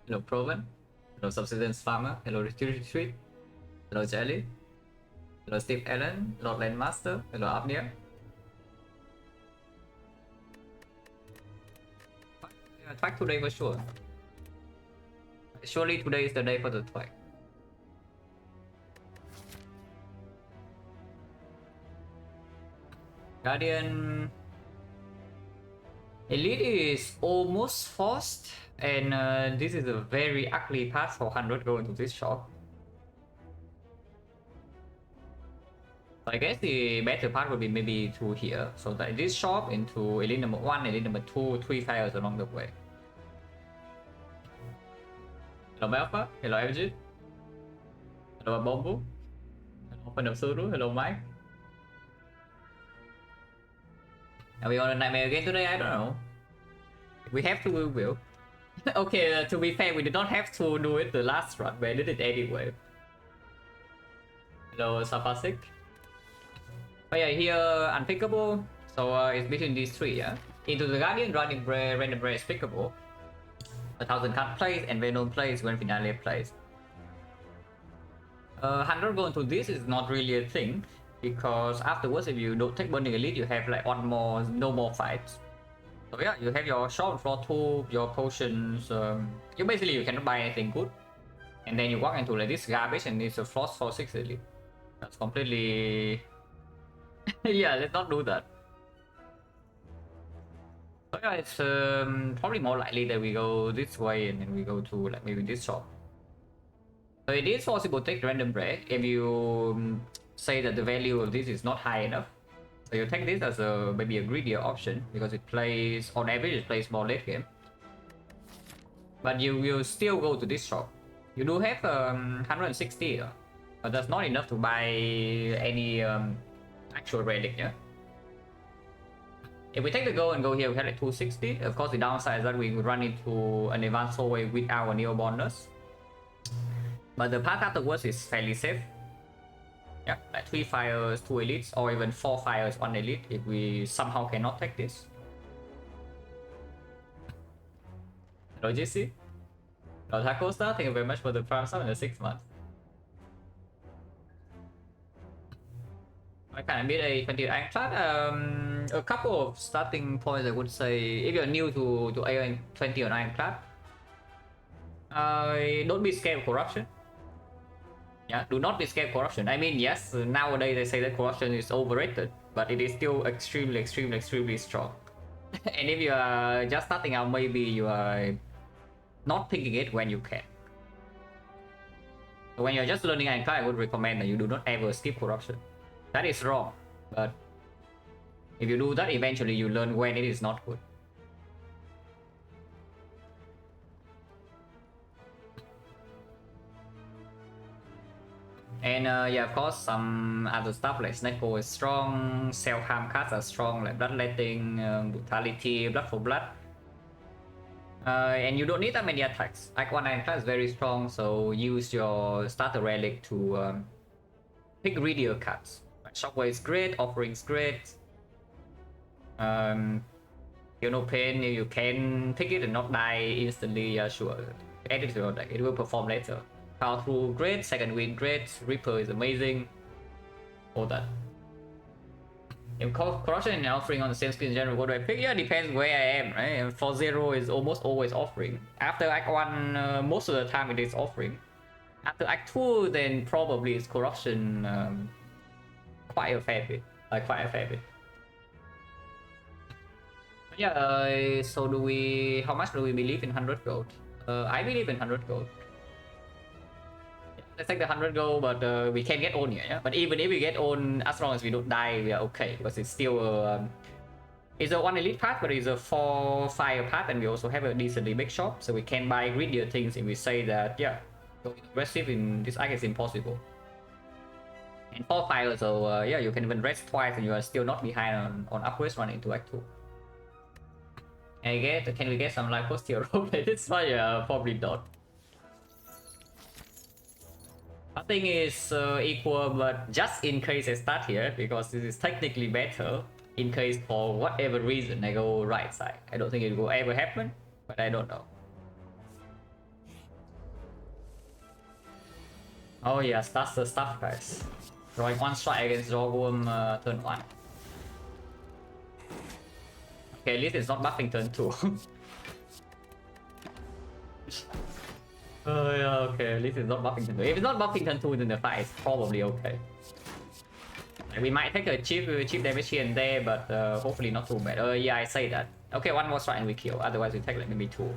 Hello Proven. Hello Subsistence Farmer. Hello Retreat. Hello Jelly. Hello Steve Allen. Lord Landmaster. Hello Apnea. Twag today for sure. Surely today is the day for the twag. Guardian Elite is almost forced, and this is a very ugly path for 100 going to this shop. So I guess the better part would be maybe through here. So that this shop into elite number 1, elite number 2, 3 fires along the way. Hello Melfa, hello FG, hello Bombu, hello Open of Suru, hello Mike. Are we on a nightmare again today? I don't know. If we have to, we will. Okay, to be fair, we did not have to do it the last run, but I did it anyway. Hello Sapasik. But yeah, here unpickable. So it's between these three, yeah. Into the Guardian, Random Rare is pickable. 1000 card plays and Venom plays when Finale plays. 100 going to this is not really a thing, because afterwards if you don't take Burning Elite you have like no more fights. So yeah, you have your short floor 2, your potions, you cannot buy anything good. And then you walk into like this garbage and it's a frost for 6 elite. That's completely... yeah, let's not do that. So yeah, it's probably more likely that we go this way and then we go to like maybe this shop. So it is possible to take random rare if you say that the value of this is not high enough. So you take this as a maybe a greedier option because it plays on average it plays more late game. But you will still go to this shop. You do have 160, but that's not enough to buy any actual relic, yeah. If we take the gold and go here, we have like 260. Of course, the downside is that we would run into an advanced hallway with our neo bonus. But the path afterwards is fairly safe. Yeah, like 3 fires, 2 elites, or even 4 fires, 1 elite if we somehow cannot take this. Hello JC. Hello Tacosta, thank you very much for the Prime Sub in the 6 months. I kind of made a 20 ironclad. A couple of starting points I would say if you're new to A20 on ironclad. Don't be scared of corruption. Yeah, do not be scared of corruption. I mean, yes, nowadays they say that corruption is overrated, but it is still extremely strong. And if you are just starting out, maybe you are not picking it when you can. So when you're just learning ironclad, I would recommend that you do not ever skip corruption. That is wrong, but if you do that, eventually you learn when it is not good. And yeah, of course, some other stuff like Snake is strong, self-harm cards are strong, like Bloodletting, Brutality, Blood for Blood. And you don't need that many attacks. Act 1 Ironclad is very strong, so use your starter relic to pick greedier cards. Like Shockwave is great, Offering is great. You know, Pain, you can pick it and not die instantly, yeah, sure. Add it to your deck, it will perform later. Power through great, second wind great, Reaper is amazing. All that. If Corruption and Offering on the same screen in general, what do I pick? Yeah, depends where I am, right? And for 0 is almost always Offering. After Act 1, most of the time it is Offering. After Act 2, then probably it's Corruption quite a fair bit. Yeah, so how much do we believe in 100 gold? I believe in 100 gold. Let's take the 100 gold, but we can get on here, yeah? But even if we get on, as long as we don't die, we are okay, because it's still it's a 1 elite path, but it's a 4 fire path, and we also have a decently big shop, so we can buy greedier things if we say that, yeah, going aggressive in this arc is impossible. And 4 fire, so yeah, you can even rest twice and you are still not behind on upwards running into Act 2. And can we get some life post here? This one, yeah, probably not. Nothing is equal, but just in case I start here, because this is technically better, in case for whatever reason I go right side. I don't think it will ever happen, but I don't know. Oh yes, that's the stuff, guys. Drawing one strike against Rogworm turn 1. Okay, at least it's not buffing turn 2. Oh yeah, okay, at least it's not buffing turn 2. If it's not buffing turn 2, then the fight is probably okay. Like, we might take a cheap damage here and there, but hopefully not too bad. Yeah, I say that. Okay, one more strike and we kill. Otherwise, we take like maybe 2.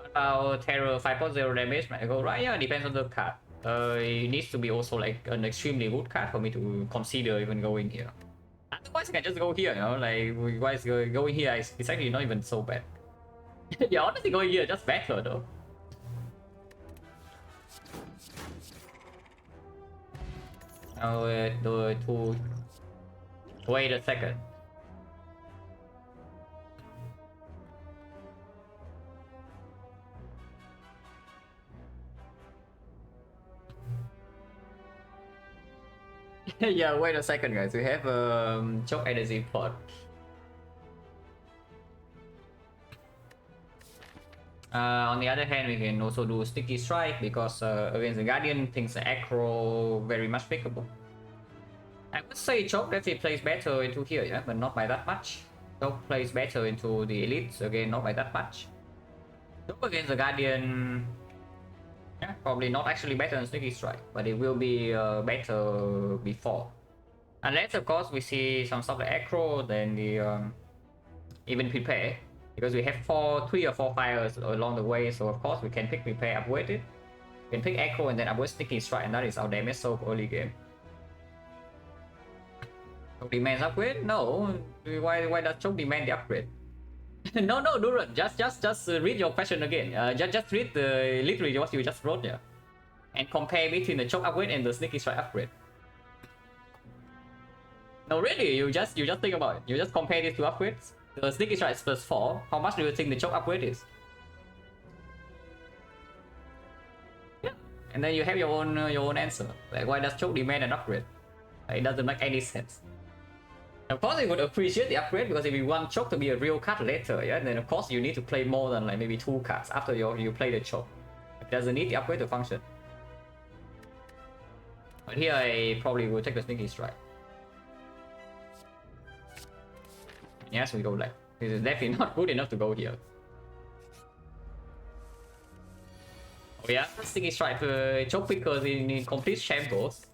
About Terror 5.0 damage might go right. Yeah, depends on the card. It needs to be also like an extremely good card for me to consider even going here. Otherwise, I can just go here, you know, like, guys going here is actually not even so bad. Yeah, honestly, going here just better though. Now, wait a second. Yeah, wait a second, guys. We have choke energy pot. On the other hand, we can also do sticky strike because against the guardian, things are aggro very much pickable. I would say choke definitely plays better into here, yeah, but not by that much. Choke plays better into the elites, again, not by that much. Choke against the guardian, yeah, probably not actually better than sticky strike, but it will be better before. Unless, of course, we see some stuff like aggro, then the even prepare, because we have 3 or 4 fires along the way, so of course we can pick prepare, upgrade it. We can pick echo and then upgrade sticky strike, and that is our damage so early game. Choke demands upgrade? No. Why does choke demand the upgrade? No, Duran, just read your question again. Just read literally what you just wrote there, and compare between the choke upgrade and the sticky strike upgrade. No, really, you just think about it. You just compare these two upgrades. The sticky strike is +4. How much do you think the choke upgrade is? Yeah, and then you have your own answer. Like, why does choke demand an upgrade? Like, it doesn't make any sense. Of course, you would appreciate the upgrade because if you want choke to be a real card later, yeah, then of course you need to play more than like maybe 2 cards after you play the choke. It doesn't need the upgrade to function. But here I probably will take the sneaky strike. Yes, we go left. This is definitely not good enough to go here. Oh yeah, sneaky strike choke pickers in complete shambles.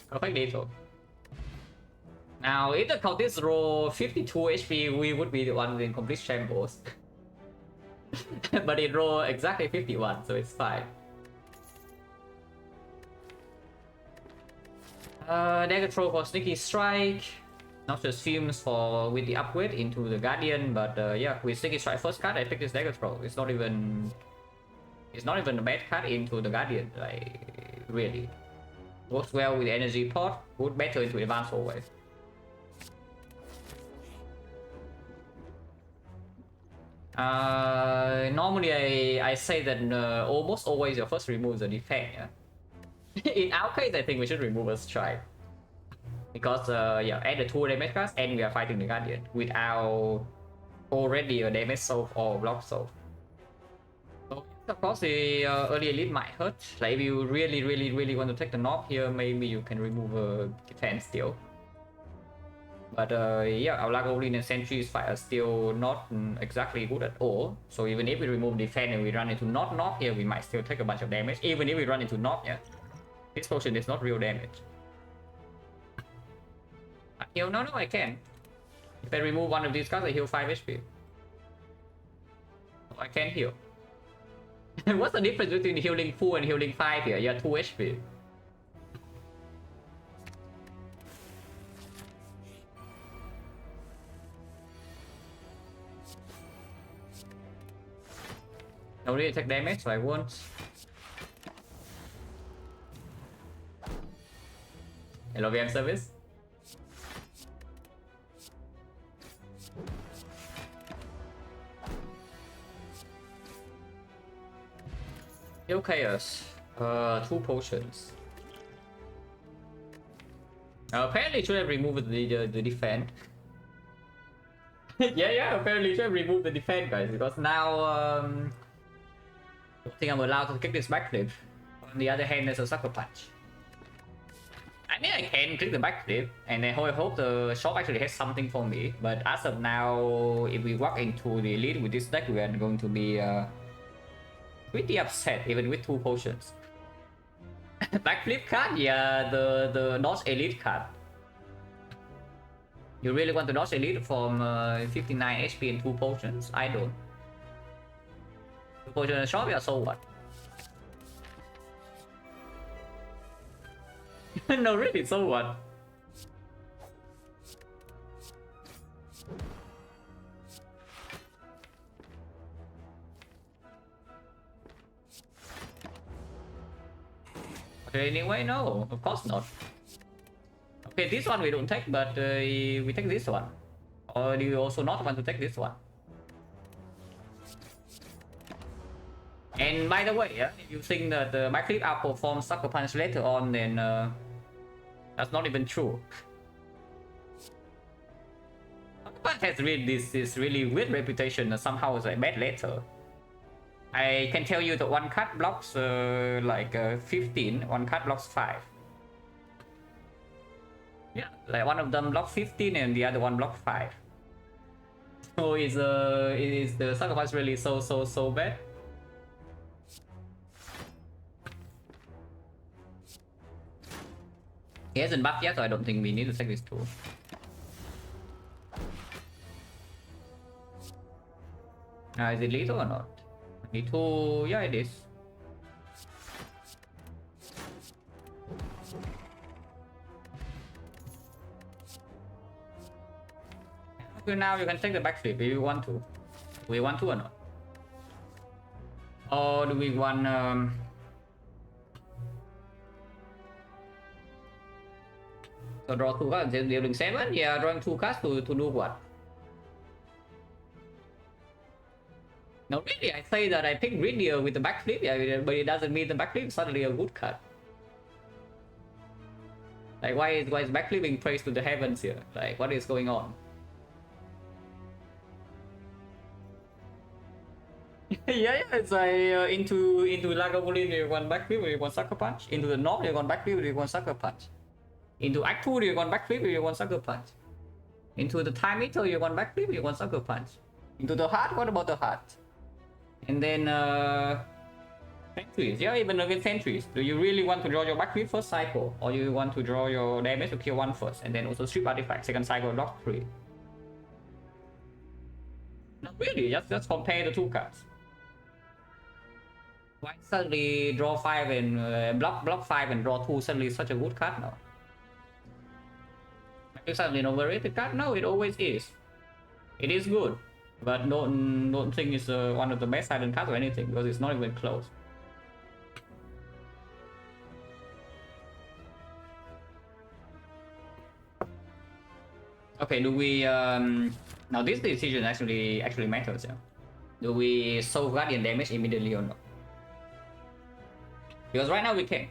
Perfect lethal. Now, if the cultists roll 52 HP, we would be the one in complete shambles. But it rolled exactly 51, so it's fine. Dagger throw for sneaky strike. Not just fumes for with the upgrade into the guardian, but yeah, with sneaky strike first card, I picked this dagger throw. It's not even a bad card into the guardian, like really. Works well with the energy pot, good better into advanced always. Normally I say that almost always your first remove is a defect, yeah? In our case, I think we should remove a strike. Because yeah, add the 2 damage cards and we are fighting the guardian without already a damage solve or block solve. So of course the early elite might hurt. Like if you really want to take the knob here, maybe you can remove a defense still. But yeah, our Goblin and Sentry's fight are still not exactly good at all. So even if we remove defense and we run into not here, we might still take a bunch of damage. Even if we run into not, yeah. This potion is not real damage. Heal? No, I can. If I remove one of these cards, I heal 5 HP. I can heal. What's the difference between healing 4 and healing 5 here? Yeah, 2 HP. No need to take damage, so I won't. Hello, VM service. Heal chaos. 2 potions. Apparently should have removed the defend. Yeah, apparently should have removed the defend, guys, because now I think I'm allowed to kick this backflip. On the other hand, there's a sucker punch. I mean, I can click the backflip, and I hope the shop actually has something for me. But as of now, if we walk into the elite with this deck, we are going to be pretty upset, even with 2 potions. Backflip card, yeah, the dodge elite card. You really want to dodge elite from 59 HP and 2 potions? I don't. 2 potions in the shop, yeah, so what? No, really, so what? Okay, anyway, no, of course not. Okay, this one we don't take, but we take this one. Or do you also not want to take this one? And by the way, yeah, if you think that the backflip outperforms Sucker Punch later on, then that's not even true. Sucker Punch has really this really weird reputation that somehow is like bad later. I can tell you that one card blocks like 15, one card blocks 5. Yeah, like one of them blocks 15 and the other one blocks 5. So is the Sucker Punch really so bad? He hasn't buffed yet, so I don't think we need to take this tool. Is it lethal or not? Lethal, yeah, it is. Okay, now you can take the backflip if you want to. Do we want to or not? Or do we want so draw 2 cards dealing 7? Yeah, drawing 2 cards to do what? No, really, I say that I pick Greedier with the backflip, yeah, but it doesn't mean the backflip is suddenly a good card. Like, why is backflipping praised to the heavens here? Like, what is going on? Yeah, it's like into Lagavulin you want backflip or you want sucker punch. Into the north you want backflip or you want sucker punch. Into Act 2 you want backflip or you want sucker punch. Into the time meter you want backflip or you want sucker punch. Into the heart, what about the heart? And then sentries, yeah, even against sentries. Do you really want to draw your backflip first cycle? Or you want to draw your damage to kill 1 first and then also strip artifact, second cycle lock 3? No, really, just compare the 2 cards. Why suddenly draw 5 and block 5 and draw 2 suddenly such a good card now? Is suddenly an overrated card? No, it always is. It is good, but don't think it's one of the best silent cards or anything because it's not even close. Okay, do we now this decision actually matters, yeah? Do we solve Guardian damage immediately or not? Because right now we can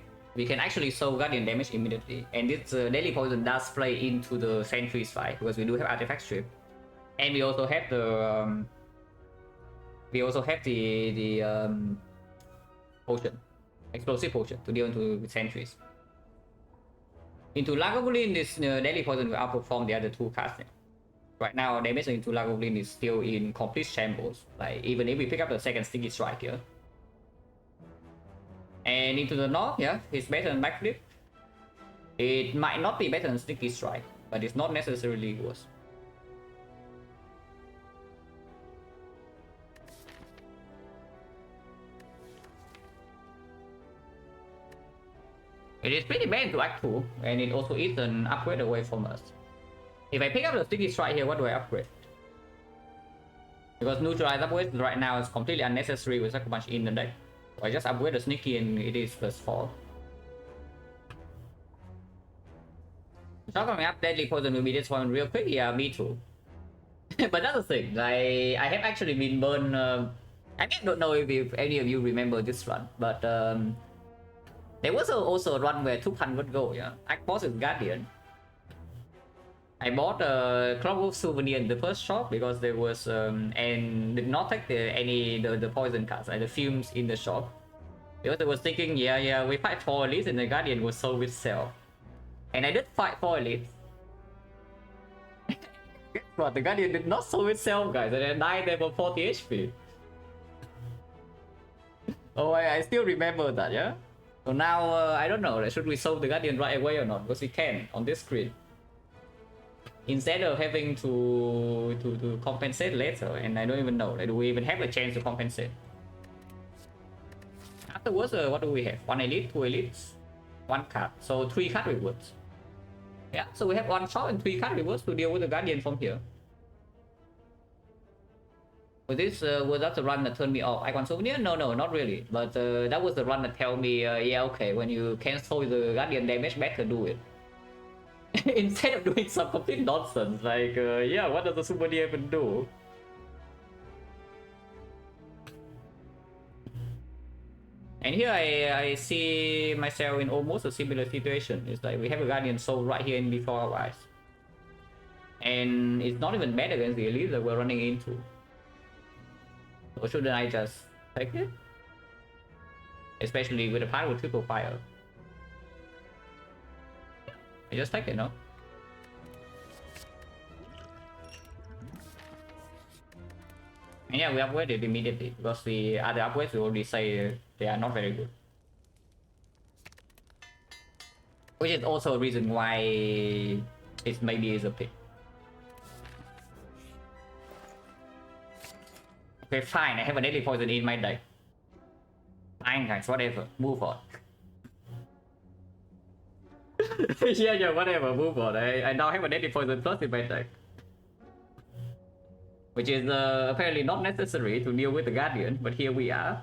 actually solve Guardian damage immediately, and this daily poison does play into the sentries fight because we do have artifact strip, and we also have the potion, explosive potion to deal into sentries. Into Lagavulin, this daily poison will outperform the other 2 cards. Right now, damage into Lagavulin is still in complete shambles. Like even if we pick up the second sticky strike here. And into the north, yeah, it's better than backflip. It might not be better than sticky strike, but it's not necessarily worse. It is pretty bad to Act 2, and it also is an upgrade away from us. If I pick up the sticky strike here, what do I upgrade? Because neutralize upgrades right now is completely unnecessary with Sucker Punch in the deck. I just upgrade the sneaky and it is +4. Coming up, deadly poison will be destroyed real quick. Yeah, me too. But that's the thing. I have actually been burned. I don't know if any of you remember this run, but there was also a run where 200 would go. Yeah, Act Boss is Guardian, I bought a clockwork souvenir in the first shop because there was and did not take the poison cards, like the fumes in the shop. Because I was thinking, yeah, we fight 4 elites and the Guardian was sold itself. And I did fight 4 elites. But the Guardian did not sold itself, guys, and I died there for 40 HP. Oh, I still remember that, yeah? So now, I don't know, should we solve the Guardian right away or not? Because we can on this screen. Instead of having to compensate later, and I don't even know, like, do we even have a chance to compensate? Afterwards, what do we have? 1 elite, 2 elites, 1 card. So 3 card rewards. Yeah, so we have 1 shot and 3 card rewards to deal with the Guardian from here. Was this was that the run that turned me off Icon Souvenir? No, not really. But that was the run that tell me, yeah, okay, when you cancel the Guardian damage, better do it. Instead of doing some complete nonsense, like, yeah, what does the Souvenir even do? And here I see myself in almost a similar situation. It's like we have a Guardian Soul right here in before our eyes. And it's not even bad against the elite that we're running into. Or shouldn't I just take it? Especially with the power with triple fire. I just take it, no? And yeah, we upgraded immediately because the other upgrades we already say they are not very good. Which is also a reason why it maybe is a pick. Okay, fine, I have a deadly poison in my deck. Fine guys, whatever, move on. yeah, whatever, move on. I now have a deadly poison plus in my deck. Which is apparently not necessary to deal with the Guardian, but here we are.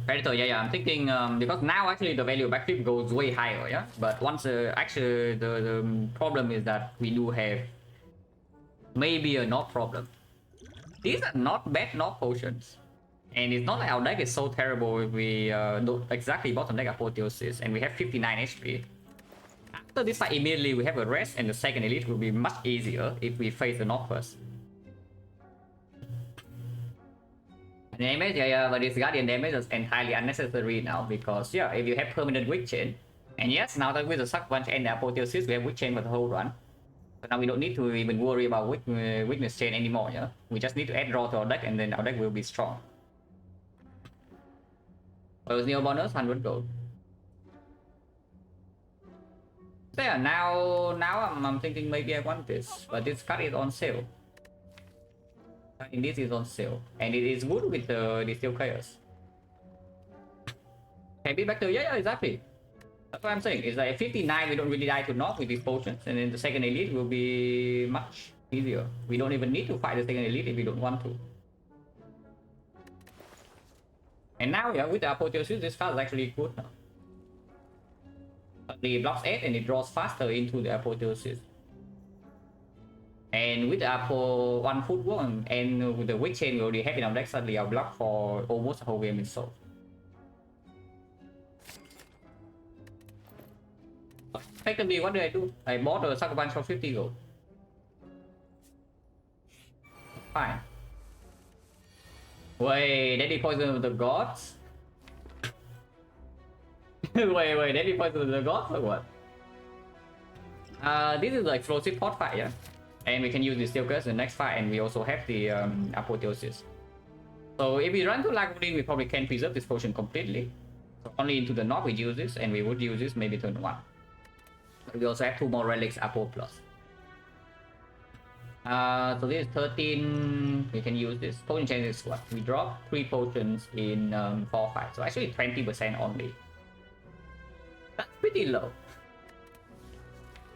Predator, yeah, I'm thinking because now actually the value of backflip goes way higher, yeah. But once actually the problem is that we do have maybe a knock problem. These are not bad knock potions, and it's not like our deck is so terrible if we don't exactly bottom deck Apotheosis and we have 59 HP. After this fight, immediately we have a rest, and the second elite will be much easier if we face the knock first. Damage, yeah, but this Guardian damage is entirely unnecessary now because, yeah, if you have permanent weak chain, and yes, now that with the Suck Punch and the Apotheosis, we have weak chain for the whole run. So now we don't need to even worry about weakness chain anymore, yeah? We just need to add draw to our deck and then our deck will be strong. Well, Neo bonus, 100 gold. So yeah, now I'm thinking maybe I want this, but this card is on sale. And this is on sale, and it is good with the Steel Chaos. Can be back to, yeah, exactly. That's what I'm saying. It's like 59, we don't really die to knock with these potions, and then the second elite will be much easier. We don't even need to fight the second elite if we don't want to. And now, yeah, with the Apotheosis, this card is actually good now. It blocks 8 and it draws faster into the Apotheosis. And with the Apo 1 footwork and with the weak chain we already have in our deck, suddenly our block for almost a whole game is solved. Effectively, what did I do? I bought a Sucker Punch for 50 gold. Fine. Wait, Deadly Poison of the Gods? wait, Deadly Poison of the Gods or what? This is the Explosive Pot fight, yeah? And we can use the Steel Curse in the next fight, and we also have the Apotheosis. So if we run to Lagavulin, we probably can preserve this potion completely. So only into the knock we use this, and we would use this maybe turn 1. But we also have 2 more relics, Apo plus. So this is 13, we can use this. Potion change is what? We drop 3 potions in 4 fights, so actually 20% only. That's pretty low.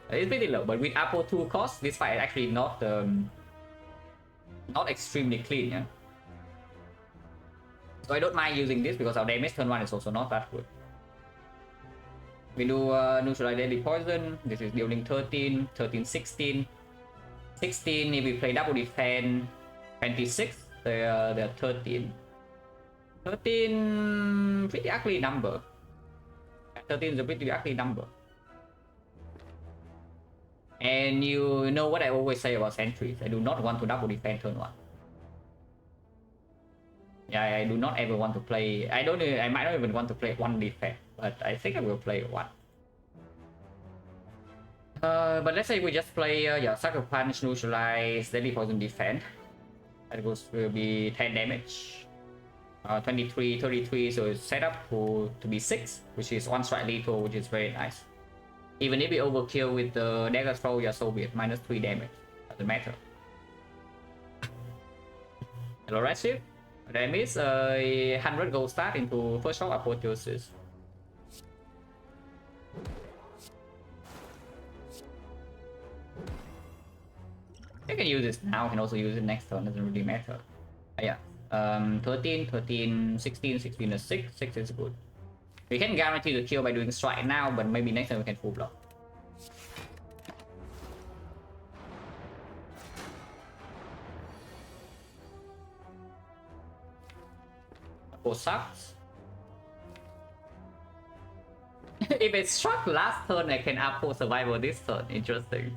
It's pretty low, but with Apo 2 cost, this fight is actually not extremely clean, yeah? So I don't mind using this because our damage turn 1 is also not that good. We do neutralize deadly poison. This is dealing 13, 13, 16. 16 if we play double defense, 26, they're 13. 13, pretty ugly number. 13 is a pretty ugly number. And you know what I always say about sentries. I do not want to double defend turn 1. Yeah, I do not ever want to play. I might not even want to play 1 defect, but I think I will play 1. But let's say we just play Sucker Punch, Neutralize, Deadly Poison Defense. That will be 10 damage. 23, 33, so it's set up to be 6, which is 1 strike lethal, which is very nice. Even if we overkill with the dagger throw, yeah, so be it. Minus 3 damage. Doesn't matter. Hello, Redshift. That means 100 gold start into first shot apotheosis. You can use this now, can also use it next turn, doesn't really matter. Yeah. 13, 13, 16, 16 is 6, 6 is good. We can guarantee the kill by doing strike now, but maybe next time we can full block. Sucks. If it struck last turn, I can uphold survival this turn. Interesting.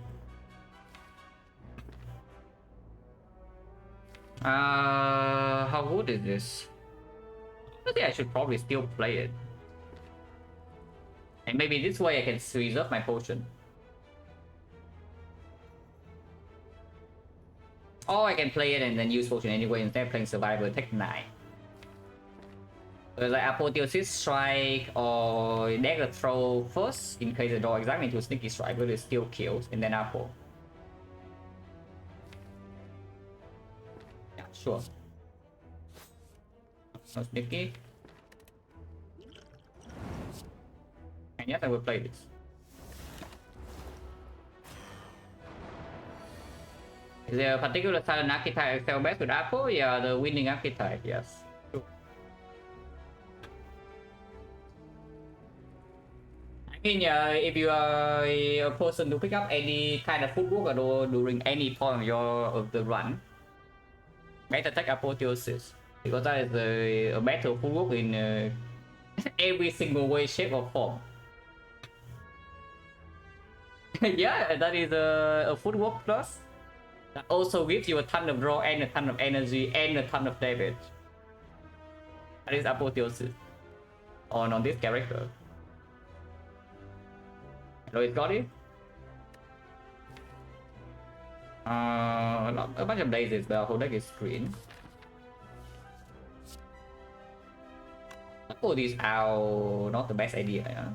How good is this? I think I should probably still play it. And maybe this way I can reserve my potion. Or I can play it and then use potion anyway instead of playing survival, take 9. So like apotheosis strike or dagger throw first in case the door exactly into sneaky strike, but it still kills, and then apple. Yeah, sure. No sneaky. And yes, I will play this. Is there a particular silent archetype excel best with apple? Yeah, the winning archetype, yes. I mean, if you are a person to pick up any kind of footwork during any point of the run, better take apotheosis, because that is a better footwork in every single way, shape or form. Yeah, that is a footwork plus. That also gives you a ton of draw and a ton of energy and a ton of damage. That is apotheosis on this character. Hello, it's got it. A bunch of blazes, but whole deck is green. Let's pull these out. Not the best idea. Yeah?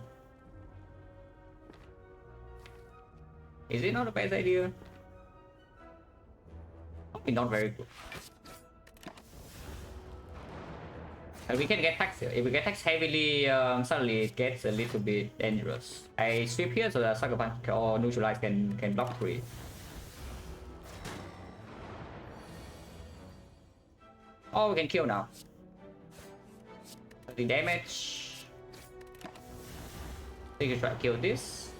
Is it not the best idea? Probably not very good. And we can get taxed here. If we get taxed heavily, suddenly it gets a little bit dangerous. I sweep here so that Sucker Punch or Neutralize can block 3. Oh, we can kill now. 30 damage. I think you try to kill this.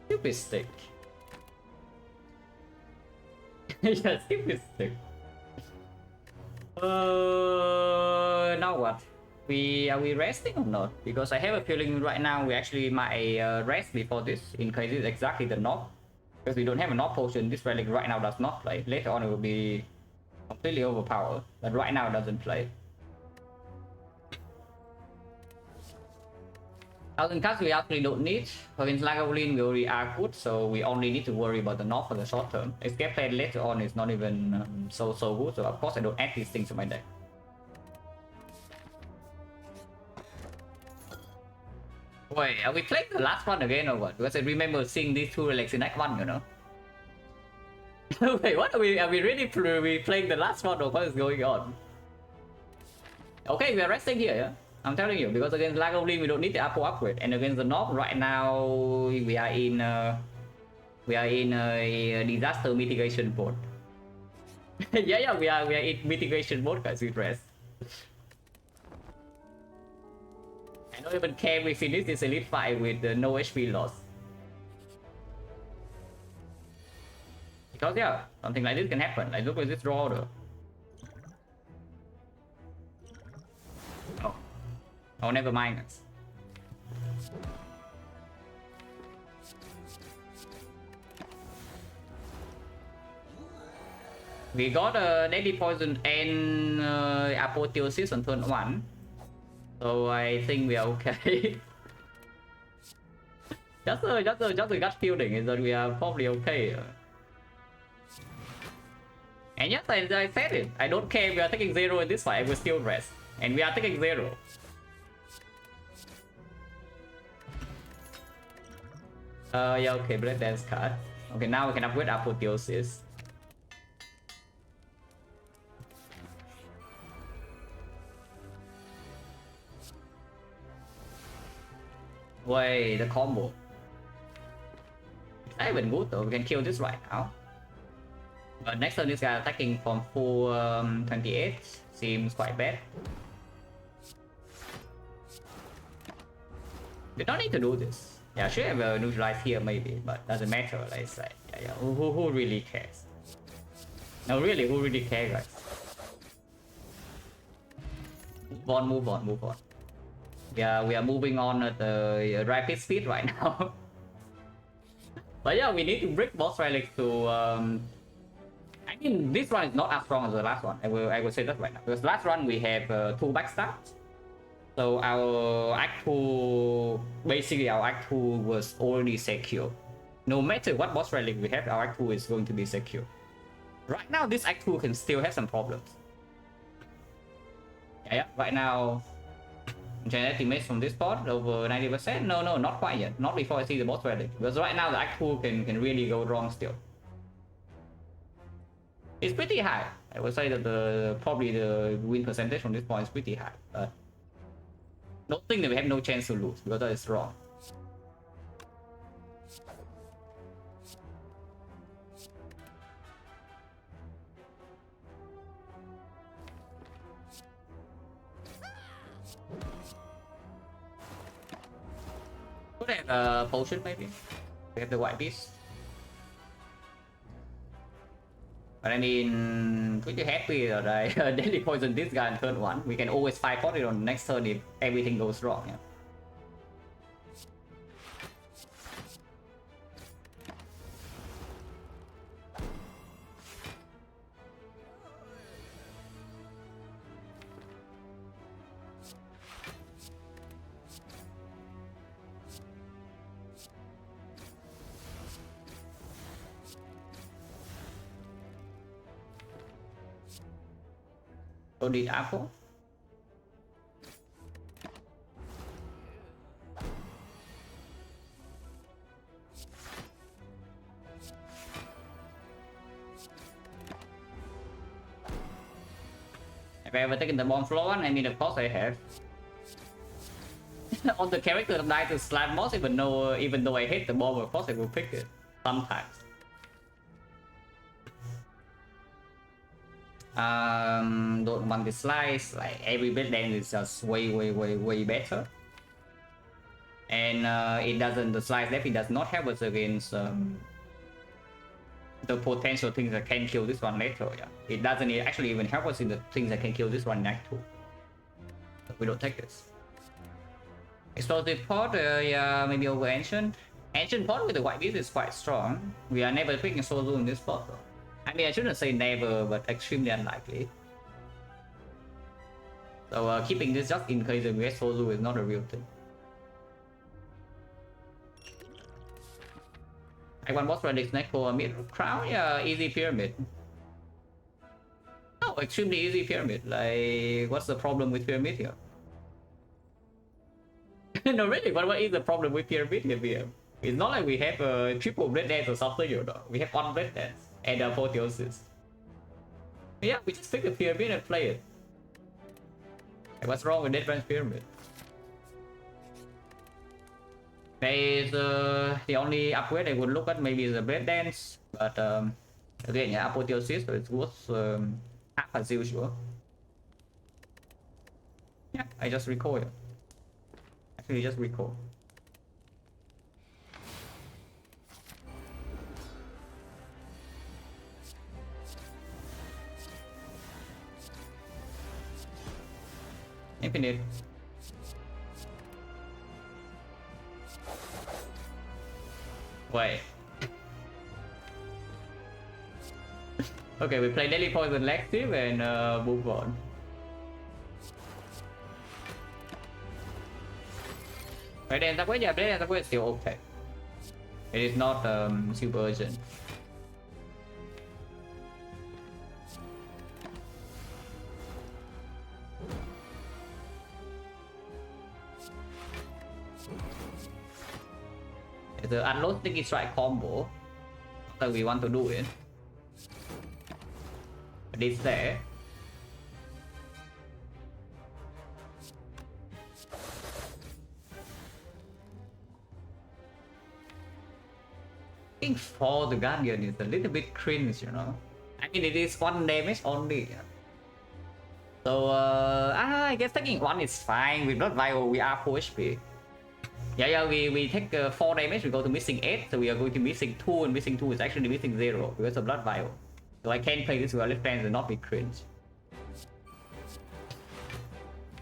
Stupid stick. Yeah, stupid stick. Now what? Are we resting or not? Because I have a feeling right now we actually might rest before this, in case it's exactly the knock. Because we don't have a knock potion, this relic right now does not play. Later on it will be completely overpowered, but right now it doesn't play. 1000 cards we actually don't need. Against Lagavulin we already are good, so we only need to worry about the knock for the short term. Escape played later on is not even so good, so of course I don't add these things to my deck. Wait, are we playing the last one again or what? Because I remember seeing these two relics in Act 1, you know? Wait, what are we really playing the last one or what is going on? Okay, we are resting here, yeah? I'm telling you, because against Lagavulin we don't need the Apple upgrade, and against the Knob right now we are in a disaster mitigation mode. yeah, we are in mitigation mode, guys. We rest. I don't even care if we finish this elite fight with no HP loss. Because yeah, something like this can happen. Like look at this draw order. Oh, oh, never mind. We got a Deadly Poison and Apotheosis on turn 1. So I think we are okay. just a gut feeling is that we are probably okay. And yes, I said it. I don't care if we are taking 0 in this fight, I will still rest. And we are taking 0. Yeah, okay, Blood Dance card. Okay, now we can upgrade Apotheosis. Wait, the combo. It's not even good though, we can kill this right now. But next turn this guy attacking from full 28 seems quite bad. We don't need to do this. Yeah, should have neutralized here maybe, but doesn't matter. Like it's like, yeah. Who really cares? No, really, who really cares, guys? Move on. Yeah, we are moving on at the rapid speed right now. But yeah, we need to break boss relic to. I mean, this one is not as strong as the last one. I will say that right now, because last run we have 2 backstabs. So our Act 2, basically our Act 2 was already secure. No matter what boss relic we have, our Act 2 is going to be secure. Right now, this Act 2 can still have some problems. Yeah, right now, genetic maze from this spot over 90%. No, not quite yet. Not before I see the boss relic. Because right now the Act 2 can really go wrong still. It's pretty high. I would say that probably the win percentage from this point is pretty high. But don't think that we have no chance to lose, because that is wrong. Could have a potion maybe. We have the white beast. But I mean, pretty happy that I daily poison this guy on turn 1. We can always fight for it on the next turn if everything goes wrong. Yeah. Go the apple. Have I ever taken the bomb floor one? I mean, of course I have. On the character that died to slap boss, even though I hate the bomb, of course I will pick it sometimes. Don't want the slice. Like every bit then is just way better. And the slice definitely does not help us against the potential things that can kill this one later. Yeah, it doesn't actually even help us in the things that can kill this one in Act 2. So we don't take this. Explosive pot, yeah, maybe over ancient. Ancient pot with the white beast is quite strong. We are never picking solo in this pot though. I mean, I shouldn't say never, but extremely unlikely. So keeping this just in case we get solo is not a real thing. I want boss relics next for a mid crown, yeah, easy pyramid. Oh, extremely easy pyramid. Like, what's the problem with pyramid here? No, really, what is the problem with pyramid here? It's not like we have a triple blade dance or something, you know. We have one blade dance and a apotheosis. Yeah, we just pick the pyramid and play it. Like, what's wrong with Dead Man's pyramid? Is the only upgrade I would look at maybe is the blade dance, but again, yeah, apotheosis, so it's worth half as usual. Yeah, I just recall it. Actually, just recall. Infinite. Wait. Okay, we play Daily Poison Lective and move on. Right, then that way, yeah, that way is still okay. It is not super urgent. The unload sticky strike combo that we want to do it. But it's there. I think for the Guardian is a little bit cringe, you know. I mean, it is 1 damage only. So I guess taking 1 is fine. With Blood Vial, we are 4 HP. Yeah, we take 4 damage, we go to missing 8, so we are going to missing 2, and missing 2 is actually missing 0 because of Blood Vial. So I can play this with our left hands and not be cringe.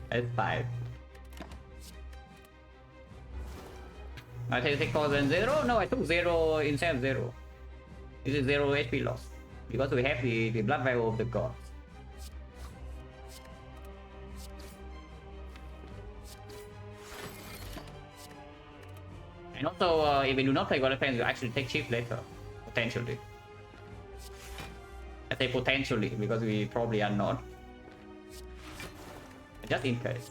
That's 5. I take 4 then 0? No, I took 0 instead of 0. This is 0 HP loss. Because we have the Blood Vial of the gods. And also, if we do not play God of Fans, we actually take chip later. Potentially. I say potentially, because we probably are not. Just in case.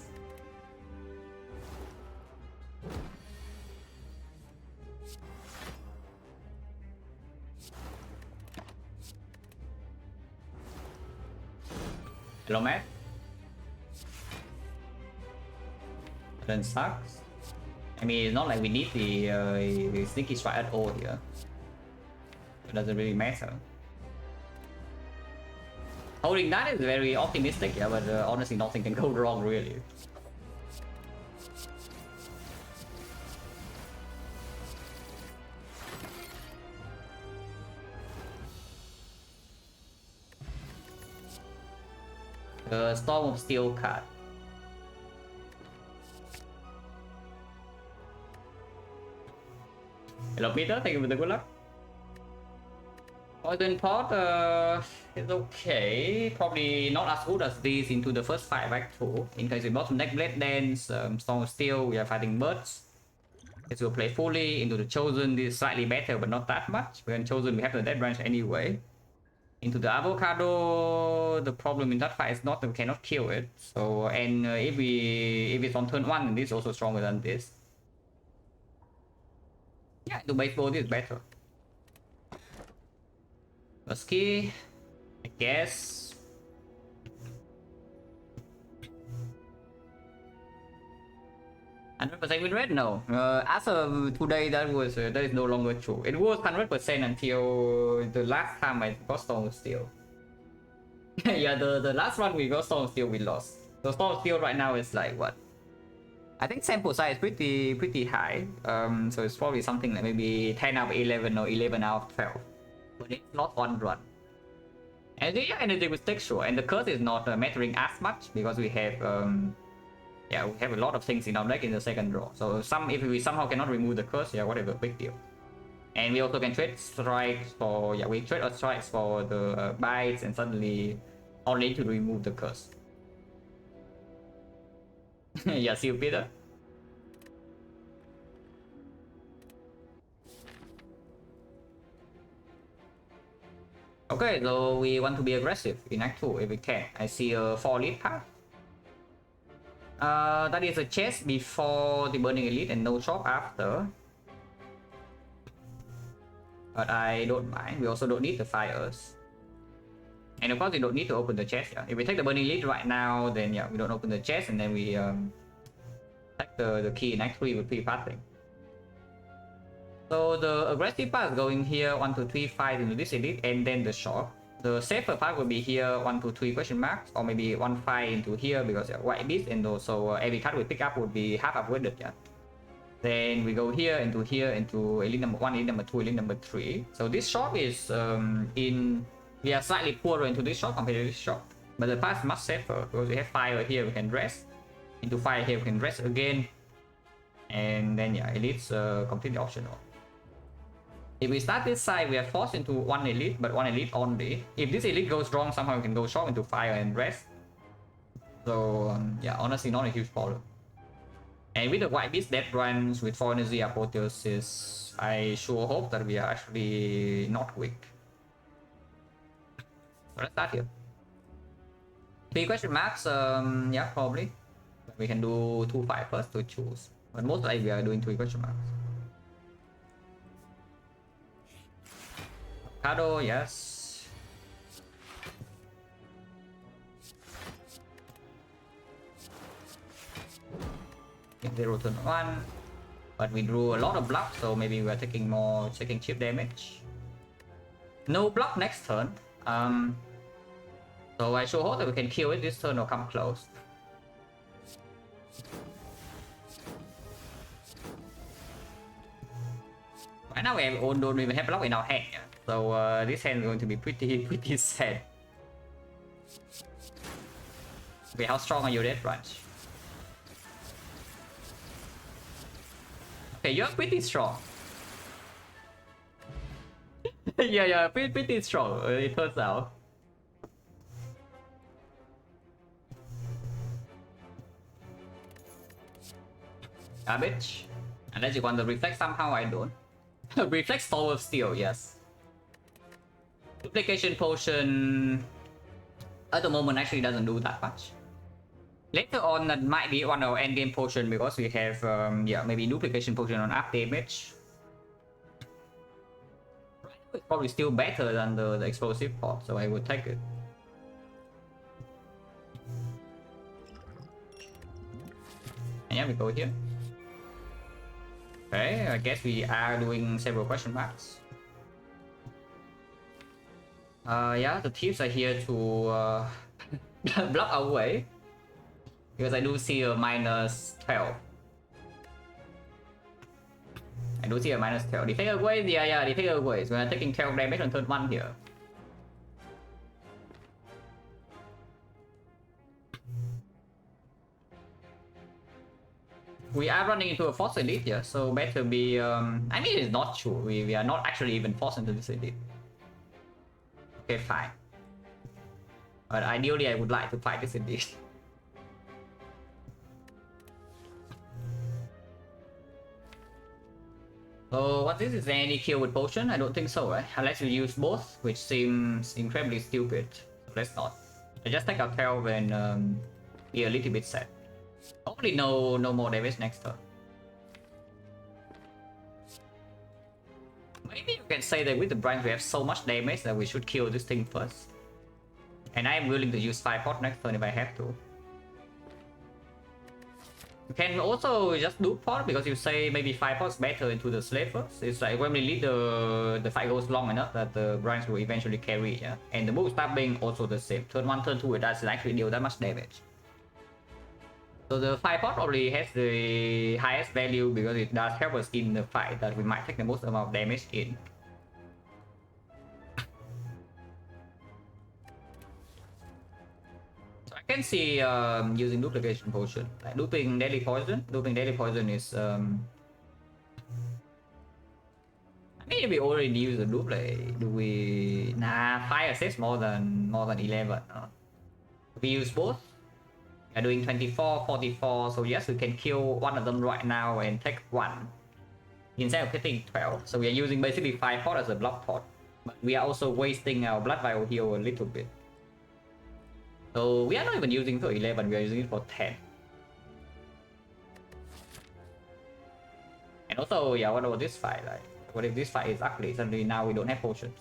Hello, Matt. Then sucks. I mean, it's not like we need the sneaky strike at all here. It doesn't really matter. Holding that is very optimistic, yeah, but honestly, nothing can go wrong, really. The Storm of Steel card. Hello Peter, thank you for the good luck. Poison Pot is okay. Probably not as good as this into the first fight Act 2. In case we bought some Neck Blade Dance, Storm of Steel, we are fighting birds. This will play fully into the Chosen. This is slightly better, but not that much. When Chosen, we have the Dead Branch anyway. Into the Avocado, the problem in that fight is not that we cannot kill it. So, and if it's on turn 1, this is also stronger than this. Yeah, the baseball is better. Musky, I guess. %% win rate? No. As of today, that is no longer true. It was 100% until the last time I got Storm of Steel. Yeah, the last one we got Storm of Steel, we lost. So Storm of Steel right now is like what? I think sample size is pretty high. So it's probably something like maybe 10 out of 11 or 11 out of 12. But it's not one run. And yeah, energy with texture, and the curse is not mattering as much because we have yeah, we have a lot of things in our deck in the second draw. So if we somehow cannot remove the curse, yeah, whatever, big deal. And we also can trade strikes for, yeah, we trade our strikes for the bites, and suddenly only to remove the curse. Yeah, see you, Peter. Okay, so we want to be aggressive in Act 2 if we can. I see a 4 lead path. That is a chest before the Burning Elite and no shop after. But I don't mind. We also don't need the fires. And of course, we don't need to open the chest. Yeah. If we take the Burning Elite right now, then yeah, we don't open the chest, and then we take the key in Act 3 with pre-pathing. So the aggressive path is going here 1, 2, 3, 5 into this elite, and then the shop. The safer part will be here 1, 2, 3 question marks, or maybe 1, 5 into here because yeah, white beast, and also every card we pick up would be half upgraded. Yeah. Then we go here into elite number 1, elite number 2, elite number 3. So this shop is we are slightly poorer into this shop compared to this shop, but the path is much safer because we have fire here we can rest. into fire here, we can rest again. And then yeah, elite's completely optional. If we start this side, we are forced into one elite, but one elite only. If this elite goes wrong, somehow we can go short into fire and rest. So yeah, honestly, not a huge problem. And with the white beast death runs with 4 energy apotheosis, I sure hope that we are actually not weak. So let's start here. 3 question marks, yeah, probably. We can do 2-5 first to choose. But most likely we are doing 3 question marks. Avocado, yes. Zero turn 1. But we drew a lot of block, so maybe we are taking more taking chip damage. No block next turn. So I sure hope that we can kill it this turn or come close. Right now we don't even have block in our hand, so this hand is going to be pretty sad. Okay, how strong are you, Death Ranch? Okay, you're pretty strong. yeah, pretty strong. It turns out. Garbage. Unless you want the reflect somehow, I don't. Reflect Soul of Steel, yes. Duplication Potion at the moment actually doesn't do that much. Later on, that might be one of our endgame potion because we have, yeah, maybe Duplication Potion on up damage. It's probably still better than the explosive pot, so I would take it. And yeah, we go here. Okay, I guess we are doing several question marks. Yeah, the tips are here to block our way. Because I do see a minus 12. I do see a minus 12. Defect away, yeah, defect away. So we are taking 12 damage on turn 1 here. We are running into a force elite here, so better be. I mean, it's not true. We are not actually even forced into this elite. Okay, fine. But ideally, I would like to fight this elite. So what is any kill with potion? I don't think so, right? Unless you use both, which seems incredibly stupid. So let's not. I just take our 12 and be a little bit sad. Hopefully no more damage next turn. Maybe you can say that with the branch we have so much damage that we should kill this thing first. And I am willing to use 5 pot next turn if I have to. You can also just do pot because you say maybe 5 pots better into the slave first. It's like when we lead the fight goes long enough that the branch will eventually carry, yeah. And the move start being also the same. Turn 1, turn 2 it doesn't actually deal that much damage. So the 5 pot probably has the highest value because it does help us in the fight that we might take the most amount of damage in. So I can see using duplication potion, like looping deadly poison. Looping deadly poison is I mean we already use the loop, like do we? Nah, fire saves more than 11. We use both. We are doing 24, 44, so yes, we can kill one of them right now and take 1 instead of hitting 12. So we are using basically 5 pot as a block pot, but we are also wasting our blood vial heal a little bit. So we are not even using for 11, we are using it for 10. And also, yeah, what about this fight? Like, what if this fight is ugly? Suddenly now we don't have potions.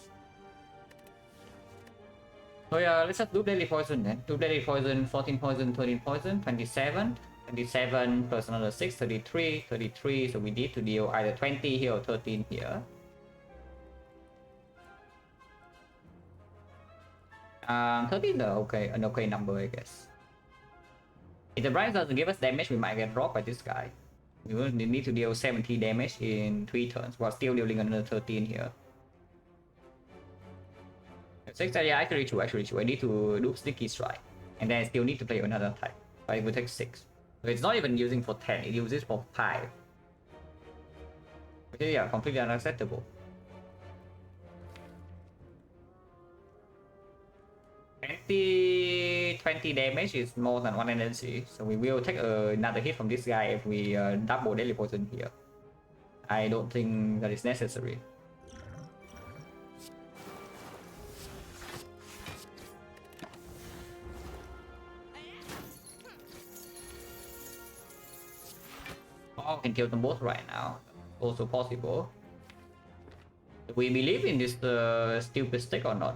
So yeah, let's just do deadly poison then. Do deadly poison, 14 poison, 13 poison, 27. 27 plus another 6, 33, 33. So we need to deal either 20 here or 13 here. 13 though, okay, an okay number, I guess. If the branch doesn't give us damage, we might get dropped by this guy. We will need to deal 70 damage in 3 turns while still dealing another 13 here. 6, yeah, actually true. I need to do Sticky Strike. And then I still need to play another type. But it will take 6. So it's not even using for 10, it uses for 5. Okay, yeah, completely unacceptable. 20 damage is more than 1 energy, so we will take another hit from this guy if we double daily potion here. I don't think that is necessary. Oh, can kill them both right now. Also possible. Do we believe in this stupid stick or not?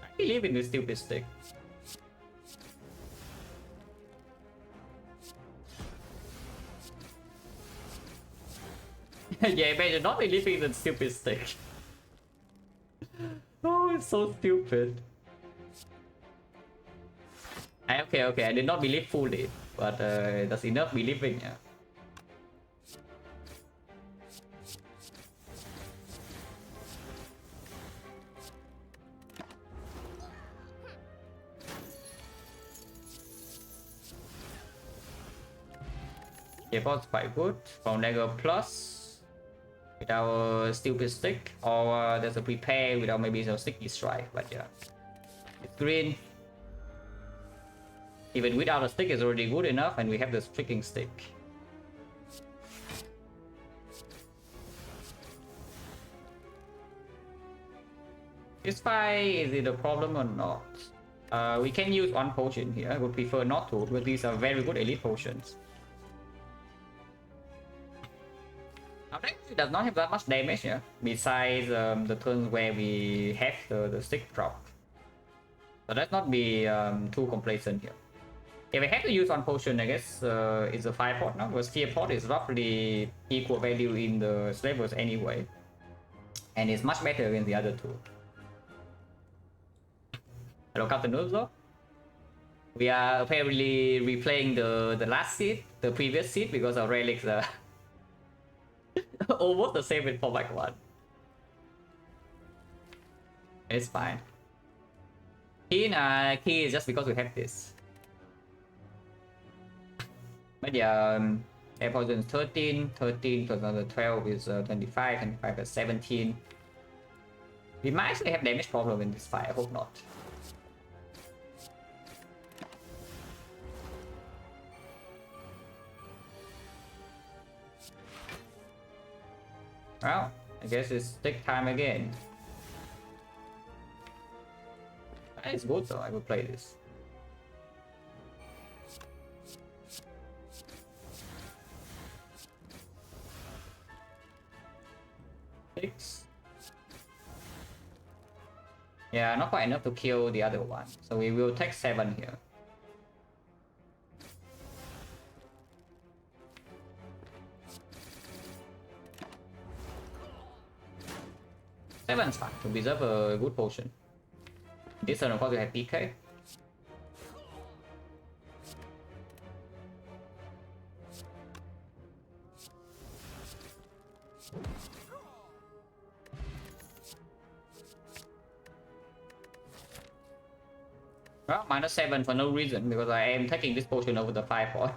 I believe in this stupid stick. Yeah, better not believe in the stupid stick. Oh, it's so stupid. Okay, I did not believe fully, but that's enough believing. Yeah. Yeah, that's quite good. From Dagger Plus with our stupid stick, or there's a prepare without maybe some sticky strike, but yeah. It's green. Even without a stick is already good enough, and we have the tricking stick. This fight, is it a problem or not? We can use one potion here. I would prefer not to, but these are very good elite potions. Our deck does not have that much damage here, besides the turns where we have the stick drop. So let's not be too complacent here. If we have to use one potion, I guess it's a 5 pot now, because Fear pot is roughly equal value in the slavers anyway. And it's much better than the other two. Hello, Captain Urzo. We are apparently replaying the last seed, the previous seed, because our relics are almost the same with format 1. It's fine. Key is just because we have this. But yeah, air poison is 13 plus another 12 is 25, 25 is 17. We might actually have damage problem in this fight, I hope not. Well, I guess it's stick time again. It's good though, I will play this. Six. Yeah, not quite enough to kill the other one, so we will take 7 here. Seven's fine to preserve a good potion. This turn, of course, we have PK. Well, -7 for no reason, because I am taking this potion over the 5 pot.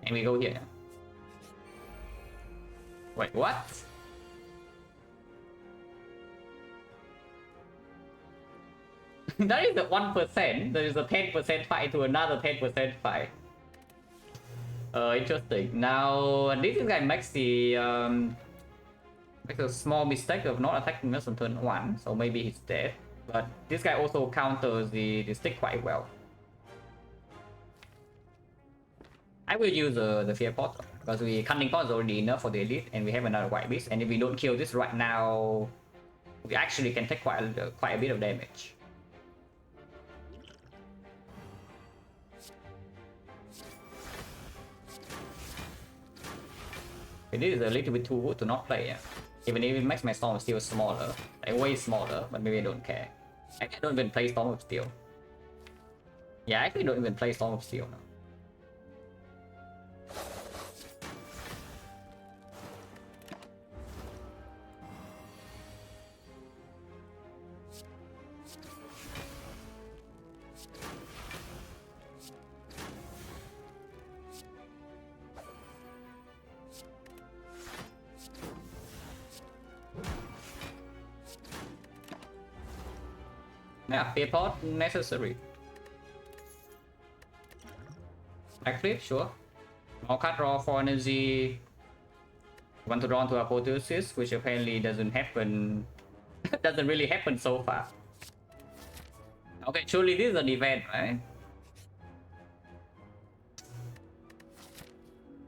And we go here. Wait, what? That is the 1%. There is a 10% fight to another 10% fight. Interesting. Now this guy makes makes a small mistake of not attacking us on turn 1, so maybe he's dead. But this guy also counters the stick quite well. I will use the fear pot because the cunning pot is already enough for the elite, and we have another white beast. And if we don't kill this right now, we actually can take quite a bit of damage. It is a little bit too good to not play, yeah. Even if it makes my Storm of Steel smaller, like way smaller, but maybe I don't care. I don't even play Storm of Steel. Yeah, I actually don't even play Storm of Steel now. Yeah, fear pot necessary. Backflip, sure. More cut draw for energy. Want to draw into apotheosis, which apparently doesn't happen. Doesn't really happen so far. Okay, surely this is an event, right?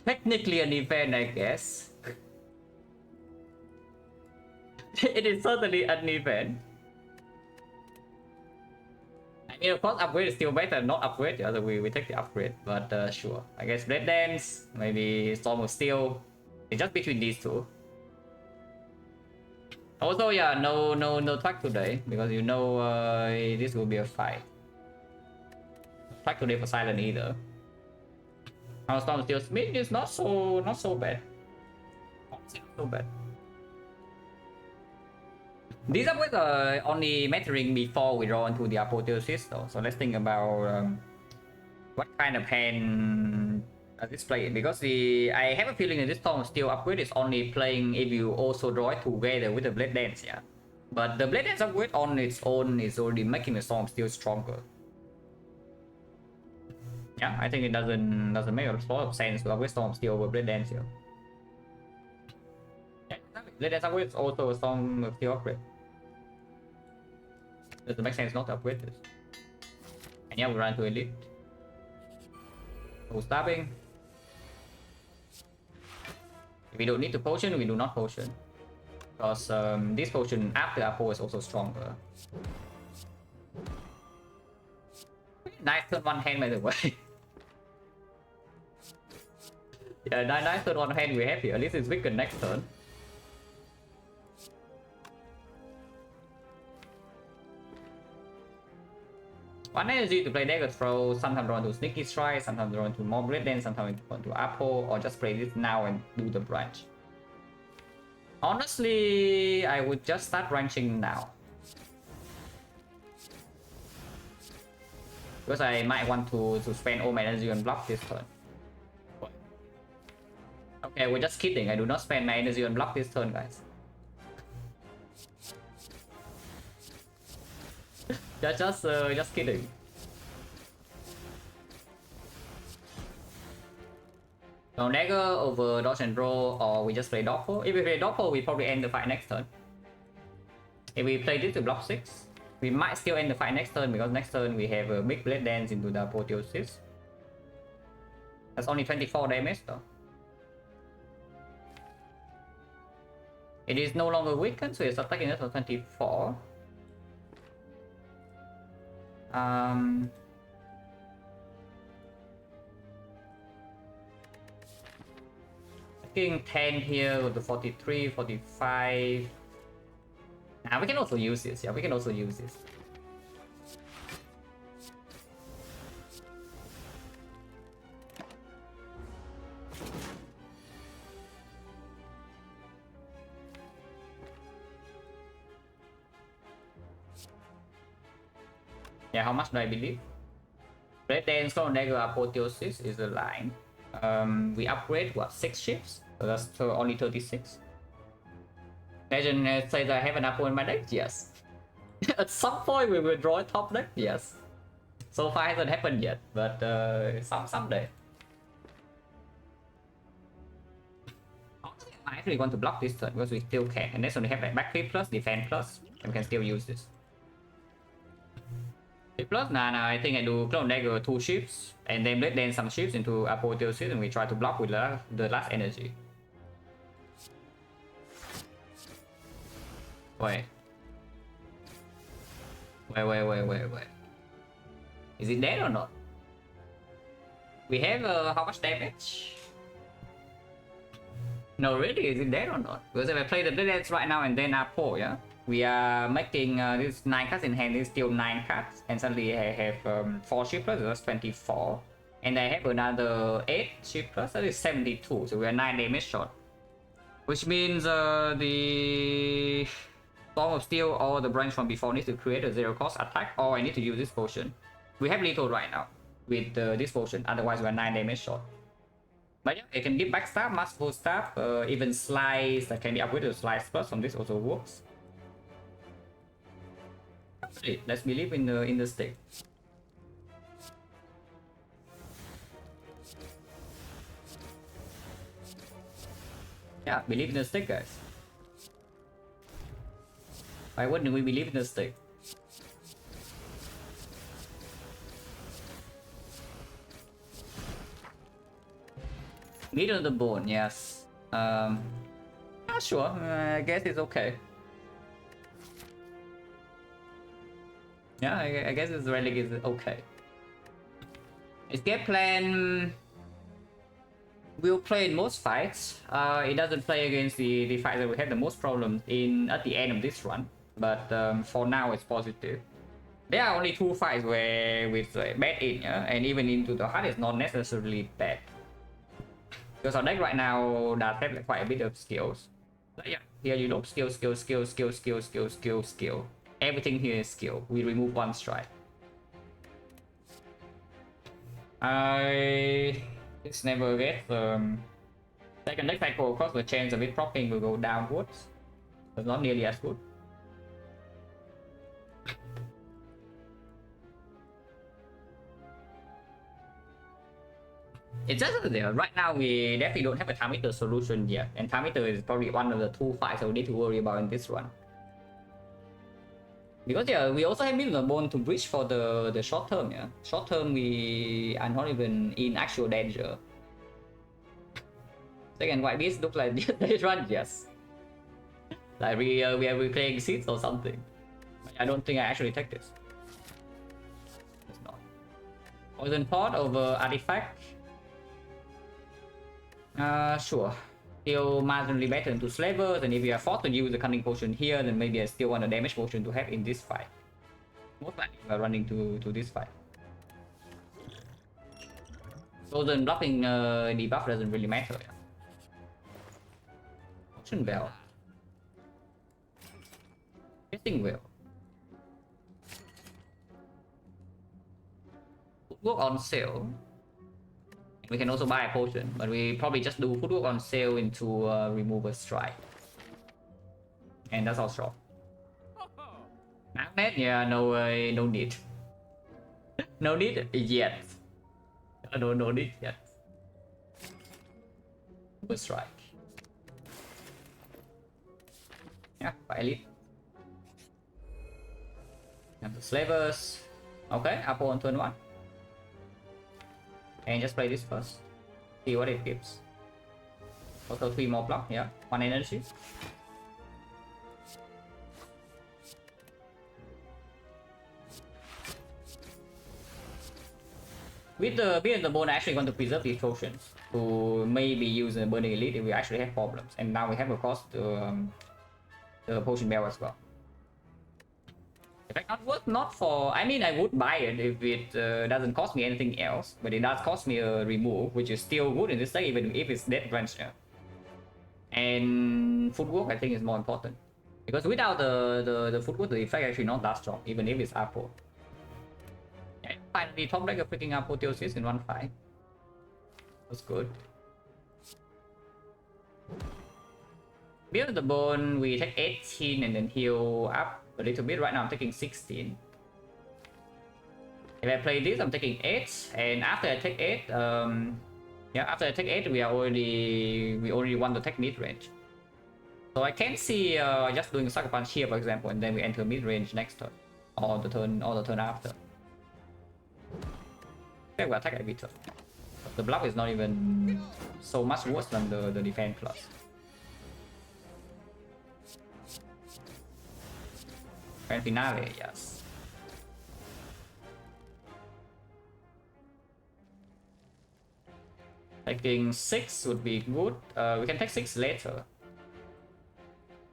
Technically an event, I guess. It is certainly an event. I mean, of course, upgrade is still better. Not upgrade, the other way we take the upgrade. But sure, I guess Blade Dance, maybe Storm of Steel. It's just between these two. Also, yeah, no track today because you know this will be a fight. Track today for Silent either. Our Storm of Steel Smith is not so bad. Not so bad. These upgrades are only mattering before we draw into the apotheosis though. So let's think about what kind of hand does this play? Because I have a feeling that this Storm of Steel upgrade is only playing if you also draw it together with the Blade Dance, yeah. But the Blade Dance upgrade on its own is already making the Storm of Steel stronger. Yeah, I think it doesn't make a lot of sense to upgrade Storm of Steel over Blade Dance here. Yeah, Blade Dance upgrade is also a Storm of Steel upgrade. Doesn't make sense not to upgrade this. And yeah, we run to Elite. No stabbing. If we don't need to potion, we do not potion. Because this potion after Apo is also stronger. Nice turn one hand by the way. Yeah, nice turn one hand we have here. At least it's weakened next turn. One energy to play dagger throw, sometimes draw into sneaky strike, sometimes draw into more Blade Dance, sometimes draw into Apo, or just play this now and do the branch. Honestly, I would just start branching now. Because I might want to spend all my energy on block this turn. Okay, we're just kidding. I do not spend my energy on block this turn, guys. Just kidding. So dagger over dodge and roll, or we just play Doppel. If we play Doppel, we probably end the fight next turn. If we play this to block 6, we might still end the fight next turn because next turn we have a big Blade Dance into the apotheosis. That's only 24 damage though. It is no longer weakened, so it's attacking us for 24. Taking 10 here with the 43, 45. Nah, we can also use this. Yeah, we can also use this. Yeah, how much do I believe? Red Dance, Storm Dagger, Apotheosis is a line. We upgrade what, 6 ships? So that's only 36. Legend says I have an Apo in my deck? Yes. At some point we will draw a top deck? Yes. So far hasn't happened yet, but someday. I actually want to block this turn because we still can, and this only have like backflip plus, defense plus, and we can still use this. Plus, nah, I think I do Clone Dagger 2 ships, and then Blade Dance some ships into Apotheosis, and we try to block with the last energy. Wait. Is it dead or not? We have how much damage? No, really, is it dead or not? Because if I play the Blade Dance right now and then Apo, yeah? We are making this 9 cards in hand, is still 9 cards, and suddenly I have 4 ship plus, that's 24. And I have another 8 ship plus, that is 72, so we are 9 damage short. Which means the Storm of Steel or the branch from before needs to create a 0 cost attack, or I need to use this potion. We have lethal right now with this potion, otherwise we are 9 damage short. But yeah, it can give backstab, masterful stab, even slice that can be upgraded to slice plus from this also works. Let's believe in the stick. Yeah, believe in the stick, guys. Why wouldn't we believe in the stick? Meat on the bone, yes. Not sure. I guess it's okay. Yeah, I guess this relic is okay. Escape plan will play in most fights. It doesn't play against the fight that we have the most problems in at the end of this run. But for now, it's positive. There are only 2 fights where with bad in, yeah? And even into the heart is not necessarily bad. Because our deck right now does have like quite a bit of skills. But yeah, here you look, skill. Everything here is skill. We remove 1 strike. It's never get second deck cycle. Of course, the chance of it propping will go downwards. It's not nearly as good. It's just there. Right now, we definitely don't have a time meter solution yet, and time meter is probably one of the 2 fights that we need to worry about in this run. Because yeah, we also have Middle Bone to bridge for the short term. Yeah, short term we are not even in actual danger. Second white beast looks like this run, yes. Like we are replaying seeds or something. I don't think I actually take this. It's not. Poison pot over artifact. Sure. Still marginally better into slavers, and if you are forced to use the cunning potion here, then maybe I still want a damage potion to have in this fight. Most likely we are running to this fight. So then blocking debuff doesn't really matter. Yeah. Potion bell. Getting well. Footwork on sale. We can also buy a potion, but we probably just do footwork on sale into remove a strike. And that's our shop. Magnet? Yeah, no need. No need yet. No need yet. A strike. Yeah, by elite. And the slavers. Okay, Apple on turn 1. And just play this first. See what it gives. Also 3 more block, yeah. 1 energy. With the bone, I actually want to preserve these potions to maybe use a burning elite if we actually have problems. And now we have of course the potion bell as well. In fact, not worth, not for. I mean, I would buy it if it doesn't cost me anything else, but it does cost me a remove, which is still good in this deck, even if it's dead range. Yeah. And footwork, I think, is more important because without the footwork, the effect actually not that strong, even if it's Apple. Yeah, finally, top deck of freaking apotheosis in 1 fight. That's good. Build the bone, we take 18 and then heal up a little bit. Right now I'm taking 16. If I play this, I'm taking 8, and after I take 8, yeah, after I take 8, we already want to take mid range. So I can see just doing a sucker punch here, for example, and then we enter mid range next turn, or the turn after. Okay, we attack every turn. But the bluff is not even so much worse than the defense plus. Grand finale, yes. Taking 6 would be good. We can take 6 later.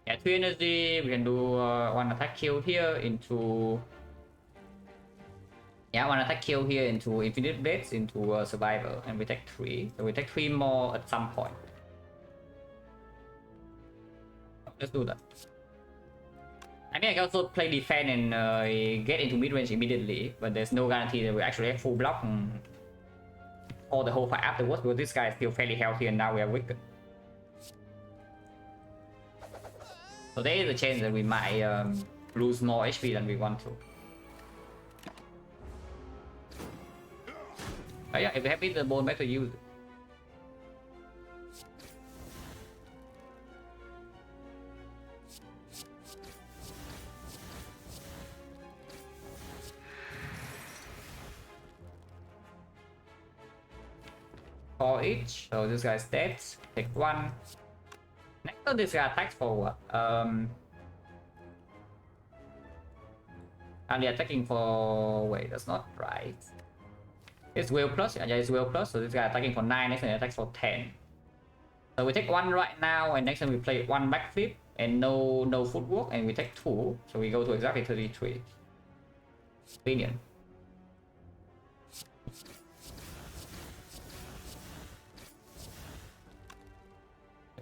Yeah, 3 energy. We can do 1 attack kill here into. Yeah, 1 attack kill here into infinite blades into survivor, and we take 3. So we take 3 more at some point. Let's do that. I mean, I can also play defense and get into mid-range immediately, but there's no guarantee that we actually have full block or the whole fight afterwards, because this guy is still fairly healthy and now we are weakened. So there is a chance that we might lose more HP than we want to. But yeah, if we have beat the bone, better use it. For each, so this guy's dead. Take one. Next time this guy attacks for what? And they're attacking for... Wait, that's not right. It's will plus, yeah, it's will plus, so this guy attacking for 9, next time he attacks for 10. So we take 1 right now, and next time we play 1 backflip, and no footwork, and we take 2, so we go to exactly 33. Convenient.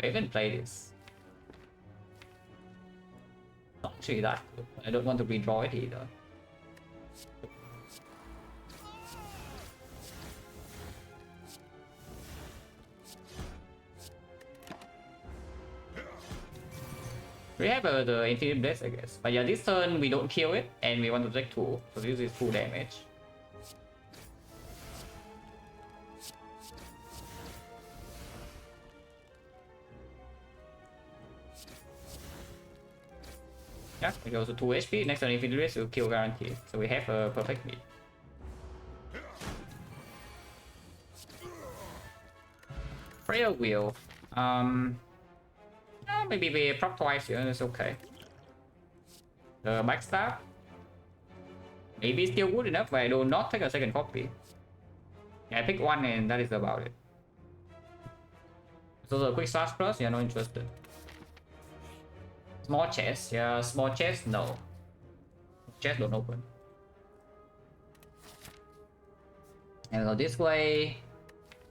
I even play this. Not actually that good. I don't want to redraw it either. We have the Infinite Blade, I guess. But yeah, this turn we don't kill it, and we want to take 2. So this is full damage. Yeah, it goes to 2 HP. Next turn Infinite Blade will kill guaranteed. So we have a perfect beat. Frail Wheel. Maybe we prop twice here, it's okay. The backstab. Maybe still good enough, but I do not take a second copy. Yeah, I pick 1 and that is about it. So the quick slash plus, yeah, not interested. Small chest, yeah, small chest, no. Chest don't open. And go this way.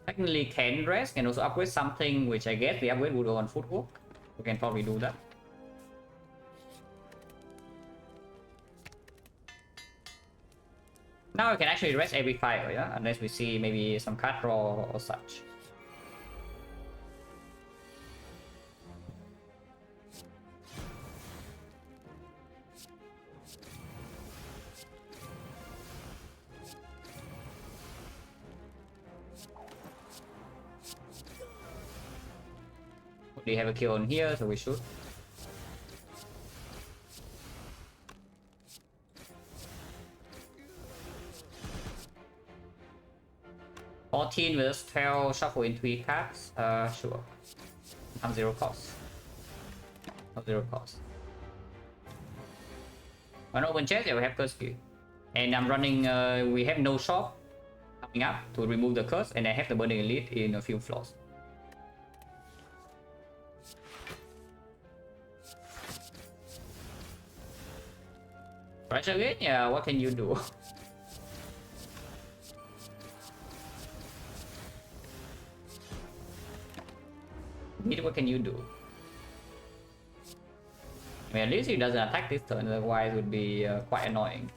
Technically can rest, can also upgrade something, which I guess the upgrade would go on footwork. We can probably do that. Now we can actually rest every fire, yeah? Unless we see maybe some card draw or such. They have a kill on here, so we should. $14 with 12 shuffle in 3 cards. Sure. I'm 0 cost. Not 0 cost. When open chest, yeah, we have curse key. And I'm running, we have no shop coming up to remove the curse, and I have the burning elite in a few floors. Pressure again? Yeah, what can you do? What can you do? I mean, at least he doesn't attack this turn, otherwise it would be quite annoying.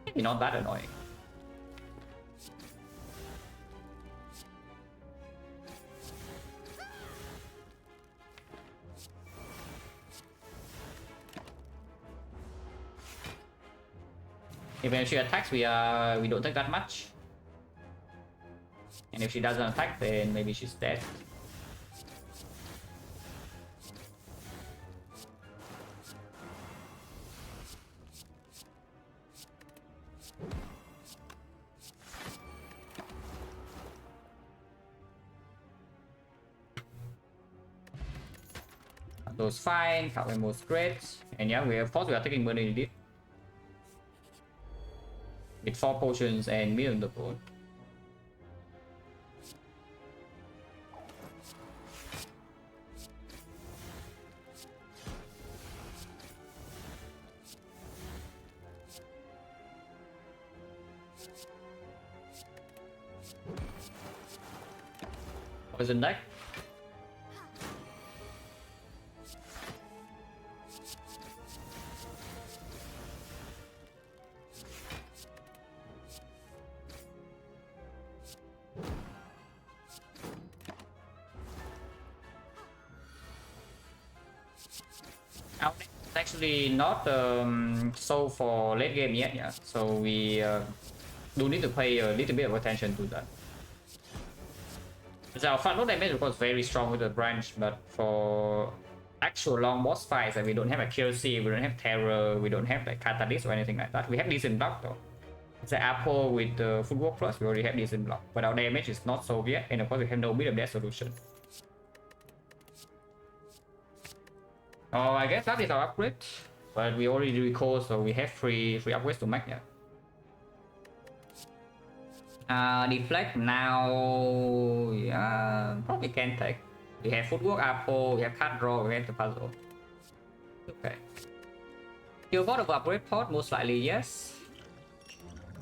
Maybe not that annoying. If she attacks, we don't take that much. And if she doesn't attack, then maybe she's dead. Those fine, Cowboy most great. And yeah, of course we are taking burning elite. With 4 potions and me on the board. Poison deck. Our deck is actually not so for late game yet, yeah. So we do need to pay a little bit of attention to that. So our front load damage of course very strong with the branch, but for actual long boss fights, we don't have a KLC, we don't have terror, we don't have like catalyst or anything like that. We have decent block though. It's an apple with the footwork plus, we already have decent block, but our damage is not so yet, and of course we have no bit of that solution. Oh, I guess that is our upgrade, but we already recall, so we have free upgrades to make, yeah. Deflect now, yeah, probably can take. We have footwork apple, we have card draw, we have the puzzle. Okay. You got of upgrade pot, most likely yes.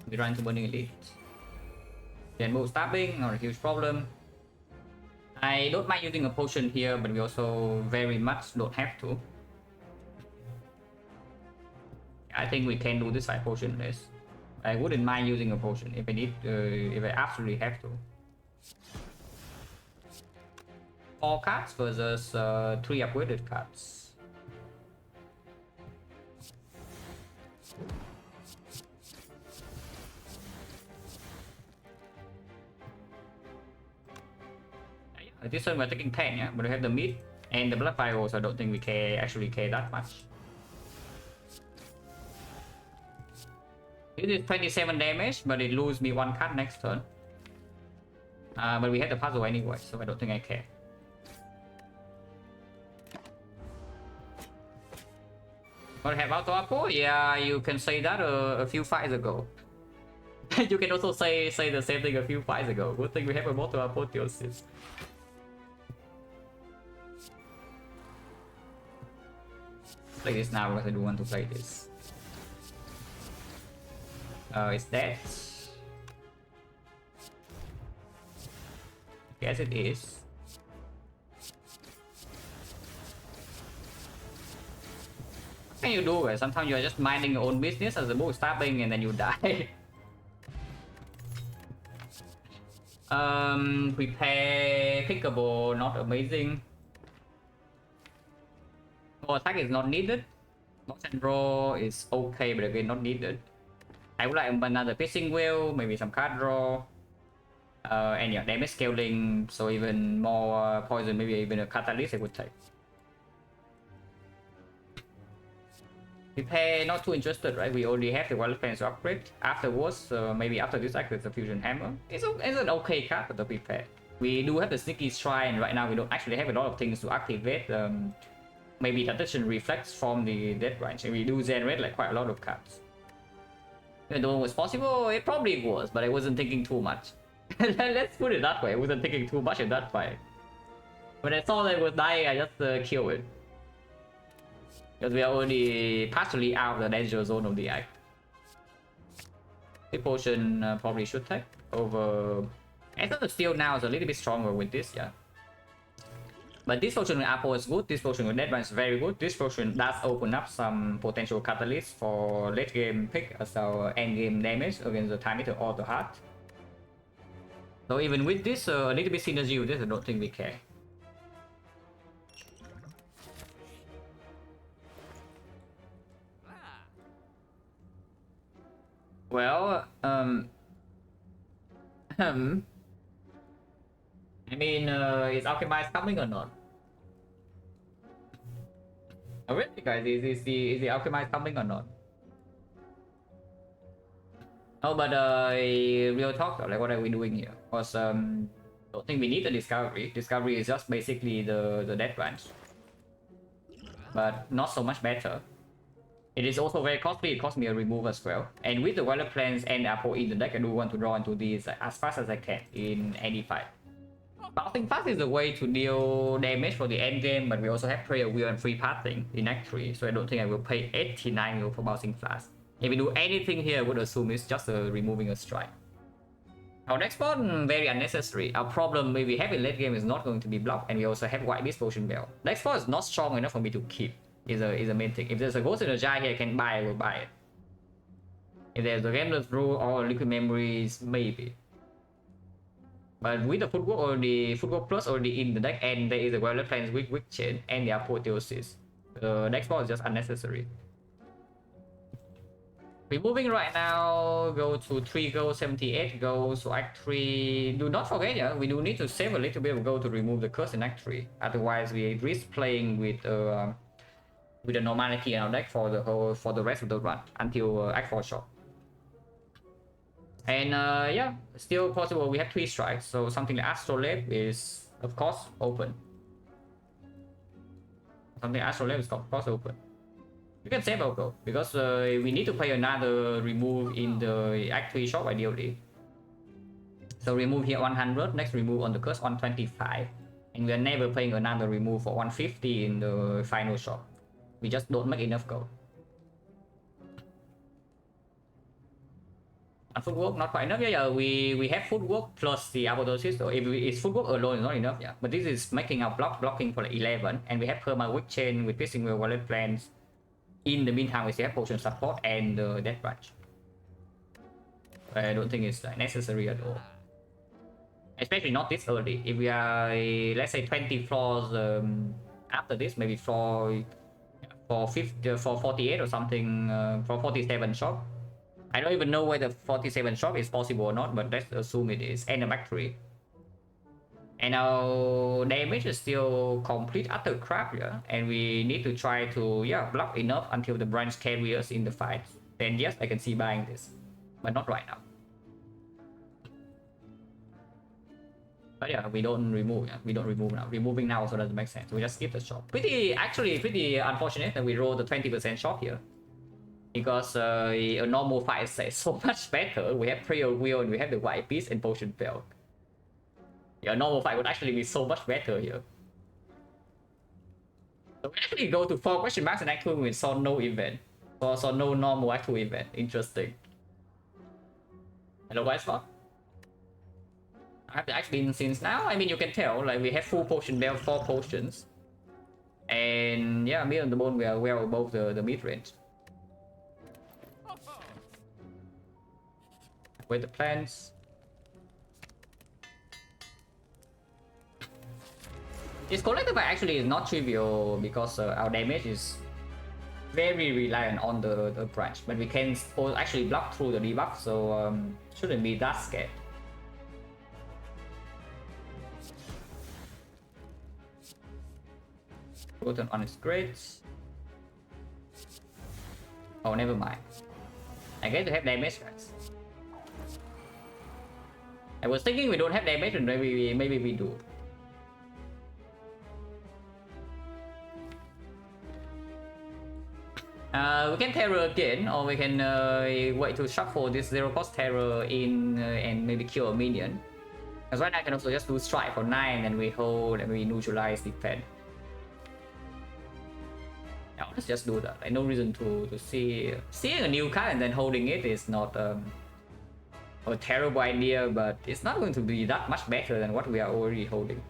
We run to Burning Elite. Then move stabbing, not a huge problem. I don't mind using a potion here, but we also very much don't have to. I think we can do this side potion less. I wouldn't mind using a potion if I need, if I absolutely have to. 4 cards versus 3 upgraded cards. This turn we're taking 10, yeah, but we have the mid and the blood fire, so I don't think we actually care that much. This is 27 damage, but it loses me 1 card next turn. But we have the puzzle anyway, so I don't think I care. But have auto apple? Yeah, you can say that a few fights ago. You can also say the same thing a few fights ago. Good thing we have a auto apotheosis. Play this now because I do want to play this. Is that? Guess it is. What can you do? Sometimes you are just minding your own business as a bull stabbing and then you die. Prepare pickable, not amazing. Oh, attack is not needed. Box and draw is okay, but again not needed. I would like another piercing wheel, maybe some card draw. And yeah, damage scaling, so even more poison, maybe even a catalyst I would take. Prepare, not too interested, right? We already have the wild plans to upgrade. Afterwards, maybe after this act with the fusion hammer. It's an okay card for the prepare. We do have the sneaky shrine right now. We don't actually have a lot of things to activate. Maybe attention reflects from the dead branch. And we do generate like quite a lot of cards. Even though it was possible, it probably was, but I wasn't thinking too much. Let's put it that way. I wasn't thinking too much in that fight. When I saw that it was dying, I just killed it. Because we are already partially out of the danger zone of the act. The potion probably should take over. I thought the steel now is a little bit stronger with this, yeah. But this potion with apple is good. This potion with dead branch is very good. This potion does open up some potential catalysts for late game pick as our end game damage against the time meter or the heart. So even with this, a little bit synergy with this, I don't think we care. Well, I mean, is Alchemist coming or not? Oh, really, guys? Is the Alchemist coming or not? Oh, but real talk though, like what are we doing here? Because don't think we need the discovery. Discovery is just basically the dead branch, but not so much better. It is also very costly. It cost me a remove as well. And with the Wild Plants and Apple in the deck, I do want to draw into these as fast as I can in any fight. Bouncing fast is a way to deal damage for the end game, but we also have prayer wheel and free pathing in Act 3, so I don't think I will pay 89 mil for bouncing fast. If we do anything here, I would assume it's just removing a strike. Our next pawn, very unnecessary. Our problem maybe have in late game is not going to be blocked, and we also have White Beast Potion Bell. Next pawn is not strong enough for me to keep. Is a main thing. If there's a Ghost in the Jar here I can buy, I will buy it. If there's a Gambler's Rule or Liquid Memories, maybe. But with the Footwork or the Footwork Plus already in the deck, and there is a Wild Plans with Wick Chain and the Apotheosis, The next ball is just unnecessary. Removing right now, go to 3 goals, 78 goals, so Act 3, do not forget, yeah, we do need to save a little bit of gold to remove the curse in Act 3, otherwise we risk playing with the normality in our deck for the rest of the run, until Act 4 shop. And yeah, still possible, we have 3 strikes, so something like Astrolabe is, of course, open. Something Astrolabe is, of course, open. You can save our gold because we need to play another remove in the Act 3 shop ideally. So remove here 100, next remove on the curse 125. And we are never playing another remove for 150 in the final shop. We just don't make enough gold. And footwork not quite enough. Yeah, we have footwork plus the apotheosis. So if it's footwork alone is not enough, yeah. But this is making our blocking for like 11, and we have perma weak chain with piercing wheel wallet plans. In the meantime, we still have potion support and death branch. I don't think it's necessary at all. Especially not this early. If we are, let's say, 20 floors after this, maybe for 48 or something, for 47 shop. I don't even know whether 47 shop is possible or not, but let's assume it is. And a factory. And our damage is still complete utter crap, yeah. And we need to try to, yeah, block enough until the branch carry us in the fight. Then yes, I can see buying this, but not right now. But yeah, we don't remove. Yeah, we don't remove now. Removing now also doesn't make sense. We just skip the shop. Actually, pretty unfortunate that we roll the 20% shop here, because a normal fight is so much better. We have prayer wheel and we have the white piece and potion belt. Yeah, a normal fight would actually be so much better here. So we actually go to 4 question marks and actually we saw no event. Saw no normal actual event. Interesting. Hello, White Spot. I have the Axe Beam since now. I mean, you can tell, like, we have full potion belt, 4 potions. And yeah, me and the bone, we are well above the mid range. With the plants. This collector fight actually is not trivial because our damage is very reliant on the branch, but we can actually block through the debuff, so shouldn't be that scared. Rotten on its great. Oh, never mind. I get to have damage, guys. I was thinking we don't have damage, and maybe we do. We can terror again, or we can wait to shuffle this 0-cost terror in and maybe kill a minion. Because right now I can also just do strike for 9 and we hold and we neutralize defend. Yeah, let's just do that. Like, no reason to see. Seeing a new card and then holding it is not a terrible idea, but it's not going to be that much better than what we are already holding.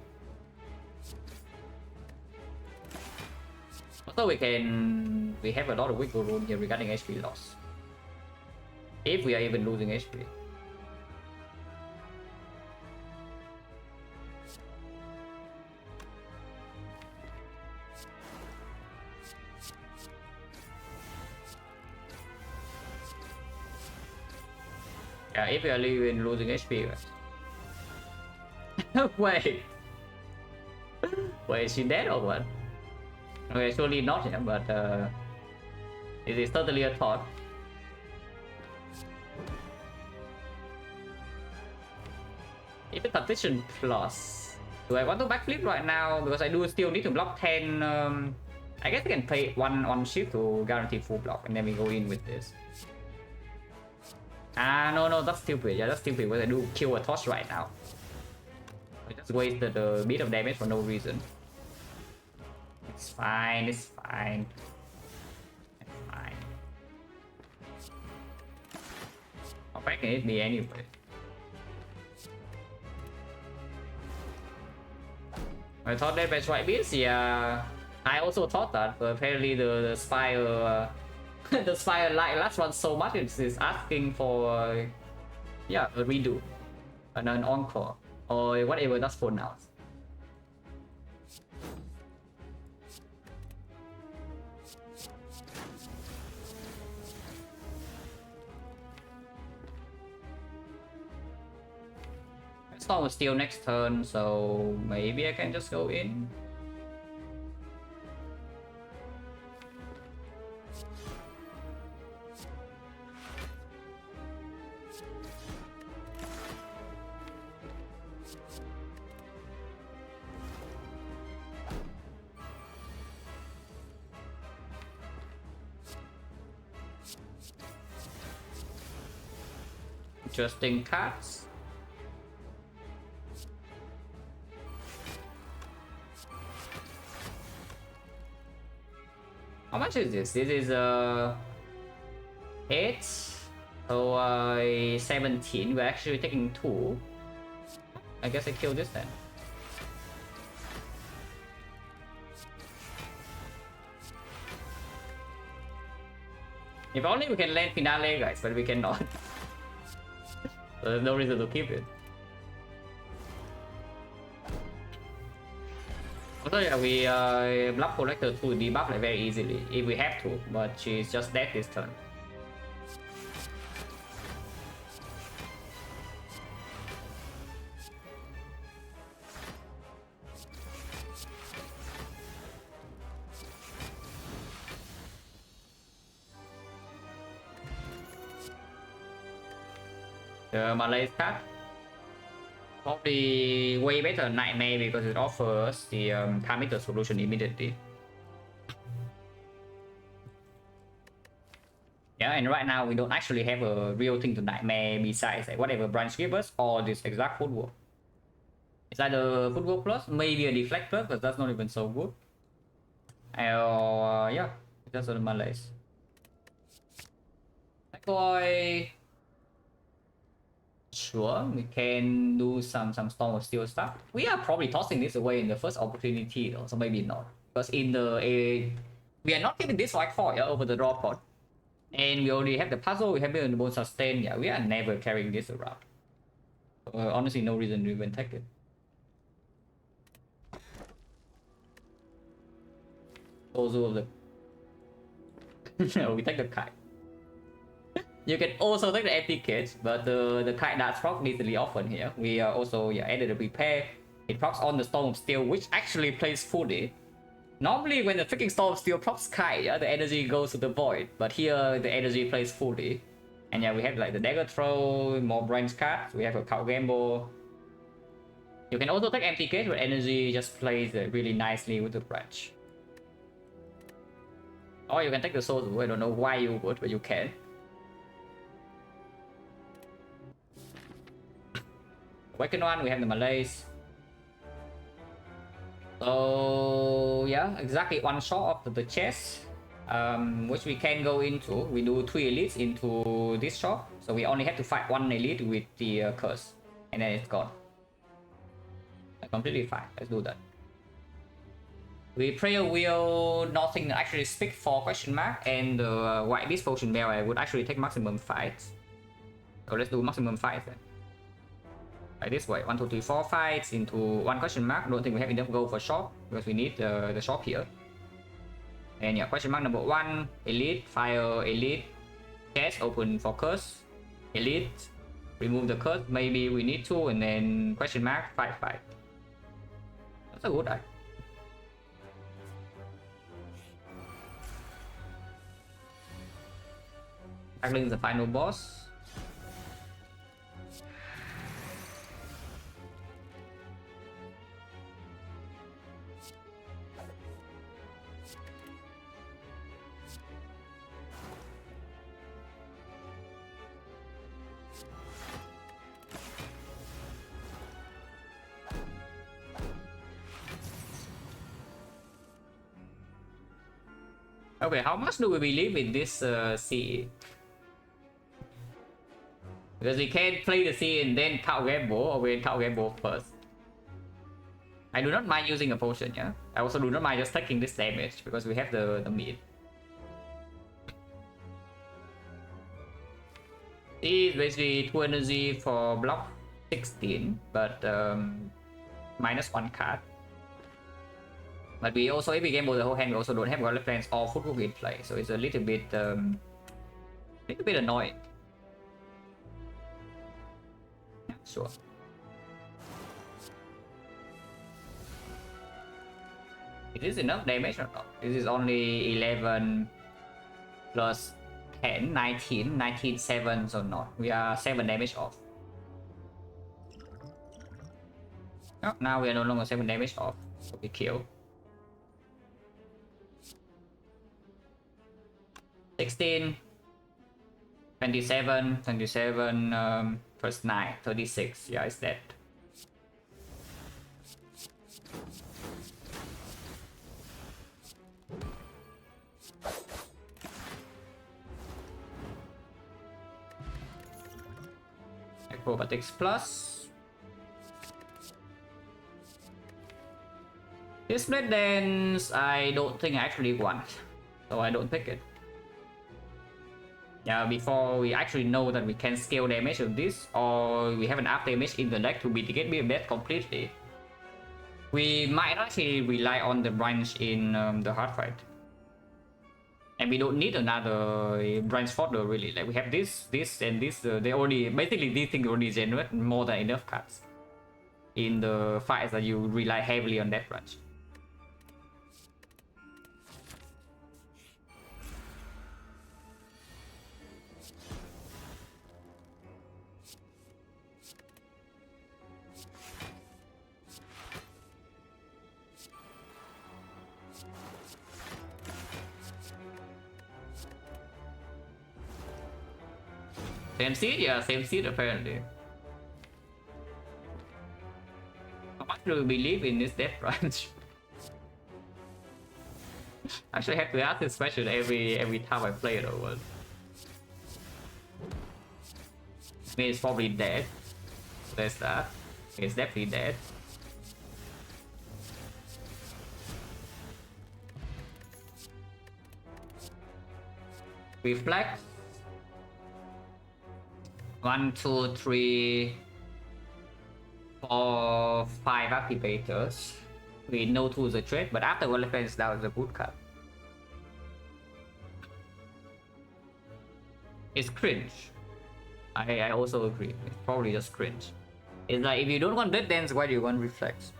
Also, we have a lot of wiggle room here regarding HP loss. If we are even losing HP. Yeah, if we are even losing HP. Wait. Wait, is she dead or what? Okay, surely not, yeah, but it is totally a thought. If the competition plus, do I want to backflip right now? Because I do still need to block 10. I guess I can play one on shift to guarantee full block, and then we go in with this. Ah, no, that's stupid. Yeah, that's stupid. Because I do kill a torch right now. I just wasted a bit of damage for no reason. It's fine, it's fine. It's fine. How bad can it be anyway? I thought that by White Beast, yeah. I also thought that, but apparently the Spire the Spire like last one so much it's asking for yeah, a redo. And an encore. Or whatever that's pronounced. Storm was still next turn, so maybe I can just go in. Interesting cards. How much is this? This is 8. So 17. We're actually taking 2. I guess I kill this then. If only we can land finale, guys, but we cannot. So there's no reason to keep it. Also, yeah, we block collector to debuff like very easily if we have to, but she's just dead this turn. The Malay card probably way better than Nightmare because it offers the parameter solution immediately. Yeah, and right now we don't actually have a real thing to Nightmare besides like whatever branch gives us or this exact footwork. It's either footwork plus, maybe a deflect plus, but that's not even so good. Yeah, that's all the Malays. That boy. Sure, we can do some Storm of Steel stuff. We are probably tossing this away in the first opportunity though, so maybe not. Because in the we are not giving this white foil over the draw pod. And we already have the puzzle, we have it in the bone sustain. Yeah, we are never carrying this around. Honestly, no reason to even take it. Also of the no, we take the kite. You can also take the empty cage, but the kite that's proc easily often here. We also added a repair. It procs on the Storm of Steel, which actually plays fully. Normally, when the freaking Storm of Steel procs kite, the energy goes to the void. But here, the energy plays fully. And yeah, we have like the dagger throw, more branch cards. We have a cow gamble. You can also take empty cage, but energy just plays really nicely with the branch. Or you can take the soul. I don't know why you would, but you can. Second one, we have the Malays. So yeah, exactly one shot of the chest, which we can go into. We do 3 elites into this shop, so we only have to fight 1 elite with the curse, and then it's gone. Completely fine. Let's do that. We pray a wheel, nothing actually speak for question mark, and the white beast potion bell I would actually take maximum fights. So let's do maximum fights then. Like this way, 1, 2, 3, 4 fights into 1 question mark. Don't think we have enough gold for shop because we need the shop here. And yeah, question mark number 1, elite, fire elite, chest open for curse, elite, remove the curse. Maybe we need to, and then question mark, fight. That's a good eye. Tackling the final boss. Okay, how much do we believe in this CE? Because we can't play the CE and then count gamble, or we count gamble first. I do not mind using a potion, yeah? I also do not mind just taking this damage, because we have the meat. CE is basically 2 energy for block 16, but minus 1 card. But we also, if we gamble the whole hand, we also don't have Gauntlet plans or footwork in play, so it's a little bit annoying. Yeah, sure. Is this enough damage or not? This is only 11 plus 10, 19, 19, 7, so not. We are 7 damage off. Oh, now we are no longer 7 damage off, so we kill. 16, 27, 27, plus 9, 36. Yeah, it's dead. Acrobatics plus. This split dance, I don't think I actually want, so I don't pick it. Yeah, before we actually know that we can scale damage of this, or we have enough damage in the deck to mitigate being dead completely, we might actually rely on the branch in the hard fight. And we don't need another branch fodder really. Like we have this, and this. They already basically these things already generate more than enough cards in the fights that you rely heavily on that branch. Same seed? Yeah, same seed apparently. How much do we believe in this death branch? I actually have to ask this question every time I play it over. I mean, it's probably dead. So there's that. It's definitely dead. Reflect. 1, 2, 3, 4, 5 activators. We know 2 is a trade, but after one defense down is a good card. It's cringe. I also agree. It's probably just cringe. It's like if you don't want Red Dance, why do you want Reflex?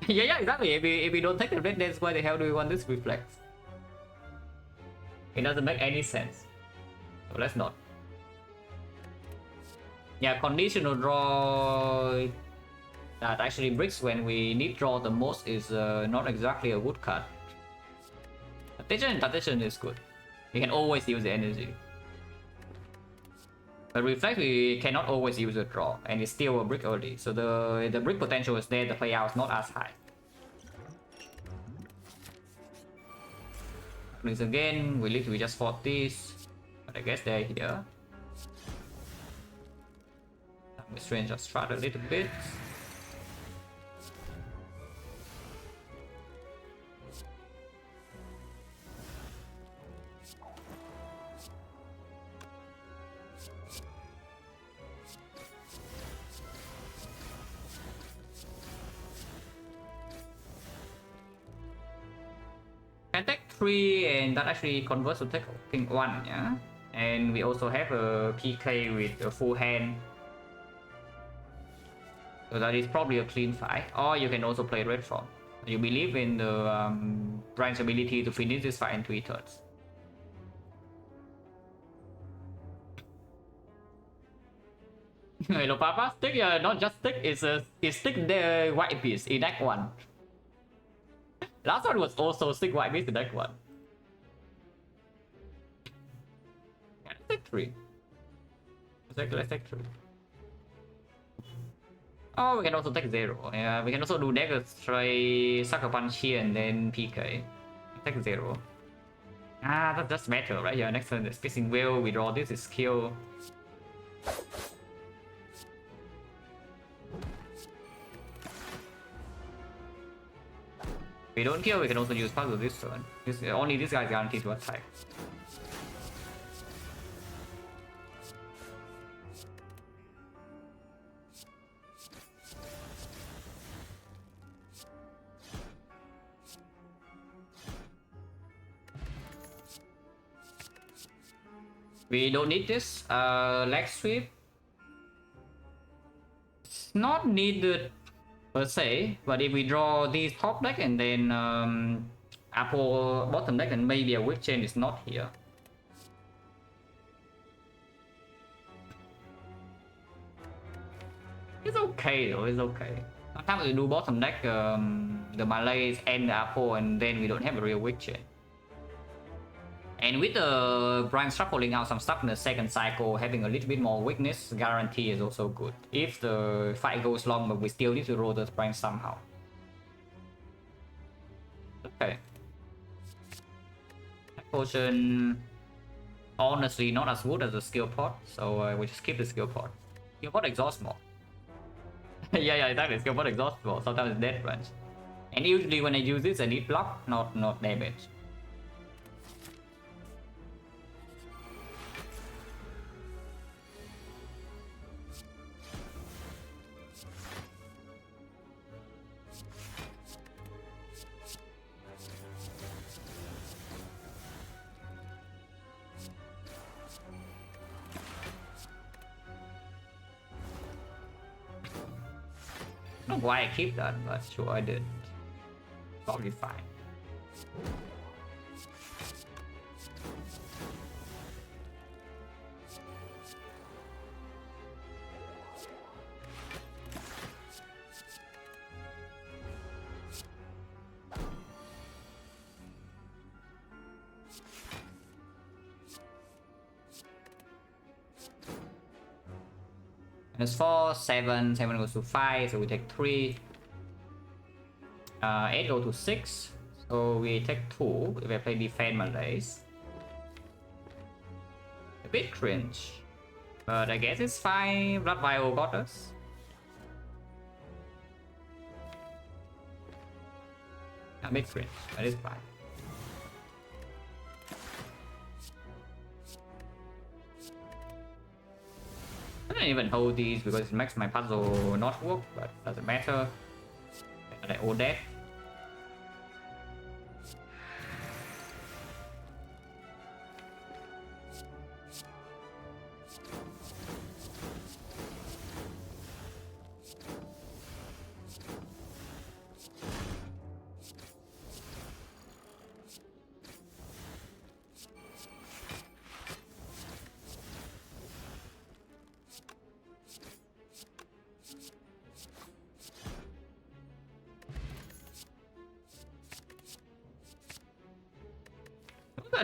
yeah, exactly. If we don't take the Red Dance, why the hell do we want this Reflex? It doesn't make any sense. So let's not. Yeah, conditional draw that actually breaks when we need draw the most is not exactly a good card. Attention is good. We can always use the energy. But Reflect we cannot always use a draw, and it's still a brick early, so the brick potential is there, the payout is not as high. Please again, we literally just fought this, but I guess they're here. We strange our strat a little bit. Can take 3 and that actually converts to taking 1, yeah? And we also have a PK with a full hand. So that is probably a clean fight. Or you can also play red form. You believe in the branch ability to finish this fight in 3 turns. Hello Papa, stick not just stick, it's stick the white piece in deck 1. Last one was also stick white piece in deck 1. Yeah, let's take 3. Let's take 3. Oh, we can also take 0. Yeah, we can also do dagger try sucker punch here and then PK. Take 0. Ah, that's just better, right? Yeah, next turn the spacing wheel, we draw this is kill. If we don't kill, we can also use puzzle this turn. Only this guy is guaranteed to attack. We don't need this. Leg sweep. It's not needed per se, but if we draw these top deck and then Apple bottom deck, then maybe a weak chain is not here. It's okay though, it's okay. Sometimes we do bottom deck the Malays and the Apple, and then we don't have a real weak chain. And with the Brian pulling out some stuff in the second cycle, having a little bit more weakness guarantee is also good. If the fight goes long, but we still need to roll the Brian somehow. Okay. Potion, honestly, not as good as the skill pot, so we just keep the skill pot. Skill pot exhaust more. yeah, exactly. Skill pot exhaust more. Sometimes it's dead range. And usually when I use this, I need block, not damage. I don't know why I keep that, but sure I did. Probably fine. Minus 4, 7 goes to 5, so we take 3. 8 go to 6, so we take 2 if I play defend Malays. A bit cringe, but I guess it's fine. Blood Vial got us. A bit cringe, but it's fine. I don't even hold these because it makes my puzzle not work, but doesn't matter. Like all that.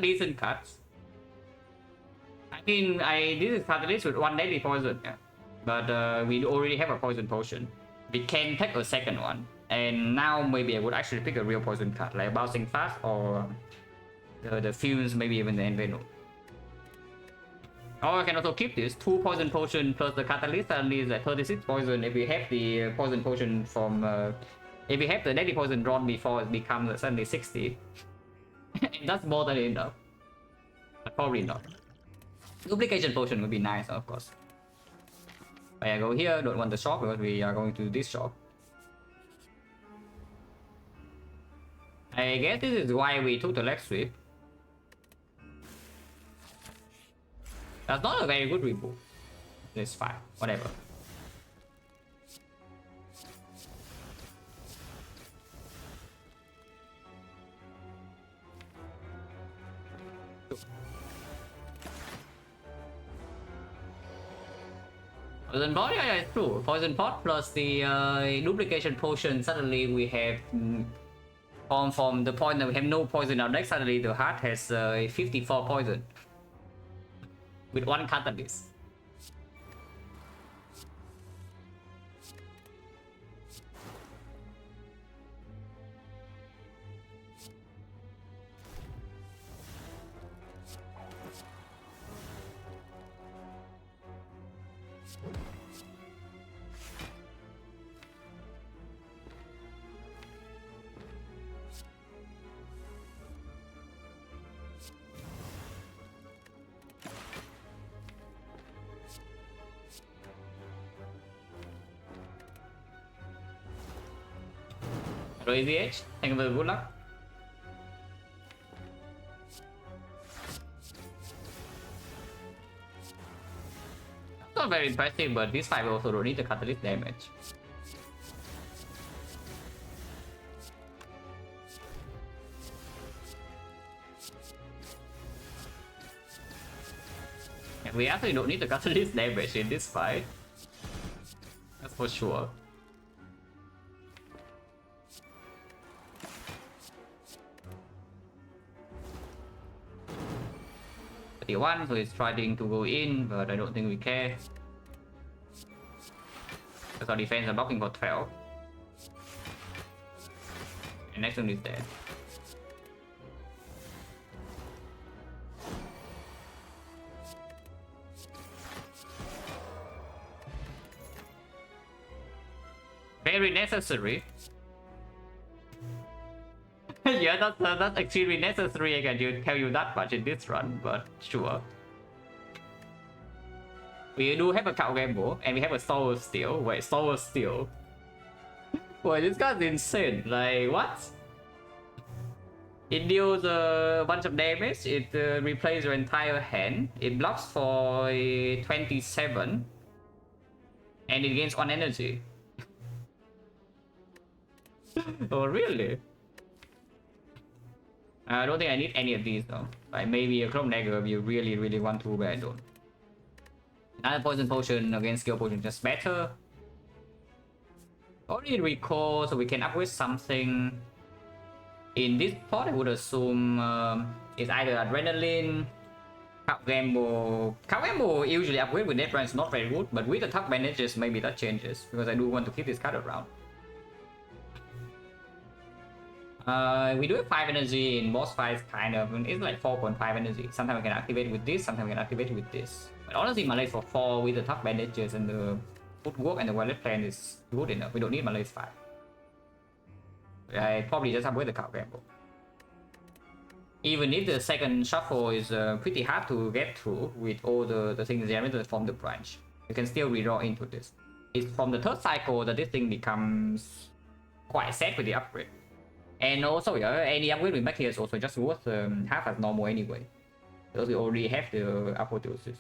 Decent cuts. I mean, this is catalyst with 1 daily poison, yeah. But we already have a poison potion. We can take a second one, and now maybe I would actually pick a real poison card, like bouncing fast or the fumes, maybe even the envenom. Or I can also keep this 2 poison potion plus the catalyst, and is like 36 poison. If we have the poison potion from, if we have the daily poison drawn before, it becomes suddenly 60. That's more than enough. But probably not. Duplication potion would be nice, of course. But I go here, don't want the shop because we are going to this shop. I guess this is why we took the leg sweep. That's not a very good reboot. It's fine, whatever. Poison pot, yeah, it's true. Poison pot plus the duplication potion. Suddenly we have from the point that we have no poison in our deck. Suddenly the heart has 54 poison with 1 catalyst. A20H, thank you for the good luck. also very impressive, but this fight also don't need the catalyst damage. And we actually don't need the catalyst damage in this fight. That's for sure. The one, so he's trying to go in, but I don't think we care. Because our defense are blocking for 12. And next one is dead. Very necessary. Yeah, that's extremely necessary. I can tell you that much in this run, but sure. We do have a cow gamble and we have a soul steal. Wait, soul steal. Wait, this guy's insane. Like, what? It deals a bunch of damage. It replaces your entire hand. It blocks for 27. And it gains 1 energy. Oh, really? I don't think I need any of these though. Like maybe a Chrome Dagger if you really want to, but I don't. Another poison potion against skill potion just better. Only recall, so we can upgrade something. In this part, I would assume it's either adrenaline, Cup Gamble. Cup Gamble usually upgrade with net rank is not very good, but with the top bandages, maybe that changes because I do want to keep this card around. We do have 5 energy in boss fights, kind of. It's like 4.5 energy. Sometimes we can activate with this, sometimes we can activate with this. But honestly, Malaise for 4 with the top bandages and the footwork and the wallet plan is good enough. We don't need Malaise 5. I probably just upgrade the Cup Gamble. Even if the second shuffle is pretty hard to get through with all the things generated from the branch, you can still redraw into this. It's from the third cycle that this thing becomes quite set with the upgrade. And also, yeah, any upgrade we make here is also just worth half as normal anyway. Because we already have the apotheosis.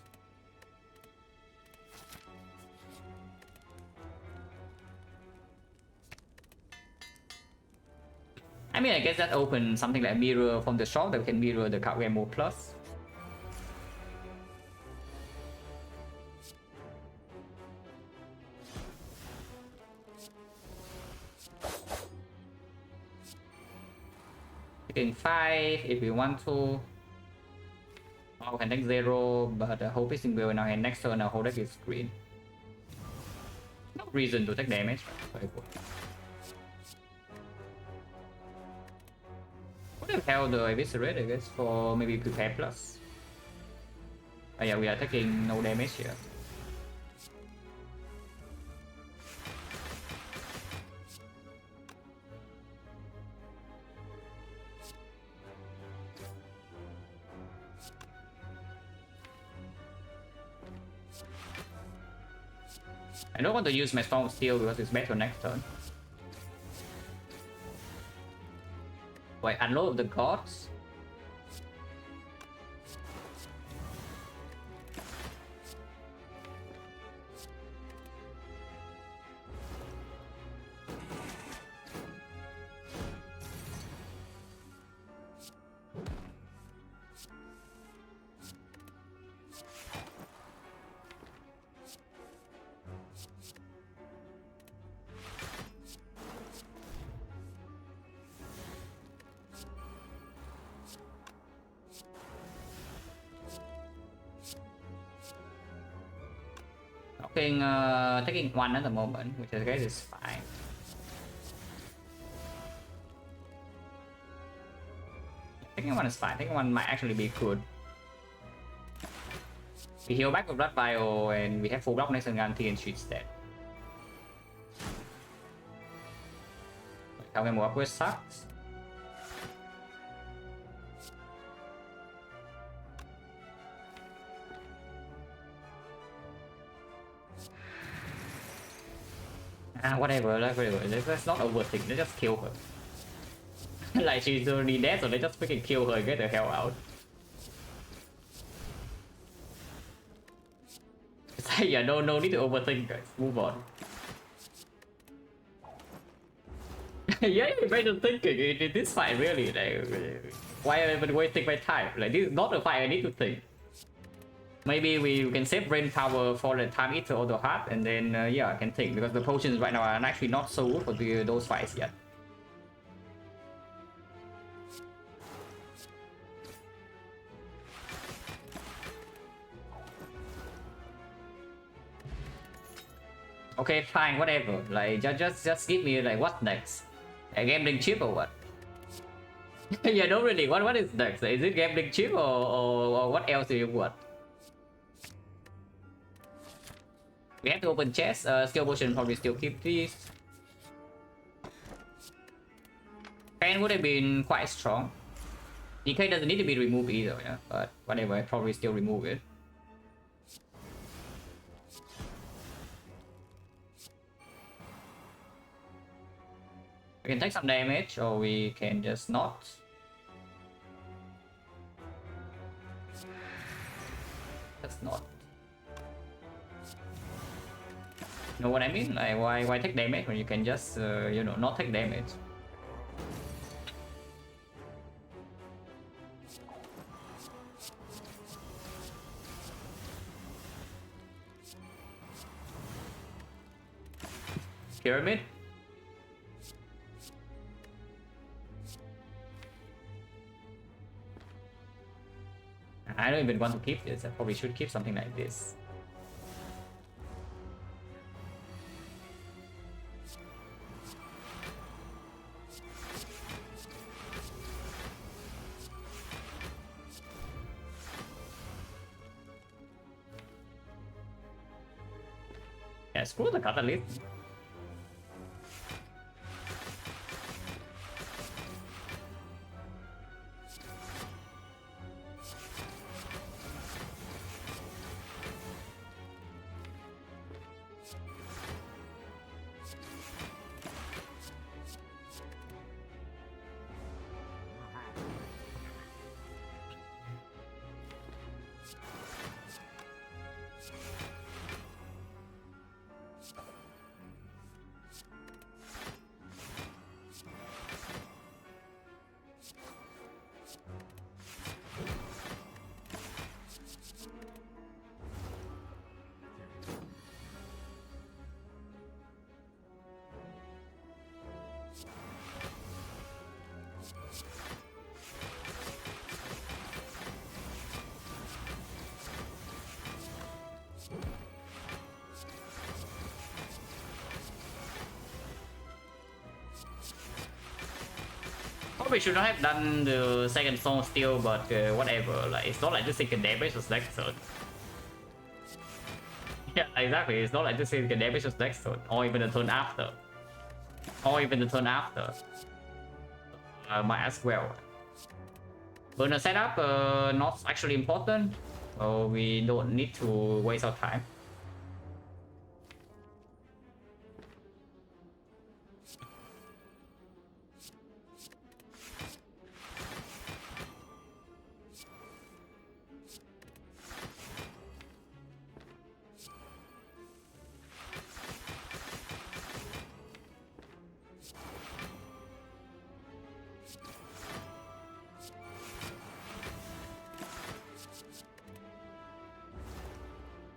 I mean, I guess that opens something like mirror from the shop that we can mirror the card Gamble Plus. Taking 5 if we want to. Oh, we can take 0, but the whole pissing wheel in our hand next turn, our whole deck is green. No reason to take damage. Very good. Would have held the Eviscerate, I guess, for maybe Prepare Plus. Oh yeah, we are taking no damage here. I don't want to use my Storm Steel because it's better next turn. Wait, Unload of the Gods? Taking 1 at the moment, which I guess is fine. Taking 1 is fine. Taking 1 might actually be good. We heal back with Blood Bio and we have full block next turn guarantee and she's dead. How can we upgrade sucks? Whatever, let's not overthink, let's just kill her. Like she's already dead, so let's just freaking kill her and get the hell out. Yeah, no need to overthink, guys. Move on. Yeah, better thinking in this fight, really. Like, why am I wasting my time? Like, this is not a fight I need to think. Maybe we can save brain power for the time eater or the heart, and then yeah, I can think, because the potions right now are actually not so good for those fights yet. Okay, fine, whatever. Like, just give me like what's next? A gambling chip or what? Yeah, no, really. What is next? Is it gambling chip or what else do you want? We have to open chest. Skill potion probably still keep these. Pain would have been quite strong. DK doesn't need to be removed either, yeah. But whatever, I probably still remove it. We can take some damage, or we can just not. That's not. You know what I mean? Like, why take damage when you can just, you know, not take damage? Pyramid? I don't even want to keep this. I probably should keep something like this. Yeah, screw the catalyst. Probably should not have done the second song still, but whatever. Like, it's not like this thing can damage us next turn. Yeah, exactly. It's not like this thing can damage us next turn, or even the turn after, or even the turn after. Might as well. Burner setup, not actually important, so we don't need to waste our time.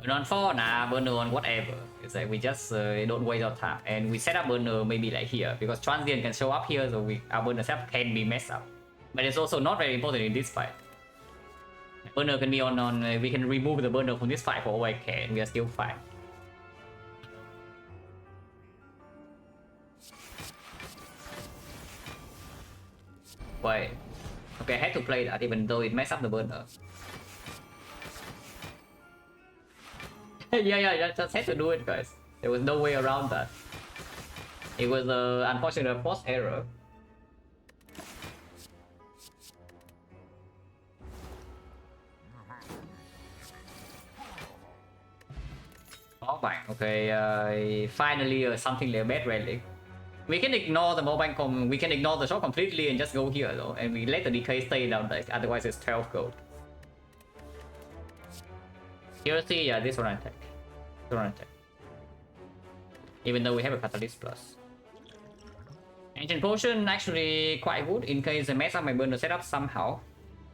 On 4, nah, burner on whatever. It's like we just don't waste our time, and we set up burner maybe like here, because transient can show up here, so our burner setup can be messed up. But it's also not very important in this fight. Burner can be on we can remove the burner from this fight for all I care, we are still fine. Wait. Okay, I had to play that even though it messed up the burner. yeah, just had to do it, guys. There was no way around that. It was an unfortunate force error. Oh my, okay, finally something like a bad relic. We can ignore the mobile we can ignore the shot completely and just go here though, and we let the decay stay down there, otherwise it's 12 gold. Heresy, yeah, this one I take. Don't attack. Even though we have a Catalyst Plus. Ancient Potion actually quite good in case I mess up my burner setup somehow.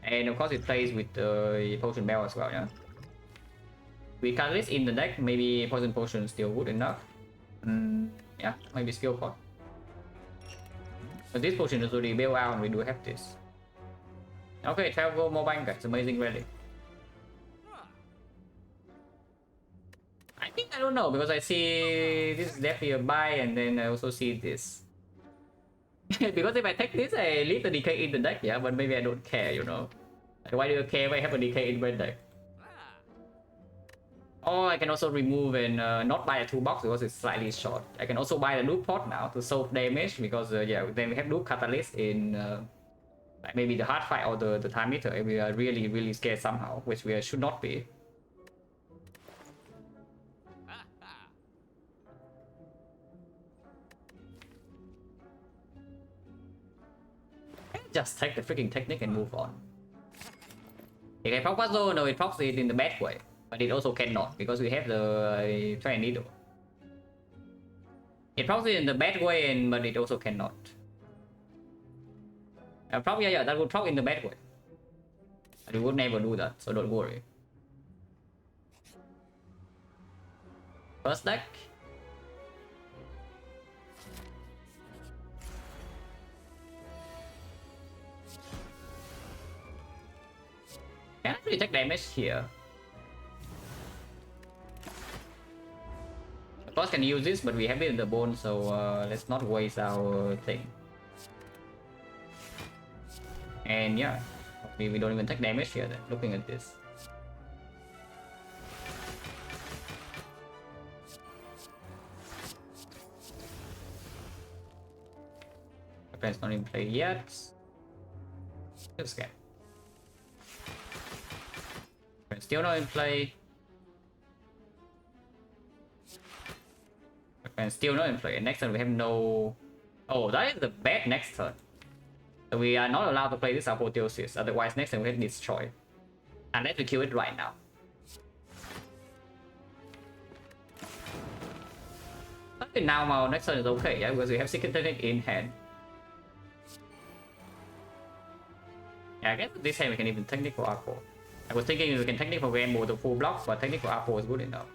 And of course it plays with the Potion Bell as well, yeah. With Catalyst in the deck, maybe Poison Potion is still good enough. Yeah, maybe Skill Pot. But this potion is already bail out and we do have this. Okay, 12 gold more bank, it's amazing really. I think I don't know because I see this is definitely a buy and then I also see this. Because if I take this, I leave the DK in the deck, yeah, but maybe I don't care, you know. Like, why do you care if I have a DK in my deck? Or I can also remove and not buy a toolbox because it's slightly short. I can also buy the loop pot now to solve damage because yeah, then we have loop catalyst in like maybe the hard fight or the time meter if we are really scared somehow, which we should not be. Just take the freaking technique and move on. It can proc puzzle, no, it procs it in the bad way. But it also cannot, because we have the Giant Needle. It procs it in the bad way, but it also cannot. Probably, yeah, that would proc in the bad way. But we would never do that, so don't worry. First deck. Can actually take damage here. Of course, can use this, but we have it in the bone, so let's not waste our thing. And yeah, hopefully we don't even take damage here. Then, looking at this. Friend's not in play yet. Still scared. Still not in play. And still not in play. Next turn we have no. Oh, that is the bad next turn. So we are not allowed to play this Apotheosis. Otherwise, next turn we have destroy. Unless we kill it right now. I think now our next turn is okay, yeah, because we have Secret Technique in hand. Yeah, I guess this hand we can even Technique for Arco. I was thinking we can Technique for Gamble to full block, but Technique for Arco is good enough.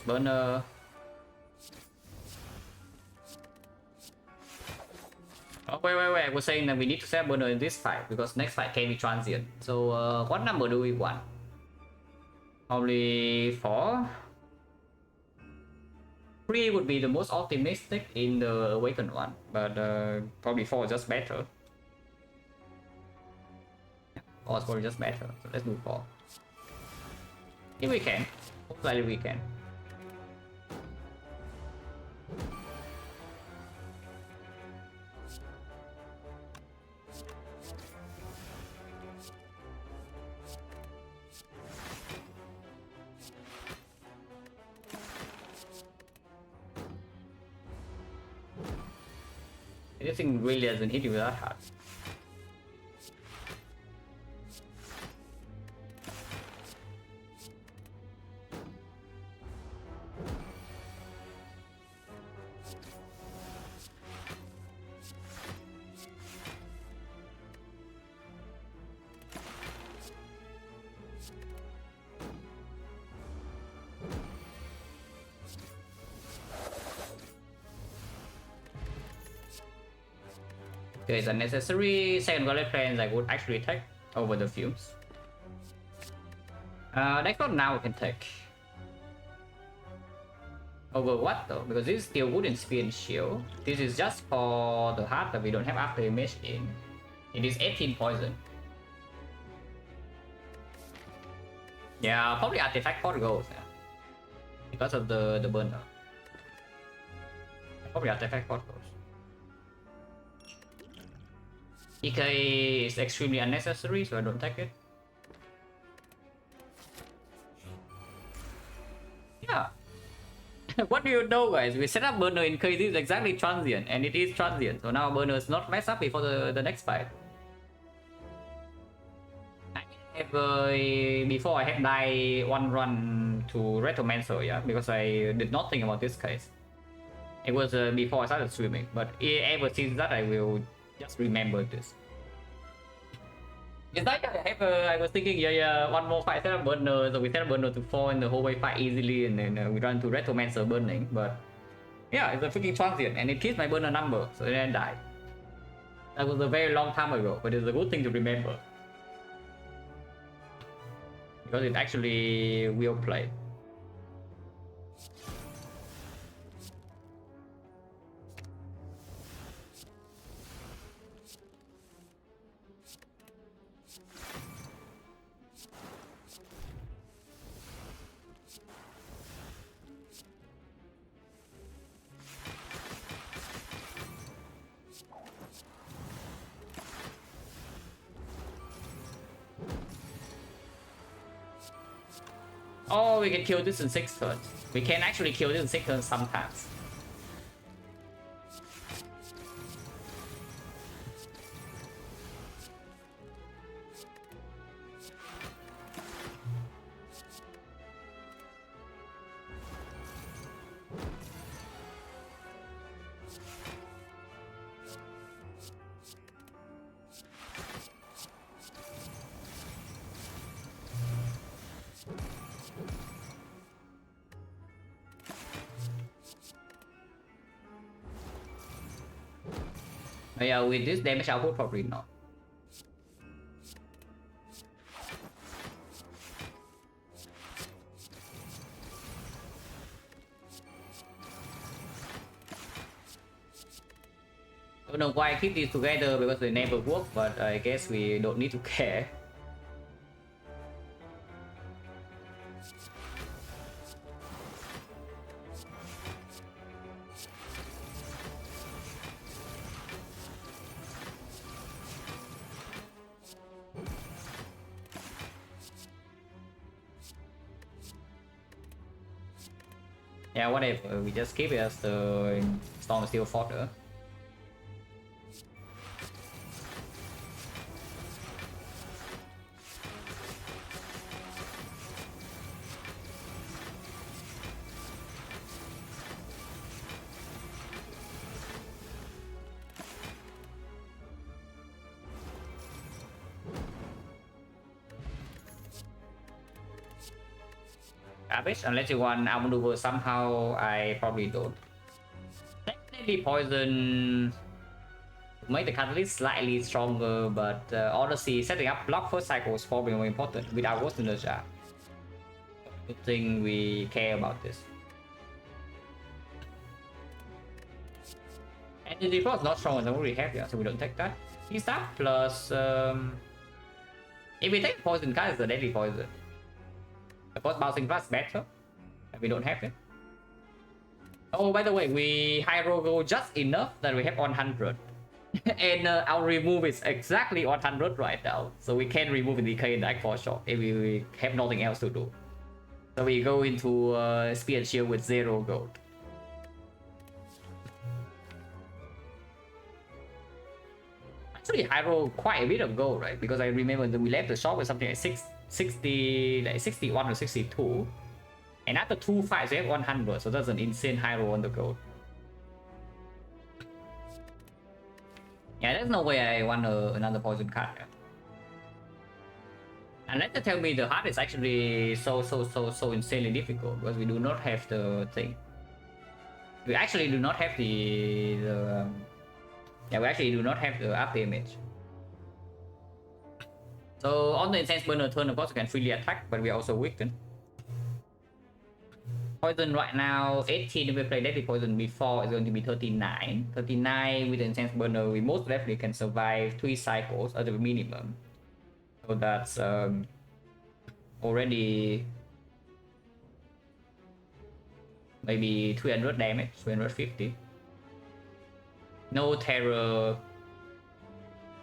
Burner. Oh, wait. I was saying that we need to set burner in this fight because next fight can be transient. So, what number do we want? Only 4. 3 would be the most optimistic in the awakened one, but probably 4 is just better. 4 is probably just better. So let's do 4. If we can, most likely we can. This thing really doesn't hit you that hard. Okay, it's unnecessary. Second Gauntlet Plans I would actually take over the Fumes. Next one now we can take. Over what though? Because this is still good in Spear and Shield. This is just for the heart that we don't have after image in. It is 18 poison. Yeah, probably Artifact Pot goes, yeah. Because of the burner. Probably Artifact Pot goes. EK is extremely unnecessary, so I don't take it. Yeah. What do you know, guys? We set up burner in case it's exactly transient, and it is transient. So now burner is not messed up before the next fight. I have before I have died one run to Retromancer, yeah, because I did not think about this case. It was before I started streaming, but ever since that I will just remember this. It's like I was thinking, yeah, one more fight set up burner, so we set up burner to fall in the whole way fight easily, and then we run to Retromancer burning, but yeah, it's a freaking transient, and it kills my burner number, so then I die. That was a very long time ago, but it's a good thing to remember. Because it actually will play. Oh, we can kill this in 6 turns. We can actually kill this in 6 turns sometimes. But yeah, with this damage output, probably not. I don't know why I keep these together because they never work, but I guess we don't need to care. Yeah, whatever. We just keep it as the Storm Steel Fodder. Garbage, unless you want outmaneuver somehow, I probably don't. Definitely poison to make the catalyst slightly stronger, but honestly, setting up block first cycle is probably more important without Ghost in the Jar. Good thing we care about this. And the default is not strong enough, we have, yeah, so we don't take that. He's that plus if we take poison card, it's a deadly poison. Of course, bouncing plus better. We don't have it. Oh, by the way, we high roll go just enough that we have 100. And our remove is exactly 100 right now. So we can remove the decay in the act for shot if we have nothing else to do. So we go into Spear and Shield with 0 gold. Actually, high roll quite a bit of gold, right? Because I remember that we left the shop with something like 60, like 61 or 62. And after 2 fights, we have 100. So that's an insane high roll on the gold. Yeah, there's no way I want another poison card. Unless they tell me the heart is actually so insanely difficult because we do not have the thing. We actually do not have the yeah, we actually do not have the up damage. So on the Intense Burner turn, of course, we can freely attack, but we are also weakened. Poison right now, 18 if we play Deadly Poison before, is going to be 39. 39 with the Intense Burner, we most definitely can survive 3 cycles at the minimum. So that's already maybe 300 damage, 350. No terror,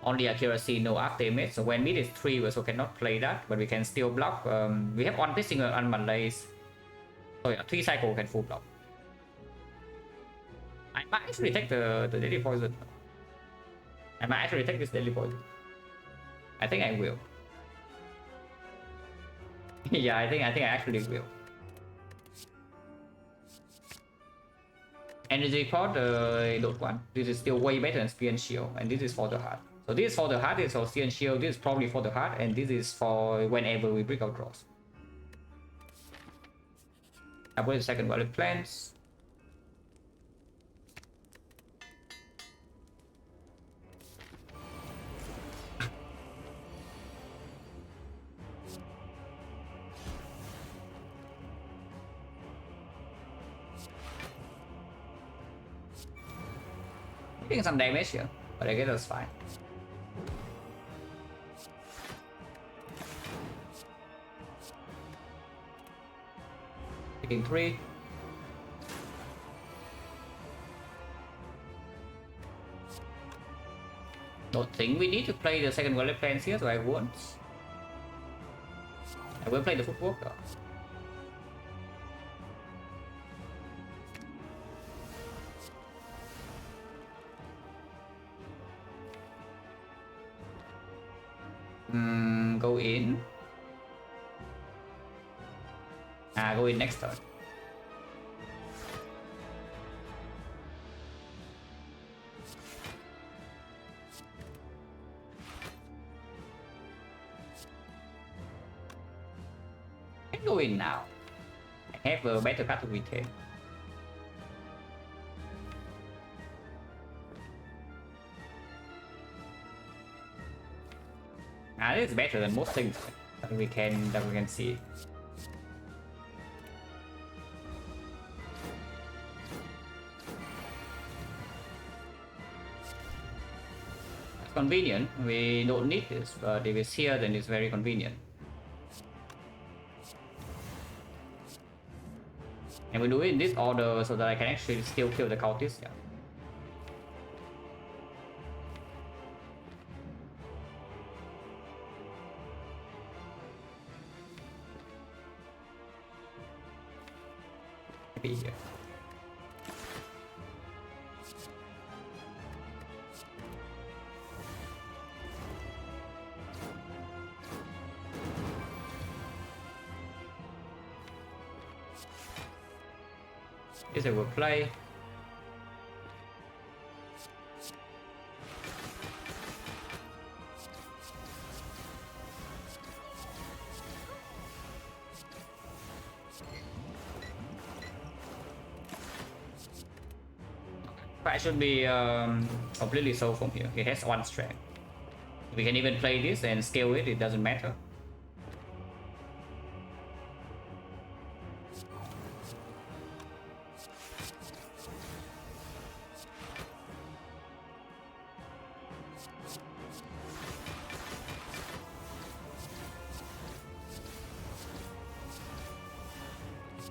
only accuracy, no up damage. So when mid is 3, we also cannot play that, but we can still block. We have one single unbalanced. So yeah, 3 cycle can full block. I might actually take the deadly poison. I might actually take this deadly poison. I think I will. Yeah, I think I actually will. Energy pod, don't want. This is still way better than Spear and Shield, and this is for the heart. So this is for the heart, this is for Spear and Shield, this is probably for the heart, and this is for whenever we break out draws. I put the second wallet plans. Taking some damage here, but I guess that's fine. Taking 3. Don't think we need to play the second wallet plans here, so I won't. I will play the footwork though. Go in. Go in next turn. Can go in now. I have a better card to retain. This is better than most things that we can see. It's convenient. We don't need this, but if it's here, then it's very convenient. And we do it in this order so that I can actually still kill the cultist. Yeah. Be here. This I will play. I should be completely sold from here. He has 1 strength. We can even play this and scale it, it doesn't matter.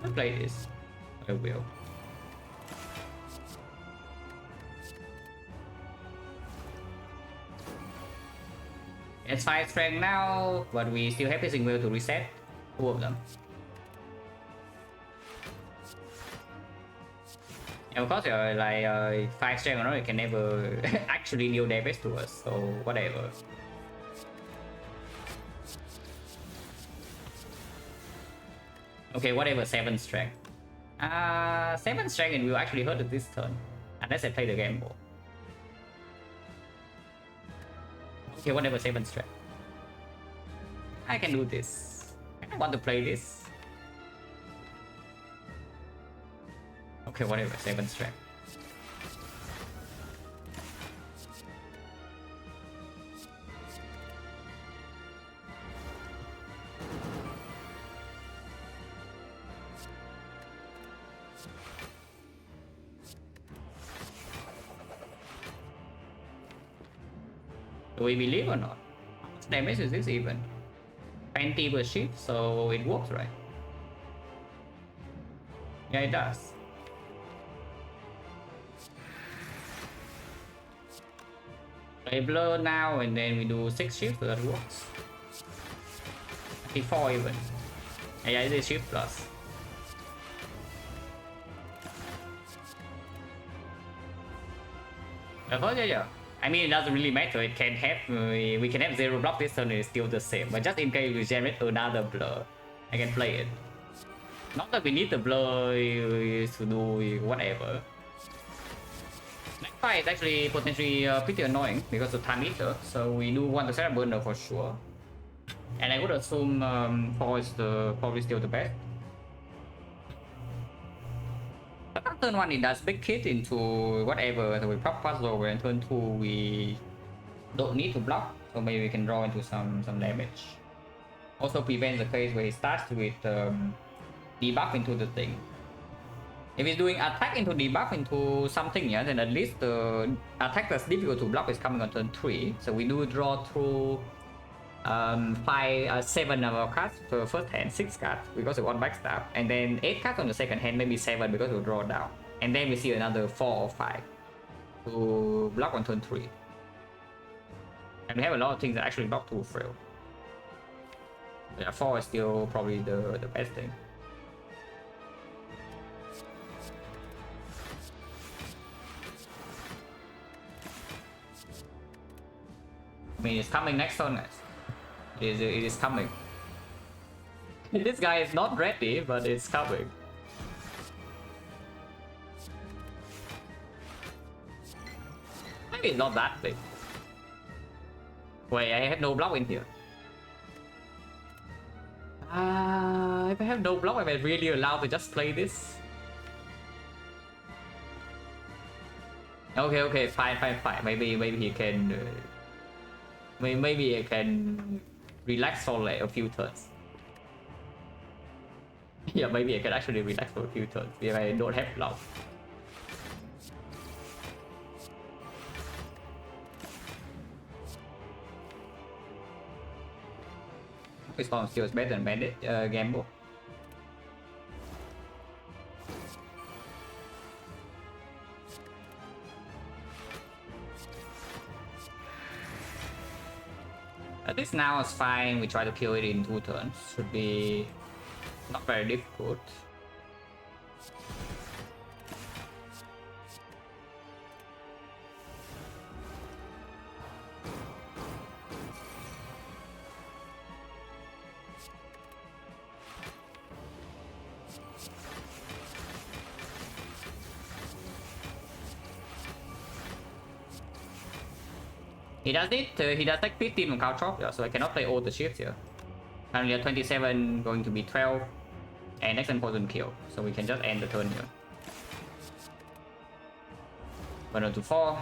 I'll play this. I will. It's 5 strength now, but we still have Pissing Wheel to reset 2 of them. And of course, like 5 strength or not, it can never actually deal damage to us, so whatever. Okay, whatever, 7 strength. 7 strength and will actually hurt it this turn, unless I play the gamble. Okay, whatever, 7 strength. I can do this. I want to play this. Okay, whatever, 7 strength. Do we believe or not? How much damage is this even? 20 per shift, so it works, right? Yeah, it does. Play blur now, and then we do 6 shifts, so that works. I think 4 even. Yeah, it is shift plus. Of course, yeah. I mean, it doesn't really matter. It can have we can have 0 block this turn. It's still the same. But just in case we generate another blur, I can play it. Not that we need the blur to do whatever. Next fight is actually potentially pretty annoying because of time eater. So we do want to set a burner for sure. And I would assume 4 is probably still the best. But turn 1 it does big hit into whatever, so we pop fast over, and turn 2 we don't need to block, so maybe we can draw into some damage. Also prevents the case where he starts with debuff into the thing. If he's doing attack into debuff into something, yeah, then at least the attack that's difficult to block is coming on turn 3. So we do draw through 7 of our cards for first hand, 6 cards because of one backstab, and then 8 cards on the second hand, maybe 7 because we draw down, and then we see another 4 or 5 to block on turn 3. And we have a lot of things that actually block to frail. Yeah, 4 is still probably the best thing. I mean, it's coming next turn, guys. It is coming. This guy is not ready, but it's coming. Maybe it's not that big. Wait, I have no block in here. If I have no block, am I really allowed to just play this? Okay, fine. Maybe he can. Maybe I can relax for like a few turns. Yeah, maybe I can actually relax for a few turns if I don't have block. This one still is better than Bandit Gamble. This now is fine. We try to kill it in 2 turns. Should be not very difficult. He does take 15 on couch off, yeah, so I cannot play all the shifts here. Currently at 27, going to be 12, and next important kill, so we can just end the turn here. 1 to 4.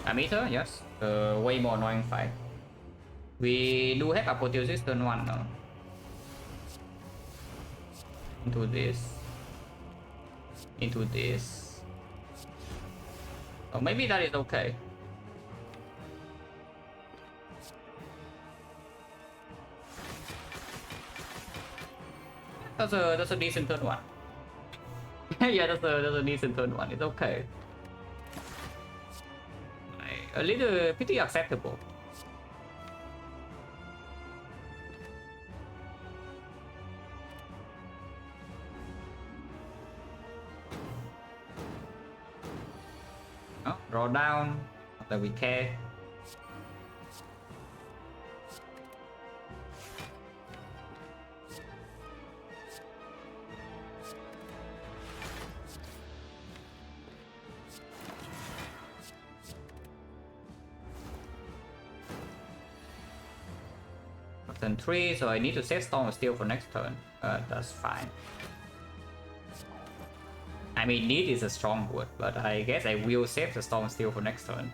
A meter, yes. Way more annoying fight. We do have apotheosis turn 1 now. Into this. Oh, maybe that is okay. That's a decent turn 1. Yeah, that's a decent turn 1. It's okay. A little pretty acceptable. Draw down, not that we care. Turn 3, so I need to save Storm of Steel for next turn. That's fine. I mean, need is a strong word, but I guess I will save the Storm Steel for next turn.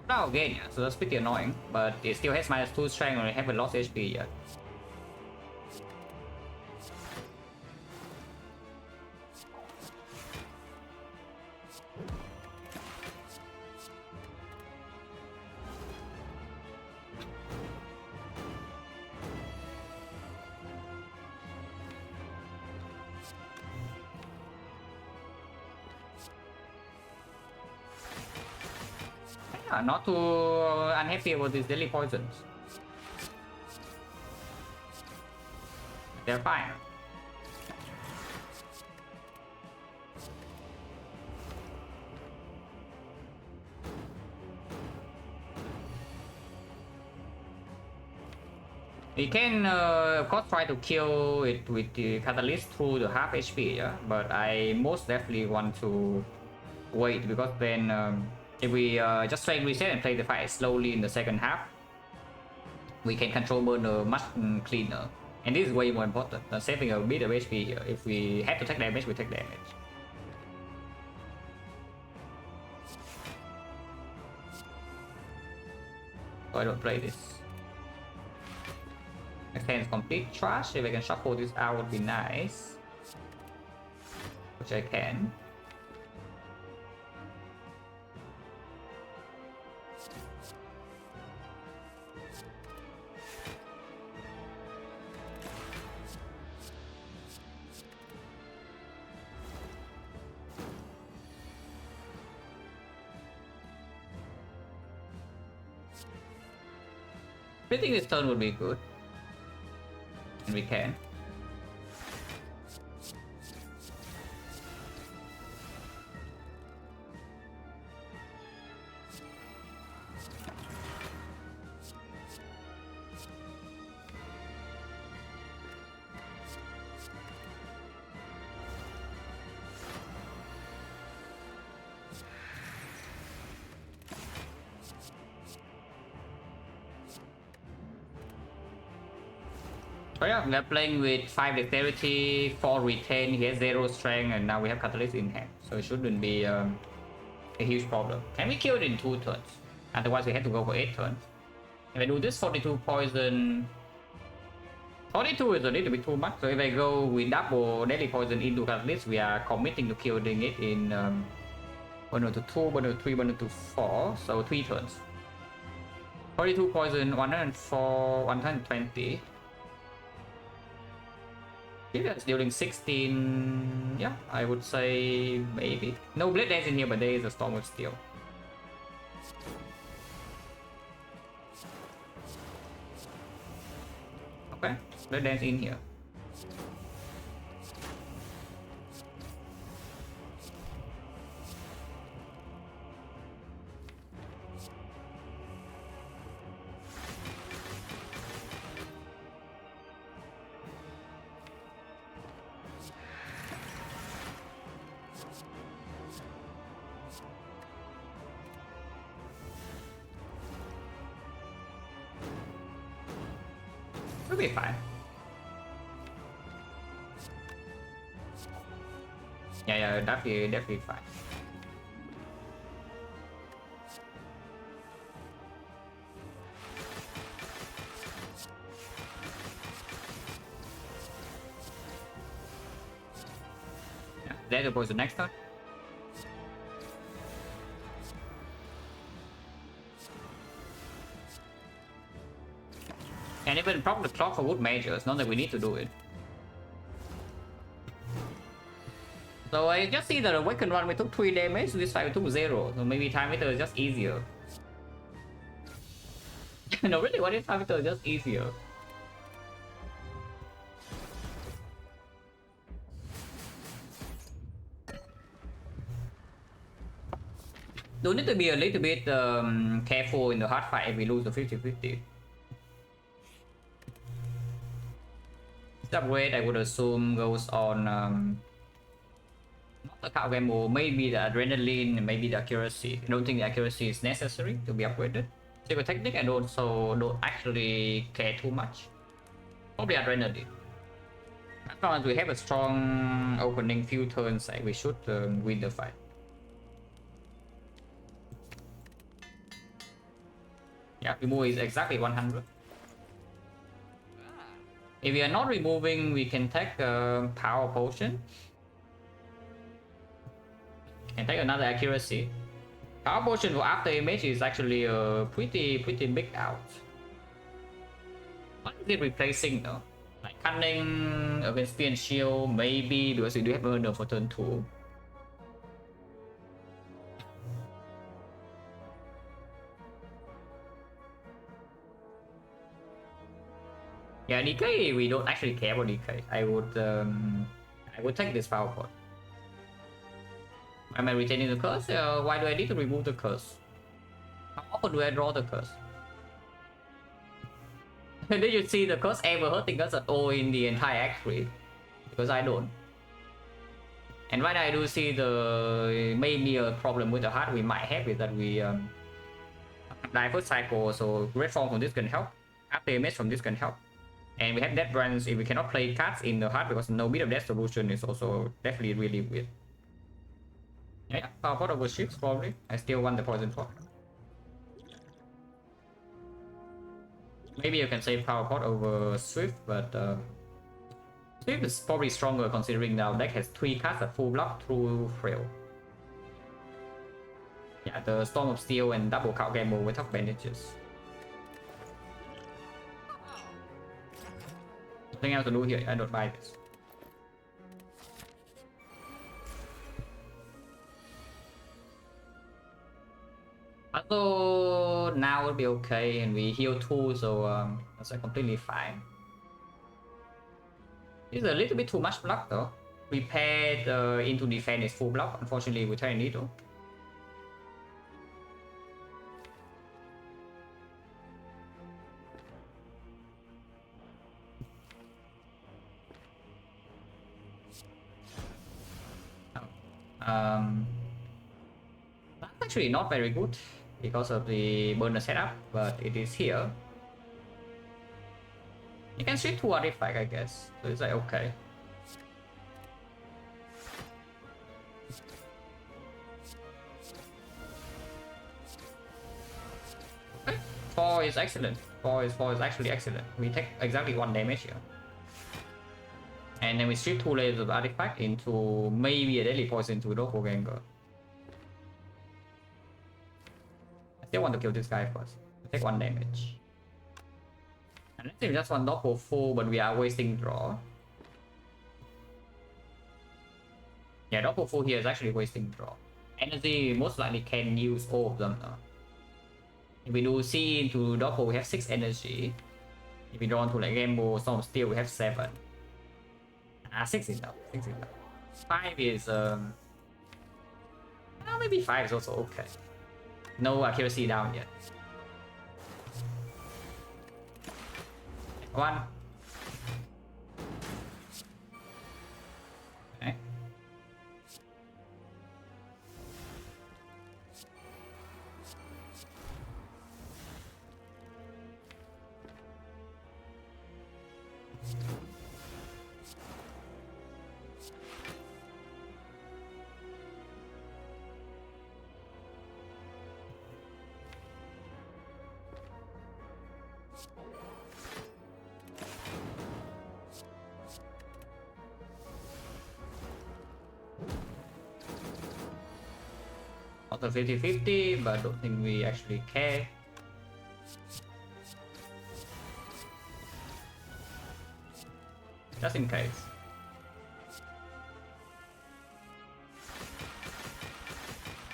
Now again, yeah, so that's pretty annoying, but it still has -2 strength and I haven't lost HP yet. not too unhappy about these deadly poisons. They're fine. We can of course try to kill it with the catalyst through the half HP, yeah, but I most definitely want to wait, because then if we just straight reset and play the fight slowly in the second half, we can control burner much cleaner, and this is way more important than saving a bit of HP here. If we have to take damage, we take damage. So I don't play this. Extends complete trash. If I can shuffle this out would be nice, which I can. I think this turn would be good. And we can. So yeah, we are playing with 5 dexterity, 4 retain, he has 0 strength, and now we have catalyst in hand. So it shouldn't be a huge problem. Can we kill it in 2 turns? Otherwise we have to go for 8 turns. If I do this 42 poison, 42 is a little bit too much. So if I go with double deadly poison into catalyst, we are committing to killing it in burner to 2, burner to 3, burner to 4, so 3 turns. 42 poison, 104, 120. If that's dealing 16, yeah, I would say maybe. No blade dance in here, but there is a storm of steel. Okay, blade dance in here. We'll be fine. Yeah, definitely fine. Yeah, that was the next turn. And even proc the clock for wood mages, not that we need to do it. So I just see that the awaken one we took 3 damage, this fight we took 0. So maybe time meter is just easier. No, really, what if time meter is just easier? Do need to be a little bit careful in the hard fight if we lose the 50-50. Upgrade I would assume goes on not the cow gamble, maybe the adrenaline, maybe the accuracy. I don't think the accuracy is necessary to be upgraded. Secret technique I don't actually care too much. Probably adrenaline. As long as we have a strong opening few turns, we should win the fight. Yeah, remove is exactly 100. If we are not removing, we can take a power potion. And take another accuracy. Power potion for after image is actually a pretty big out. What is it replacing though? Like cunning against spear and shield, maybe, because we do have burner for turn 2. Yeah, DK, we don't actually care about DK. I would take this power pot. Am I retaining the curse? Why do I need to remove the curse? How often do I draw the curse? Did you see the curse ever hurting us at all in the entire act 3? Because I don't. And when I do see the maybe a problem with the heart we might have is that we die first cycle, so Red Form from this can help. After image from this can help. And we have Death Branch if we cannot play cards in the heart because no bit of death solution is also definitely really weird. Yeah, power pot over ships probably. I still want the poison pot. Maybe you can say power pot over Swift, but Swift is probably stronger considering now deck has 3 cards at full block through Frail. Yeah, the Storm of Steel and double count gamble without bandages. Nothing else to do here, I don't buy this. Although now will be okay and we heal 2, so that's completely fine. It's a little bit too much block though. Prepared into defense is full block, unfortunately we turn needle. That's actually not very good because of the burner setup, but it is here. You can switch to artifact, I guess, so it's like okay. Okay, 4 is excellent. 4 is actually excellent. We take exactly 1 damage here. And then we strip 2 layers of artifact into maybe a deadly poison to Doppelganger. I still want to kill this guy first. Take 1 damage. And let's say we just want Doppel full, but we are wasting draw. Yeah, Doppel full here is actually wasting draw. Energy most likely can use all of them now. If we do C into Doppel, we have 6 energy. If we draw into like Gamble, Storm of Steel, we have 7. 6 is enough. 6 is enough. 5 is maybe 5 is also okay. No accuracy down yet. 1. Okay. Also 50-50, but I don't think we actually care. Just in case.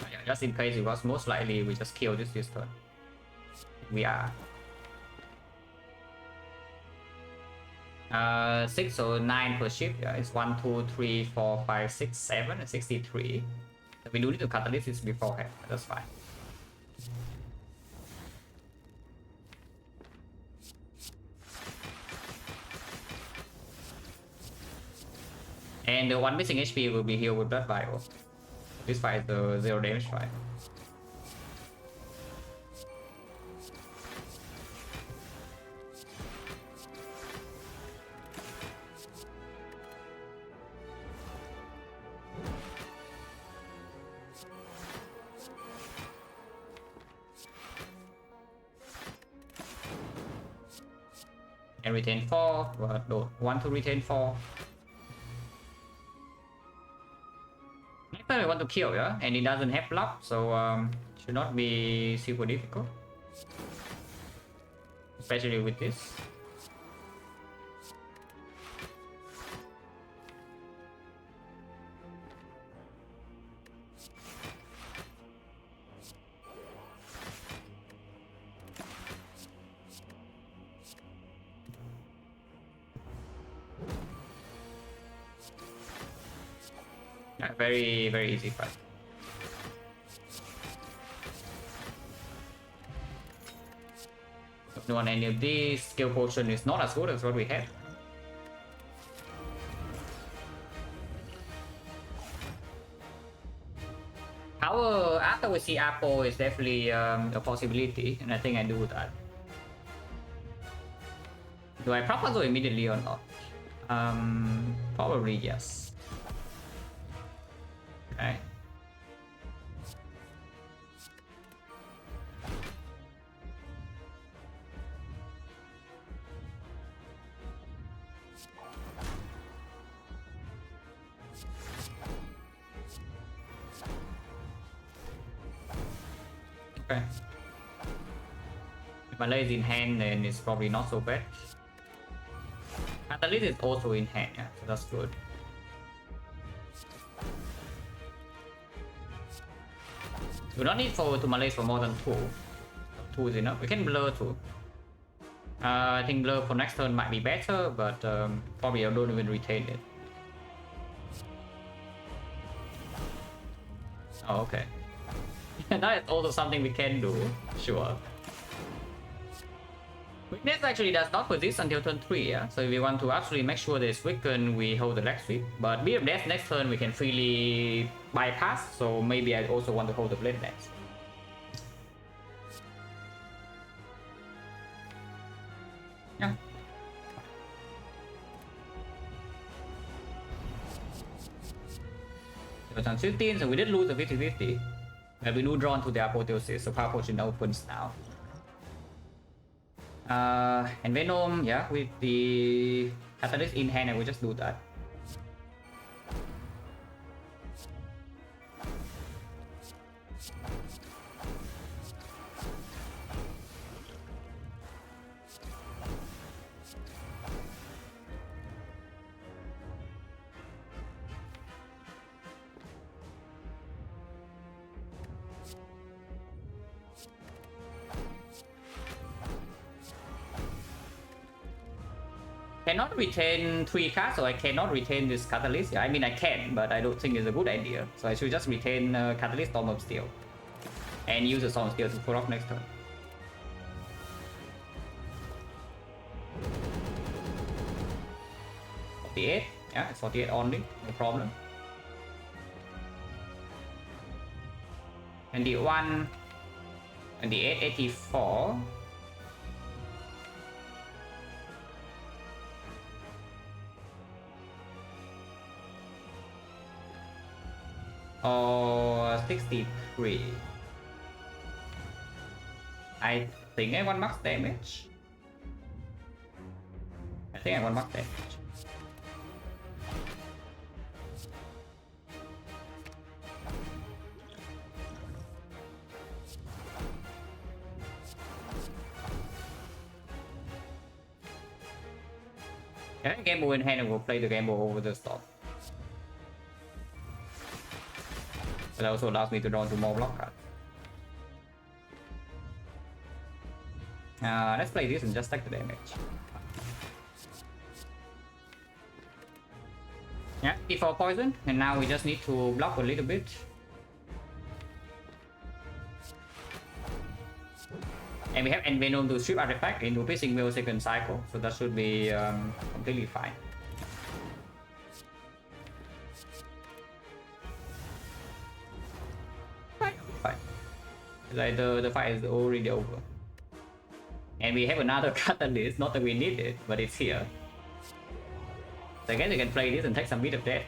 Yeah, just in case, because most likely we just kill this turn. We are 6 or 9 per ship. Yeah, it's 1, 2, 3, 4, 5, 6, 7, and 63. So we do need to catalysis beforehand. That's fine. And the 1 missing HP will be healed with Blood Vial. This fight is the 0 damage fight. And retain 4, but don't want to retain 4. Next time I want to kill, yeah? And it doesn't have block, so should not be super difficult. Especially with this. Yeah, very, very easy fight. Don't want any of these. Skill potion is not as good as what we had. Power after we see Apple is definitely a possibility, and I think I do that. Do I proper go immediately or not? Probably yes. Okay. Okay. If Malay is in hand, then it's probably not so bad. Catalyst is also in hand, yeah, so that's good. We don't need to Malay for more than 2. 2 is enough. We can blur too. I think blur for next turn might be better, but probably I don't even retain it. Oh, okay. That is also something we can do, sure. Weakness actually does not persist until turn 3, yeah? So if we want to actually make sure there's weaken, we hold the leg sweep. But Beat of Death next turn we can freely bypass, so maybe I also want to hold the Blade next. Yeah. It was on 15, so we did lose the 50-50. But we do drawn to the apotheosis, so Power Potion opens now. And Venom, yeah, with the Catalyst in hand, I will just do that. Cannot retain 3 cards, so I cannot retain this Catalyst. Yeah, I mean I can, but I don't think it's a good idea. So I should just retain Catalyst Storm of Steel. And use the Storm of Steel to pull off next turn. $48, yeah, it's 48 only, no problem. And the 1 and the 884. Oh, 63. I think I want max damage. I think I want max damage. Okay, gamble in hand and we'll play the gamble over the stop. But that also allows me to draw into more block cards. Let's play this and just take the damage. Yeah, before poison, and now we just need to block a little bit. And we have Envenom to strip artifact into Piercing Veil second cycle, so that should be completely fine. Like the fight is already over. And we have another Catalyst, not that we need it, but it's here. So I guess we can play this and take some Beat of Death.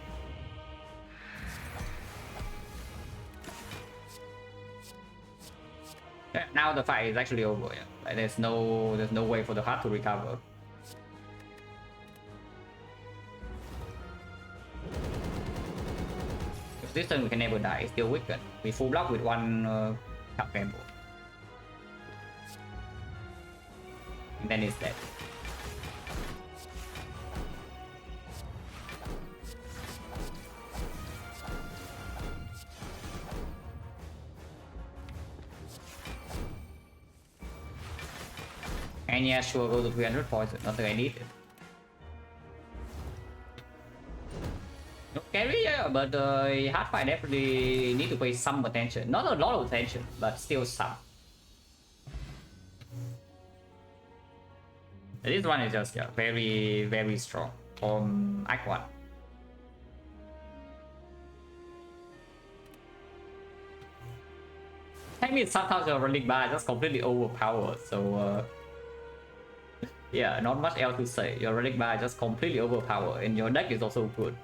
Yeah, now the fight is actually over, yeah. Like there's no way for the heart to recover. If this turn we can never die, it's still weaken. We full block with one Gamble. And then it's dead. And yeah, sure, go to 300 points, not that I need it. No carry, yeah, but hard fight definitely need to pay some attention. Not a lot of attention, but still some. This one is just, yeah, very, very strong from Act 1. I mean, sometimes your relic bar is just completely overpowered, so yeah, not much else to say. Your relic bar is just completely overpowered, and your deck is also good.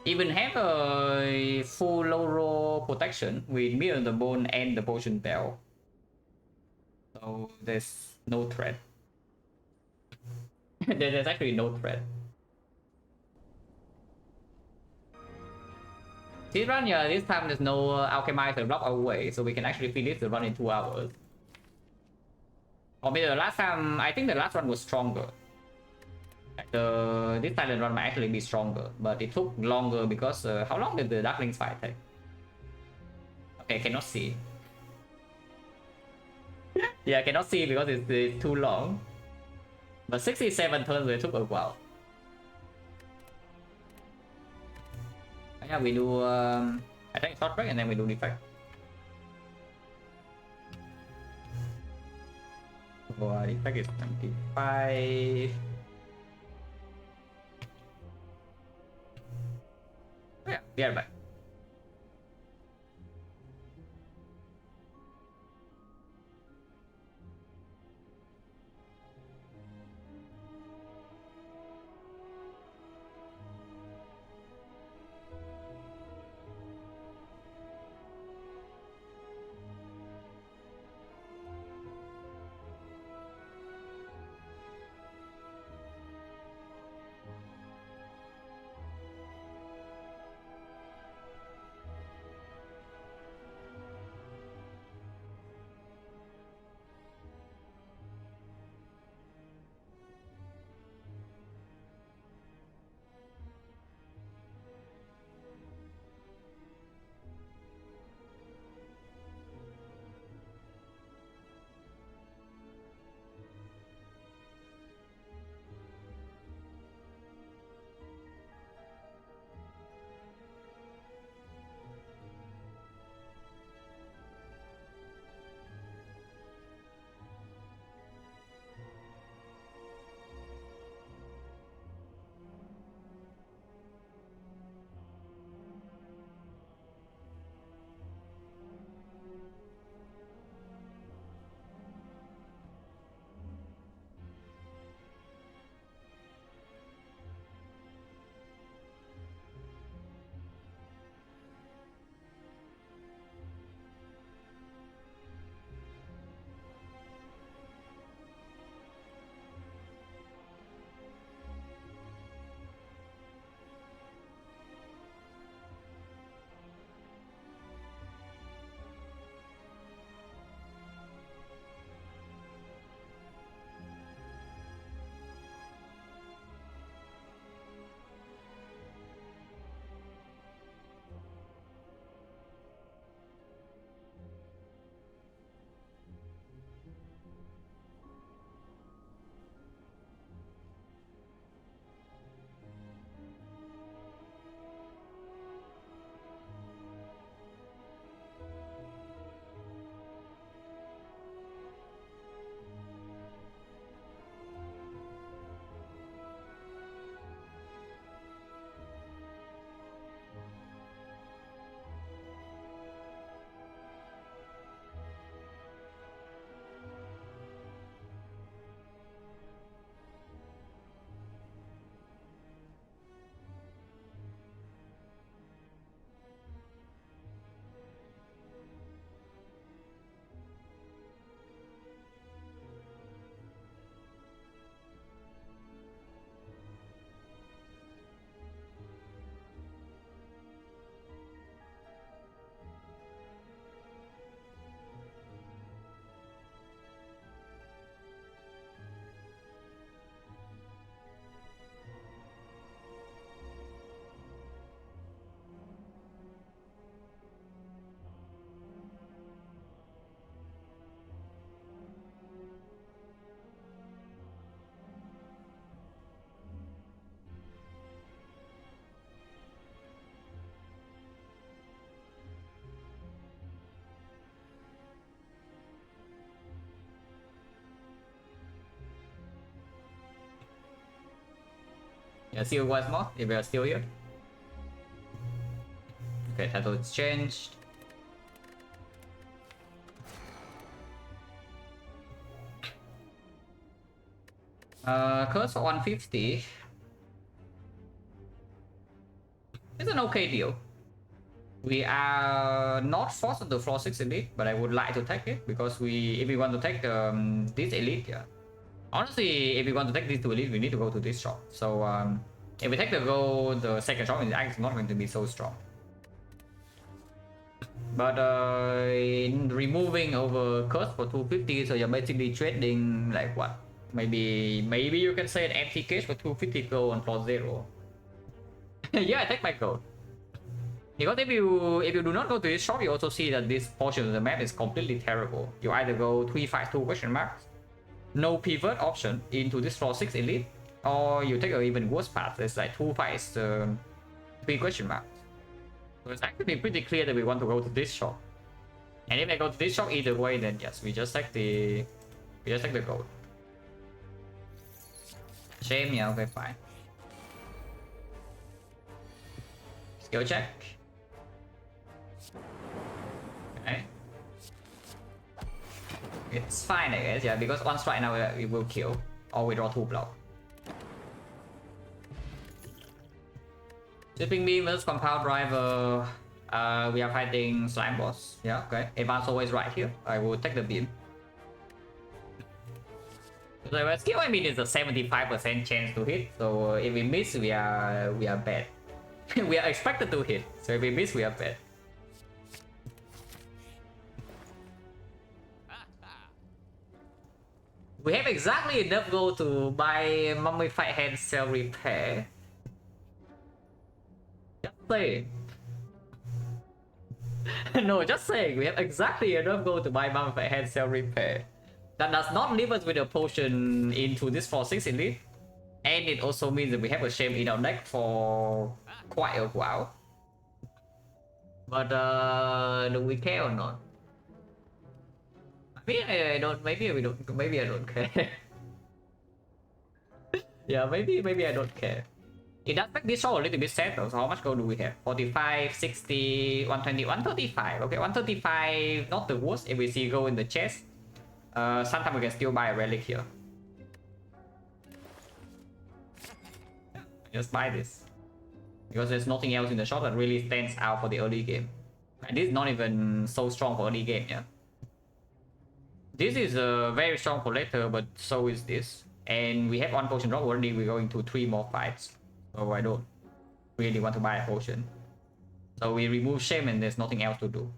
Even have a full low roll protection with Mirror the Bone and the Potion Bell. So there's no threat. There's actually no threat. This run, yeah, this time there's no Alchemize to block away, so we can actually finish the run in 2 hours. Or maybe the last time, I think the last one was stronger. This silent run might actually be stronger, but it took longer because how long did the Darklings fight take? Okay, cannot see. Yeah, cannot see because it's too long. But 67 turns it took a while. Yeah, we do I think short break and then we do defect. So defect is 25. Yeah, we are back. Yeah, see you once more if we are still here. Okay, title is changed. Curse for 150. It's an okay deal. We are not forced on the floor 6 elite, but I would like to take it because if we want to take this elite, yeah. Honestly, if we want to take these two elite, we need to go to this shop. So if we take the gold, the second shop is actually not going to be so strong. But in removing over curse for 250, so you're basically trading like what? Maybe you can say an empty case for 250 gold on floor 0. Yeah, I take my gold. Because if you do not go to this shop, you also see that this portion of the map is completely terrible. You either go 352 question marks, no pivot option into this floor 6 elite, or you take an even worse path. It's like 2 fights, 3 question marks. So it's actually pretty clear that we want to go to this shop. And if I go to this shop either way, then yes, we just take the gold. Shame, yeah, okay, fine. Skill check. Okay. It's fine, I guess, yeah, because one strike now it will kill, or we draw 2 block. Shipping beam versus compound driver. We are fighting slime boss. Yeah, okay. Advance always right here. I will take the beam. So skill, I mean, it's a 75% chance to hit. So if we miss, we are bad. We are expected to hit. So if we miss, we are bad. We have exactly enough gold to buy mummified hand cell repair. Just saying. No, just saying. We have exactly enough gold to buy mummified hand cell repair. That does not leave us with a potion into this 4-6 elite. And it also means that we have a shame in our deck for quite a while. But do we care or not? Maybe I don't. Maybe we don't. Maybe I don't care. Yeah, maybe I don't care. It does make this show a little bit sad though. So how much gold do we have? 45, 60, 120, 135. Okay, 135. Not the worst if we see gold in the chest. Sometimes we can still buy a relic here. Just buy this. Because there's nothing else in the shop that really stands out for the early game. And this is not even so strong for early game, yeah. This is very strong for later, but so is this. And we have 1 potion drop already, we're going to 3 more fights. So I don't really want to buy a potion. So we remove shame and there's nothing else to do.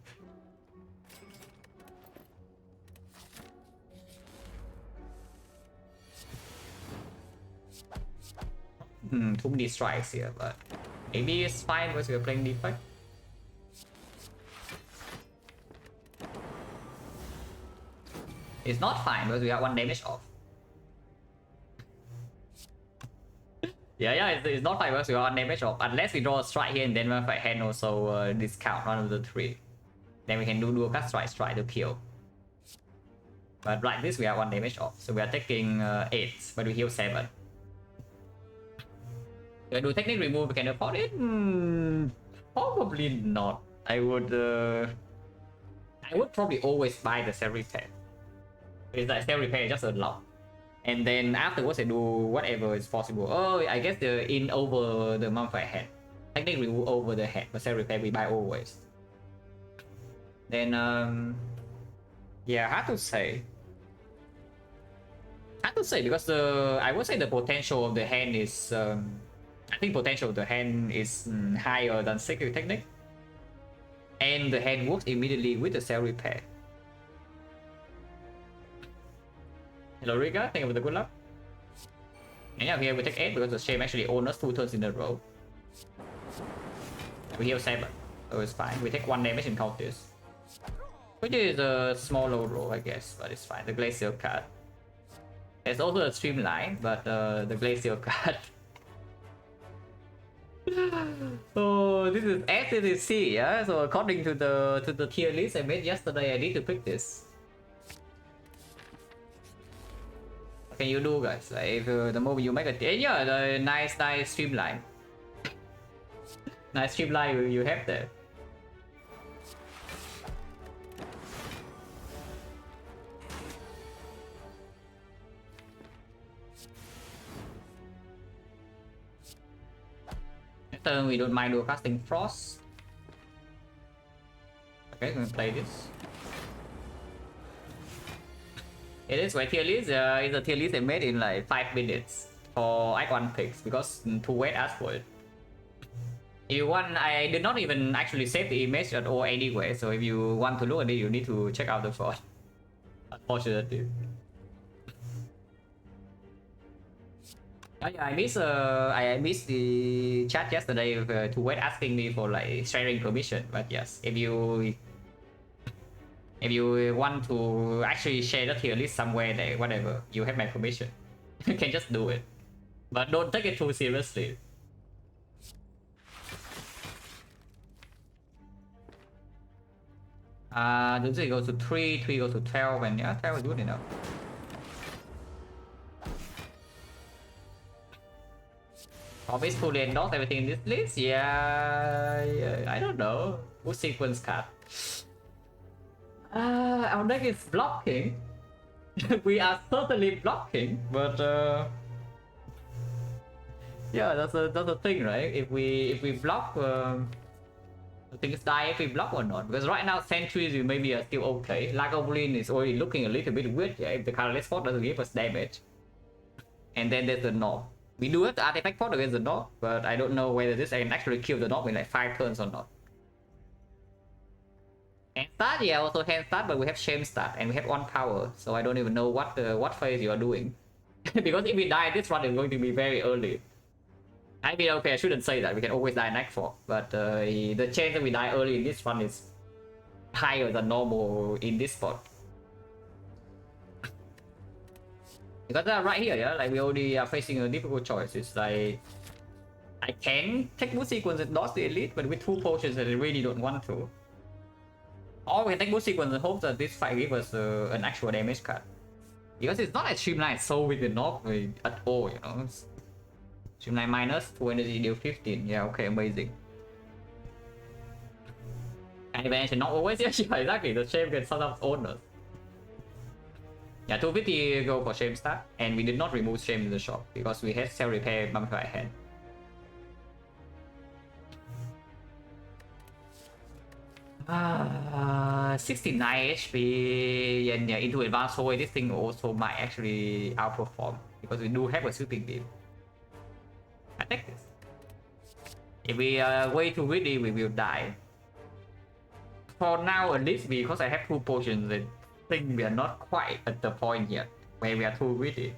Too many strikes here, but maybe it's fine because we're playing Defect. It's not fine because we are 1 damage off. Yeah, it's not fine because we are 1 damage off. Unless we draw a strike here and then one fight hand also discount one of the 3. Then we can do a cut strike to kill. But like this, we are 1 damage off. So we are taking 8, but we heal 7. Do I do technique remove? We can afford it? Probably not. I would probably always buy the cell repair. It's like cell repair just a lot. And then afterwards I do whatever is possible. Oh, I guess the in over the mummified head. Technique remove over the head, but cell repair we buy always. Then yeah, hard to say. Hard to say because I would say the potential of the hand is I think potential of the hand is higher than secret technique. And the hand works immediately with the cell repair. Hello Riga, thank you for the good luck. And yeah, here we take 8 because the shame actually owns us 2 turns in a row. We heal 7, so it's fine. We take 1 damage in counters. Which is a small low roll, I guess, but it's fine. The glacial card. There's also a streamline, but the glacial card. Oh, this is SCC, yeah. So according to the tier list I made yesterday, I need to pick this. can you do, guys? Like, if the moment you make a yeah, the nice streamline, nice streamline you have there. Next turn we don't mind dual casting Frost. Okay, we're gonna play this. It is my tier list. It's a tier list I made in like 5 minutes for Act 1 picks because to wait asked for it. If you want, I did not even actually save the image at all anyway, so if you want to look at it, you need to check out the fort. Unfortunately. Yeah, I missed the chat yesterday to wait asking me for like sharing permission, but yes, if you want to actually share the tier list somewhere there, whatever, you have my permission. You can just do it. But don't take it too seriously. This goes to 3, 3 goes to 12, and yeah, 12 is good enough. Obvious fully endorse everything in this list? Yeah, I don't know. What sequence card? Our deck is blocking. We are certainly blocking, but yeah, that's a thing, right? If we block, things die if we block or not. Because right now sentries we maybe are still okay. Lagavulin is already looking a little bit weird. Yeah, if the colorless fort doesn't give us damage, and then there's the knob. We do have the artifact fort against the knob, but I don't know whether this can actually kill the knob in like 5 turns or not. Hand start, yeah, also hand start, but we have shame start and we have 1 power, so I don't even know what phase you are doing. Because if we die, this run is going to be very early. I mean, okay, I shouldn't say that, we can always die in Act 4, but the chance that we die early in this run is higher than normal in this spot. Because right here, yeah, like we already are facing a difficult choice. It's like I can take boost sequence and dodge the elite, but with 2 potions that I really don't want to. Or we can take boost sequence and hope that this fight gives us an actual damage card. Because it's not as streamline so with the knob at all, you know. Streamline minus 2 energy deal 15. Yeah, okay, amazing. And advantage not always, yeah, exactly. The shame can sometimes own us. Yeah, 250 go for shame start, and we did not remove shame in the shop because we had self repair mummified hand. 69 HP, and yeah, into advanced hole, this thing also might actually outperform because we do have a sweeping beam. I take this. If we are way too greedy, we will die. For now, at least because I have 2 potions, I think we are not quite at the point yet where we are too greedy.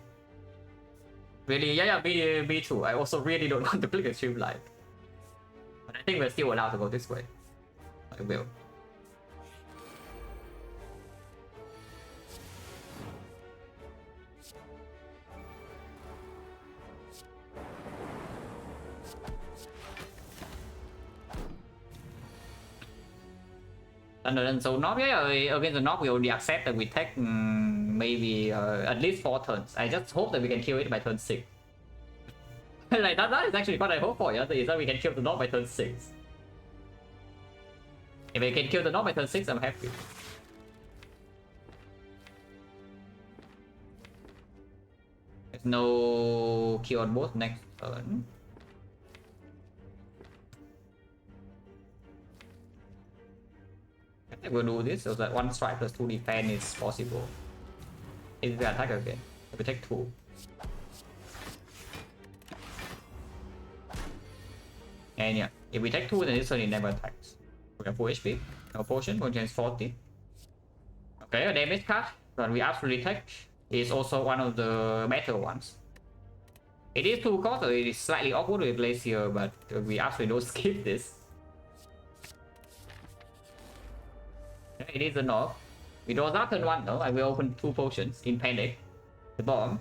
Really, yeah, me too. I also really don't want to click a streamline. But I think we're still allowed to go this way. I will. And so knob, yeah, against the knob we already accept that we take maybe at least 4 turns. I just hope that we can kill it by turn 6. Like that is actually what I hope for, yeah, is that we can kill the knob by turn 6. If we can kill the knob by turn 6, I'm happy. There's no kill on both next turn. I think we'll do this so that 1 strike plus 2 defense is possible. If we attack again, we take 2. And yeah, if we take 2, then this turn it never attacks. We have full HP, no potion, one chance 40. Okay, a damage card that we absolutely take is also one of the better ones. It is 2 cost, so it is slightly awkward to place here, but we absolutely don't skip this. It is a knob. We draw that turn 1 though. I will open 2 potions in panic. The bomb.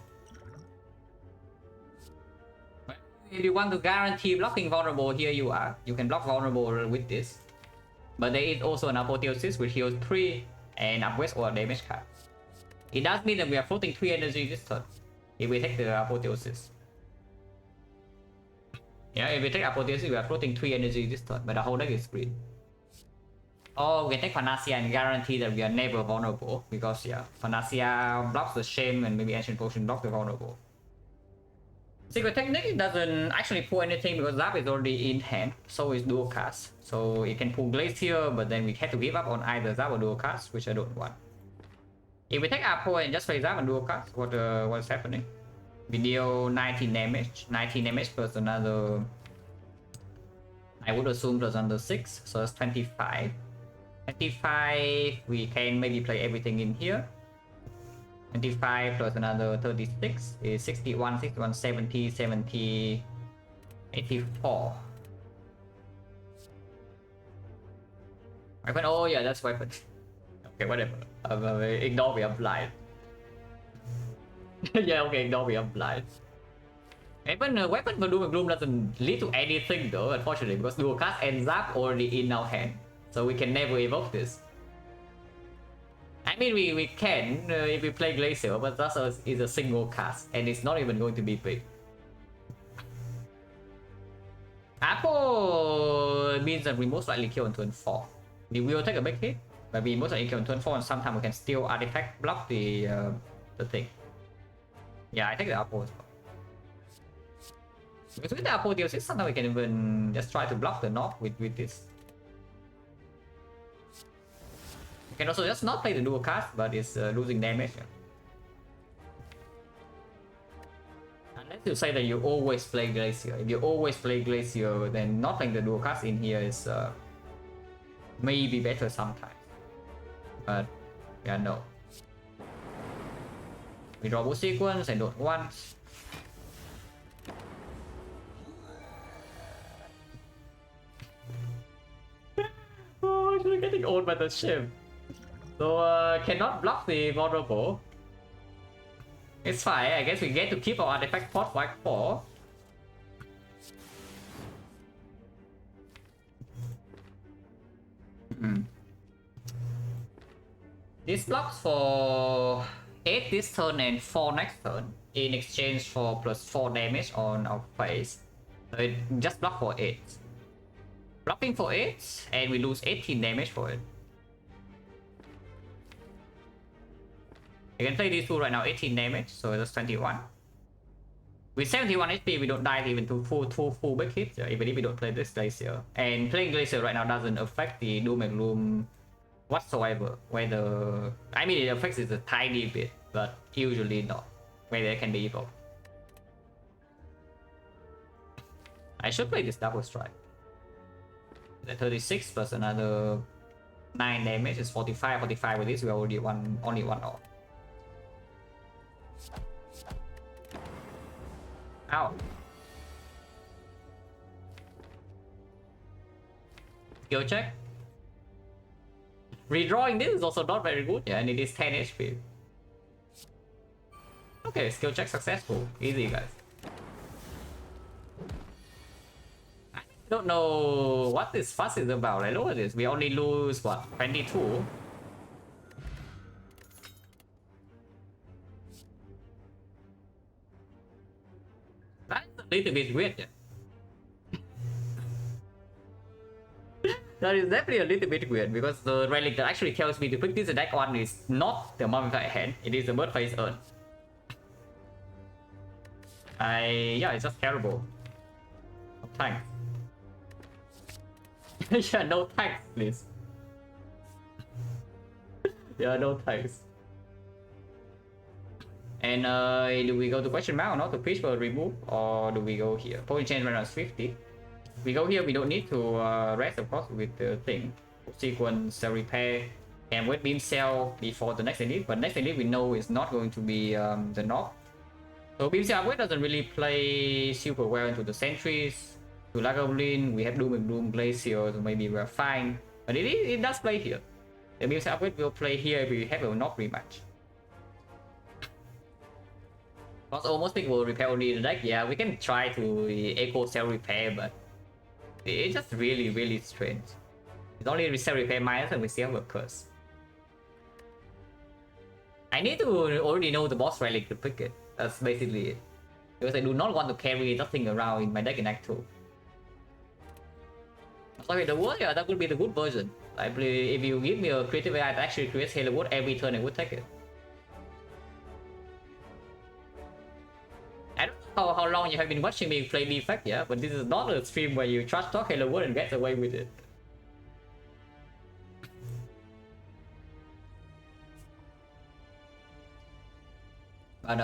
If you want to guarantee blocking vulnerable, here you are. You can block vulnerable with this. But there is also an apotheosis which heals 3 and upgrades or damage card. It does mean that we are floating 3 energy this turn. if we take the Apotheosis. Yeah, if we take Apotheosis, we are floating 3 energy this turn, but the whole deck is green. Or we can take Panacea and guarantee that we are never vulnerable, because yeah, Panacea blocks the Shame and maybe Ancient Potion blocks the vulnerable. Secret Technique doesn't actually pull anything because Zap is already in hand, so is Dual Cast. So it can pull Glacier, but then we have to give up on either Zap or Dual Cast, which I don't want. If we take Apo and just play Zap and Dual Cast, what's happening? We deal 19 damage, 19 damage plus another, I would assume plus another 6, so it's 25. 25, we can maybe play everything in here. 25 plus another 36 is 61, 61, 70, 70, 84. Weapon, oh yeah, that's weapon. Okay, whatever. Ignore me, I'm blind. Yeah, okay, ignore me, I'm blind. Even weapon for Doom and Gloom doesn't lead to anything though, unfortunately, because Dual Cast and Zap already in our hand. So we can never evoke this. I mean, we can if we play Glacier, but that is a single cast, and it's not even going to be big. Apple means that we most likely kill on turn 4. We will take a big hit, but we most likely kill on turn 4, and sometimes we can still artifact block the thing. Yeah, I take the Apple as well. Because with the Apple DLC, sometimes we can even just try to block the North with this. You can also just not play the Dual Cast, but it's losing damage. Unless you say that you always play Glacier. If you always play Glacier, then not playing the Dual Cast in here is maybe better sometimes. But yeah, no. We draw both sequence and don't want. Oh, actually getting owned by the ship. So cannot block the vulnerable. It's fine, I guess we get to keep our artifact pot like 4. This blocks for 8 this turn and 4 next turn in exchange for plus 4 damage on our face. So it just block for 8. Blocking for 8 and we lose 18 damage for it. You can play these two right now, 18 damage, so that's 21. With 71 HP, we don't die even to full big hits, even if we don't play this Glacier. And playing Glacier right now doesn't affect the Doom and Gloom whatsoever. Whether, I mean, it affects it a tiny bit, but usually not. Whether it can be evoked. I should play this Double Strike. The 36 plus another 9 damage is 45. 45 with this, we already only one off. Ow. Skill check. Redrawing this is also not very good, yeah, and it is 10 HP. Okay, skill check successful. Easy, guys. I don't know what this fuss is about. Like, look at this. We only lose, what, 22? That's a little bit weird. Yeah. That is definitely a little bit weird because the relic that actually tells me to pick this deck one is not the Mummified Hand, it is the Birdface Urn. Yeah, it's just terrible. No thanks. Yeah, no thanks, please. Yeah, no thanks. And do we go to question mark or not to pitch for remove, or do we go here? Point change right now is 50. We go here, we don't need to rest of course with the thing. Sequence, repair, and wait beam cell before the next elite, but next elite we know is not going to be the knock. So beam cell upgrade doesn't really play super well into the sentries. To Lagavulin, we have Doom and Gloom Glacier, so maybe we're fine. But it does play here. The beam cell upgrade will play here if we have a knock rematch. Because almost people will repair only the deck. Yeah, we can try to echo cell repair, but it's just really strange. It's only cell repair minus and we still have a curse. I I need to already know the boss relic to pick it. That's basically it. Because I do not want to carry nothing around in my deck in Act 2. Sorry, the Wood, yeah, that would be the good version. I believe if you give me a creative AI that actually creates Halo Wood every turn, I would take it. I don't know how long you have been watching me play Defect, yeah, but this is not a stream where you trash talk Halo Wood and get away with it. But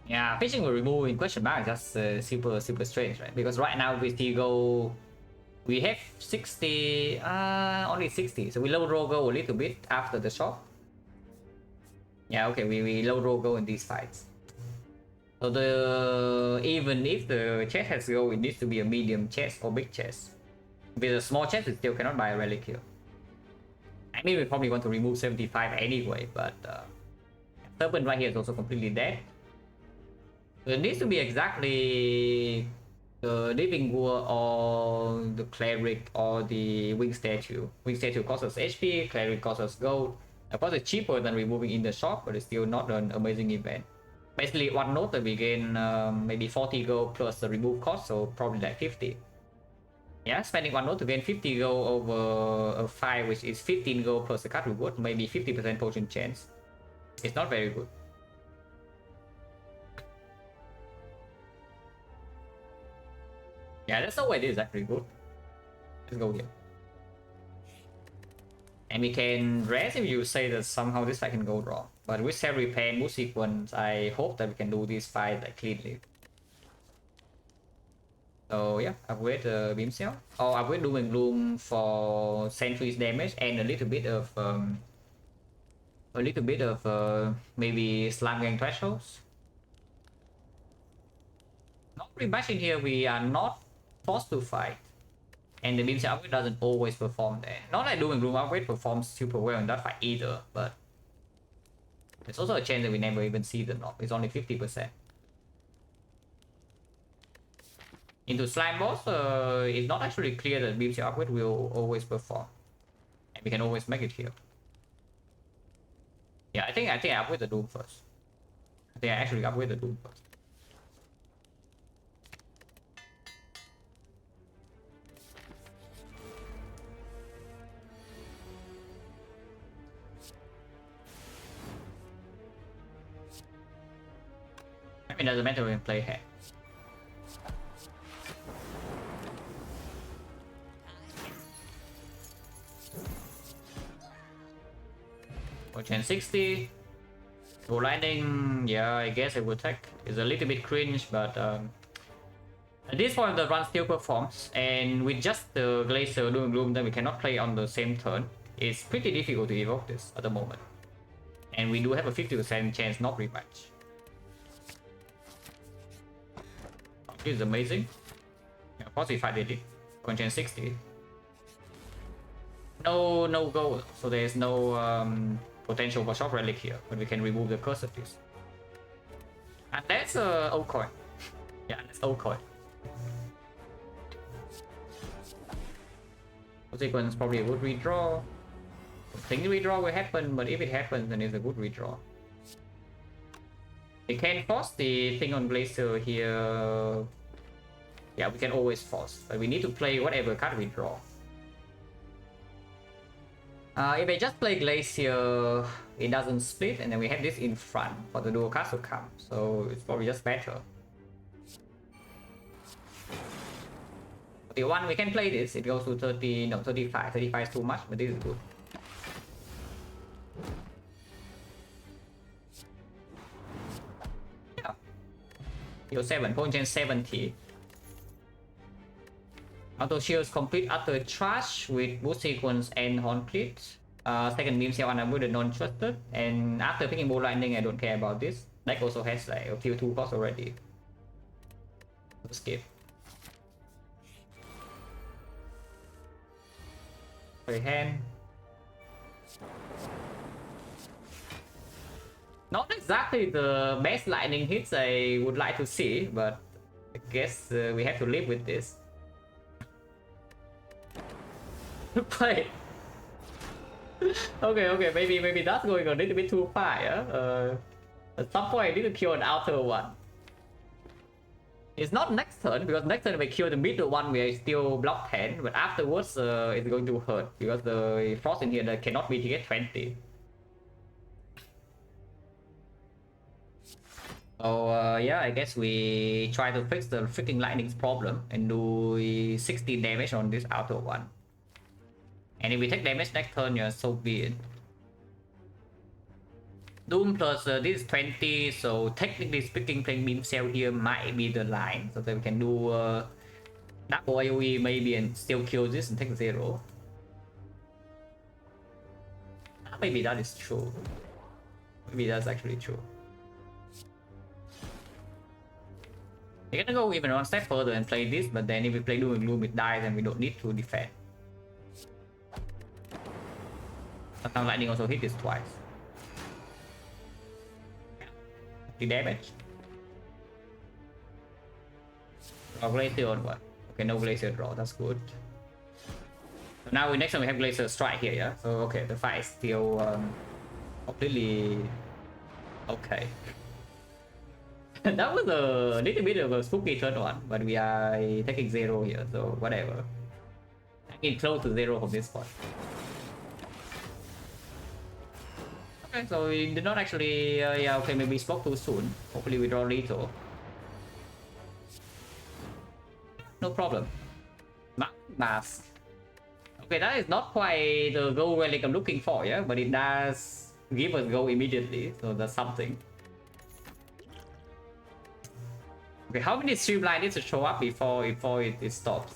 yeah, fishing will remove in question mark is just super strange, right? Because right now we still go, we have 60, only 60, so we low roll go a little bit after the shop. Yeah, okay, we low roll go in these fights. So even if the chest has go, it needs to be a medium chest or big chest. With a small chest, it still cannot buy a relic here. I mean, we probably want to remove 75 anyway, but Serpent right here is also completely dead. So it needs to be exactly the Living War or the Cleric or the Wing Statue. Wing Statue costs us HP, Cleric costs us gold. Of course, it's cheaper than removing in the shop, but it's still not an amazing event. Basically, one note that we gain maybe 40 gold plus the remove cost, so probably like 50. Yeah, spending one note to gain 50 gold over a 5, which is 15 gold plus the card reward, maybe 50% potion chance. It's not very good. Yeah, that's no way it is actually good. Let's go here. And we can rest if you say that somehow this fight can go wrong. But with self repair and move sequence, I hope that we can do this fight like cleanly. So yeah, upgrade the beam cell. Or upgrade Doom and Gloom for sentries damage and a little bit of maybe slam gang thresholds. Not pretty much in here we are not forced to fight. And the beam cell upgrade doesn't always perform there. Not like Doom and Gloom upgrade performs super well in that fight either, but there's also a chance that we never even see the knock. It's only 50%. Into slime boss, it's not actually clear that beam cell upgrade will always perform. And we can always make it here. Yeah, I think I upgrade the Doom first. I think I actually upgrade the Doom first. I mean, doesn't matter when we play hand. Potion 60. Go lightning, yeah, I guess I would take. It's a little bit cringe, but at this point the run still performs, and with just the Glacier Doom and Gloom that we cannot play on the same turn, it's pretty difficult to evoke this at the moment. And we do have a 50% chance not rematch. This is amazing. Yeah, of course, if I did it, content 60. No gold, so there's no potential for shop relic here, but we can remove the curse of this. And that's old coin. Yeah, that's old coin. Sequence probably a good redraw. I think redraw will happen, but if it happens, then it's a good redraw. We can force the thing on Glacier here. Yeah, we can always force, but we need to play whatever card we draw. If I just play Glacier, it doesn't split, and then we have this in front for the dual cast to come, so it's probably just better. The one we can play this, it goes to 30, no, 35. 35 is too much, but this is good. Yeah. Yo 7, point 70. Auto shields complete after trash with boost sequence and complete. Second beam cell and with the non-trusted, and after picking ball lightning, I don't care about this. Deck also has like a tier 2 cost already. Skip. Play hand. Not exactly the best lightning hits I would like to see, but I guess we have to live with this. Play. Okay, maybe that's going a little bit too far, yeah? At some point I need to kill an outer one. It's not next turn, because next turn if I kill the middle one we still block 10, but afterwards it's going to hurt, because the frost in here that cannot mitigate 20. So yeah, I guess we try to fix the freaking lightning's problem and do 60 damage on this outer one. And if we take damage next turn, yeah, so be it. Doom plus this is 20, so technically speaking, playing Beam Cell here might be the line, so that we can do double AoE maybe and still kill this and take 0. Maybe that is true. Maybe that's actually true. We're gonna go even one step further and play this, but then if we play Doom and Gloom, it dies and we don't need to defend. Sometimes lightning also hit this twice. The damage. Or glacier on what? Okay, no glacier draw, that's good. So now next time we have glacier strike here, yeah? So okay, the fight is still completely okay. That was a little bit of a spooky turn one, but we are taking 0 here, so whatever. I get close to 0 from this point. Okay, so we did not actually, yeah, okay, maybe we spoke too soon. Hopefully we draw lethal. No problem. Mask. Okay, that is not quite the gold relic I'm looking for, yeah, but it does give us gold immediately, so that's something. Okay, how many streamline needs to show up before it stops?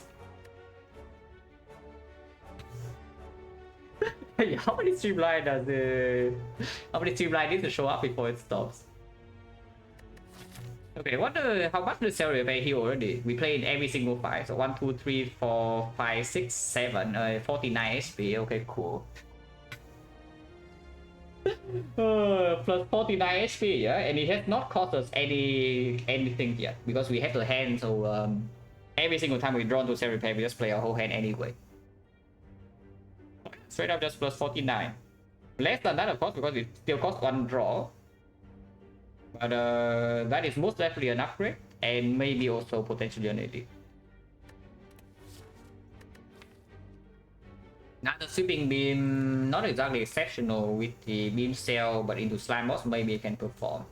How many streamline does how many streamline needs to show up before it stops? Okay, how much does Cell Repair heal already? We play in every single fight, so 1, 2, 3, 4, 5, 6, 7, 49 HP. Okay, cool. Plus 49 HP, yeah, and it has not cost us anything yet because we have the hand. So every single time we draw to Cell Repair, we just play our whole hand anyway. Straight up just plus 49. Less than that, of course, because it still costs 1 draw. But that is most likely an upgrade and maybe also potentially an AD. Now the sweeping beam, not exactly exceptional with the beam cell, but into slime boss maybe it can perform.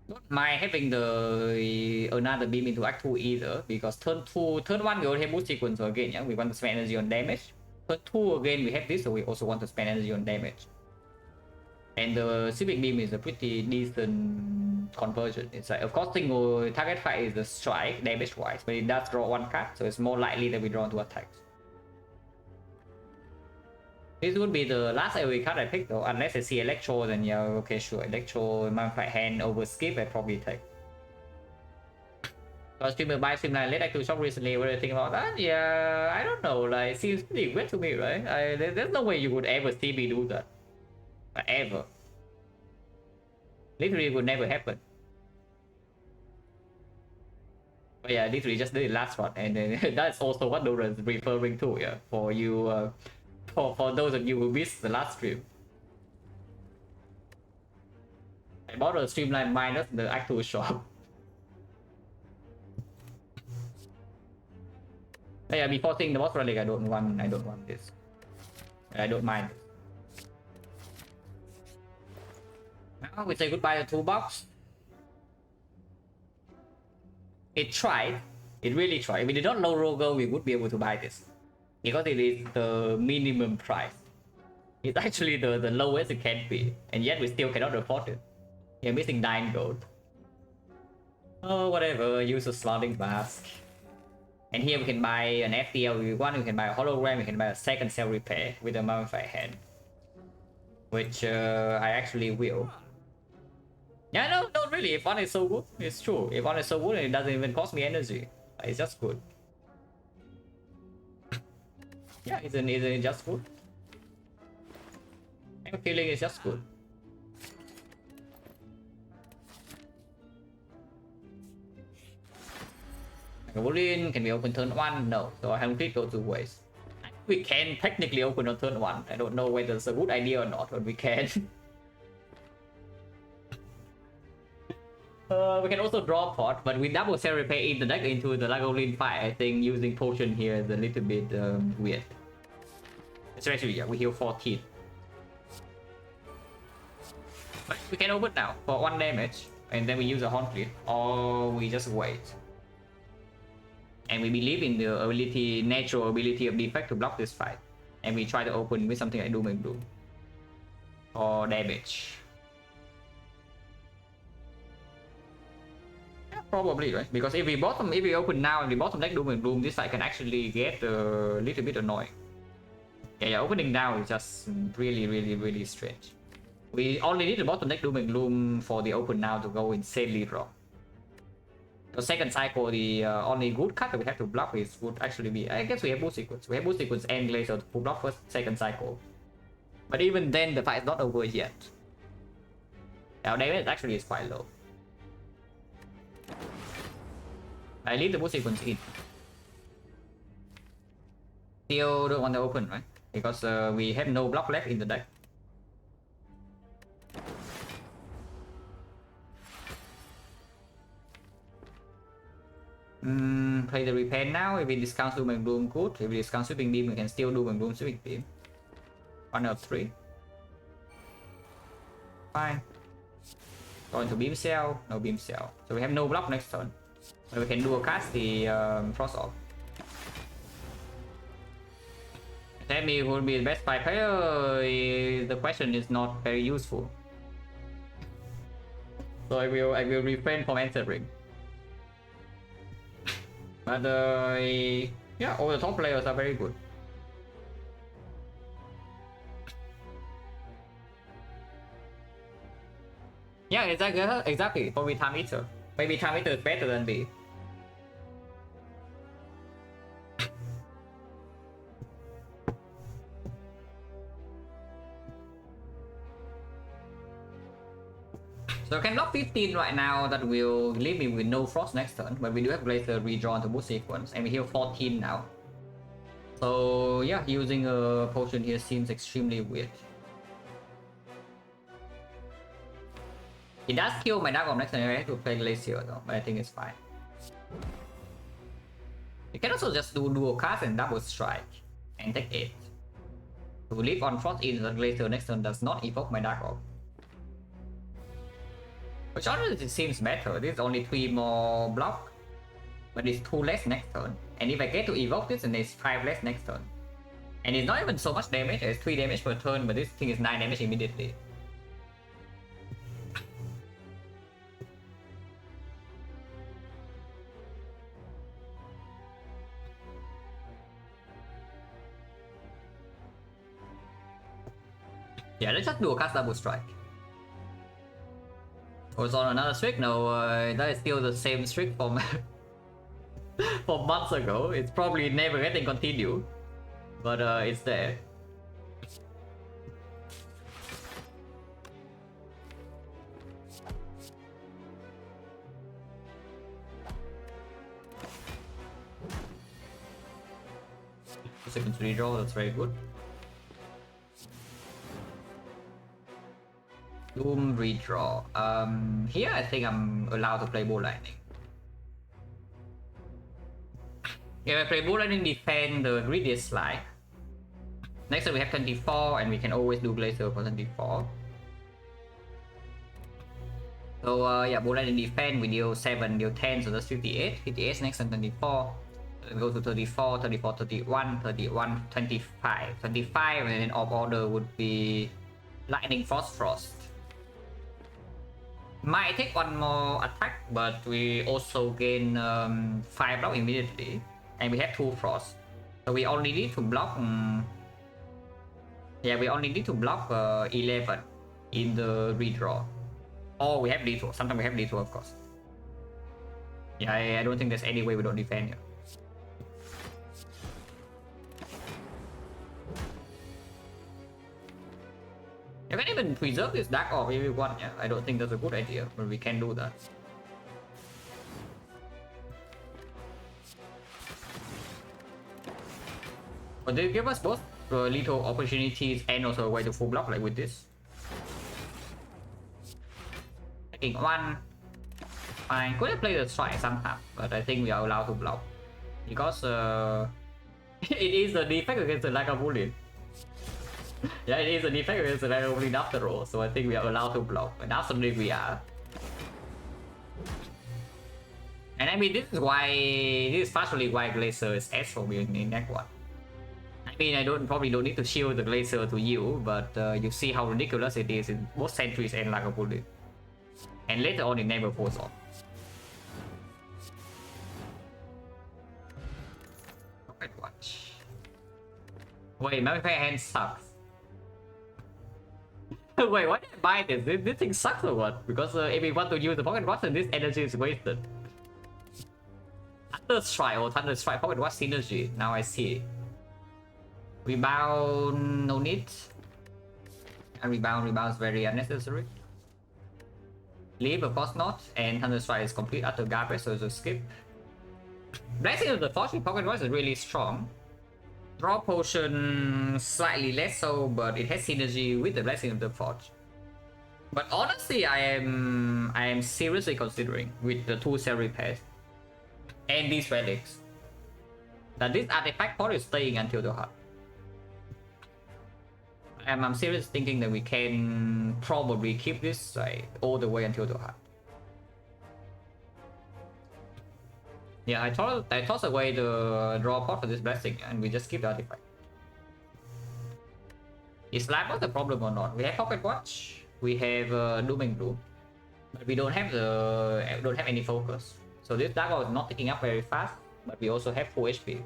Not mind having the another beam into Act 2 either, because turn 1 we already have boost sequence, so again, yeah, we want to spend energy on damage. Turn 2 again we have this, so we also want to spend energy on damage. And the sweeping beam is a pretty decent conversion. It's like, of course, single target fight is the strike damage wise, but it does draw 1 card, so it's more likely that we draw 2 attacks. This would be the last AoE card I picked though, unless I see Electro, then yeah, okay, sure. Electro, Modified Hand over Skip, I probably take. So streamer buy Streamline late active shop recently, what do you think about that? Yeah, I don't know, like, it seems pretty weird to me, right? There's no way you would ever see me do that. Ever. Literally, it would never happen. But yeah, literally just did the last one, and then that's also what Dora is referring to, yeah, for you, for those of you who missed the last stream. I bought a Streamline minus the actual shop. But yeah, before seeing the boss relic, I don't want this. I don't mind. Now we say goodbye to toolbox. It tried. It really tried. If we did not low roll, we would be able to buy this. Because it is the minimum price. It's actually the lowest it can be. And yet we still cannot afford it. You're missing 9 gold. Oh, whatever. Use a slotting mask. And here we can buy an FTL if we want. We can buy a hologram. We can buy a second Cell Repair with a Mummified Hand. Which I actually will. Yeah, no, not really. If one is so good, it's true. If one is so good, it doesn't even cost me energy. It's just good. Yeah, isn't it just good? I have a feeling it's just good. Wolverine can be open turn 1? No. So I have to go to waste. We can technically open on turn 1. I don't know whether it's a good idea or not, but we can. We can also draw pot, but we double cell repair in the deck into the Lagolin fight. I think using potion here is a little bit weird. Especially, yeah, we heal 14. But we can open now for 1 damage, and then we use a Hauntlet, or we just wait. And we believe in the ability, natural ability of Defect to block this fight. And we try to open with something like Doom and Gloom. Or damage. Yeah, probably, right? Because if we open now and we bottom deck Doom and Gloom, this side can actually get a little bit annoying. Yeah, opening now is just really strange. We only need the bottom deck Doom and Gloom for the open now to go insanely wrong. The second cycle, the only good card that we have to block is would actually be, I guess we have Boost Sequence. We have Boost Sequence and Glacier to block first, second cycle. But even then, the fight is not over yet. Our damage actually is quite low. I leave the Boost Sequence in. Still don't want to open, right? Because we have no block left in the deck. Play the repair now. If we discount Doom and Gloom, good. If we discount Sweeping Beam, we can still Doom and Gloom Sweeping Beam. 1 out of 3. Fine. Going to Beam Cell, no Beam Cell. So we have no block next turn. But we can dual cast the Frost Orb. Tell me who will be the best 5 player. The question is not very useful. So I will refrain from answering. But yeah, all the top players are very good. Yeah, exactly. For Time Eater. Maybe Time Eater is better than B. So I can block 15 right now. That will leave me with no Frost next turn. But we do have Glacier redrawn to Boost Sequence. And we heal 14 now. So yeah, using a potion here seems extremely weird. It does kill my Dark Orb next turn. I have to play Glacier though. But I think it's fine. You can also just do dual cast and double strike. And take 8. To leave on Frost in the Glacier next turn does not evoke my Dark Orb. Which honestly seems better. This is only 3 more block. But it's 2 less next turn. And if I get to evoke this, then it's 5 less next turn. And it's not even so much damage. It's 3 damage per turn, but this thing is 9 damage immediately. Yeah, let's just do a cast double strike. Was on another streak? No, that is still the same streak from from months ago. It's probably never getting continued, but it's there. Seconds redraw, that's very good. Doom redraw. Here I think I'm allowed to play Bull Lightning. If I play Bull Lightning, defend the greediest slide. Next time we have 24 and we can always do Glacier for 24. So yeah, Bull Lightning defend, we deal 7, deal 10, so that's 58. 58 next and 24. Then go to 34, 34, 31, 31, 25. 25 and then off order would be Lightning Frost. Might take 1 more attack, but we also gain 5 block immediately. And we have 2 Frost. So we only need to block... yeah, we only need to block 11 in the redraw. Or we have D2. Sometimes we have D2, of course. Yeah, I don't think there's any way we don't defend here. You can even preserve this Dark Orb if you want, yeah. I don't think that's a good idea, but we can do that. But they give us both lethal opportunities and also a way to full block, like with this. Taking one. I could have played the strike somehow, but I think we are allowed to block. Because it is a defect against the Lager Bullet. Yeah, it is a defect against the Lager Bullet after all, so I think we are allowed to block. And absolutely we are. And I mean, this is partially why Glacier is S for me in Act 1. I mean, I probably don't need to shield the Glacier to you, but you see how ridiculous it is in both Sentries and Lager Bullet. And later on it never falls off. Pocket Watch. Wait, my hand sucks. Wait, why did I buy this? This thing sucks or what? Because if we want to use the Pocket Watch, then this energy is wasted. Thunder Strike or Thunder Strike Pocket Watch synergy. Now I see. Rebound, no need. And rebound is very unnecessary. Leave, of course not. And Thunder Strike is complete utter garbage, so it's a skip. Blessing of the Forge with Pocket Watch is really strong. Draw Potion slightly less so, but it has synergy with the Blessing of the Forge. But honestly, I am seriously considering with the 2 cell repairs and these relics that this artifact pod is staying until the hut. I'm seriously thinking that we can probably keep this all the way until the hut. Yeah, I toss away the draw pod for this blessing and we just keep the artifact. Is Lab the problem or not? We have Pocket Watch, we have Doom and Gloom, but we don't have any focus. So this Dark Ball is not picking up very fast, but we also have full HP.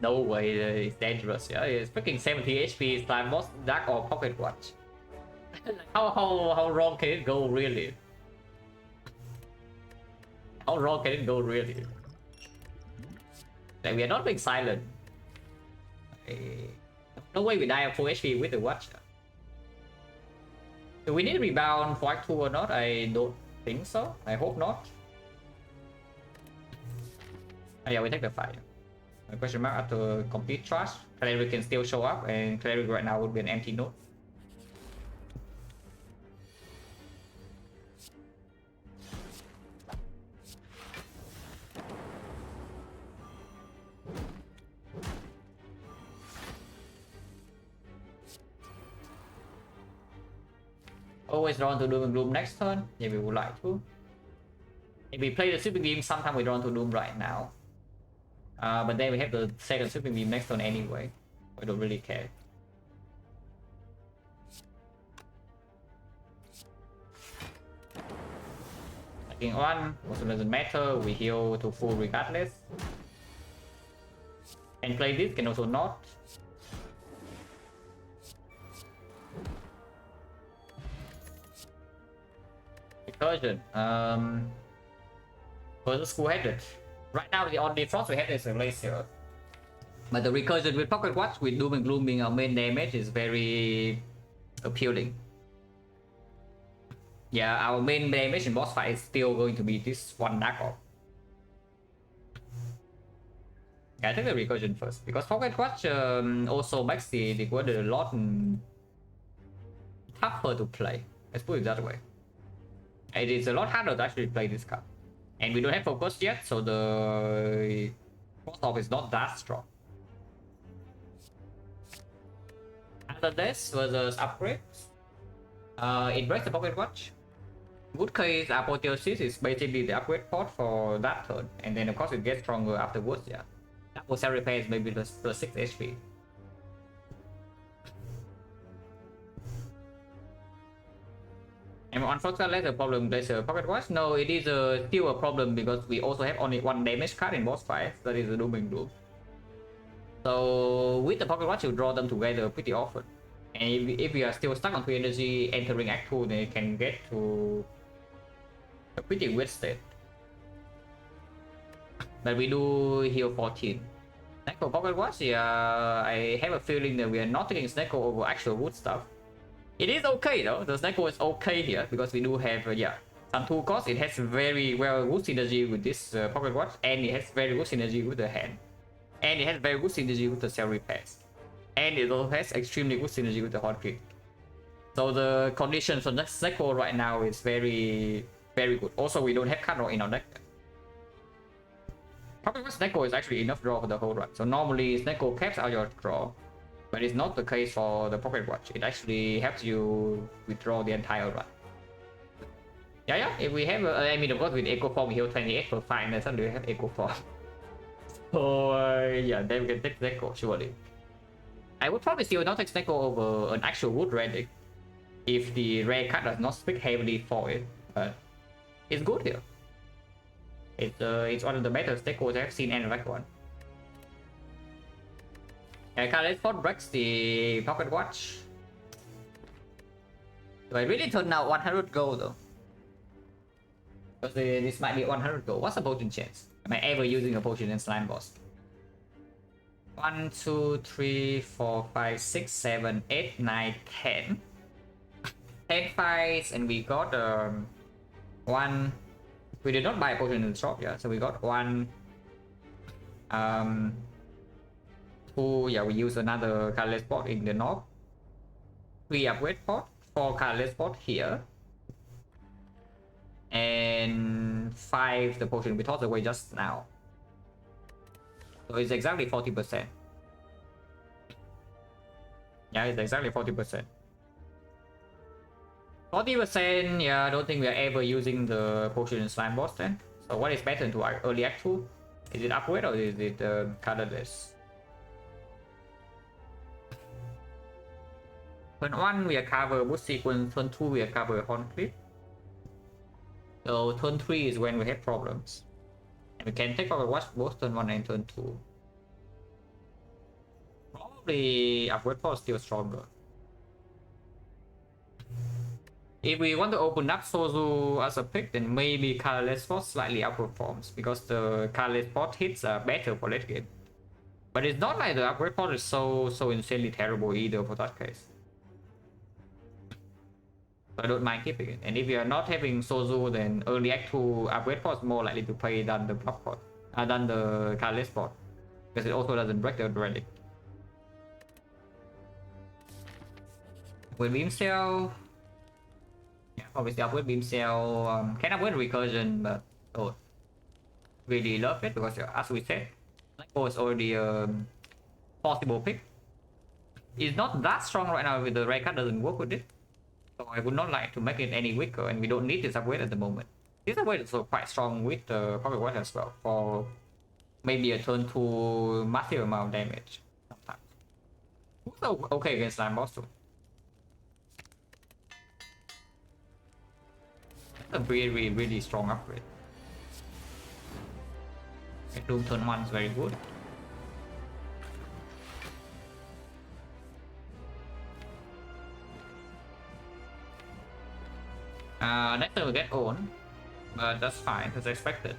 No way, it's dangerous. Yeah, it's freaking 70 HP. Slime Boss, Dark or Pocket Watch. How wrong can it go really? How wrong can it go really? Like we are not being silent. No way we die of full HP with the watch. Do we need to rebound for Act 2 or not? I don't think so. I hope not. Oh, yeah, we take the fire. A question mark after complete trash. Cleric can still show up, and Cleric right now would be an empty node. Always drawn to Doom and Gloom next turn. Yeah, we would like to. If we play the Sweeping Beam, sometimes we draw to Doom right now. But then we have the second Sweeping Beam next turn anyway. We don't really care. Taking one, also doesn't matter. We heal to full regardless. Can play this, can also not. Recursion. Versus who had it? Right now the only frost we have is a Glacier. But the recursion with Pocket Watch with Doom and Gloom being our main damage is very appealing. Yeah, our main damage in boss fight is still going to be this one Dark Orb. Yeah, I take the recursion first because Pocket Watch also makes the word a lot tougher to play. Let's put it that way. It is a lot harder to actually play this card. And we don't have focus yet, so the cross off is not that strong. After this versus upgrades, it breaks the Pocket Watch. Good case, Apotheosis is basically the upgrade port for that turn, and then of course it gets stronger afterwards. Yeah, double cell repair is maybe plus 6 HP. And unfortunately, the problem there's a Pocket Watch. No, it is still a problem because we also have only one damage card in boss fight, that is the Doom and Gloom. So with the Pocket Watch, you draw them together pretty often. And if we are still stuck on 3 energy entering Act 2, then it can get to a pretty weird state. But we do heal 14. Snecko Pocket Watch, yeah, I have a feeling that we are not taking Snecko over actual wood stuff. It is okay though, the Snecko is okay here because we do have, yeah, some 2 costs. It has very well good synergy with this Pocket Watch and it has very good synergy with the hand. And it has very good synergy with the cell repairs. And it also has extremely good synergy with the hot crit. So the conditions on XecnaR right now is very, very good. Also, we don't have XecnaR in our deck. Probably XecnaR is actually enough draw for the whole run. So normally XecnaR caps out your draw, but it's not the case for the Pocket Watch. It actually helps you withdraw the entire run. Yeah, if we have, I mean, of course, with Echo Form, we heal 28 per fight, and then suddenly we have Echo Form. So, yeah, then we can take XecnaR, surely. I would probably still not take XecnaR over an actual wood relic if the rare card does not speak heavily for it, but it's good here. It's one of the better XecnaRs I've seen any like one. Let's Fort breaks the Pocket Watch. So I really turned out 100 gold though. Because this might be 100 gold. What's the potion chance? Am I ever using a potion in Slime Boss? 1, 2, 3, 4, 5, 6, 7, 8, 9, 10. 10 fights, and we got one. We did not buy a potion in the shop, yeah. So we got one. 2. Yeah, we use another colorless pot in the north. 3 upgrade pot, 4 colorless pot here. And 5 the potion we tossed away just now. So it's exactly 40%. Yeah, it's exactly 40%. 40%, yeah, I don't think we are ever using the potion in Slime Boss then. So what is better into our early act 2? Is it upgrade or is it colorless? Turn 1 we are cover boost sequence, turn 2 we are cover horn clip. So turn 3 is when we have problems. And we can take our watch both turn 1 and turn 2. Probably upgrade power still stronger. If we want to open up Sozu as a pick, then maybe colorless pot slightly outperforms because the colorless pot hits are better for late game. But it's not like the upgrade pot is so insanely terrible either for that case. So I don't mind keeping it. And if you are not having Sozu, then early act 2 upgrade pot is more likely to play than the block pot, than the colorless pot, because it also doesn't break the relic. With Beam Cell, yeah, obviously upgrade Beam Cell, can upgrade Recursion, but oh, really love it because as we said, XecnaR is already a possible pick. It's not that strong right now with the rare card doesn't work with it. So I would not like to make it any weaker, and we don't need this upgrade at the moment. This upgrade is also quite strong with the Pocket Watch as well for maybe a turn 2 massive amount of damage sometimes. Also okay against Slime Boss too. That's a really strong upgrade. Doom turn 1 is very good. Next time we get owned, but that's fine, that's expected.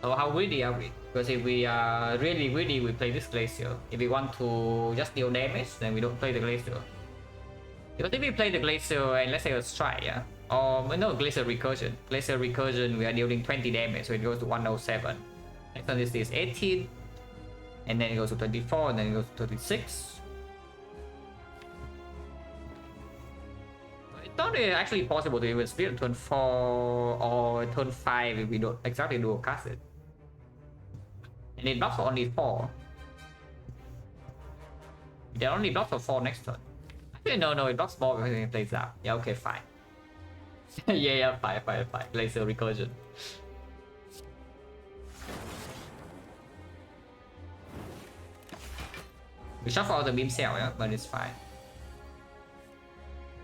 So how greedy are we? Because if we are really greedy, we play this Glacier. If we want to just deal damage, then we don't play the Glacier. Because if we play the Glacier and let's say a Strike, yeah, or no, Glacier Recursion. Glacier Recursion, we are dealing 20 damage, so it goes to 107. Next one is 18, and then it goes to 24, and then it goes to 36. It's not actually possible to even split turn 4 or turn 5 if we don't exactly dual cast it. And it blocks for only 4. It only blocks for 4 next turn. Actually, no, it blocks more because it plays out. Yeah, okay, fine. yeah, fine. Glacier Recursion. We shuffle out the Beam Cell, yeah, but it's fine.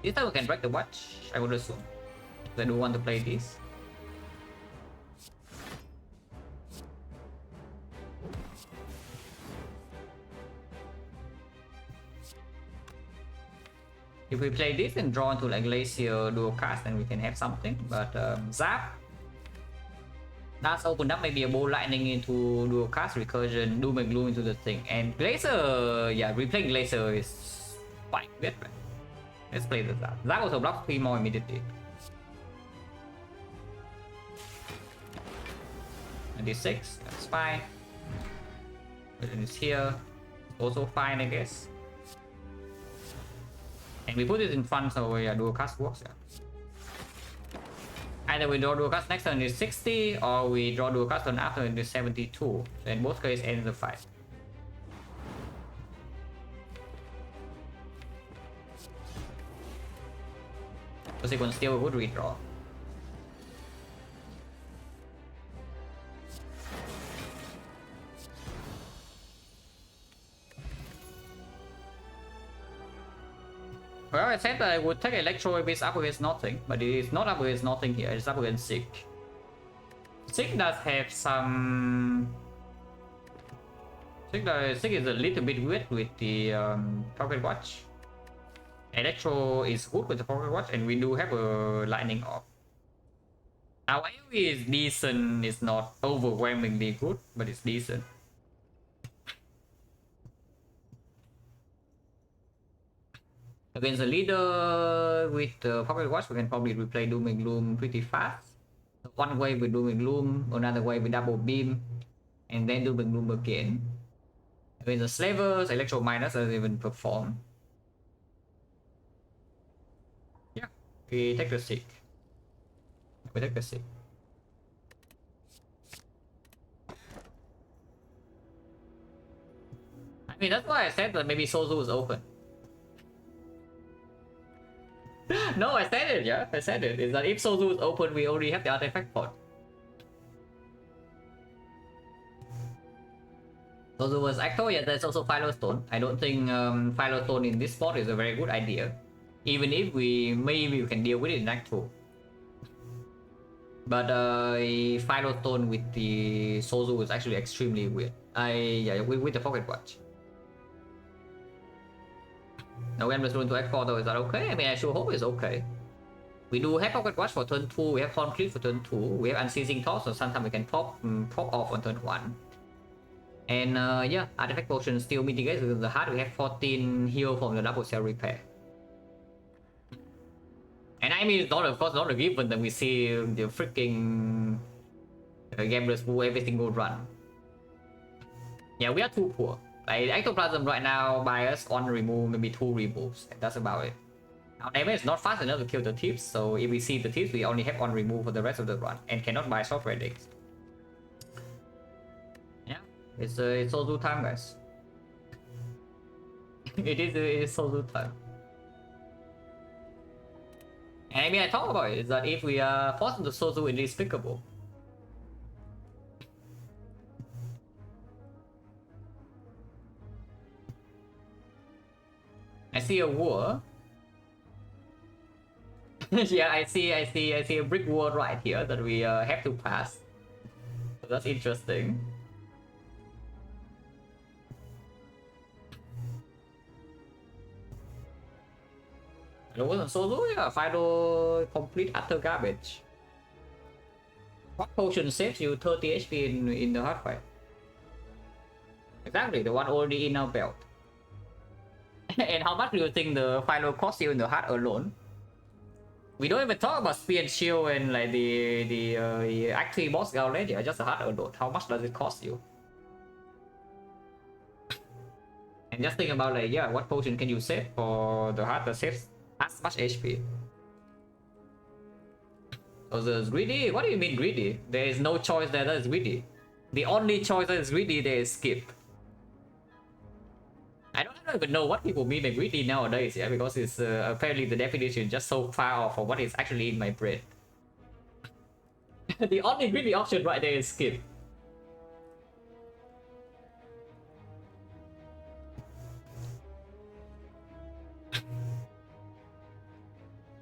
This time we can break the watch, I would assume. I do want to play this. If we play this and draw into like Glacier dual cast, then we can have something. But Zap, that's opened up maybe a Bolt Lightning into dual cast, Recursion, Doom and Gloom into the thing. And Glacier, yeah, replaying Glacier is quite good, right? Let's play the Zap. Zap also blocks 3 more immediately. 96, that's fine. And it's here. Also fine, I guess. And we put it in front, so yeah, dual cast works. Yeah. Either we draw dual cast next turn is 60, or we draw dual cast turn after it is 72. So in both cases, ends the fight. The sequence still would redraw. Well, I said that I would take Electro if it's up against nothing, but it is not up against nothing here, it's up against Sig. Sig does have some... Sig is a little bit weird with the Pocket Watch. Electro is good with the Pocket Watch, and we do have a Lightning Orb. Our AoE is decent, it's not overwhelmingly good, but it's decent. Against the leader with the Pocket Watch, we can probably replay Doom and Gloom pretty fast. One wave with Doom and Gloom, another wave with Double Beam, and then Doom and Gloom again. Against the Slavers, Electro Minus doesn't even perform. Yeah, we take the Sig. We take the Sig. I mean, that's why I said that maybe Sozu is open. No, I said it, yeah, I said it. Is that if Sozu is open, we already have the artifact pod. Sozu was Acto, yeah, there's also Philostone. I don't think Philostone in this spot is a very good idea. Even if maybe we can deal with it in Act 2. But Philostone with the Sozu is actually extremely weird. Yeah, with the Pocket Watch. Now Endless Rune to Act 4 though, is that okay? I mean, I sure hope it's okay. We do have Pocket Watch for turn 2, we have Concrete for turn 2, we have Unceasing Toss, so sometimes we can pop off on turn 1. And yeah, Artifact Potion still mitigates with the heart. We have 14 heal from the Double Cell Repair. And I mean, it's not, of course, not a given that we see the freaking Gamblers Pool every single run. Yeah, we are too poor. Like, Ectoplasm right now buy us on remove, maybe 2 removes, and that's about it. Our damage is not fast enough to kill the tips, so if we see the tips, we only have on remove for the rest of the run, and cannot buy soft relics. Yeah, it's Soul time, guys. it is Soul time. And I mean, I talk about it, is that if we are forced into Soul Inexplicable, I see a war. Yeah, I see a brick wall right here that we have to pass. So that's interesting. It wasn't solo, yeah. Final complete utter garbage. What potion saves you 30 HP in the hard fight? Exactly, the one already in our belt. And how much do you think the final cost you in the heart alone? We don't even talk about spear and shield and like the Act 3 boss gauntlet, yeah, just the heart alone. How much does it cost you? And just think about like, yeah, what potion can you save for the heart that saves as much HP? Oh, there's greedy? What do you mean greedy? There is no choice there that is greedy. The only choice that is greedy there is skip. I don't even know what people mean by greedy nowadays, yeah, because it's apparently the definition is just so far off from what is actually in my brain. The only greedy option right there is skip.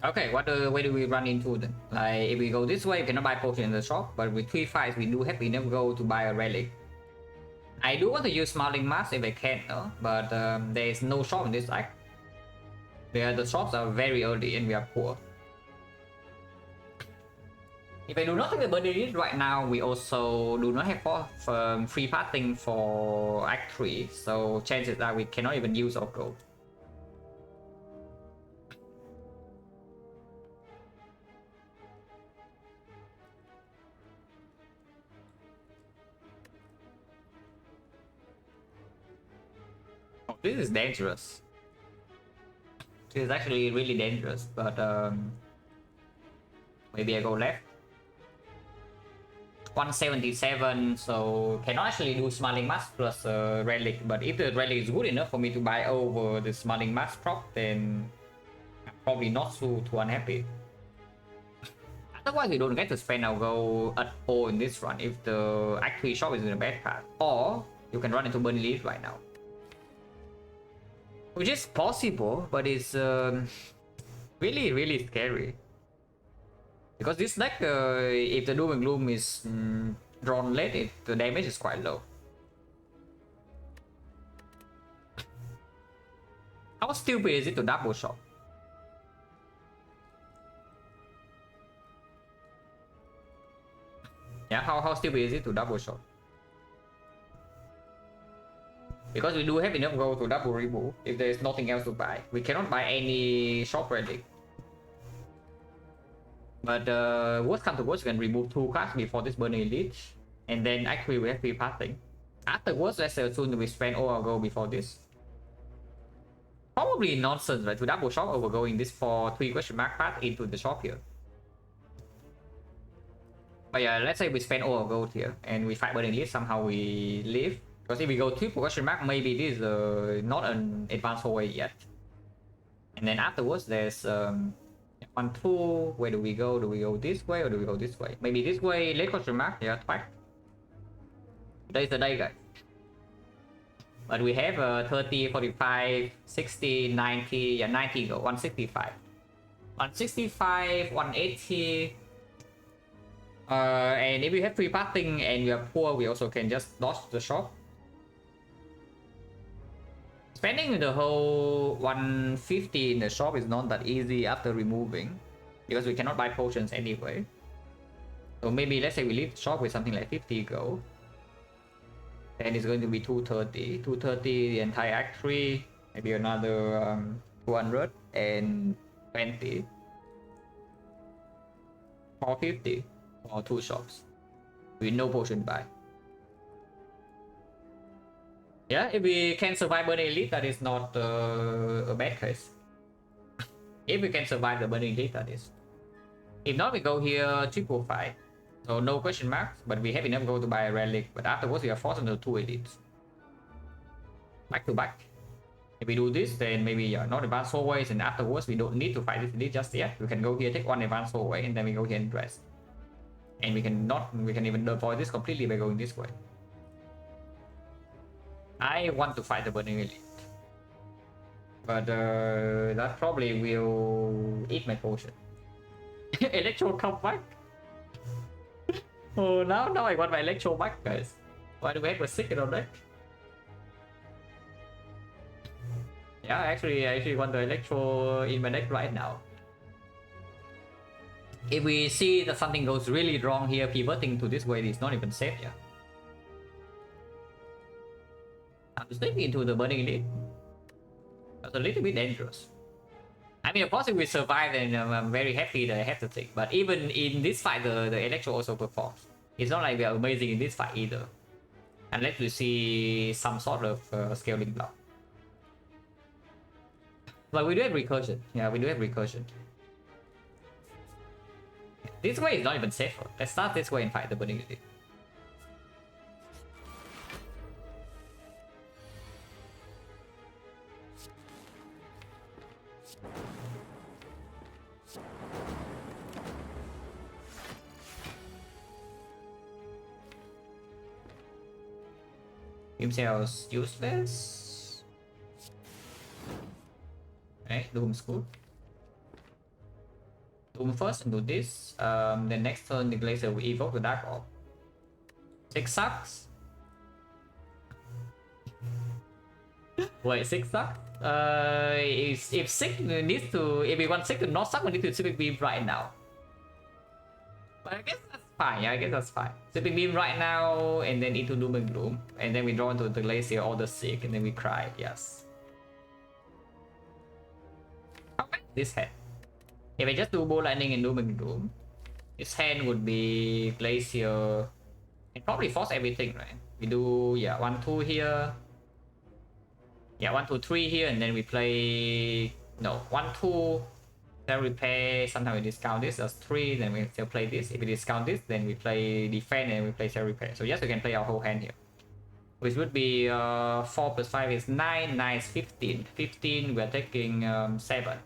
Okay, where do we run into then? Like, if we go this way, we cannot buy potion in the shop, but with 3 fights, we do have enough gold to buy a relic. I do want to use Smiling Mask if I can, though, but there is no shop in this act. The shops are very early and we are poor. If I do not take the Burden right now, we also do not have free passing for Act 3, so chances are we cannot even use our gold. This is dangerous. This is actually really dangerous, but maybe I go left. 177, so cannot actually do Smiling Mask plus Relic, but if the Relic is good enough for me to buy over the Smiling Mask prop, then I'm probably not too unhappy. Otherwise, we don't get to spend our go at all in this run if the Act 3 shop is in a bad path. Or you can run into Burning Leaf right now. Which is possible, but it's really scary. Because this deck, if the Doom and Gloom is drawn late, the damage is quite low. How stupid is it to double shot? Yeah, how stupid is it to double shot? Because we do have enough gold to double remove if there is nothing else to buy. We cannot buy any shop relic. But worst come to worst, you can remove 2 cards before this Burning Elite, and then actually we have free passing. Afterwards, let's assume we spend all our gold before this. Probably nonsense, right? To double shop over going this for 3 question mark path into the shop here. But yeah, let's say we spend all our gold here and we fight Burning Elite, somehow we live. Because if we go 3 question mark, maybe this is not an advanced hallway yet. And then afterwards, there's 1, 2. Where do we go? Do we go this way or do we go this way? Maybe this way. Late question mark. Yeah, twice. Today's the day, guys. But we have 30, 45, 60, 90. Yeah, 90 go. 165. 165, 180. And if we have free passing and we are poor, we also can just dodge the shop. Spending the whole 150 in the shop is not that easy after removing, because we cannot buy potions anyway. So maybe let's say we leave the shop with something like 50 gold. Then it's going to be 230. 230 the entire Act 3, maybe another 220. 450 or 2 shops with no potion buy. Yeah, if we can survive Burning Elite, that is not a bad case. If we can survive the Burning Elite, that is. If not, we go here triple fight. So no question marks, but we have enough gold to buy a relic. But afterwards, we are forced into 2 elites. Back to back. If we do this, then maybe not advanced hallways, and afterwards we don't need to fight this elite just yet. We can go here, take 1 advanced hallway, and then we go here and dress. And we can even avoid this completely by going this way. I want to fight the Burning Elite, but that probably will eat my potion. Electro come back. Oh, now I want my Electro back, guys. Why do we have a second on deck? Yeah, I actually want the Electro in my deck right now. If we see that something goes really wrong here, pivoting to this way is not even safe, yeah. I'm stepping into the Burning Elite. That's a little bit dangerous. I mean, of course, if we survive, then I'm very happy that I have to take. But even in this fight, the Electro also performs. It's not like we are amazing in this fight either. Unless we see some sort of scaling block. But we do have recursion. Yeah, we do have recursion. This way is not even safer. Let's start this way and fight the Burning Elite. Himself useless. Okay, Doom School. Doom first and do this. Then next turn the Glacier will evoke the Dark Orb. 6 sucks. Wait, 6 sucks? If 6 needs to, if we want 6 to not suck, we need to Sweeping Beam right now. But I guess that's fine. Yeah, I guess that's fine. Sweeping Beam right now, and then into Doom and Gloom, and then we draw into the Glacier or the Sick, and then we cry. Yes. How bad is this hand? If I just do Bow Lightning and Doom and Gloom, his hand would be Glacier, and probably force everything, right? We do 1, 2 here. Yeah, 1 2 3 here, and then we play no 1 2 cell repair. Sometimes we discount this as 3, then we still play this. If we discount this, then we play defend and we play cell repair. So yes, we can play our whole hand here, which would be 4 plus 5 is 9, 9 is 15. 15 we're taking 7.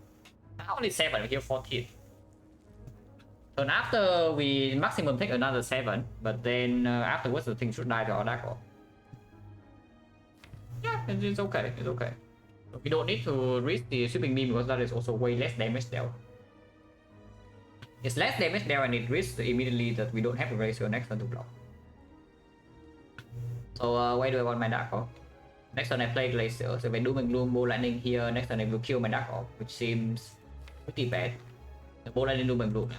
Only 7, we here 14. So after we maximum take another 7, but then afterwards the thing should die to our deck. Yeah, it's okay, it's okay. We don't need to risk the shipping beam because that is also way less damage there. It's less damage there and it risks immediately that we don't have a ratio next turn to block. So where do I want my dark orb? Next turn I play Glacier, so if I Doom and Gloom Ball Lightning here, next turn I will kill my dark orb, which seems pretty bad. The Ball Lightning Doom and Gloom.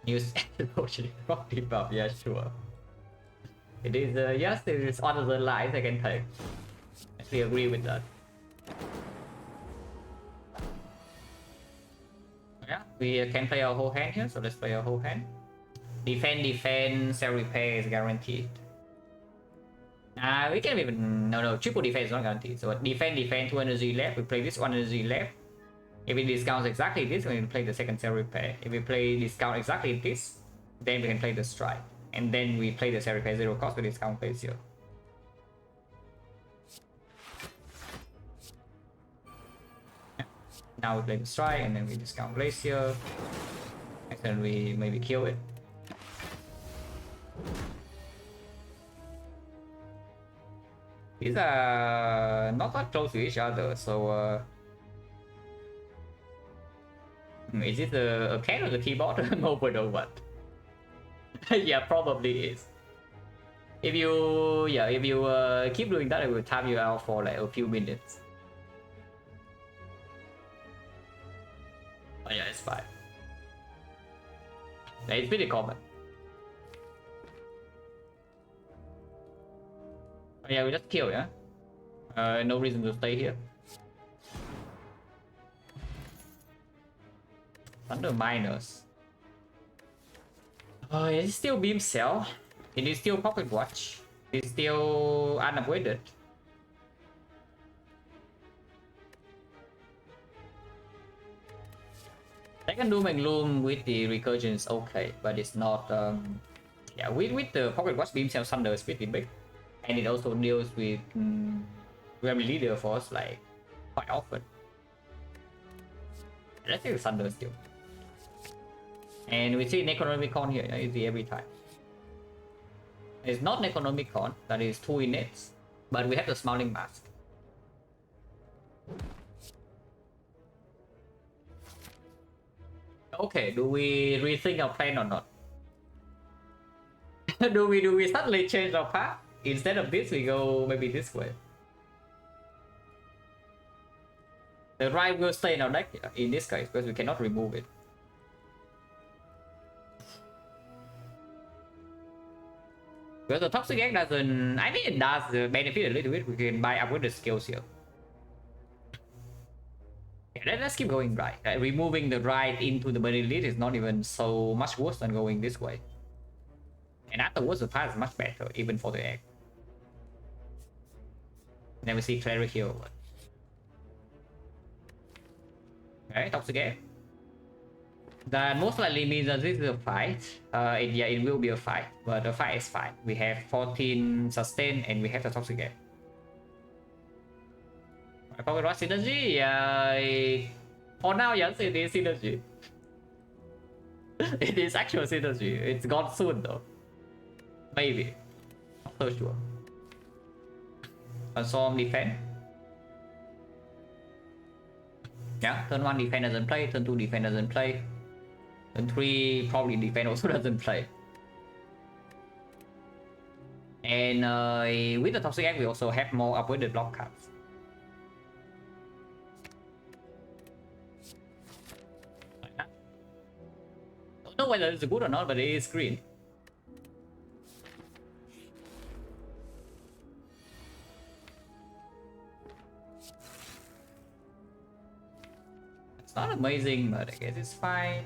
Use emotionally rock debuff, yeah sure. It is yes, it is other than lies I can take. I actually agree with that. Yeah, we can play our whole hand here, so let's play our whole hand. Defend, cell repair is guaranteed. We can even no triple defense is not guaranteed. So defend 2 energy left. We play this 1 energy left. If it discounts exactly this, we can play the second cell repair. If we play discount exactly this, then we can play the strike. And then we play the cell repair 0 cost with discount place here. Now we play the strike and then we discount Glacier. And then we maybe kill it. These are not that close to each other, so is it a cat or the keyboard? I'm open or what? Yeah, probably is. If you keep doing that, it will time you out for like a few minutes. Oh yeah, it's fine. Yeah, it's pretty common. Oh yeah, we just kill, yeah? No reason to stay here. Thunder minus. It's still beam cell. It is still pocket watch. It's still unavoided. Second Doom and Gloom with the recursion is okay, but it's not yeah, with the pocket watch beam cell thunder is pretty big. And it also deals with Gravity Leader Force like quite often. Let's take thunder still. And we see Necronomicon here, easy every time. It's not Necronomicon, that is 2 innate, but we have the Smiling Mask. Okay, do we rethink our plan or not? do we suddenly change our path? Instead of this, we go maybe this way. The right will stay in our deck in this case because we cannot remove it. Because the Toxic Egg doesn't... I mean, it does benefit a little bit. We can buy up with the skills here. Yeah, let's keep going right. Removing the right into the Burning Lead is not even so much worse than going this way. And afterwards, the path is much better, even for the egg. Then we see Cleric here. Okay, Toxic Egg. That most likely means that this is a fight. Yeah, it will be a fight, but the fight is fine. We have 14 sustain and we have the Toxic Egg. Pocket Watch synergy? For now, yes, it is synergy. It is actual synergy. It's gone soon though. Maybe. Not so sure. Transform defend. Yeah, turn 1 defend doesn't play, turn 2 defend doesn't play. Turn 3 probably defend also doesn't play. And with the Toxic Egg we also have more upgraded block cards. Like that. Don't know whether it's good or not, but it is green. It's not amazing, but I guess it's fine.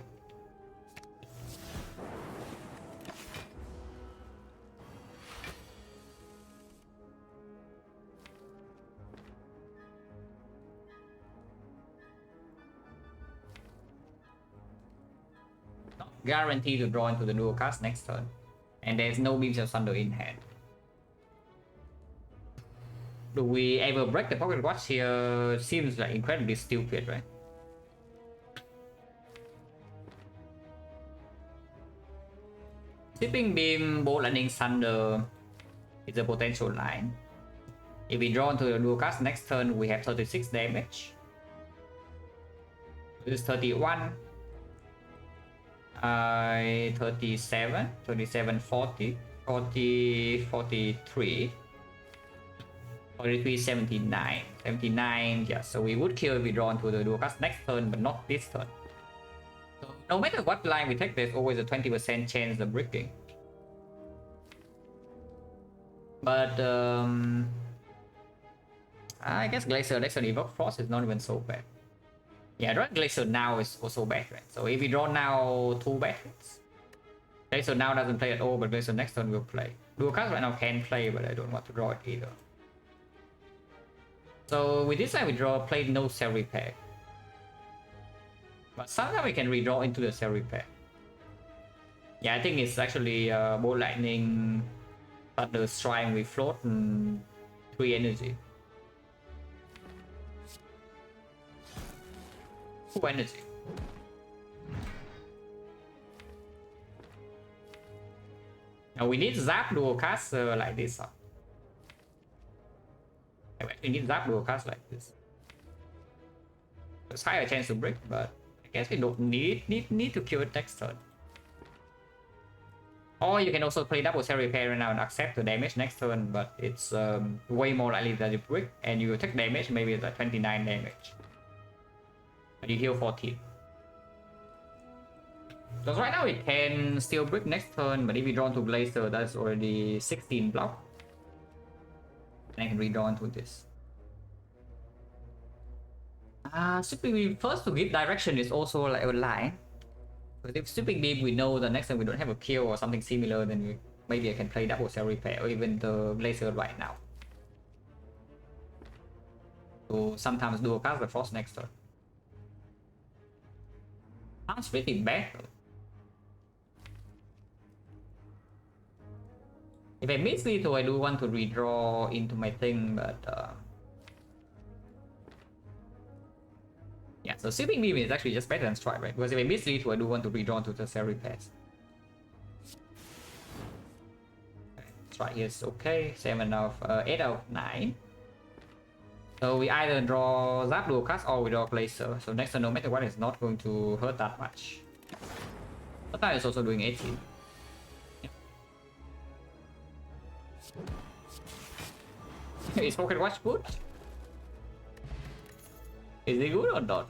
guaranteed to draw into the dual cast next turn. And there's no Beams of Thunder in hand. Do we ever break the Pocket Watch here? Seems like incredibly stupid, right? Tipping Beam, Bolt Lightning, Thunder is a potential line. If we draw into the dual cast next turn, we have 36 damage. This is 31. 37, 37, 40, 40, 43, 43, 79, 79, yeah, so we would kill if we draw into the dual cast next turn, but not this turn. So no matter what line we take, there's always a 20% chance of bricking. But I guess Glacier next turn Evoke Frost is not even so bad. Yeah, drawing Glacier now is also bad, right? So if we draw now 2 bad hits, Glacier now doesn't play at all, but Glacier next turn will play. Dual cast right now can play, but I don't want to draw it either. So with this line we draw, play no Cell Repair. But sometimes we can redraw into the Cell Repair. Yeah, I think it's actually Bolt Lightning, Thunder Strike with Float and 3 energy. 2 energy. Now we need Zap dual cast like this. We need Zap dual cast like this. There's higher chance to break, but I guess we don't need to kill it next turn. Or you can also play double Cell Repair right now and accept the damage next turn, but it's way more likely that you break and you take damage, maybe it's like 29 damage. But you heal 14. Because right now it can still break next turn, but if we draw into Glacier, that's already 16 block. And I can redraw into this. Sweeping Beam first to give direction is also like a line. Because if Sweeping Beam we know the next time we don't have a kill or something similar, then maybe I can play double Cell Repair or even the Glacier right now. So sometimes dual cast the Frost next turn. Sounds pretty bad though. If I miss lethal, I do want to redraw into my thing, but yeah, so Sweeping Beam is actually just better than Strike, right? Because if I miss lethal, I do want to redraw into the Cell Repairs. Okay, Strike is okay, 7 out of 8 out of 9. So we either draw Zap dual cast or we draw Glacier. So next turn, no matter what, it's not going to hurt that much. But that is also doing 18. Is Pocket Watch good? Is it good or not?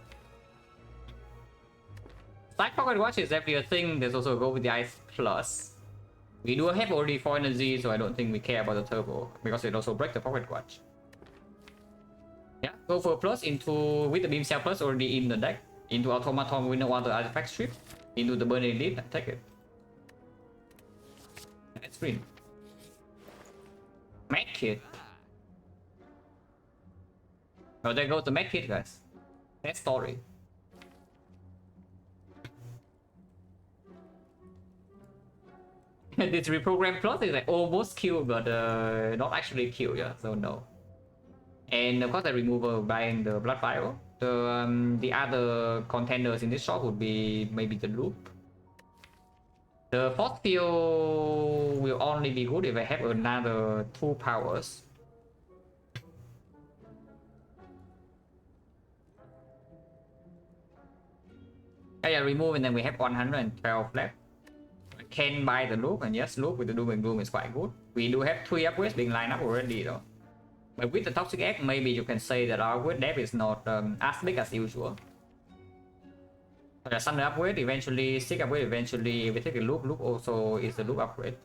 Stack Pocket Watch is definitely a thing. There's also a Go with the Ice Plus. We do have already 4 energy, so I don't think we care about the turbo because it also breaks the Pocket Watch. Yeah, go for a plus into with the Beam Cell Plus already in the deck. Into Automaton with no other artifact strip. Into the Burning Elite and take it. Let's win. Medkit. Oh, there goes the Medkit, guys. That story. This reprogram plus is like almost kill, but not actually kill, yeah. So no. And of course, the removal buying the Blood Vial. The other contenders in this shop would be maybe the Loop. The Force Field will only be good if I have another 2 powers. Yeah, remove and then we have 112 left. I can buy the Loop, and yes, Loop with the Doom and Gloom is quite good. We do have 3 upgrades being lined up already though. But with the Toxic Egg, maybe you can say that our upgrade depth is not as big as usual. Thunder upgrade eventually, Stick upgrade eventually, we take a Loop, Loop also is the Loop upgrade.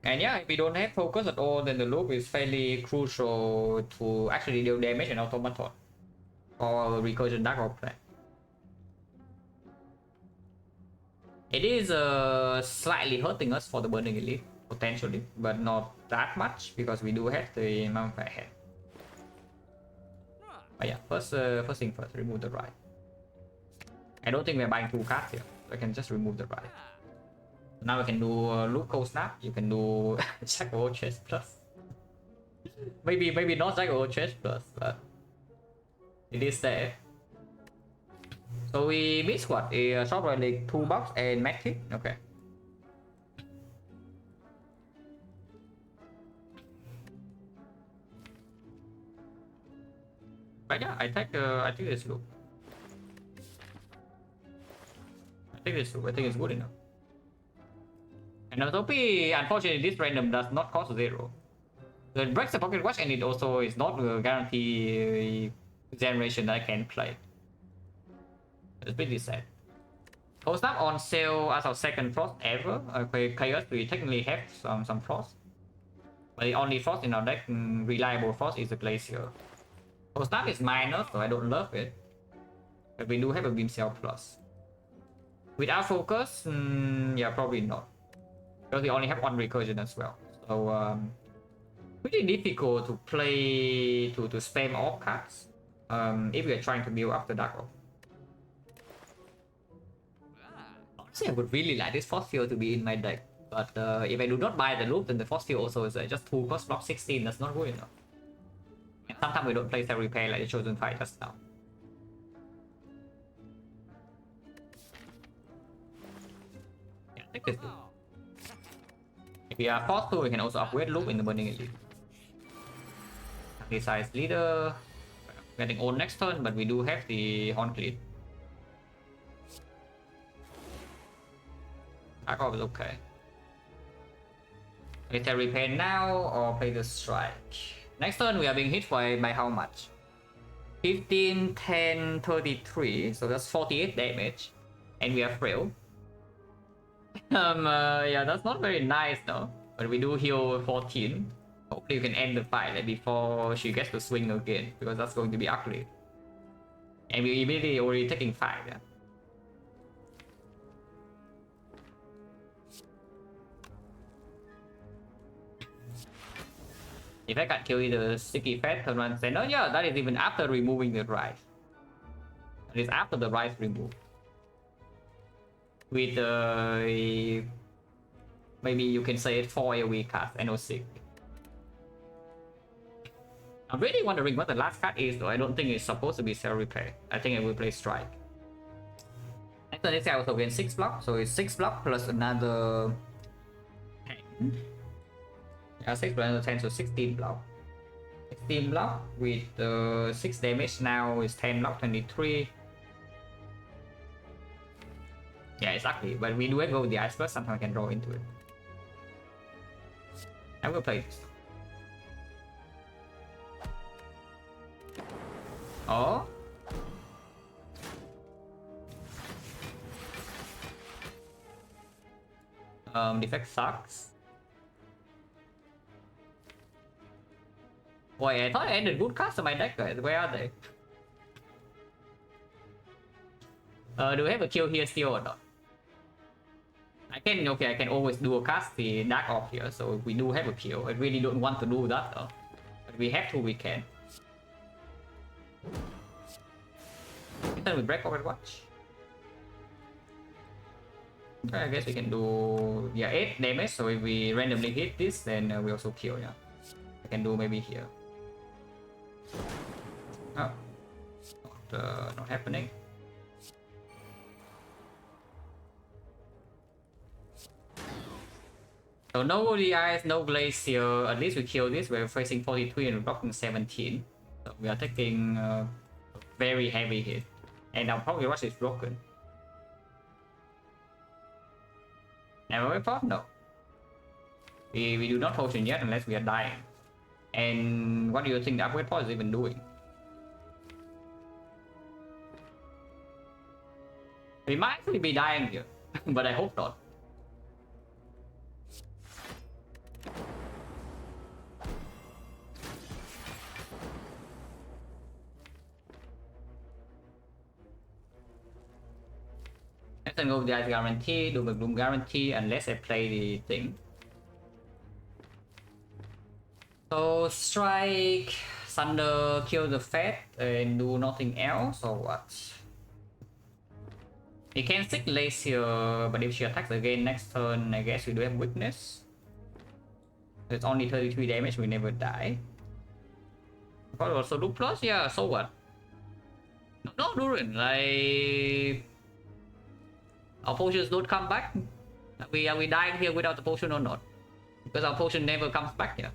And yeah, if we don't have focus at all, then the Loop is fairly crucial to actually deal damage in Automaton. Or Recursion Dark or Plan. It is slightly hurting us for the Burning Elite, potentially, but not that much because we do have the Mummified Head. But yeah, first thing first, remove the right. I don't think we're buying 2 cards here. I can just remove the right. Now I can do loop cold snap. You can do Jack O chest plus. Maybe not Jack O chest plus, but it is there. So we miss what? A shop like 2 box and max hit. Okay. But yeah, I take this loop. I think it's good enough. And Autopy, unfortunately, this random does not cost 0. So it breaks the pocket watch, and it also is not a guarantee generation that I can play. It's pretty sad. Cold Snap on sale as our second frost ever. Chaos, we technically have some frost, but the only frost in our deck, reliable frost, is the Glacier. Cold Snap is minor, so I don't love it. But we do have a Beam Cell Plus. Without focus, yeah, probably not. Because we only have one recursion as well. So pretty difficult to play to spam off cards. If we are trying to build after Dark Oak. Honestly, I would really like this Force Field to be in my deck. But if I do not buy the loop, then the Force Field also is just 2 cost block 16. That's not good enough. And sometimes we don't play Cell Repair like the Chosen Fight just now. Yeah, I think this good. If we are forced to, we can also upgrade loop in the Burning Elite. Resize leader. Getting old next turn, but we do have the Horn Cleat. Dark Orb is okay. Play the Repair now or play the Strike. Next turn we are being hit by how much? 15, 10, 33, so that's 48 damage. And we are frail. Yeah, that's not very nice though. But we do heal 14. Hopefully you can end the fight before she gets to swing again, because that's going to be ugly. And we immediately already taking 5, yeah. If I can kill the Sticky Fat, turn around and say, no, yeah, that is even after removing the rice. That is after the rice removed. With maybe you can say it 4 AoE cards, NO6. I'm really wondering what the last card is though. I don't think it's supposed to be Cell Repair. I think I will play Strike. Next turn this guy also gains 6 block, so it's 6 block plus another 10. Yeah, 6 plus another 10, so 16 block. 16 block with 6 damage now is 10 block, 23. Yeah, exactly. But we do have to go with the Ice Burst, sometimes I can draw into it. I will play this. Oh. Defect sucks. Wait, I thought I ended good cards on my deck, guys. Where are they? Do we have a kill here still or not? I can always do a cast the Dark off here, so we do have a kill. I really don't want to do that though. But we have to, we can. Then we break Pocket Watch. Okay, I guess we can do 8 damage, so if we randomly hit this, then we also kill, yeah. I can do maybe here. Oh. Not happening. So no ODIs, no Glacier, at least we kill this, we're facing 43 and blocking 17. So we are taking a very heavy hit. And our Pocket Watch is broken. Never wait for? No. We do not potion yet unless we are dying. And what do you think the upgrade pod is even doing? We might actually be dying here, but I hope not. I can go with the Ice Guarantee, do the Gloom Guarantee unless I play the thing. So Strike, Thunder, kill the Fat and do nothing else or what? You can stick lace here, but if she attacks again next turn, I guess we do have weakness. It's only 33 damage, we never die. But also do plus, yeah, so what? No, Durin, like... Our potions don't come back. Are we dying here without the potion or not? Because our potion never comes back here.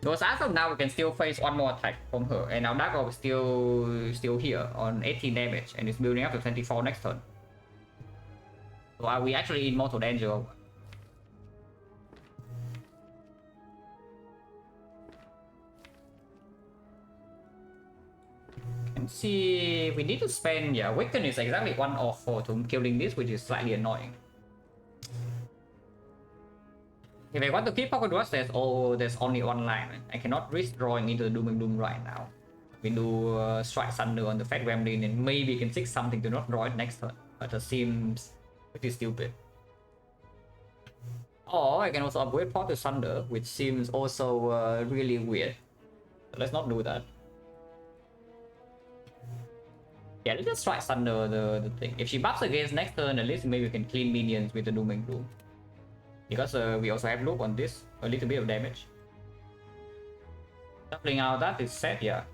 Because as of now, we can still face one more attack from her, and our Dark Orb is still here on 18 damage, and it's building up to 24 next turn. So are we actually in mortal danger? Can see we need to spend, yeah, Awaken is exactly 1 or 4 to killing this, which is slightly annoying. If I want to keep Pocket Rush, there's only one line. I cannot risk drawing into the Doom and Gloom right now. We do Strike Thunder on the Fat Gremlin and maybe can seek something to not draw it next turn. But it seems pretty stupid. Or I can also upgrade Pot to Thunder, which seems also really weird. So let's not do that. Yeah, let's just Strike Thunder the thing. If she buffs against next turn, at least maybe we can clean minions with the Doom and Gloom. Because we also have loop on this, a little bit of damage. Doubling out that is set, yeah.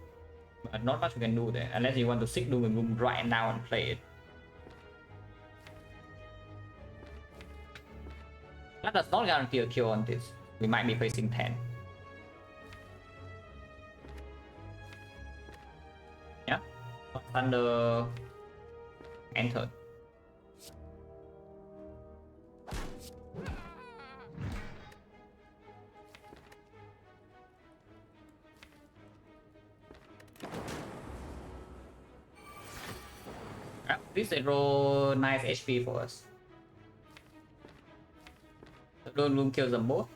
But not much we can do there, unless you want to seek Doom and Gloom right now and play it. That does not guarantee a kill on this. We might be facing 10. Yeah. Thunder. Enter. This roll nice HP for us. The Doom Gloom kills them both.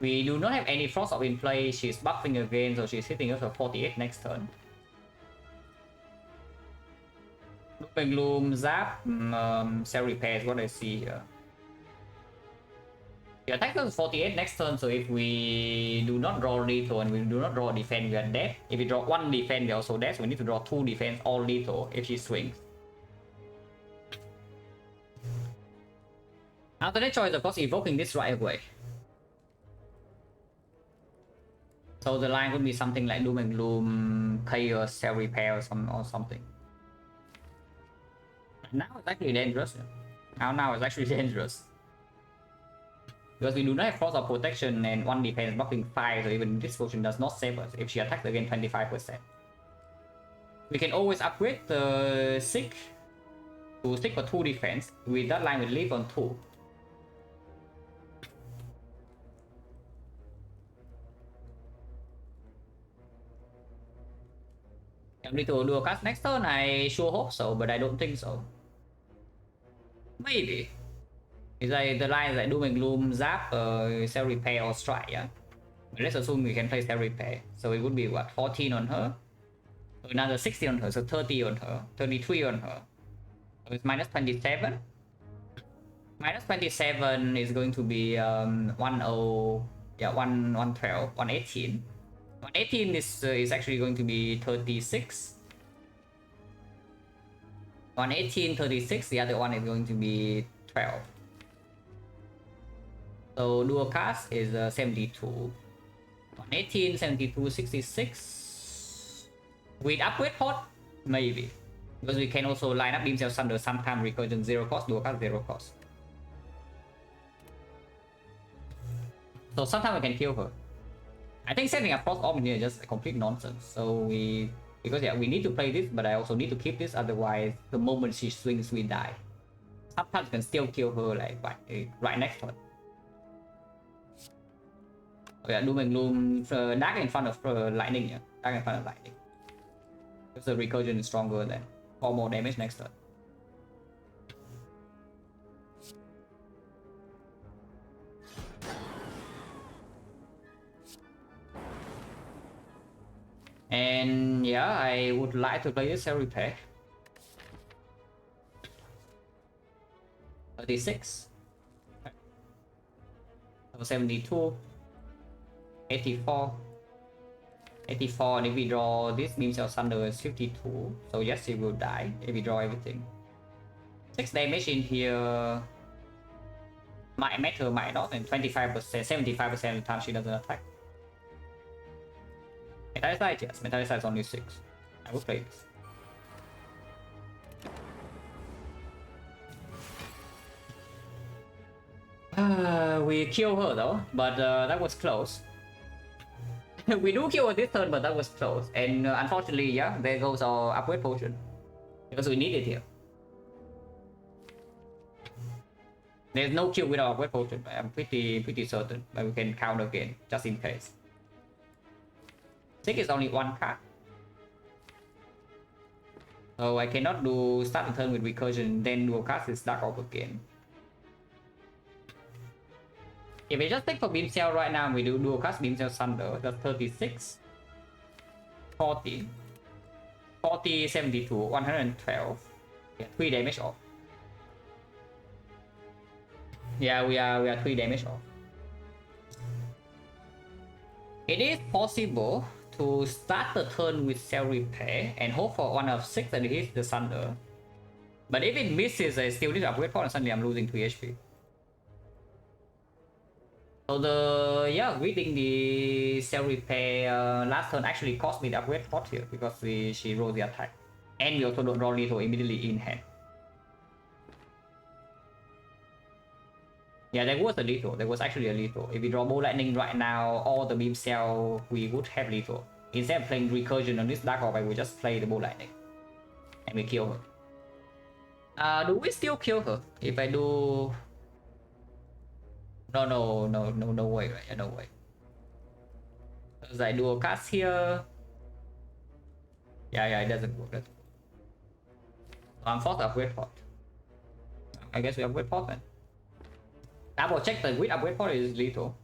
We do not have any Frost Orb in play. She's buffing again, so she's hitting us for 48 next turn. Doom and Gloom, Zap, Cell Repair is what I see here. The attack is 48 next turn, so if we do not draw lethal and we do not draw defense, we are dead. If we draw 1 defense, we are also dead, so we need to draw 2 defense, all lethal if she swings. Alternate choice, of course, evoking this right away. So the line would be something like Doom and Gloom, Chaos, Cell Repair or something. Now it's actually dangerous. Now it's actually dangerous. Because we do not have Frost Orb protection and 1 defense blocking 5, so even this potion does not save us if she attacks again 25%. We can always upgrade the Sick to stick for 2 defense. With that line we live on 2. Can we do a cast next turn? I sure hope so, but I don't think so. Maybe. It's like the lines like Doom and Gloom, Zap, Cell Repair or Strike, yeah? But let's assume we can play Cell Repair. So it would be what, 14 on her? Another 60 on her, so 30 on her, 33 on her. So it's minus 27. Minus 27 is going to be 112, 118. 118 is actually going to be 36. 118, 36, the other one is going to be 12. So dual cast is 72. 118, 72, 66. With upgrade pot, maybe. Because we can also line up Beam Cell Thunder, sometime recursion 0 cost, dual cast 0 cost. So sometimes we can kill her. I think setting up Frost Orb here is just complete nonsense. So because yeah, we need to play this, but I also need to keep this, otherwise the moment she swings we die. Sometimes we can still kill her like right next turn. Oh yeah, Doom and Gloom, Dark in front of Lightning, yeah. Dark in front of Lightning. Because the recursion is stronger than 4 more damage next turn. And yeah, I would like to play this Cell Repair. 36. 72, 84, 84, and if we draw this beam cell thunder is 52, so yes, he will die if we draw everything. 6 damage in here might matter, might not, and 25%, 75% of the time she doesn't attack. Metallicite, yes, Metallicite is only 6. I will play this. We kill her though, but that was close. We do kill her this turn, but that was close. And unfortunately, yeah, there goes our upgrade potion. Because we need it here. There's no kill without upgrade potion, but I'm pretty certain. But we can count again, just in case. 6 is only 1 card. So I cannot do start the turn with recursion, then do a cast is dark off again. If we just take for beam cell right now, we do dual cast beam cell thunder. That's 36, 40, 40, 72, 112. Yeah, 3 damage off. Yeah, we are 3 damage off. It is possible to start the turn with cell repair and hope for 1 of 6 and it hits the thunder. But if it misses, I still need to upgrade point and suddenly I'm losing 3 HP. So reading the cell repair last turn actually cost me the upgrade pot here because she rolled the attack. And we also don't roll lethal immediately in hand. Yeah, there was a lethal. There was actually a lethal. If we draw Bow Lightning right now, all the beam cell, we would have lethal. Instead of playing recursion on this Dark Orb, I would just play the Bow Lightning. And we kill her. Do we still kill her? If I do... No way, right? Yeah, no way. Because I do a cast here. Yeah, it doesn't work. So I'm forced to upgrade pot. I guess we upgrade pot then. Double check the with upgrade pot is lethal.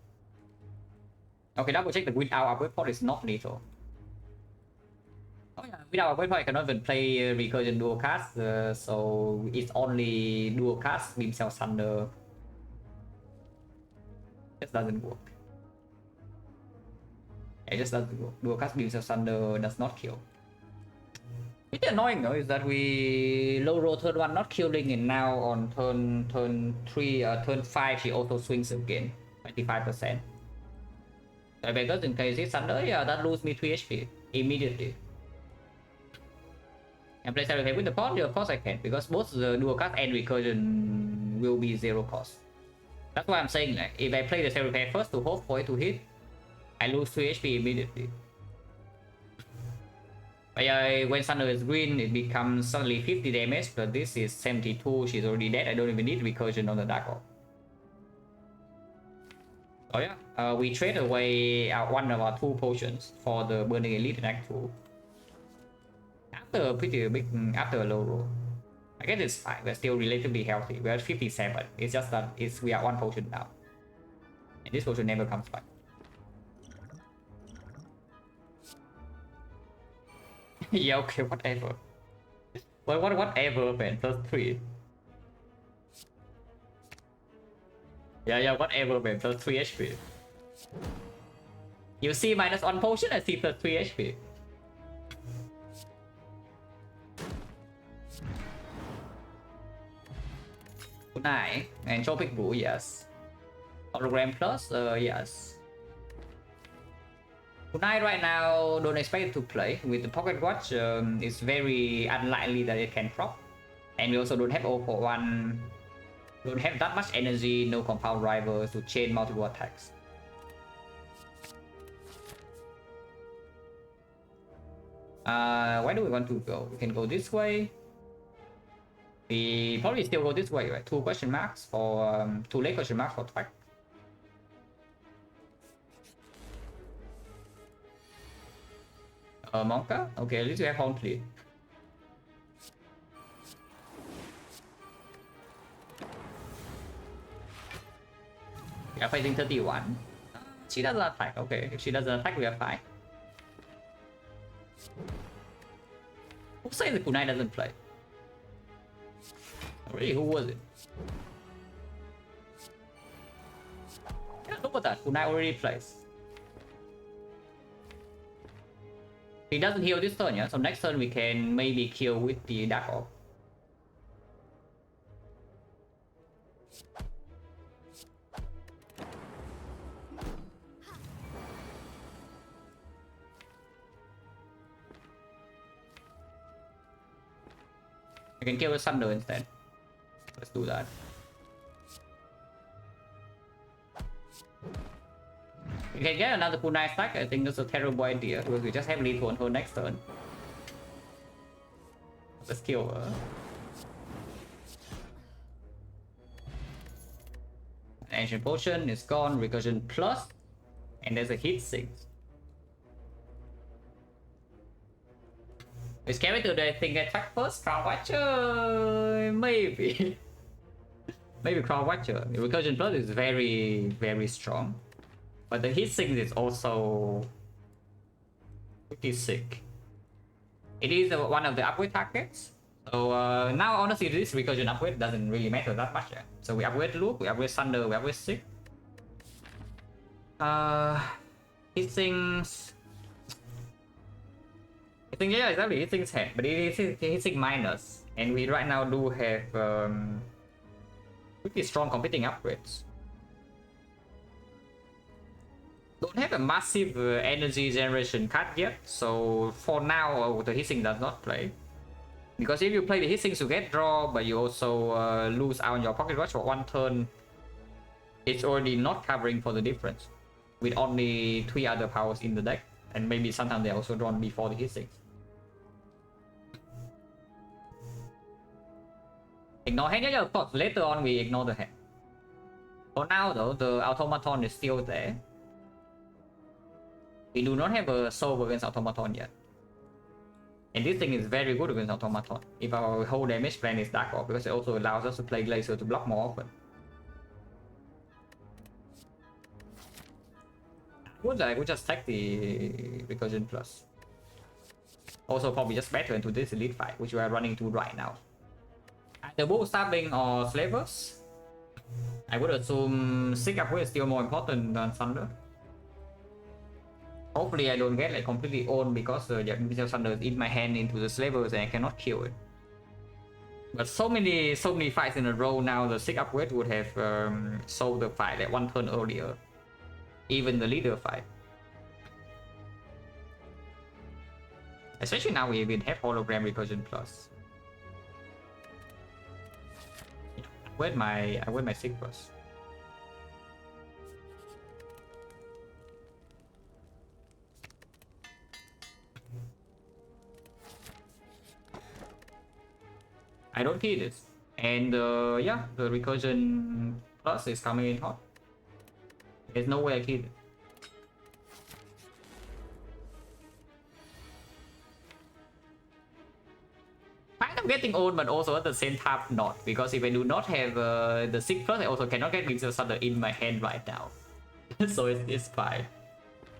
Okay, double check the without upgrade pot is not lethal. Oh yeah, without upgrade pot I cannot even play recursion dual cast, so it's only dual cast beam cell thunder. Just doesn't work. It just doesn't work. Dual cast beam cell thunder does not kill. It's annoying though is that we low roll turn 1 not killing, and now on turn 3 turn 5 she also swings again 25%. So because in case it's thunder, yeah, that lose me 3 HP immediately. And play Cell with the pot, yeah, of course I can, because both the dual cast and recursion will be 0 cost. That's why I'm saying, like, if I play the Cell Repair first to hope for it to hit, I lose 3 HP immediately. But yeah, when Thunder is green, it becomes suddenly 50 damage, but this is 72, she's already dead, I don't even need recursion on the Dark Orb. So yeah, we trade away one of our 2 potions for the Burning Elite in Act 2. After a pretty big, after a low roll. I guess it's fine, we're still relatively healthy, we're at 57, it's just that we are 1 potion now. And this potion never comes back. Yeah, okay, whatever. Whatever, man, plus 3. Yeah, whatever, man, plus 3 HP. You see minus 1 potion, I see plus 3 HP. Kunai and Tropic Boo, yes. Hologram plus, yes. Kunai right now don't expect it to play. With the Pocket Watch, it's very unlikely that it can prop. And we also don't have 041, don't have that much energy, no compound rivals to chain multiple attacks. Where do we want to go? We can go this way. We probably still go this way, right? 2 question marks for 2 late question marks for track. Monka? Okay, at least we have home clear. We are fighting 31. She doesn't attack. Okay, if she doesn't attack, we are fine. Who says the Kunai doesn't play? Really, who was it? Yeah, look at that. Kunai already plays. He doesn't heal this turn, yeah? So next turn we can maybe kill with the Dark Orb. I can kill with Thunder instead. Let's do that. We can get another Kunai stack. I think that's a terrible idea because we just have lethal on her next turn. Let's kill her. Ancient Potion is gone. Recursion plus. And there's a hit sink. Is character do I think attack first? Crown Watcher? Maybe. Maybe Crown Watcher. The Recursion Plus is very, very strong. But the hit sink is also pretty sick. It is one of the upgrade targets. So now honestly this Recursion upgrade doesn't really matter that much. Yeah? So we upgrade Luke, we upgrade Thunder, we upgrade Sick. Hit sinks. I think yeah, exactly. Hit sinks head, but it is hit sink minus, and we right now do have pretty strong competing upgrades. Don't have a massive energy generation card yet, so for now the hit sink does not play. Because if you play the hit sinks, you get draw, but you also lose out on your pocket watch for one turn. It's already not covering for the difference, with only 3 other powers in the deck, and maybe sometimes they're also drawn before the hit sinks. Ignore hand, yeah, of course. Later on we ignore the hand. For now though, the automaton is still there. We do not have a solve against automaton yet. And this thing is very good against automaton. If our whole damage plan is Dark Orb, because it also allows us to play Glacier to block more often. I would just take the Recursion Plus. Also probably just better into this Elite fight, which we are running to right now. Either Bull Stabbing or Slavers. I would assume Sick Upgrade is still more important than Thunder. Hopefully I don't get like completely owned because the Thunder is in my hand into the Slavers and I cannot kill it. But so many fights in a row now, the Sick Upgrade would have solved the fight like one turn earlier. Even the leader fight. Especially now we even have Hologram Recursion Plus. Where's my Sick Plus? I don't kill this. And yeah, the Recursion Plus is coming in hot. There's no way I kill it. Kind of getting old, but also at the same time not. Because if I do not have the 6 plus, I also cannot get Windsor Thunder in my hand right now. So it's fine.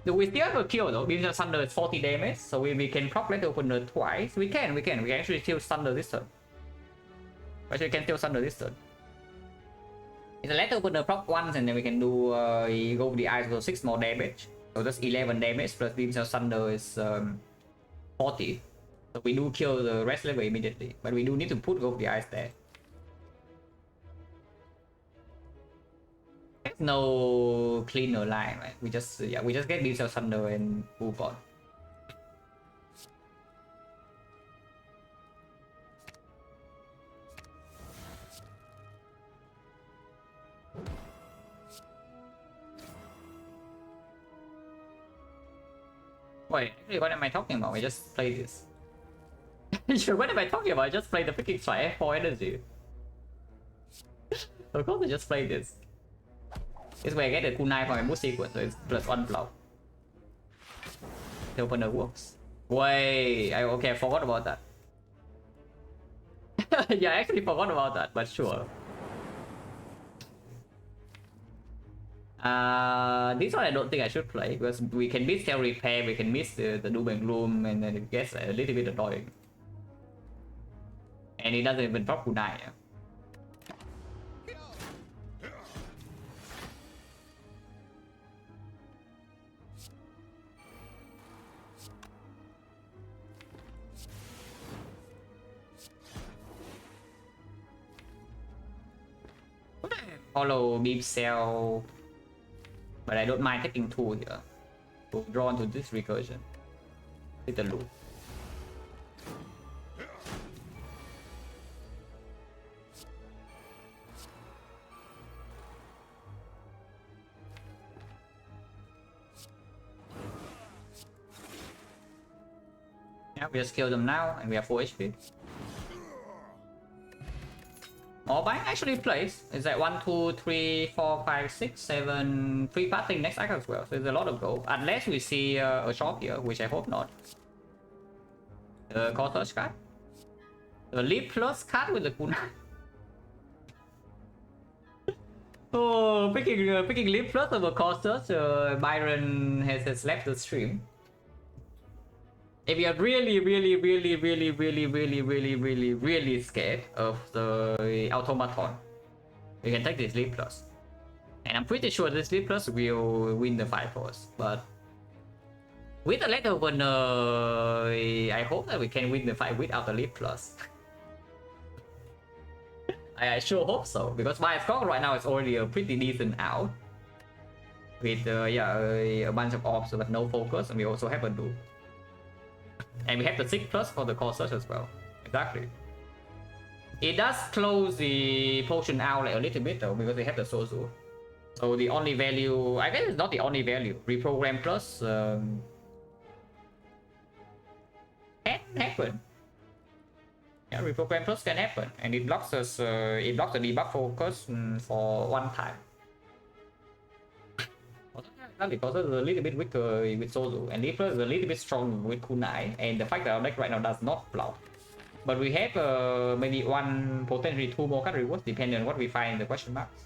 We still have a kill though. Windsor Thunder is 40 damage, so we can proc Letter Opener twice. We can actually still Thunder this turn. Actually, we can still Thunder this turn. It's a Letter Opener proc once, and then we can do go with the eyes for 6 more damage. So that's 11 damage plus Windsor Thunder is 40. So we do kill the rest level immediately, but we do need to put Go with the eyes there. There's no cleaner line, right? We just get Windsor Thunder and move on. Wait, actually, what am I talking about? I just played this. Sure, what am I talking about? I just played the freaking Tri F4 energy. Of course I just played this. This way I get the kunai for my boost sequence, so it's +1 block. The opener works. Wait, okay, I forgot about that. Yeah, I actually forgot about that, but sure. This one I don't think I should play because we can miss Cell Repair, we can miss the Doom and Gloom, and then it gets a little bit annoying. And it doesn't even drop kunai. Yeah? follow beam cell, but I don't mind taking 2 here. To draw into this recursion. With the loop. Yeah, we just kill them now and we have 4 HP. Orbine actually plays. It's like 1, 2, 3, 4, 5, 6, 7 free passing next act as well. So there's a lot of gold. Unless we see a shop here, which I hope not. The core search card. The leap plus card with the kunai. Oh, picking leap plus over core search. Byron has left the stream. If you're really scared of the automaton, you can take this leap plus. And I'm pretty sure this leap plus will win the fight for us. But with the letter one, I hope that we can win the fight without the leap plus. I sure hope so, because my score right now is already a pretty decent out. With a bunch of orbs but no focus, and we also have a loop. And we have the 6 plus for the core search as well. Exactly. It does close the potion out like a little bit though, because we have the Sozu. So the only value, I guess it's not the only value. Reprogram plus can happen. Yeah, reprogram plus can happen, and it blocks us. It blocks the debuff focus for 1 time. Because it's a little bit weaker with Sozu, and Leaper is a little bit strong with Kunai, and the fact that our deck right now does not block. But we have maybe 1, potentially 2 more card rewards depending on what we find in the question marks.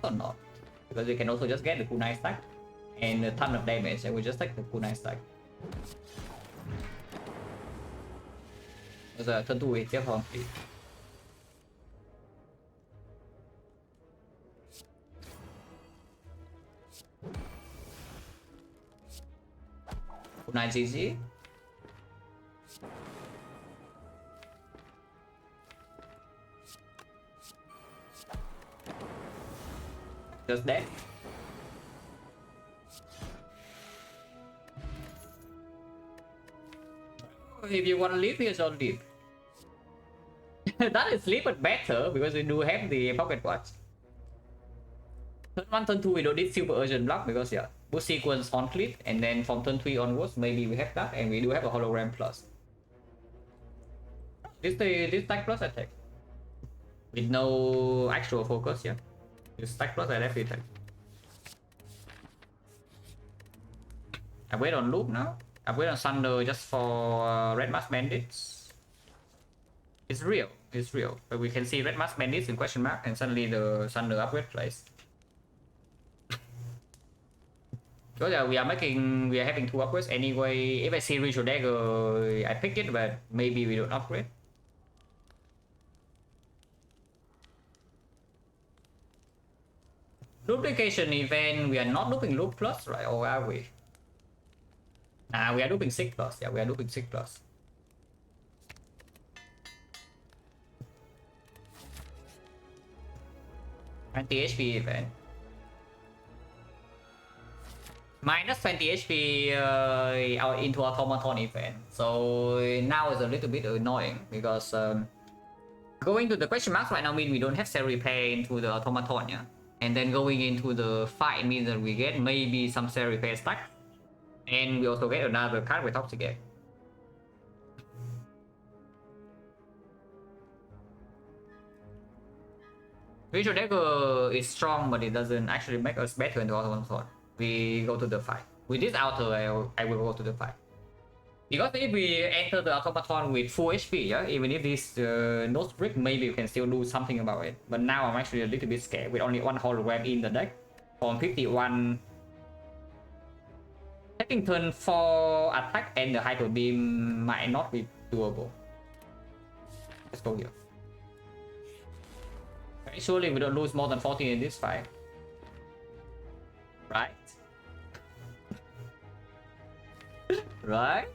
Or not, because we can also just get the Kunai stack and a ton of damage, and we just take the Kunai stack. Bây giờ thân tùy tiếp không? Good night, GG. Just dead. If you want to leave, here's all leave. That is sleep but better because we do have the pocket watch. Turn 1, turn 2 we don't need super urgent block because yeah, boost sequence on clip, and then from turn 3 onwards maybe we have that, and we do have a hologram plus. This stack plus attack. With no actual focus, yeah. This stack plus I definitely take. I wait on loop now. I wait on Thunder just for Red Mask Bandits. It's real. It's real. But we can see Red Mask Bandits in question mark, and suddenly the Thunder upgrade plays. Because we are having 2 upgrades anyway. If I see Ritual Dagger, I pick it, but maybe we don't upgrade. Duplication event, we are not looping loop plus, right? Or are we? Nah, we are looping 6 plus. Yeah, we are looping 6 plus. -20 HP event. Minus 20 HP out into automaton event. So now it's a little bit annoying because going to the question marks right now means we don't have cell repair into the automaton, yeah? And then going into the fight means that we get maybe some cell repair stack. And we also get another card with Toxic. Visual Dagger is strong, but it doesn't actually make us better in the automaton. We go to the fight. With this auto, I will go to the fight. Because if we enter the automaton with full HP, yeah, even if this nose brick, maybe we can still do something about it. But now I'm actually a little bit scared with only 1 hologram in the deck. From 51. Taking turn 4 attack and the hyper beam might not be doable. Let's go here. Okay, surely we don't lose more than 14 in this fight. Right? right?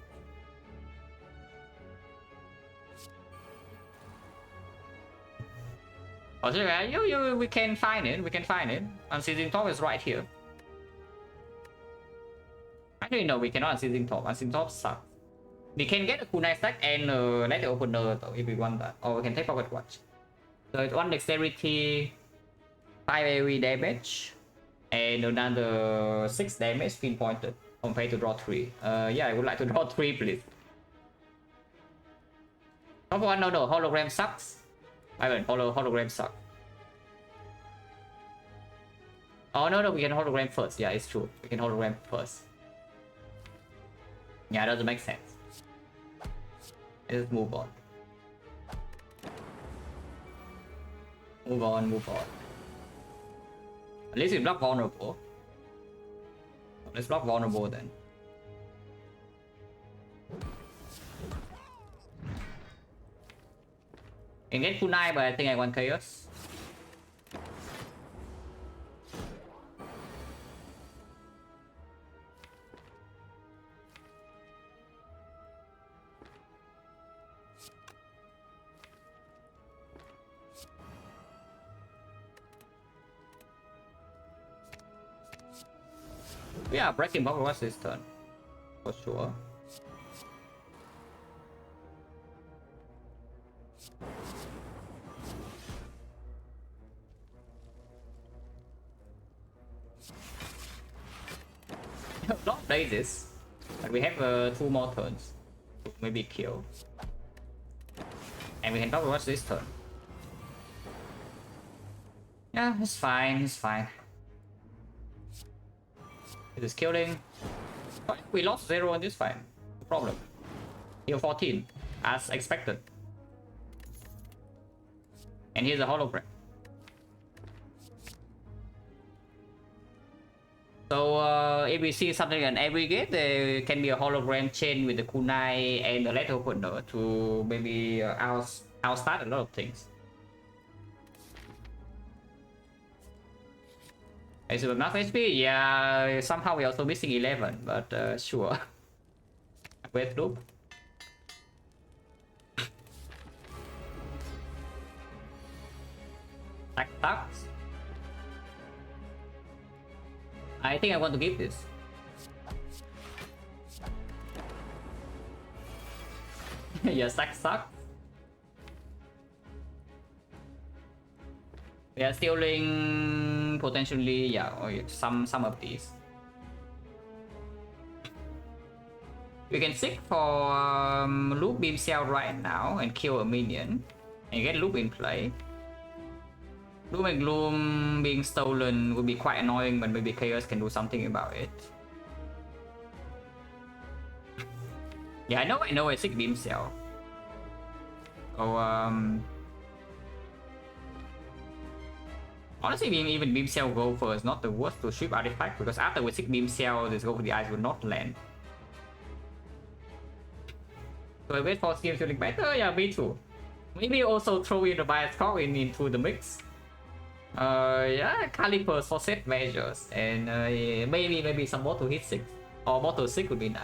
Oh, so yeah, we can find it. We can find it. Unseizing top is right here. Actually, no, we cannot unseizing top. Unseizing top sucks. We can get a kunai stack and let the opener though, if we want that. Or we can take pocket watch. So it's 1 dexterity, 5 AoE damage, and another 6 damage pinpointed. Compared to draw 3. Yeah, I would like to draw 3, please. Top one, no, hologram sucks. I mean, hologram sucks. Oh no, we can hologram first. Yeah, it's true. We can hologram first. Yeah, it doesn't make sense. Let's move on. Move on. At least we block vulnerable. Let's block vulnerable then. I can get kunai, but I think I want chaos. Yeah, breaking bubble was this turn. For sure. Not play this. But we have 2 more turns. Maybe kill. And we can bubble watch this turn. Yeah, it's fine, It is killing. We lost 0 on this fight. No problem. Heal 14, as expected. And here's a hologram. So if we see something in every gate, there can be a hologram chain with the kunai and the letter opener to maybe outstart a lot of things. Is it enough HP? Yeah, somehow we're also missing 11, but sure. Wait, loop. Tax. I think I want to give this. Yeah, sucks. We are stealing potentially, yeah, some of these. We can seek for loop beam cell right now and kill a minion and get loop in play. Doom and Gloom being stolen would be quite annoying, but maybe Chaos can do something about it. Yeah, I know a sick beam cell. So honestly, even beam cell go for is not the worst to ship artifact, because after with 6 beam cell, this go for the eyes will not land. So I wait for skills to look better. Yeah, me too. Maybe also throw in the bias core into the mix. Yeah, calipers for set measures, and yeah, maybe some more to hit 6 or more to 6 would be nice.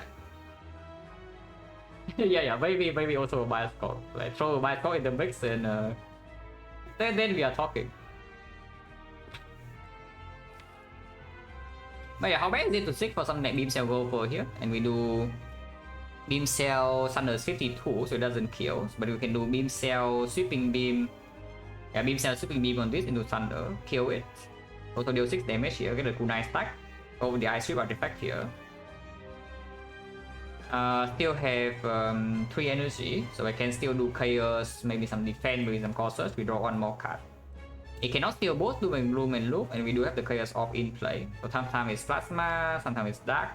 yeah, maybe also a bias core. Like throw a bias core in the mix, and then we are talking. But yeah, how bad is it to seek for something like beam cell go for here, and we do beam cell Thunder 52, so it doesn't kill, but we can do beam cell sweeping beam. Yeah, beam cell sweeping beam on this into Thunder, kill it. Also deal 6 damage here, get a kunai stack over the ice sweep artifact here. Still have 3 energy, so I can still do chaos, maybe some defense, maybe some causes. We draw 1 more card. It cannot steal both Doom and Gloom and Loop, and we do have the chaos off in play. So sometimes it's plasma, sometimes it's dark.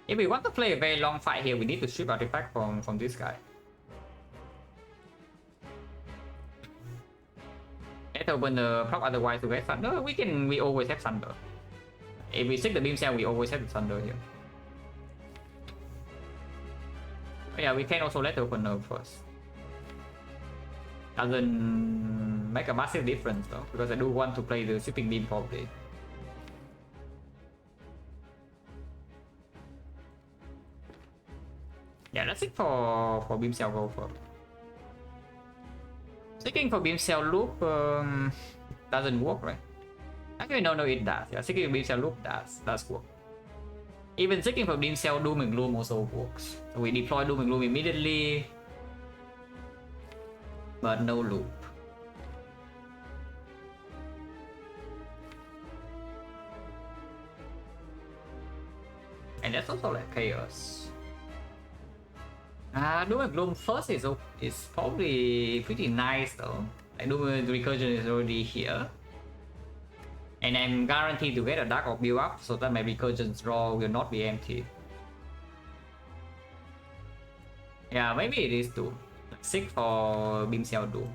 If we want to play a very long fight here, we need to strip artifact from this guy. Let's open the prop, otherwise we get Thunder. We always have Thunder. If we seek the beam cell, we always have the Thunder here. But yeah, we can also let open nerve first. Doesn't make a massive difference though, because I do want to play the sweeping beam probably. Yeah, let's seek for beam cell go first. Seeking for beam cell loop doesn't work, right? Actually, no, it does. Yeah, seeking for beam cell loop does work. Even seeking for beam cell doom and gloom also works. So we deploy doom and gloom immediately, but no loop. And that's also like chaos. Doom and gloom first is probably pretty nice though. Like doom and recursion is already here. And I'm guaranteed to get a dark orb build up so that my recursion's draw will not be empty. Yeah, maybe it is Doom. Seek for Beam Cell Doom.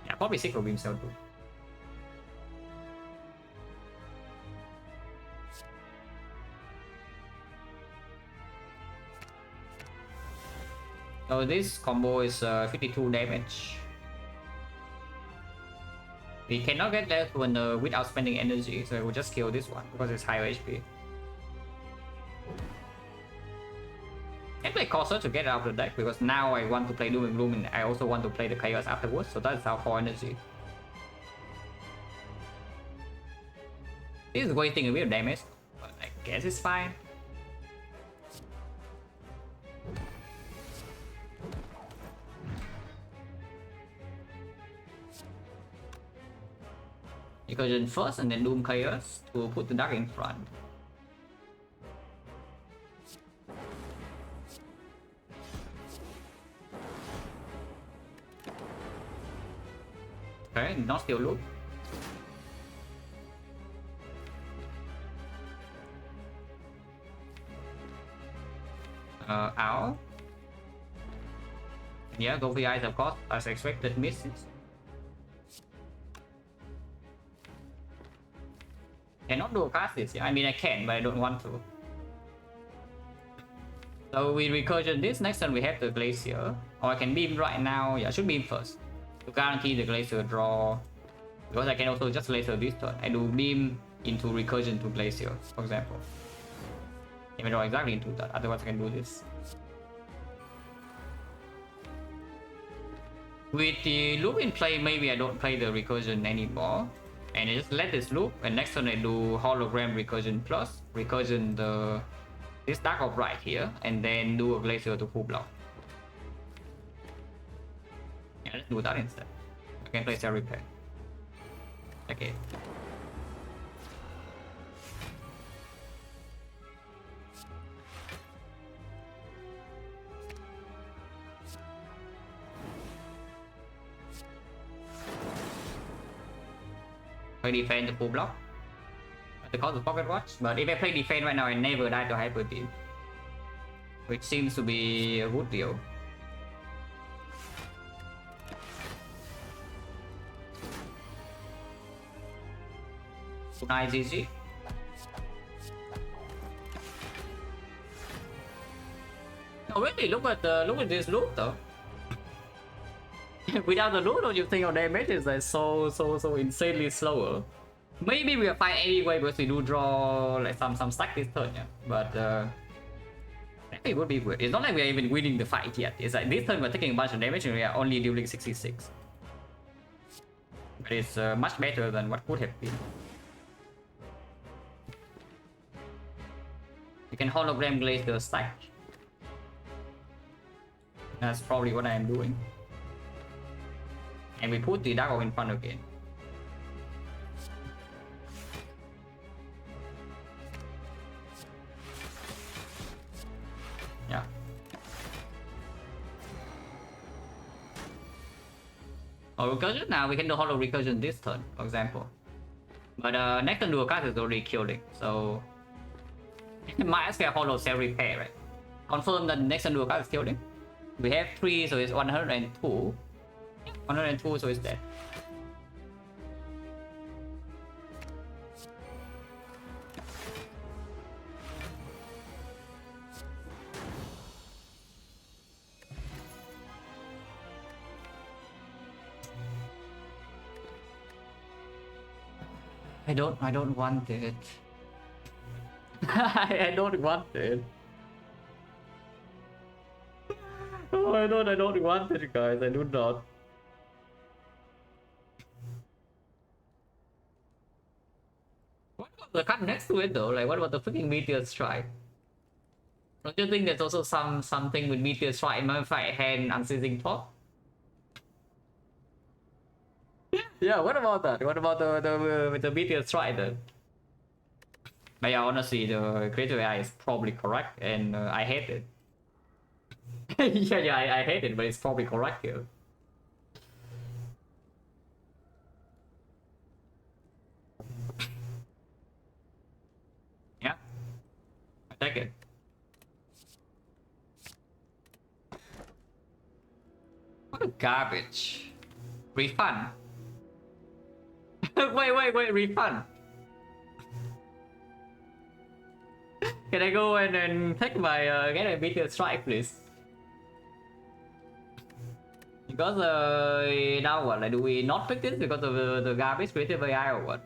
Yeah, probably seek for Beam Cell Doom. So this combo is 52 damage. We cannot get that one without spending energy, so we'll just kill this one because it's higher HP. I play Corsair to get out of the deck because now I want to play Doom and Gloom and I also want to play the Chaos afterwards, so that's our 4 energy. This is wasting a bit of damage, but I guess it's fine. Recursion first and then Doom Chaos to put the Dark in front. Okay, not still loop. Owl. Yeah, go for the eyes of course, as expected misses. Cannot do a cast this, yeah. I mean I can, but I don't want to. So we recursion this, next turn we have the Glacier. Or I can beam right now, yeah, I should beam first. To guarantee the Glacier draw. Because I can also just laser this turn. I do beam into recursion to Glacier, for example. If I draw exactly into that, otherwise I can do this. With the loop in play, maybe I don't play the recursion anymore. And I just let this loop, and next turn I do hologram recursion plus recursion this dark orb right here, and then do a glacier to full block. Yeah, let's do that instead. I can play cell repair. Okay. I defend the full block at the cost of pocket watch, but if I play defend right now, I never die to hyper beam, which seems to be a good deal. Nice GG. Oh really? Look at this loop though. Without the loot, don't you think our damage is like so insanely slower? Maybe we'll fight anyway because we do draw like some stack this turn, yeah. But it would be weird. It's not like we're even winning the fight yet. It's like this turn we're taking a bunch of damage and we are only dealing 66. But it's much better than what could have been. You can hologram glaze the stack. That's probably what I am doing. And we put the dark orb in front again. Yeah. Or recursion now, we can do hollow recursion this turn, for example. But next turn dual cast is already killing, so might as well hollow cell repair, right? Confirm that next turn dual cast is killing. We have 3, so it's 102. 102, so it's dead. I don't want it. I don't want it. Oh, I don't want it, guys. I do not. What about the cut next to it though? Like, what about the freaking meteor strike? Don't you think there's also something with meteor strike in my fight hand unceasing top? Yeah, what about that? What about the with the meteor strike then? But yeah, honestly, the creative AI is probably correct, and I hate it. Yeah, I hate it, but it's probably correct here. Yeah, I take it. What a garbage. Refund. Wait, refund. Can I go and take my get a meteor strike, please? Because now what? Like, do we not pick this because of the garbage creative AI or what?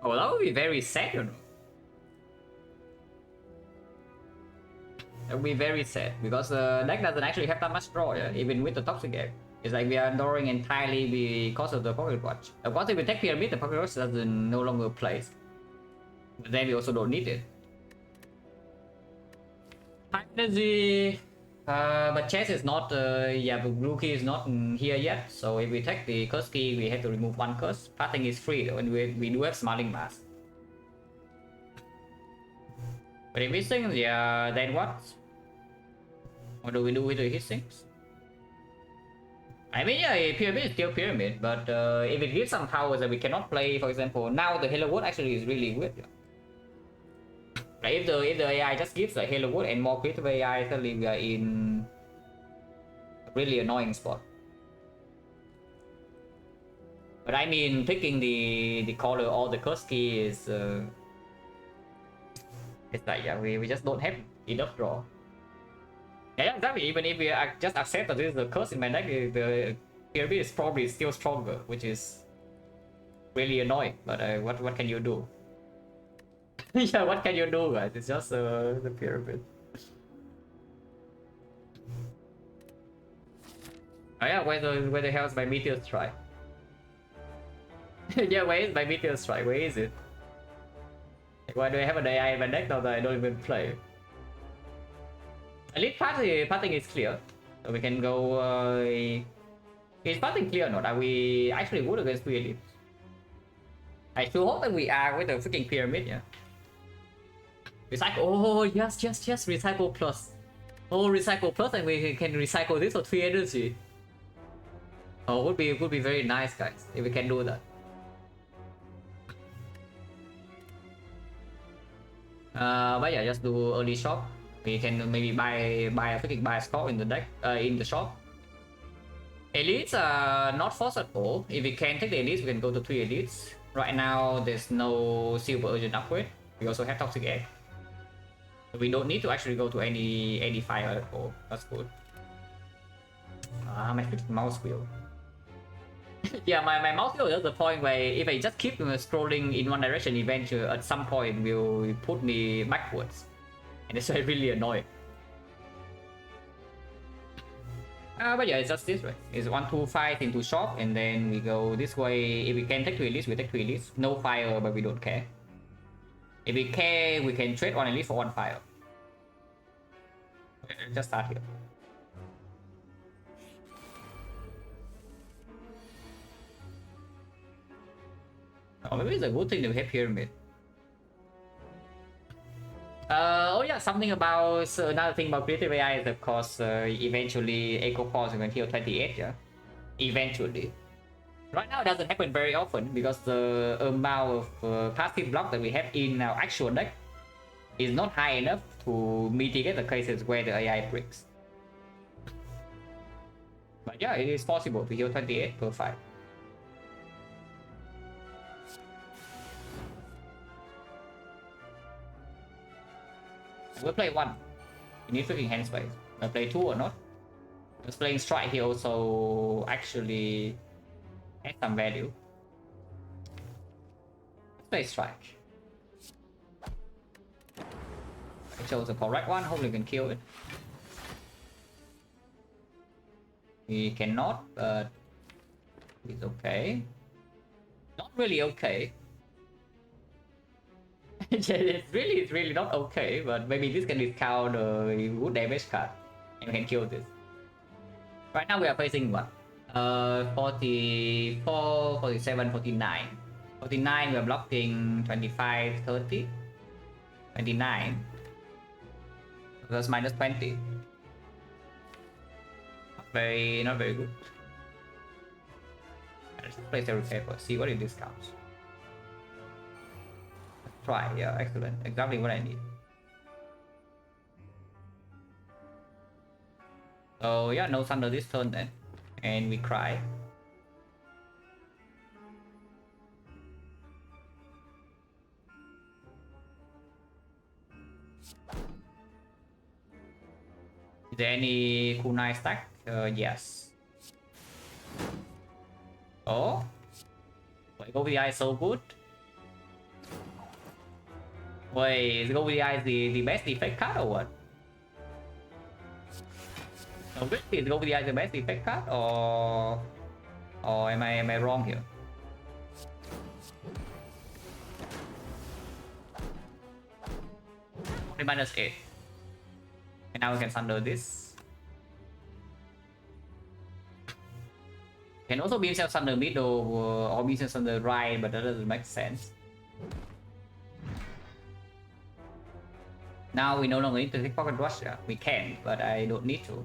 Oh, that would be very sad, you know. That would be very sad because the deck doesn't actually have that much draw, yeah? Even with the toxic game. It's like we are drawing entirely because of the pocket watch. Of course, if we take pyramid, the pocket watch doesn't no longer plays. But then we also don't need it. High energy, but chess is not. Yeah, the blue key is not here yet. So if we take the curse key, we have to remove one curse. Passing is free though, and we do have smiling mask. But if we sing, yeah, then what? What do we do with the hit sinks? I mean, yeah, pyramid is still pyramid, but if it gives some powers that we cannot play, for example, now the Halo Wood actually is really good. Like if the AI just gives a Halo Wood and more creative AI, suddenly we are in a really annoying spot. But I mean, picking the color or the curse key is it's like, yeah, we just don't have enough draw. Yeah, exactly. Even if we just accept that this is the curse in my deck, the pyramid is probably still stronger, which is really annoying. But what can you do? Yeah, what can you do, guys? It's just the pyramid. Oh yeah, where the hell is my meteor strike? Yeah, where is my meteor strike? Where is it? Like, why do I have an AI in my deck now that I don't even play? Elite pathing is clear, so we can go. Is pathing clear or not? Are we actually good against 3 elites? I still hope that we are with the freaking pyramid, yeah. Recycle. Oh yes, recycle plus. Oh, recycle plus, and we can recycle this for 3 energy. Oh, would be very nice, guys, if we can do that. But yeah, just do early shop. We can maybe buy a freaking buy a score in the deck, in the shop. Elites are not forced at all. If we can take the elites, we can go to 3 elites. Right now, there's no silver urgent upgrade. We also have toxic egg. We don't need to actually go to any fire at all. That's good. My freaking mouse wheel. Yeah, my mouse wheel is the point where if I just keep scrolling in one direction, eventually at some point will put me backwards, and it's really annoying. But yeah, it's just this way. It's 1, 2, 5 into shop, and then we go this way. If we can take 2 elites, we take 2 elites. No fire, but we don't care. If we care, we can trade 1 elite for 1 fire. Okay, just start here. Oh, maybe it's a good thing that we have pyramid. Oh yeah, something about another thing about creative AI is of course eventually Echo Force is going to heal 28, yeah. Eventually. Right now it doesn't happen very often because the amount of passive block that we have in our actual deck is not high enough to mitigate the cases where the AI breaks. But yeah, it is possible to heal 28 per fight. We'll play 1. You need freaking hand space. I'll play 2 or not. Just playing strike here also actually Add some value. Let's play strike. I chose the correct one, hopefully we can kill it. We cannot, but it's okay. Not really okay. it's really not okay, but maybe this can discount a good damage card and we can kill this. Right now we are facing what? 44, 47, 49. 49 we are blocking 25, 30. 29. That's minus 20. Not very good. Let's place a repair, see what it discounts. Let's try, yeah, excellent. Exactly what I need. So yeah, no thunder this turn then. And we cry. Is there any kunai stack? Yes. Oh, wait, go VI is so good. Wait, is go VI the best defect card or what? No, really, is go VI the best defect card or am I wrong here? Minus 8. And now we can thunder this. Can also beam self thunder middle or beam self thunder right, but that doesn't make sense. Now we no longer need to take pocket rush. Yeah, we can, but I don't need to.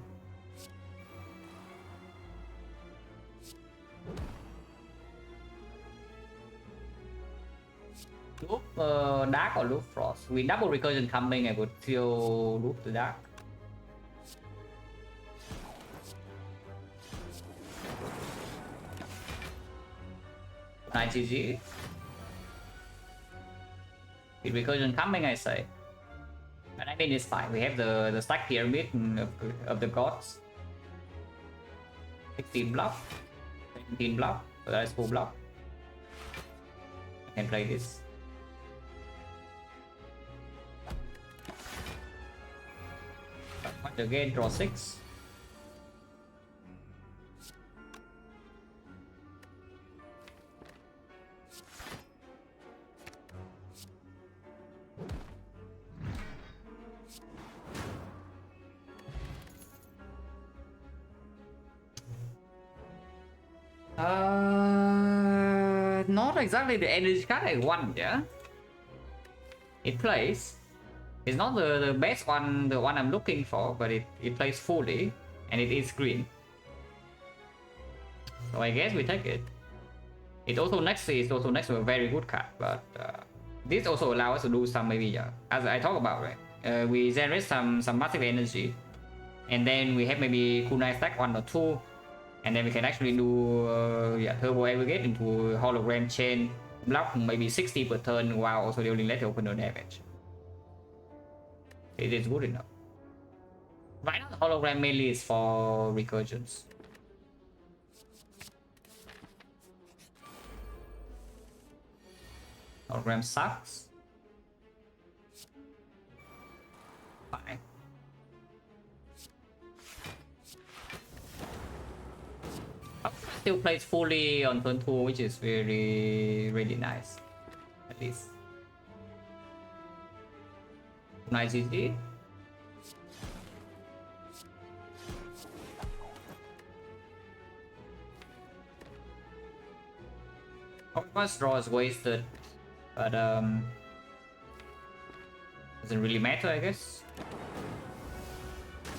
Loop dark or loop frost. With double recursion coming, I would still loop the dark. Nice GG. With recursion coming, I say. But I mean, it's fine. We have the stack pyramid of the gods. 16 block, 17 block, so that is 4 block. I can play this. But again, draw 6. Not exactly the energy card I want, yeah. It plays. It's not the best one, the one I'm looking for, but it plays fully, and it is green. So I guess we take it. It's also next to a very good card, but this also allows us to do some maybe, yeah, as I talk about, right? We generate some massive energy, and then we have maybe kunai stack 1 or 2. And then we can actually do yeah, turbo aggregate into hologram chain, block maybe 60 per turn while also dealing less opener damage. It is good enough. Right now the hologram mainly is for recursions. Hologram sucks. Fine. Still plays fully on turn 2, which is really nice. At least. Nice GG. First draw is wasted, but doesn't really matter, I guess.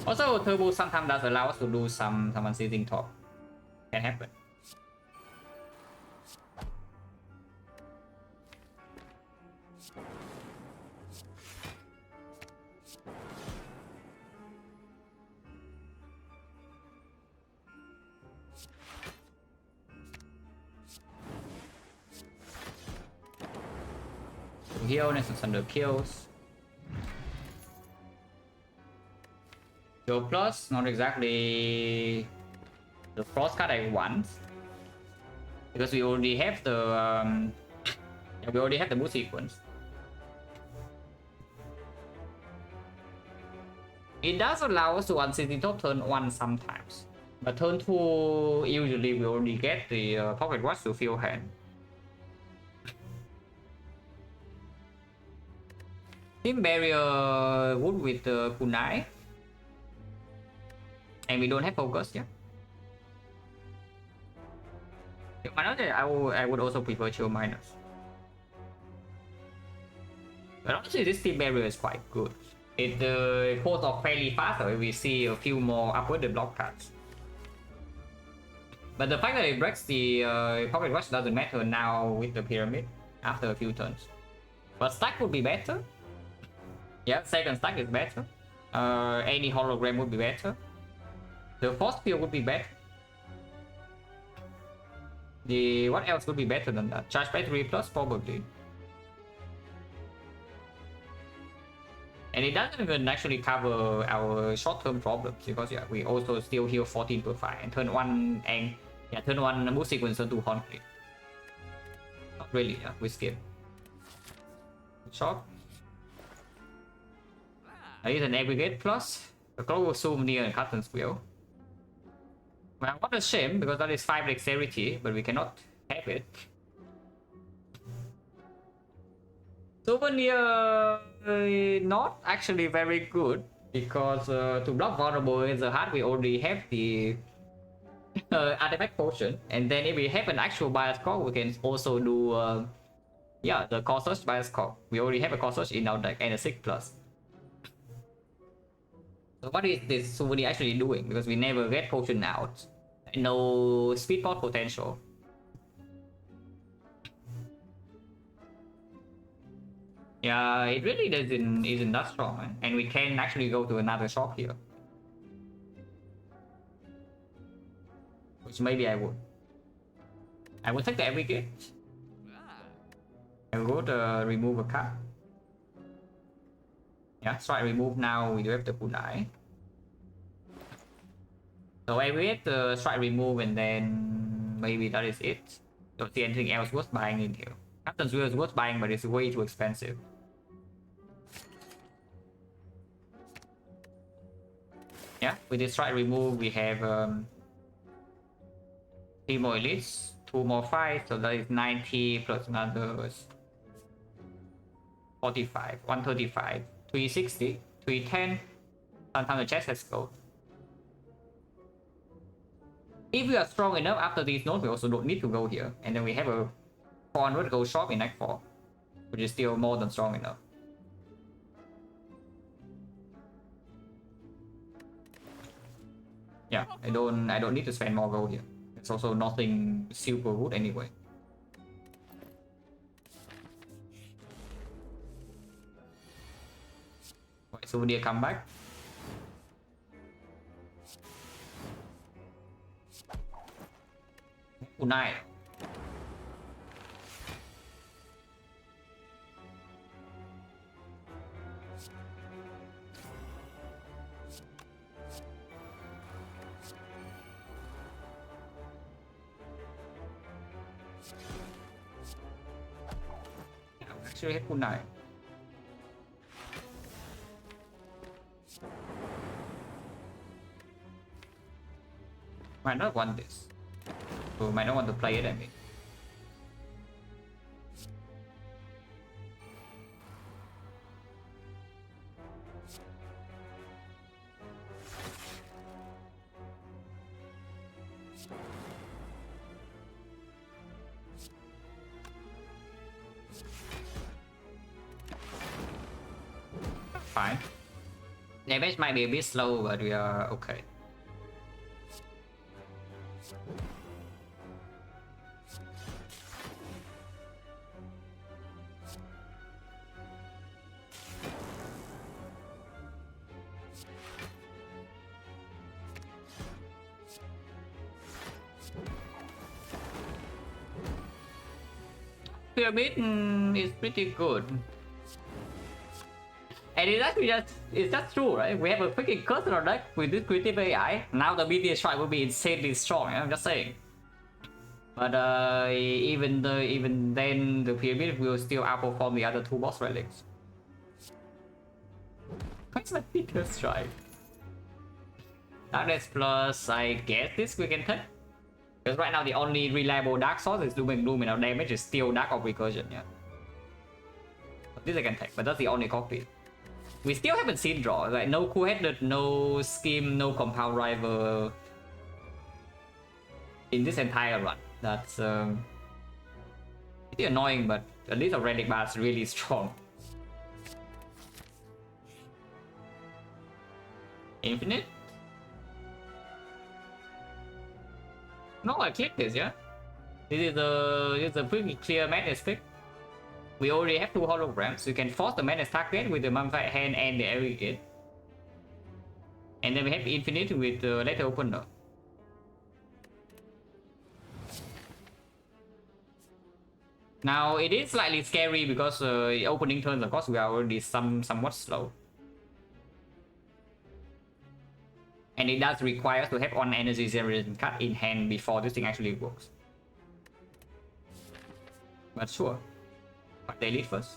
Also, turbo sometimes does allow us to do some unseating top. Can happen. Heal next to thunder kills. Go plus, not exactly the frost card I want. because we already have the yeah, we already have the move sequence. It does allow us to unseat top turn 1 sometimes, but turn 2 usually we already get the pocket watch to fill hand. Team barrier wood with the kunai, and we don't have focus, yeah. I would also prefer chill minus. But honestly, this team barrier is quite good. It pulls off fairly fast if we see a few more upward block cards. But the fact that it breaks the pocket watch doesn't matter now with the pyramid after a few turns. But stack would be better. Yeah, second stack is better. Any hologram would be better. The force field would be better. What else would be better than that? Charge battery plus probably. And it doesn't even actually cover our short-term problems because yeah, we also still heal 14 per 5 and turn 1 and yeah, turn 1 move sequence to conflict. Not really, yeah, we skip. Shot. I use an aggregate plus a global zoom near and Captain's wheel. Well, what a shame because that is 5 dexterity, but we cannot have it. Souvenir not actually very good because to block vulnerable is a hard we already have the artifact potion, and then if we have an actual bias call we can also do yeah, the core search bias call. We already have a core search in our deck and a 6+. So what is this souvenir actually doing? Because we never get potion out. No speed pot potential. Yeah, it really isn't that strong, man. And we can actually go to another shop here. Which maybe I would. I would take the aggregate. I will go to remove a card. Yeah, strike remove now, we do have the kunai. So I wait the strike remove and then maybe that is it. Don't see anything else worth buying in here. Captain's Wheel is worth buying, but it's way too expensive. Yeah, with this strike remove we have 3 more elites, 2 more fights, so that is 90 plus another 45, 135, 360, 310. Sometimes the chest has gold. If we are strong enough after these nodes, we also don't need to go here. And then we have a 400 gold shop in Act 4, which is still more than strong enough. Yeah, I don't need to spend more gold here. It's also nothing super good anyway. Right, souvenir come back. Unite. Actually hit kunai. Might not want this. So might not want to play it, I mean. Fine. Damage might be a bit slow, but we are okay. Pyramid is pretty good. And it's actually it's just true, right? We have a freaking curse on deck with this creative AI. Now the BT strike will be insanely strong, I'm just saying. But even then, the pyramid will still outperform the other two boss relics. What's my biggest strike? Darkness plus, I guess this we can take. Because right now the only reliable dark source is Doom and Gloom, and our damage is still Dark of Recursion, yeah. But this I can take, but that's the only copy. We still haven't seen draw, like no Cool-Headed, no Scheme, no Compound Rival in this entire run. That's pretty annoying, but at least our relic bar is really strong. Infinite? No, I clicked this, yeah. This is a pretty clear madness pick. We already have two holograms. We can force the madness target with the mummified hand and the aggregate. And then we have infinite with the letter opener. Now it is slightly scary because opening turns, of course, we are already somewhat slow. And it does require us to have on energy generation cut in hand before this thing actually works. But sure. But they lead first.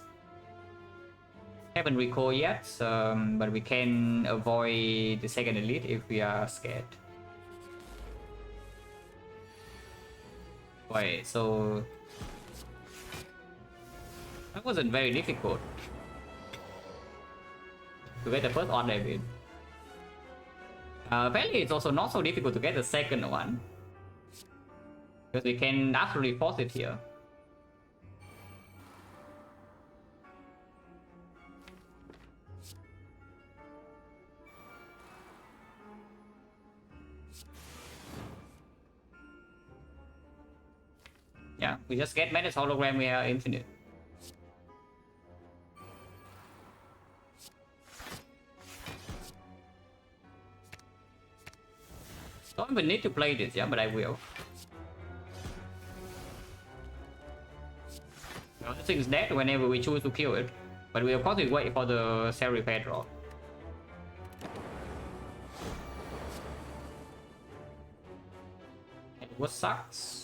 Haven't recall yet, but we can avoid the second elite if we are scared. Wait, so that wasn't very difficult to get the first on David. Apparently it's also not so difficult to get the second one, because we can absolutely force it here. Yeah, we just get Madness Hologram, we are infinite. Don't even need to play this, yeah, but I will. No, this thing is dead whenever we choose to kill it, but we of course will wait for the cell repair draw. And what sucks?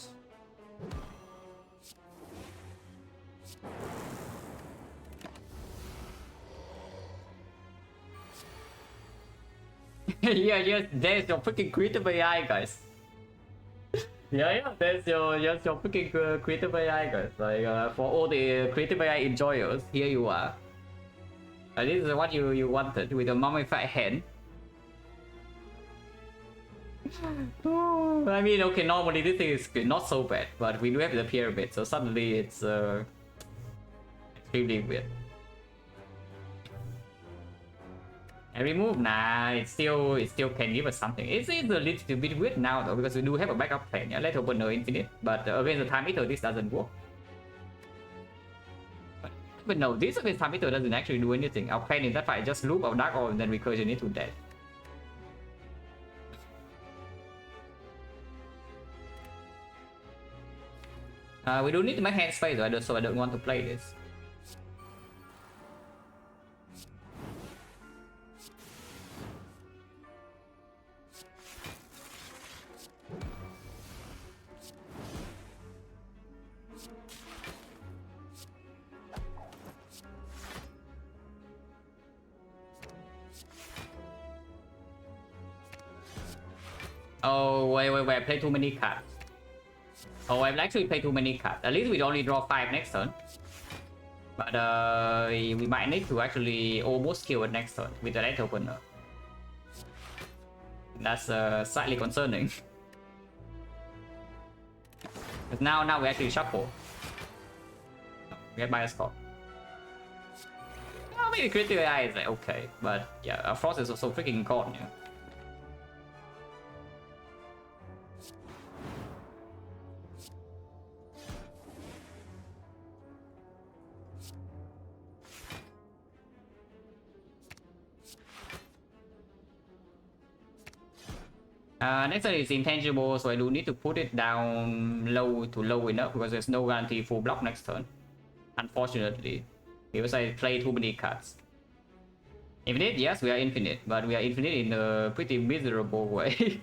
yeah, there's your freaking creative AI, guys. yeah, there's your freaking creative AI, guys. Like for all the creative AI enjoyers, here you are. This is what you wanted with a mummified hand. I mean, okay, normally this thing is not so bad, but we do have the pyramid, so suddenly it's extremely weird. Every move, nah, it still can give us something. It's a little bit weird now though, because we do have a backup plan. Yeah, let's open the infinite, but against the time eater, this doesn't work. But no, this against time eater doesn't actually do anything. Our plan in that fight just loop our dark orb and then recursion it to death. We don't need to make hand space though, so I don't want to play this. Oh, wait, I played too many cards. Oh, I've actually played too many cards. At least we only draw 5 next turn. But we might need to actually almost kill it next turn with the red opener. That's slightly concerning. Because now we actually shuffle. We have bias call. Oh, maybe critical AI is like okay, but yeah, our frost is also freaking gone, yeah. Next turn is intangible, so I do need to put it down low to low enough because there's no guarantee full block next turn. Unfortunately, because I play too many cards. Infinite, yes, we are infinite, but we are infinite in a pretty miserable way.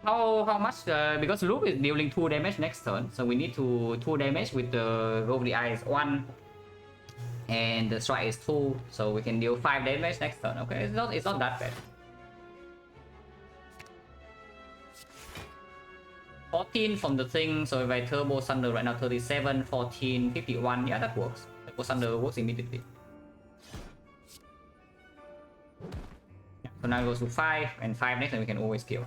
How much? Because loop is dealing 2 damage next turn, so we need to 2 damage with the go over the eye is 1, and the strike is 2, so we can deal 5 damage next turn. Okay, it's not that bad. 14 from the thing, so if I turbo thunder right now 37, 14, 51, yeah, that works. Turbo thunder works immediately. Yeah, so now it goes to 5, and 5 next, and we can always kill.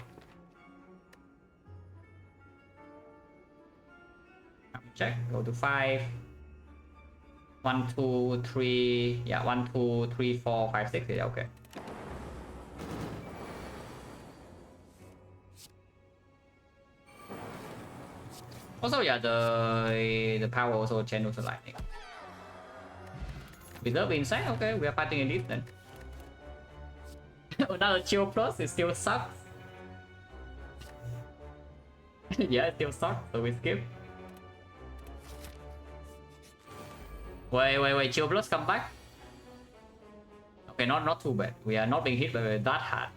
Check, go to 5. 1, 2, 3, yeah, 1, 2, 3, 4, 5, 6, yeah, okay. Also, yeah, the power also channels the lightning. Reserve inside, okay, we are fighting elite then. Another chill plus, it still sucks. Yeah, it still sucks, so we skip. Wait, chill plus come back. Okay, not too bad. We are not being hit by that hard.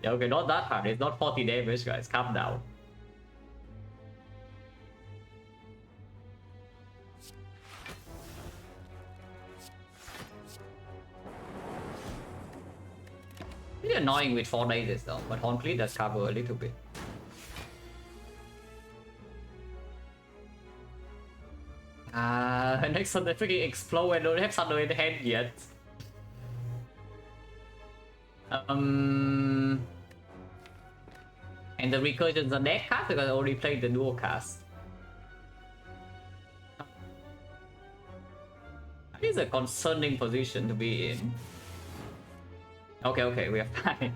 Yeah, okay, not that hard. It's not 40 damage, guys. Calm down. It's annoying with 4 days though, but Hornfleet does cover a little bit. Next time they freaking explode and don't have Thunder in the hand yet. And the recursions are dead cast because I already played the dual cast. That is a concerning position to be in. Okay, we are fine.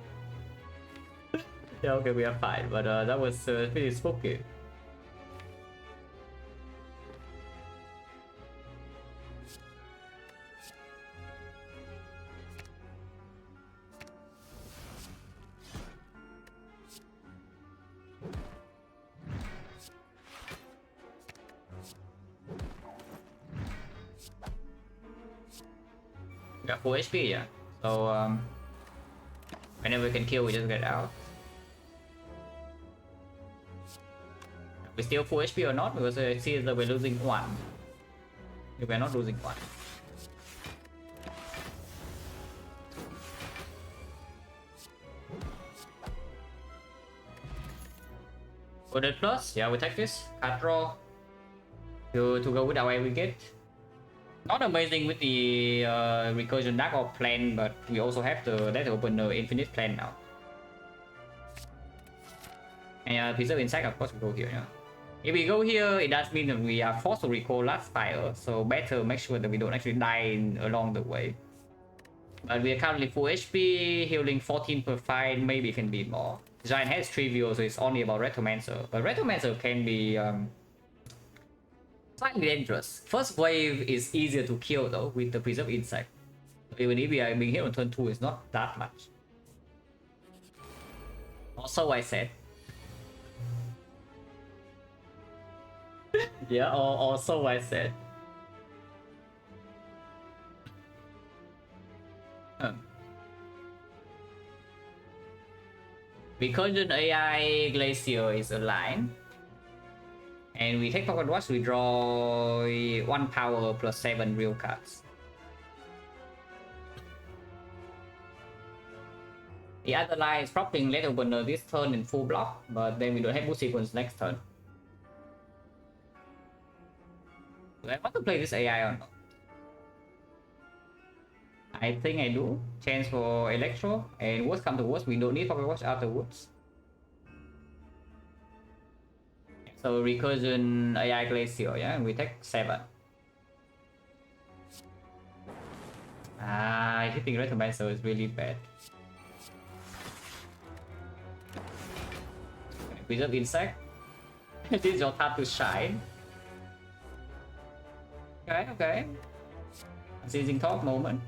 Yeah, okay, we are fine, but that was pretty spooky. Got full HP, yeah. So whenever we can kill, we just get out. We still full HP or not? Because I see that we're losing 1. We're not losing 1. Coded plus, yeah, we take this. Card draw. To go with our way we get. Not amazing with the recursion dark orb plan, but we also have the that opener infinite plan now. And preserve insect, of course, we go here. Yeah. If we go here, it does mean that we are forced to recall last fire, so better make sure that we don't actually die along the way. But we are currently full HP, healing 14 per fight, maybe it can be more. Giant has trivial, so it's only about Retromancer, but Retromancer can be slightly dangerous. First wave is easier to kill though with the preserve insect. Even if we are being hit on turn 2, it's not that much. Also, I said. Yeah, also I said. Recursion AI Glacier is aligned. And we take Pocket Watch, we draw 1 power plus 7 real cards. The other line is propping Let Opener this turn in full block, but then we don't have boost sequence next turn. Do I want to play this AI or not? I think I do. Chance for Electro, and worst come to worst, we don't need Pocket Watch afterwards. So recursion AI Glacier, yeah, and we take 7. Hitting Retromancer is really bad. Preserve insect. This is your time to shine. Okay. Seizing top moment.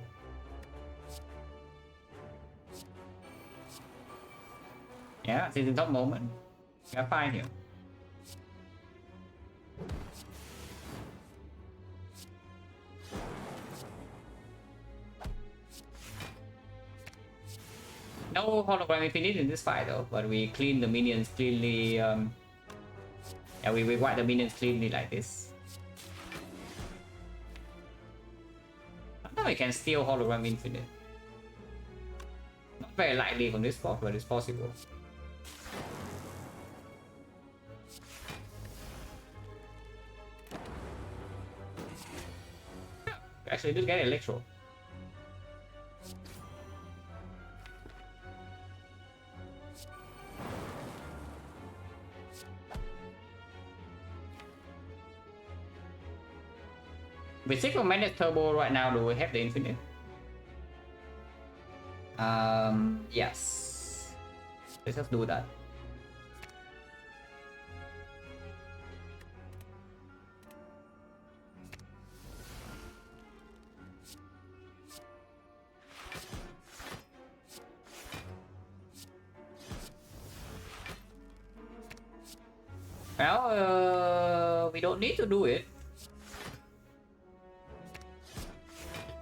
Yeah, seizing top moment. We are fine here. No hologram infinite in this fight though, but we clean the minions cleanly. Yeah, we wipe the minions cleanly like this. Now we can steal hologram infinite. Not very likely from this spot, but it's possible. Actually, did get electro. With 6 minus turbo right now, do we have the infinite? Yes. Let's just do that. Well, we don't need to do it.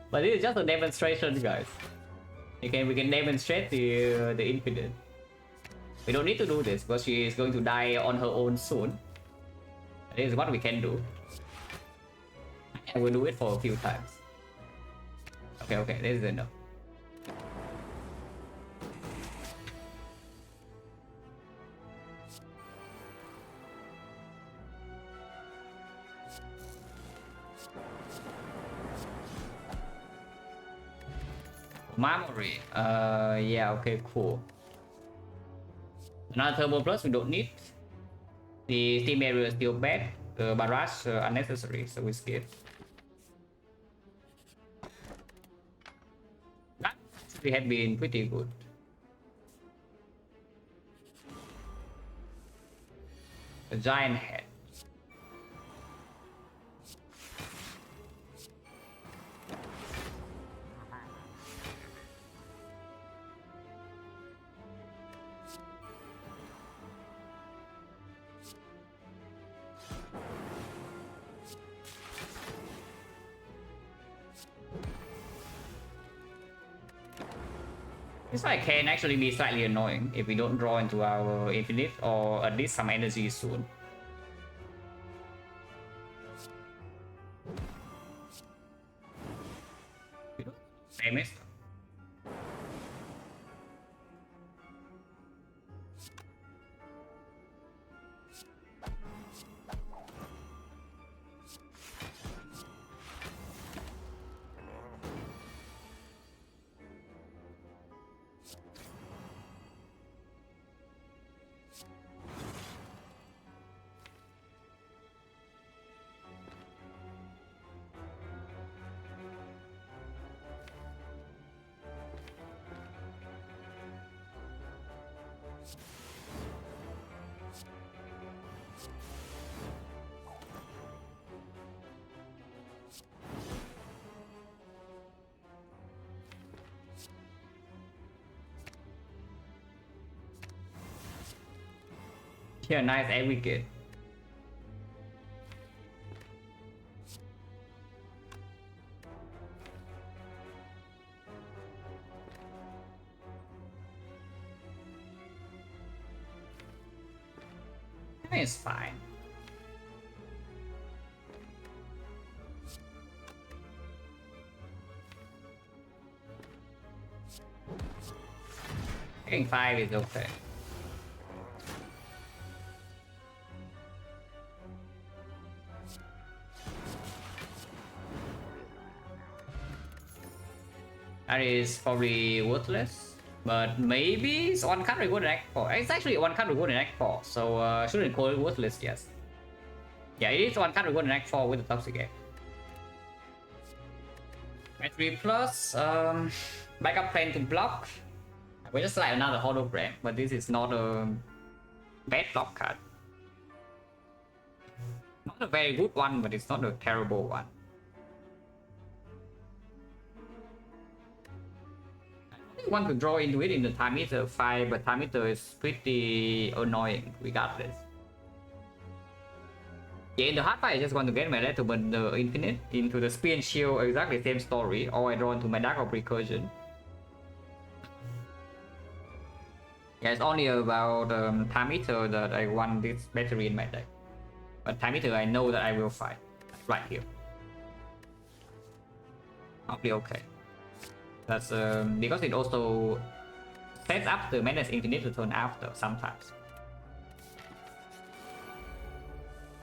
But this is just a demonstration, guys. We can demonstrate the infinite. We don't need to do this because she is going to die on her own soon. This is what we can do. And we'll do it for a few times. Okay, this is enough. Memory. Yeah, okay, cool. Another turbo plus we don't need. The steam area is still bad. The barrage unnecessary, so we skip. That actually had been pretty good. A giant head. This fight can actually be slightly annoying if we don't draw into our infinite or at least some energy soon. Damage. Yeah, nice advocate. It's fine. Getting 5 is okay. That is probably worthless, but maybe it's one card reward in Act 4. It's actually one card reward in Act 4, so shouldn't call it worthless, yes. Yeah, it is one card reward in Act 4 with the Toxic Egg. Battery plus, backup plan to block. We just like another hologram, but this is not a bad block card. Not a very good one, but it's not a terrible one. I want to draw into it in the time meter 5, but time meter is pretty annoying regardless. Yeah, in the hard fight, I just want to get my letter but the infinite into the spear and shield, exactly same story, or I draw into my dark of recursion. Yeah, it's only about time meter that I want this battery in my deck. But time meter I know that I will fight right here. I'll be okay. That's because it also sets up the Madness Infinite to turn after sometimes.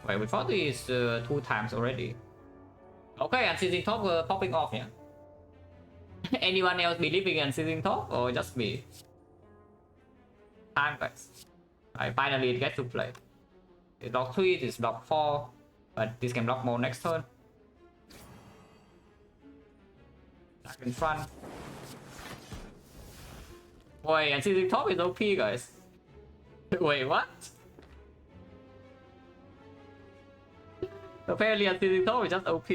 Wait, we fought this 2 times already. Okay, Unceasing Talk popping off, yeah. Anyone else believing in Unceasing Talk or just me? Time, guys. I finally get to play. It's block 3, it's block 4, but this can block more next turn. Back in front. Wait, Unceasing Talk is OP, guys. Wait, what? Apparently Unceasing Talk is just OP.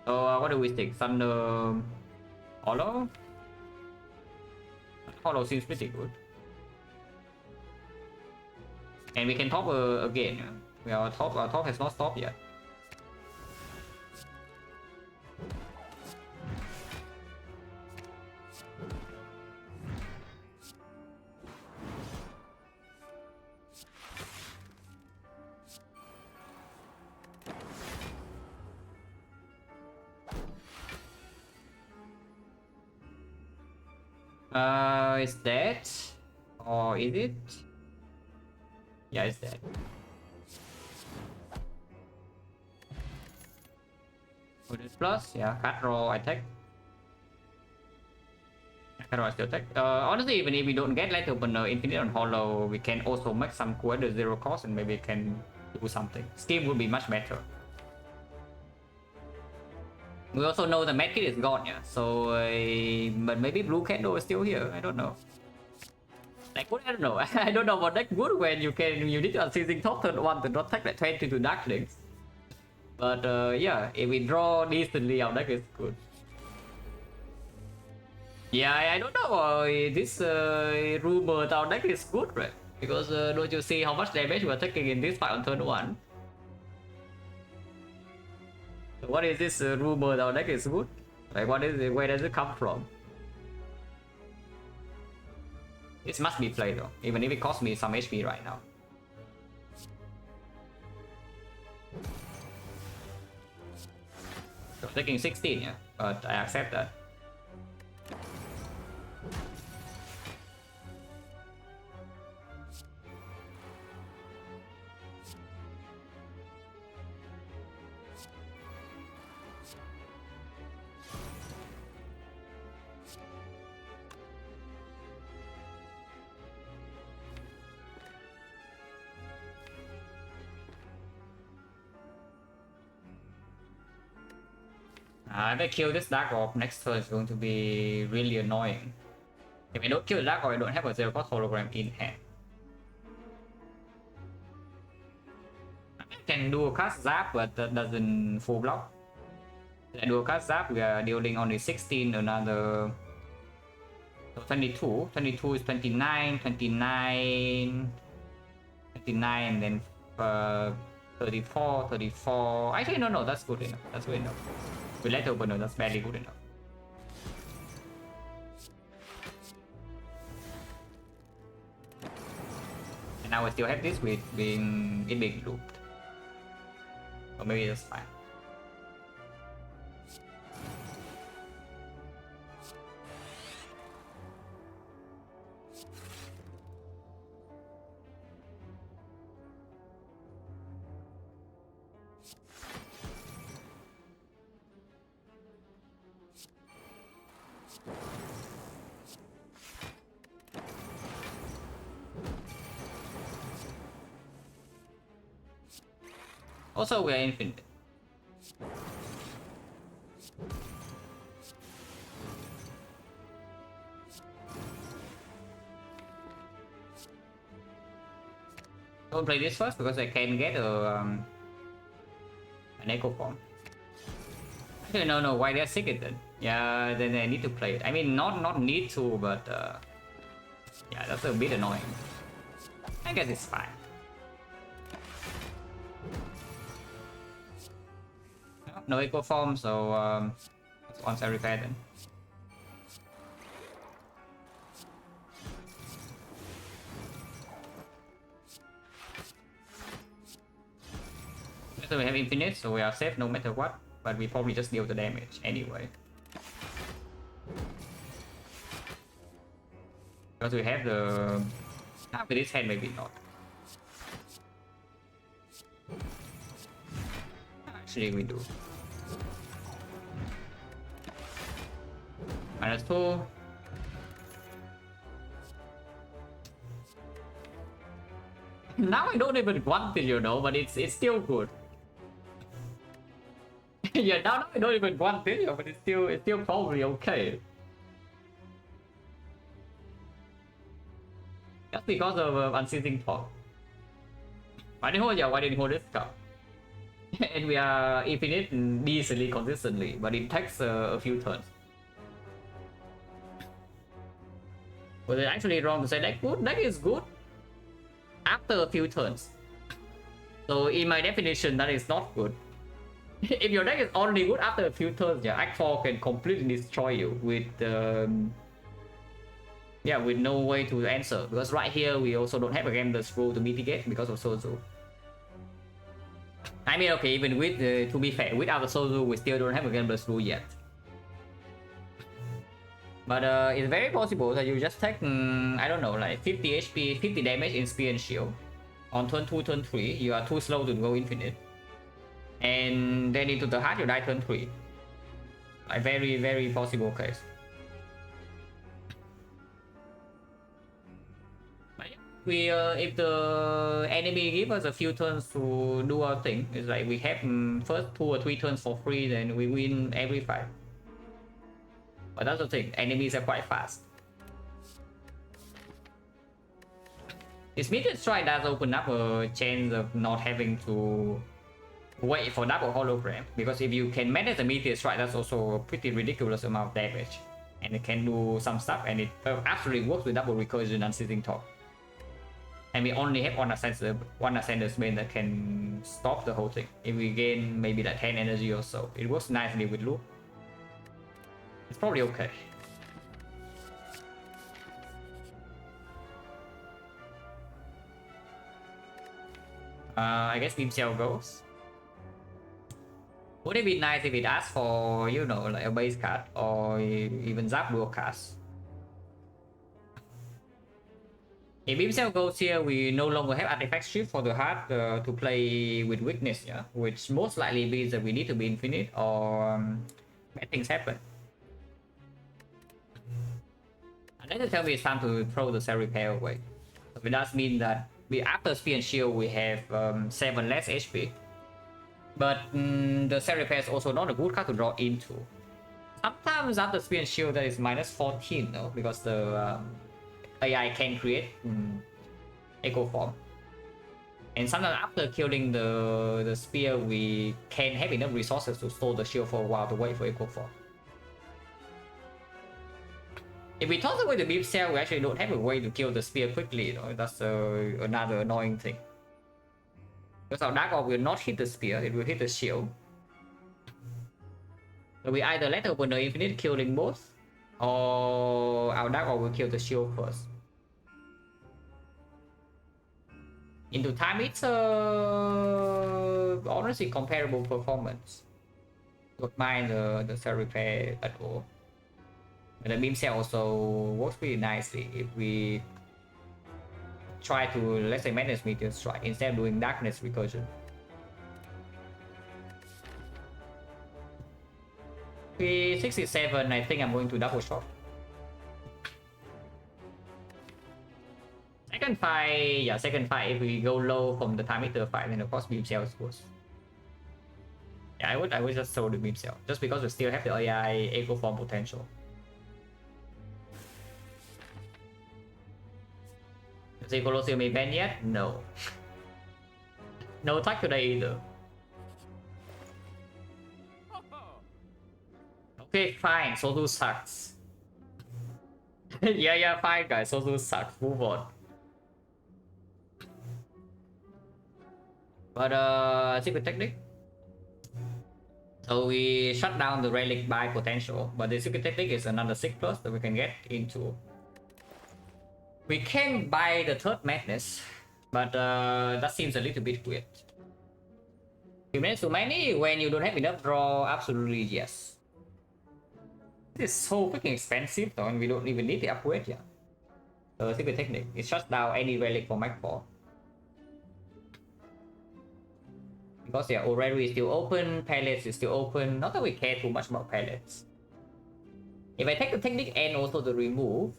So what do we think? Thunder... Hollow? Hollow seems pretty good. And we can top again. Our top has not stopped yet. Is that? Or is it? Yeah, it's dead. With this plus, yeah, cut roll attack. Cut roll still attack. Honestly, even if we don't get Light Opener Infinite on Hollow, we can also make some quest at 0 cost and maybe can do something. Scheme would be much better. We also know the medkit is gone, yeah. So, but maybe Blue Candle is still here. I don't know. Like what? I don't know. I don't know what deck good when you need to Unceasing Talk turn 1 to not take that 20 to Dark Links. But yeah, if we draw decently, our deck is good. Yeah, I don't know. This rumor that our deck is good, right? Because don't you see how much damage we're taking in this fight on turn 1? What is this rumor that our deck is good? Like what is it? Where does it come from? It must be played though, even if it costs me some HP right now. So taking 16, yeah, but I accept that. If I kill this Dark Orb next turn, it's going to be really annoying. If I don't kill the Dark Orb, I don't have a 0 cost hologram in hand. I can do a cast Zap, but that doesn't full block. If I do a cast Zap, we are dealing only 16, another... So 22. 22 is 29, 29... 29, and then 34, 34... Actually, no, that's good enough. That's good enough. With Light Opener, that's barely good enough. And now I still have this with being looped. Or maybe that's fine. Also, we are infinite. Don't play this first because I can get an echo form. Actually, no. Why they're sick it then? Yeah, then I need to play it. I mean, not need to, but yeah, that's a bit annoying. I guess it's fine. No echo form, so once I repair then. So we have infinite, so we are safe no matter what. But we probably just deal the damage anyway. Because we have the... with this hand maybe not. Actually we do. -2. Now I don't even want it, you know, but it's still good. Yeah, now I don't even want it, but it's still probably okay. Just because of unceasing talk. Why didn't hold this cup? And we are infinite decently consistently, but it takes a few turns. Was it actually wrong to say that good? That is good after a few turns. So in my definition, that is not good. If your deck is only good after a few turns, yeah, Act 4 can completely destroy you with with no way to answer. Because right here we also don't have a Gambler's Rule to mitigate because of Sozu. I mean, okay, even with to be fair, without the Sozu, we still don't have a Gambler's Rule yet. But it's very possible that you just take, I don't know, like 50 HP, 50 damage in Spear and Shield. On turn 2, turn 3, you are too slow to go infinite. And then into the heart, you die turn 3. A very, very possible case. But yeah, if the enemy give us a few turns to do our thing, it's like we have first 2 or 3 turns for free, then we win every fight. But that's the thing, enemies are quite fast. This meteor strike does open up a chance of not having to wait for double hologram, because if you can manage the meteor strike, that's also a pretty ridiculous amount of damage, and it can do some stuff, and it actually works with double recursion and Seizing Talk. And we only have one Ascender's Bane that can stop the whole thing. If we gain maybe like 10 energy or so, it works nicely with Loop. It's probably okay. I guess Beam Cell goes. Would it be nice if it asks for, you know, like a base card or even Zap dual cast? If Beam Cell goes here, we no longer have Artifact Shift for the heart to play with weakness, yeah? Which most likely means that we need to be infinite or bad things happen. And then tell me it's time to throw the Cell Repair away. So it does mean that after Spear and Shield we have 7 less HP. But the Cell Repair is also not a good card to draw into. Sometimes after Spear and Shield that is -14 though, because the AI can create Echo Form. And sometimes after killing the Spear we can have enough resources to store the shield for a while to wait for Echo Form. If we toss away the Beam Cell, we actually don't have a way to kill the Spear quickly, you know? That's another annoying thing. Because our Dark Orb will not hit the Spear, it will hit the shield. So we either let open the infinite killing both, or our Dark Orb will kill the shield first. Into time, it's honestly comparable performance. Don't mind the Cell Repair at all. But the Beam Cell also works pretty nicely if we try to, let's say, manage Meteor Strike instead of doing Darkness Recursion. P67, I think I'm going to double shot. Second fight, yeah, second fight, if we go low from the time meter fight, then of course Beam Cell goes. Yeah, I would just throw the Beam Cell, just because we still have the AI Echo Form potential. Is the Colosseum event yet? No. No attack today either. Okay, fine. Sozu sucks. yeah, fine, guys. Sozu sucks. Move on. But secret technique. So we shut down the relic by potential, but the secret technique is another 6+ that we can get into. We can buy the third madness, but that seems a little bit weird. You manage too many when you don't have enough draw, absolutely yes. This is so freaking expensive though, and we don't even need the upgrade yet. The secret technique, it shuts down any relic for Mach 4. Because yeah, Orrery is still open, pallets is still open. Not that we care too much about pallets. If I take the technique and also the remove,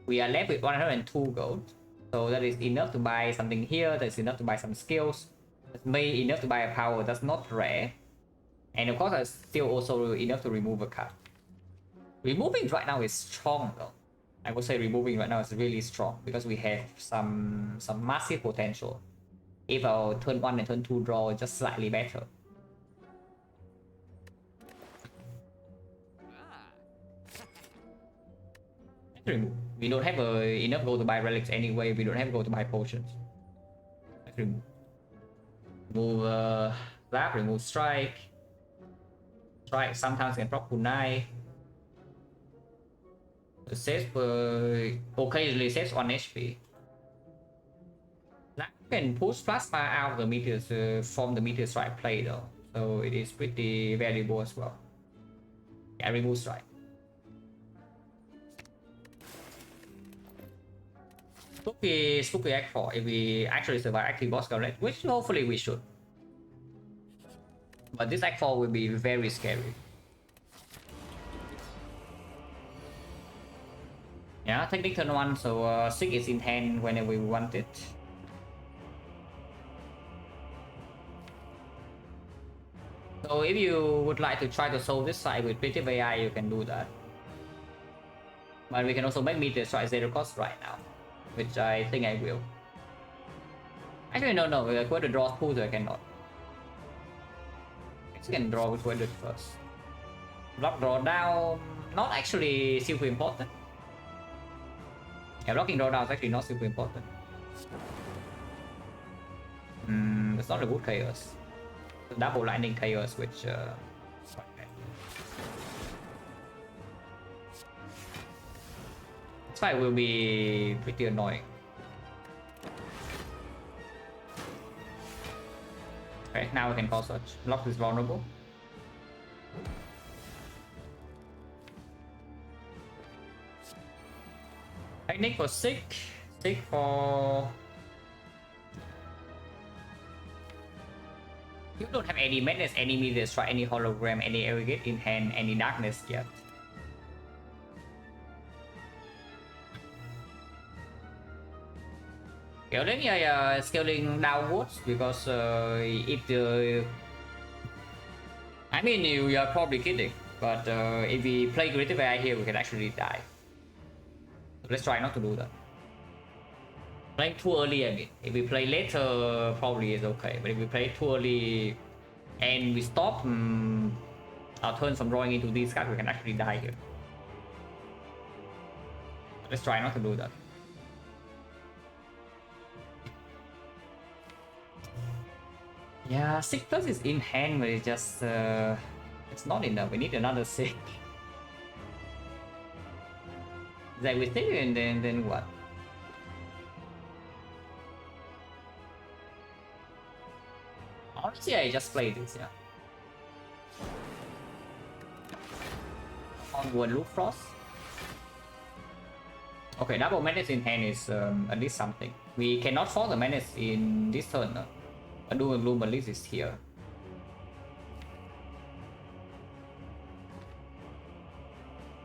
we are left with 102 gold. So that is enough to buy something here, that's enough to buy some skills. That's maybe enough to buy a power that's not rare. And of course that's still also enough to remove a card. Removing right now is strong though. I would say removing right now is really strong because we have some massive potential. If our turn 1 and turn 2 draw is just slightly better. We don't have enough gold to buy relics anyway. We don't have gold to buy potions. Let's remove. Remove that, remove strike. Strike sometimes can proc kunai. The saves occasionally saves 1 HP. That can push plasma out of the meteors from the meteor strike play though. So it is pretty valuable as well. Yeah, remove strike. Spooky Act 4 if we actually survive active boss gauntlet, which hopefully we should. But this Act 4 will be very scary. Yeah, technique turn 1, so 6 is in hand whenever we want it. So if you would like to try to solve this side with Primitive AI, you can do that. But we can also make meteor strike 0 cost right now, which I think I will. Actually, no, we're going to draw pool, so I cannot. I guess we can draw with Wended first. Block draw down, not actually super important. Yeah, blocking draw down is actually not super important. It's not a good chaos. The double lightning chaos, which this fight will be pretty annoying. Okay, now we can call search. Block is vulnerable. Technique for sick for... You don't have any madness, any meteor strike, any hologram, any arrogate in hand, any darkness yet. Scaling, yeah, scaling downwards because if the... I mean, you are probably kidding, but if we play Creative AI here, we can actually die. So let's try not to do that. Playing too early, I mean. If we play later, probably is okay. But if we play too early and we stop our turn from drawing into these cards, we can actually die here. Let's try not to do that. Yeah, 6 plus is in hand, but it's just it's not enough. We need another 6. Like we think, and then what? Honestly, I just play this, yeah. Onward Loop Frost. Okay, double menace in hand is at least something. We cannot force the menace in this turn. A Doom and Gloom at least is here.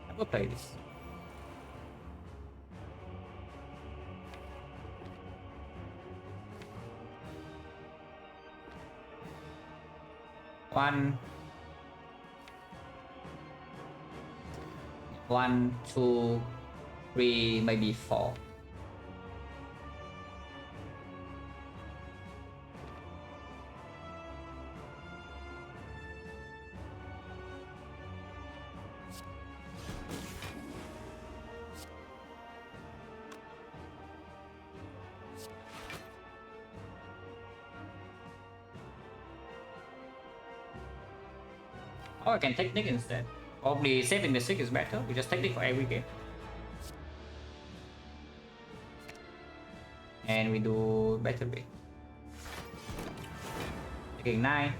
I will play this. One, two, three, maybe 4. Or I can take Nick instead. Probably saving the 6 is better. We just take Nick for every game. And we do better way. Taking 9.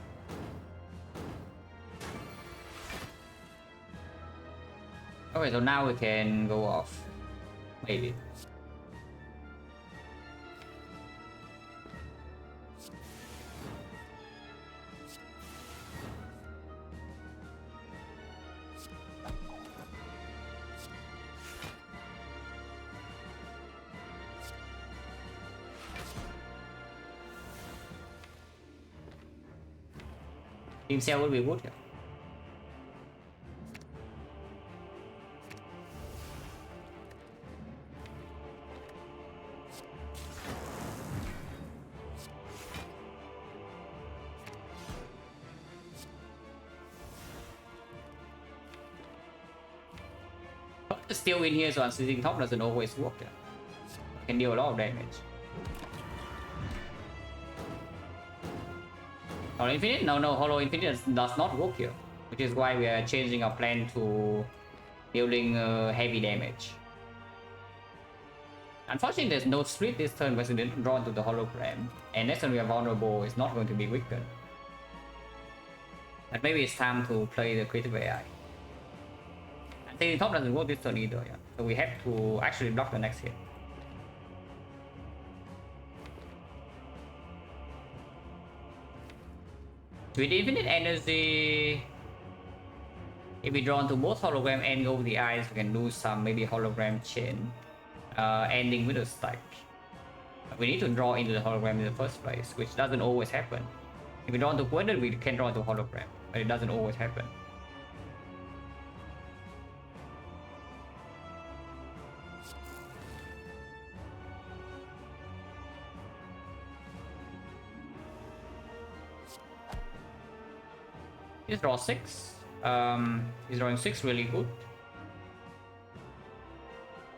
Okay, so now we can go off. Maybe. Team cell will be good here. Still in here, so unseating top doesn't always work. Yeah. Can deal a lot of damage. Hollow Infinite? No, Hollow Infinite does not work here, which is why we are changing our plan to dealing heavy damage. Unfortunately, there's no split this turn because we didn't draw into the hologram, and next turn we are vulnerable. It's not going to be weakened. But maybe it's time to play the critical AI. The top doesn't work this turn either, yeah. So we have to actually block the next hit. With infinite energy, if we draw into both hologram and go with the eyes, we can lose some maybe hologram chain, ending with a stack. We need to draw into the hologram in the first place, which doesn't always happen. If we draw into Quended, we can draw into hologram, but it doesn't always happen. He's draw 6. He's drawing 6 really good.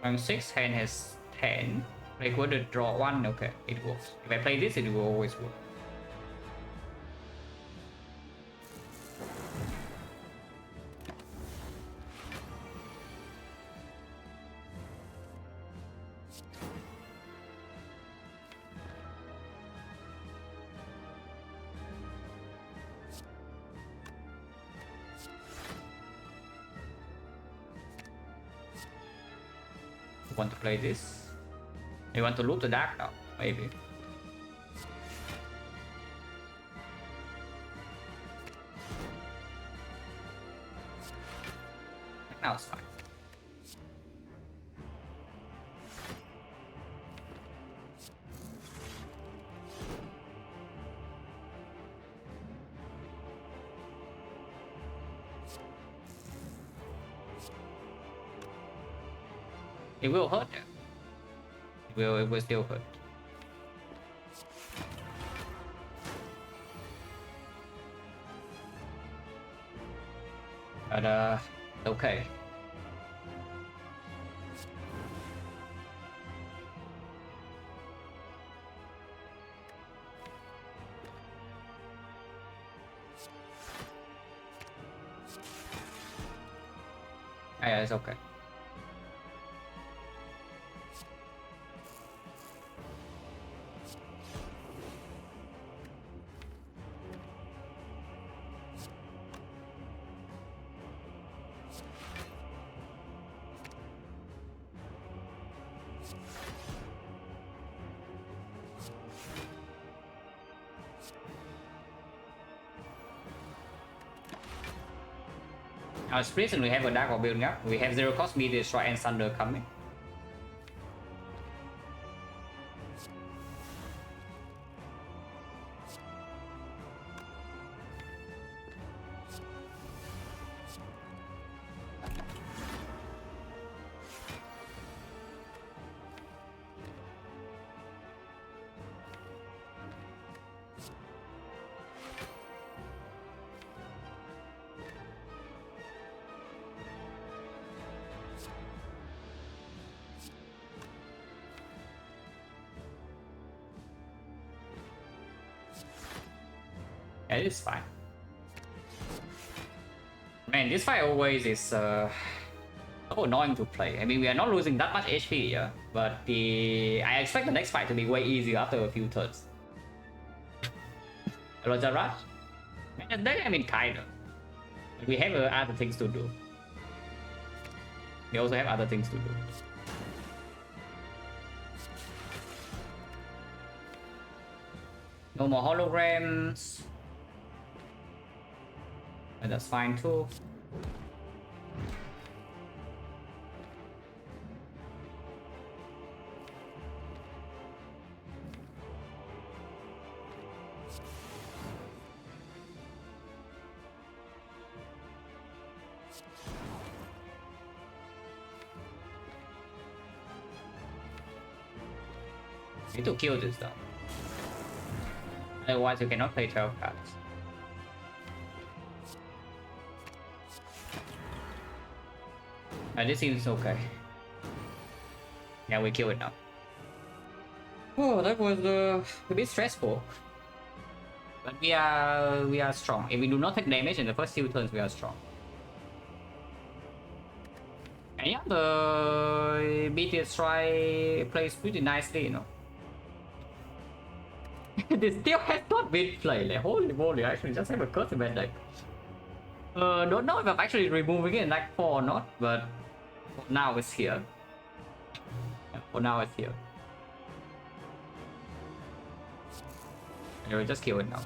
Drawing 6, hand has 10. Like would it draw 1? Okay, it works. If I play this, it will always work. Want to play this? You want to loot the dark now? Maybe. Now it's fine. It will hurt. It will still hurt. But okay. Yeah, it's okay. Our split and we have a dark orb building up. We have 0 cost meteor strike and thunder coming. Yeah, it's fine. Man, this fight always is so annoying to play. I mean, we are not losing that much HP here, but I expect the next fight to be way easier after a few turns. Roger Rush? And then, I mean, kind of. We have other things to do. We also have other things to do. No more holograms. And that's fine too. Need to kill this though. Otherwise you cannot play 12 cards. This seems okay. Yeah, we kill it now. Oh, that was a bit stressful. But we are strong. If we do not take damage in the first few turns, we are strong. And yeah, the BTS try plays pretty nicely, you know. This still has not been played. Like, holy moly, I actually just have a curse event deck. Don't know if I'm actually removing it in deck 4 or not, but for now it's here. Yeah, for now it's here. Anyway, just kill it now.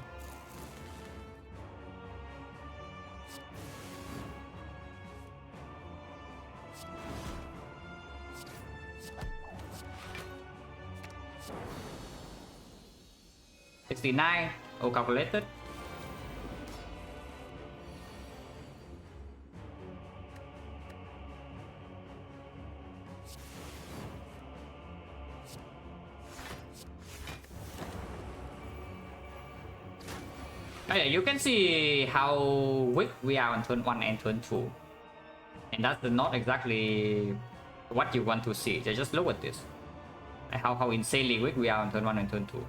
$69, all calculated. Oh yeah, you can see how weak we are on turn 1 and turn 2. And that's not exactly what you want to see. Just look at this. How insanely weak we are on turn 1 and turn 2.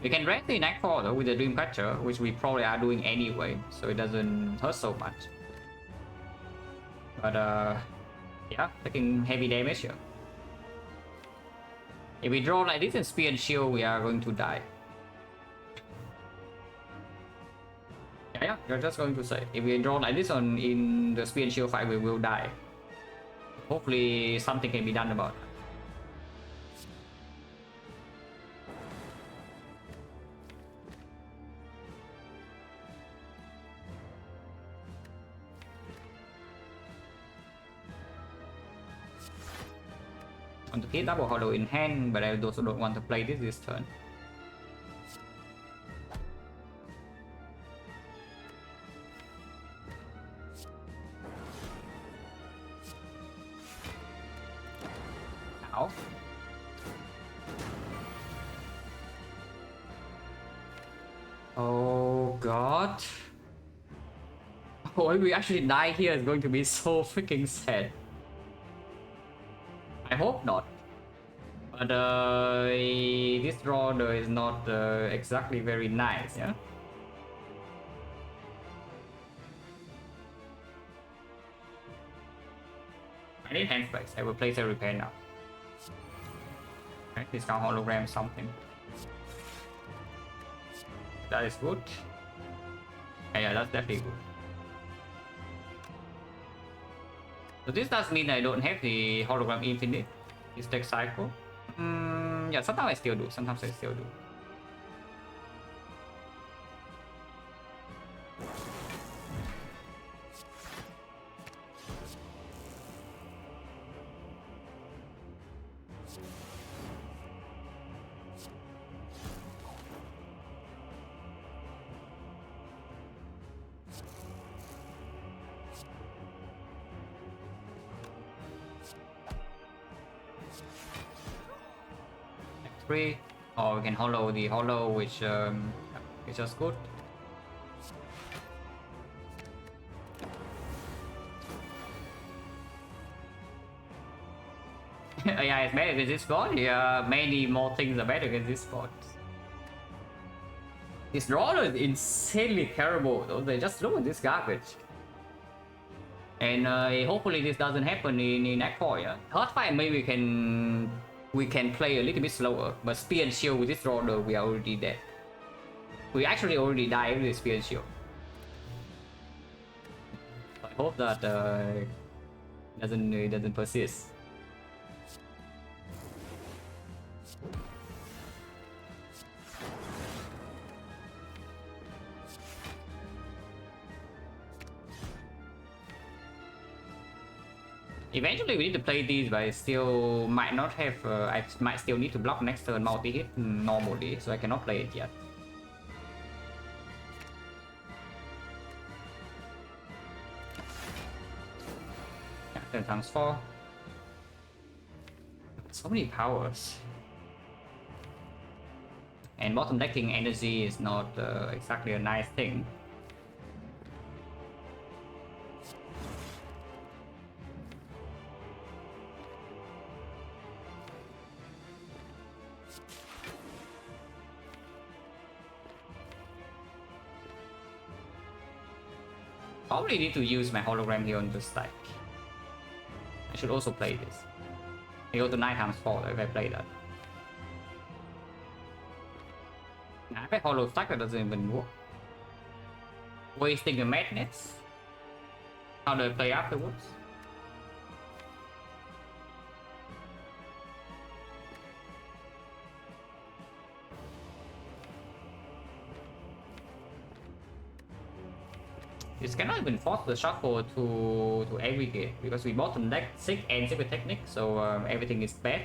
We can rest in Act 4 though with the Dreamcatcher, which we probably are doing anyway, so it doesn't hurt so much. But yeah, taking heavy damage here. If we draw like this in Spear and Shield, we are going to die. Yeah, you're just going to say. If we draw like this in the Spear and Shield fight, we will die. Hopefully something can be done about it. Want to keep double hollow in hand, but I also don't want to play this turn. Ow. Oh god. Oh, if we actually die here, it's going to be so freaking sad. I hope not. But this draw though is not exactly very nice, yeah? I need hand space. I will place a repair now. Okay, discount hologram something. That is good. Yeah, that's definitely good. So this does mean I don't have the hologram infinite. This deck cycle. Yeah, sometimes I still do. Sometimes I still do. Or we can hollow the hollow, which is just good. Yeah, it's better against this spot. Yeah, many more things are better against this spot. This draw is insanely terrible though. They just look at this garbage. And hopefully this doesn't happen in Act 4, yeah. Third fight maybe we can we can play a little bit slower. But Spear and Shield with this order, we are already dead. We actually already died with Spear and Shield. I hope that it doesn't persist. Eventually we need to play these, but I still might not have, I might still need to block next turn multi-hit normally, so I cannot play it yet. Yeah, 10 times 4. So many powers. And bottom decking energy is not exactly a nice thing. Probably need to use my hologram here on the stack. I should also play this. I go to 9 times 4 if I play that. Nah, if I holo stack, that doesn't even work. Wasting the magnets. How do I play afterwards? This cannot even force the shuffle to aggregate because we bottom deck Sick and Secret Technique, so everything is bad.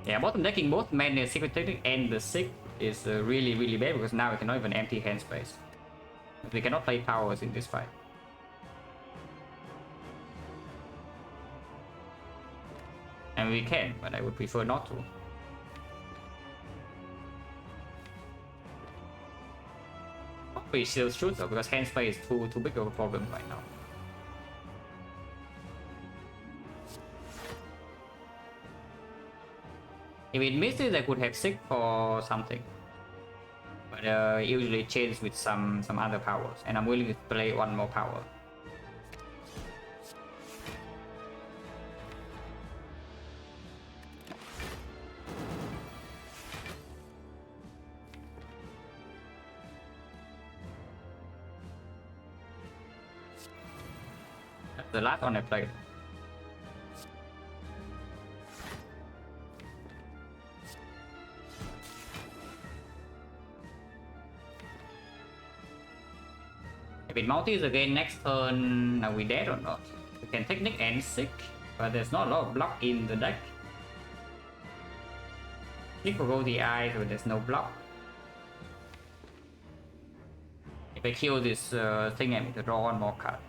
Yeah, bottom decking both Madness, Secret Technique and the Sick is really bad because now we cannot even empty hand space. We cannot play powers in this fight. And we can, but I would prefer not to. We still shoot though, because hand space is too big of a problem right now. If it misses, I could have Sick for something. But usually change with some other powers, and I'm willing to play one more power. That's the last one I played. If it multis again next turn, are we dead or not? We can Technique and Sick, but there's not a lot of block in the deck. Sick will go the eye, so there's no block. If I kill this thing, I need to draw one more card.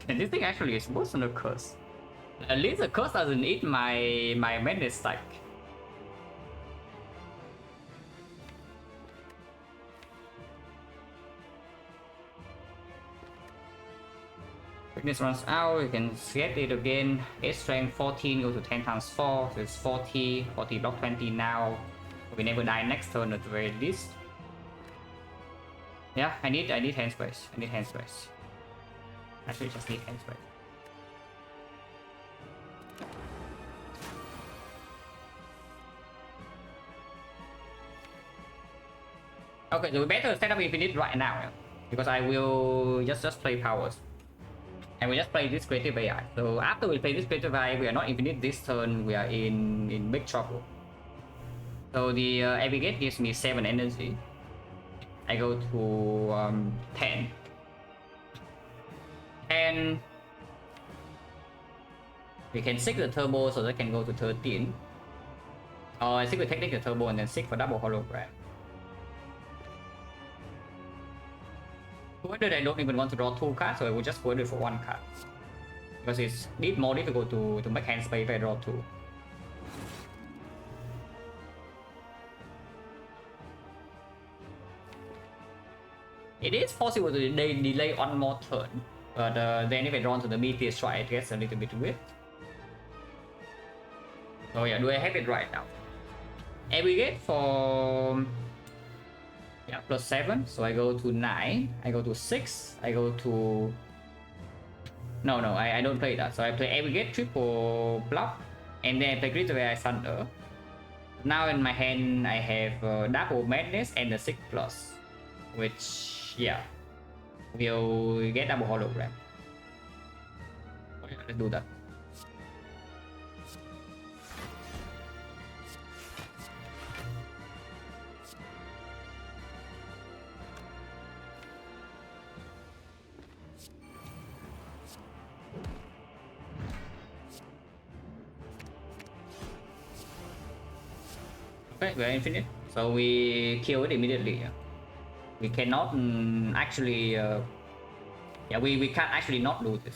And this thing actually is worse than a curse. At least the curse doesn't eat my madness stack. Quickness runs out, you can get it again. 8 strength 14, go to 10 times 4, so it's 40 block 20 now. We never die next turn at the very least. Yeah, I need hand space. I need hand space. Actually just need hand space. Okay, so we better set up Infinite right now, because I will just play powers. And we just play this creative AI. So after we play this creative AI, we are not infinite this turn, we are in big trouble. So the aggregate gives me 7 energy. I go to 10. And we can Sick the turbo so that can go to 13. Or I Sick the technique the turbo and then Sick for double hologram. 200 I don't even want to draw 2 cards, so I will just 200 for 1 card. Because it's more difficult to make hand space if I draw 2. It is possible to delay one more turn, but then if I draw to the meteor strike, it gets a little bit weird. So yeah, do I have it right now? Aggregate for +7, so I go to 9, I go to 6, I go to No, no, I don't play that. So I play Aggregate, Triple Block, and then I play Critical Eye Thunder. Now in my hand, I have Double Madness and the 6 plus, which, yeah, will get double hologram. Okay, let's do that. Okay, we are infinite, so we kill it immediately. Yeah. We cannot actually, yeah, we can't actually not do this,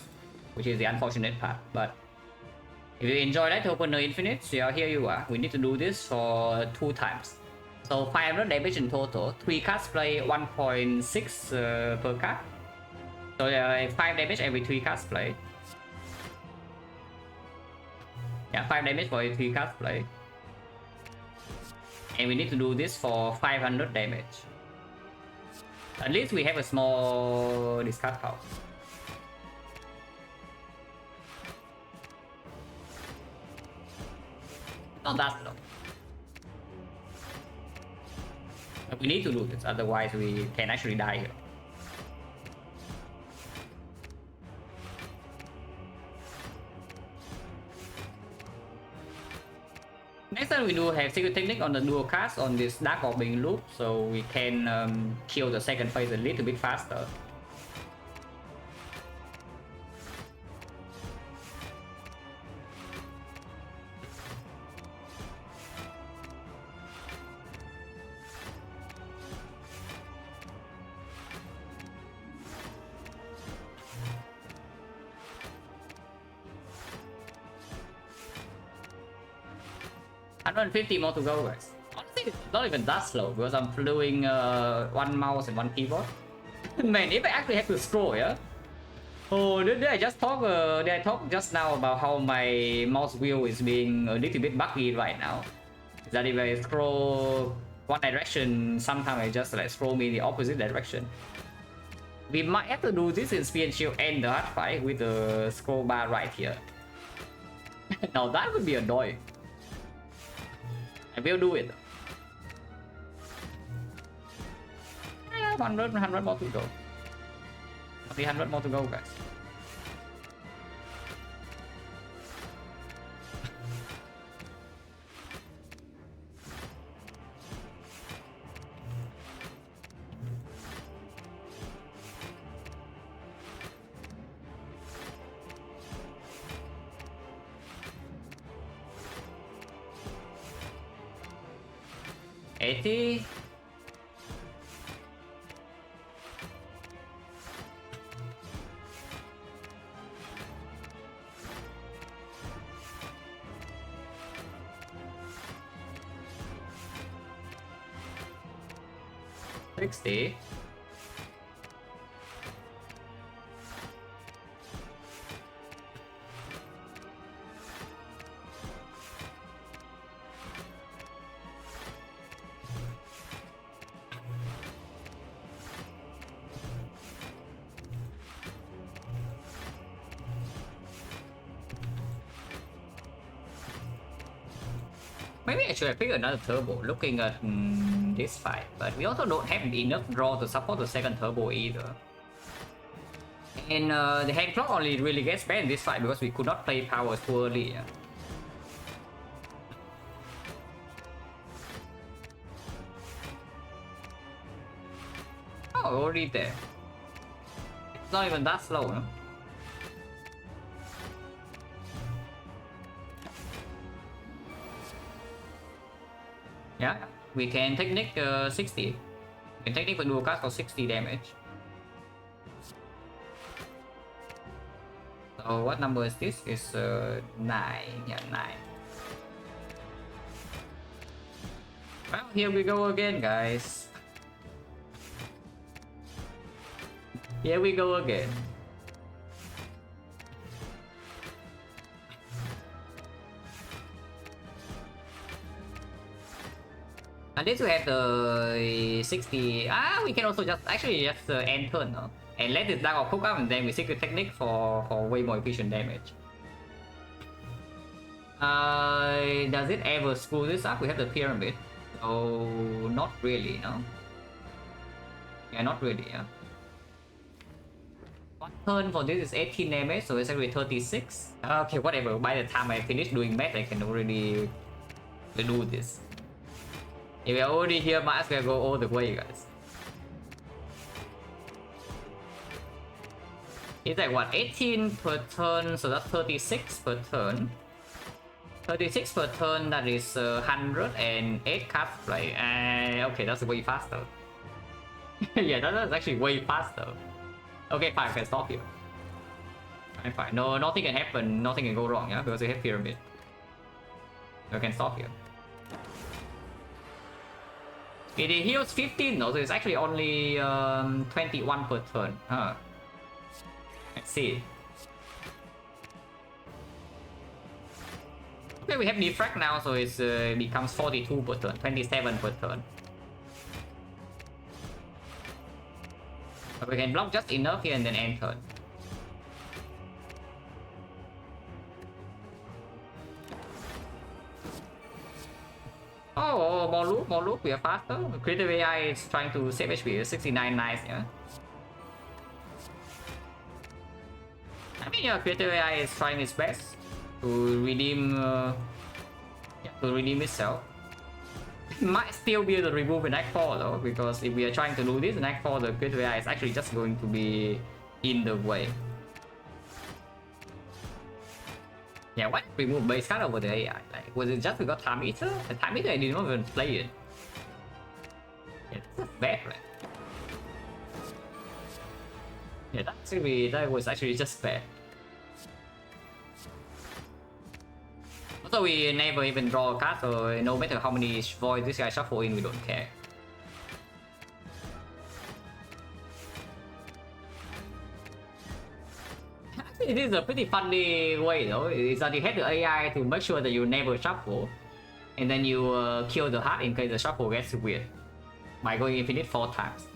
which is the unfortunate part. But if you enjoy that opener infinite, so here you are. We need to do this for 2 times. So 500 damage in total. 3 cards play 1.6 per card. So 5 damage every 3 cards play. Yeah, 5 damage for every 3 cards play. And we need to do this for 500 damage. At least we have a small discard pile. Not that slow. But we need to do this, otherwise we can actually die here. Next time we do have Secret Technique on the dual cast on this Dark Orbiting loop, so we can kill the second phase a little bit faster. $150 more to go, guys. Honestly, it's not even that slow because I'm doing 1 mouse and 1 keyboard. Man, if I actually have to scroll, yeah. Oh, did I just talk? Did I talk just now about how my mouse wheel is being a little bit buggy right now? That if I scroll one direction, sometimes I just like scroll me the opposite direction. We might have to do this in Spear and Shield and the hard fight with the scroll bar right here. Now that would be annoying. I will do it. 100 more to go. Only 100 more to go, guys. $80. $60. Maybe I should have picked another turbo looking at this fight, but we also don't have enough draw to support the second turbo either. And the hand clock only really gets bad in this fight because we could not play powers too early. Oh, already there. It's not even that slow, no? Yeah, we can technique 60. We can technique for dual cast for 60 damage. So what number is this? It's 9. Yeah, 9. Well, here we go again, guys. Here we go again. And this we have the 60. We can also just actually just end turn, no? and let this dagger cook up, and then we secret technique for way more efficient damage. Does it ever screw this up? We have the pyramid. So not really, no. Yeah, not really, yeah. One turn for this is 18 damage, so it's actually 36. Okay, whatever. By the time I finish doing math, I can already do this. If you're already here, might as well go all the way, guys. It's like what, 18 per turn, so that's 36 per turn. 36 per turn, that is 108 cast play. Okay, that's way faster. Yeah, that's actually way faster. Okay, fine, I can stop here. Fine. No, nothing can happen, nothing can go wrong, yeah, because we have pyramid. So I can stop here. It heals 15 though, so it's actually only 21 per turn. Huh. Let's see. Okay, we have Defect now, so it becomes 42 per turn, 27 per turn. But we can block just enough here and then end turn. Oh, more loop, we are faster. Creative AI is trying to save HP, 69 nice, yeah. I mean, yeah, Creative AI is trying its best to redeem, itself. It might still be able to remove in Act 4 though, because if we are trying to do this in Act 4, the Creative AI is actually just going to be in the way. Yeah, why remove base card over the AI? Like, was it just because Time Eater? The Time Eater I didn't even play it. Yeah, that's bad, right? Yeah, that was actually just bad. Also, we never even draw a card, so no matter how many voids this guy shuffle in, we don't care. It is a pretty funny way though, is that you have the AI to make sure that you never shuffle, and then you kill the heart in case the shuffle gets weird by going infinite 4 times.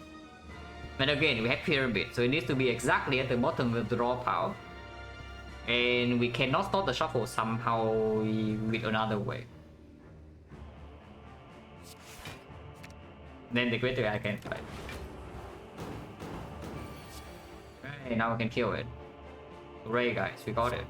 But again, we have pyramid, so it needs to be exactly at the bottom of the draw pile, and we cannot stop the shuffle somehow with another way. Then the greater I can fight. Right, now we can kill it. Hooray, guys, we got it.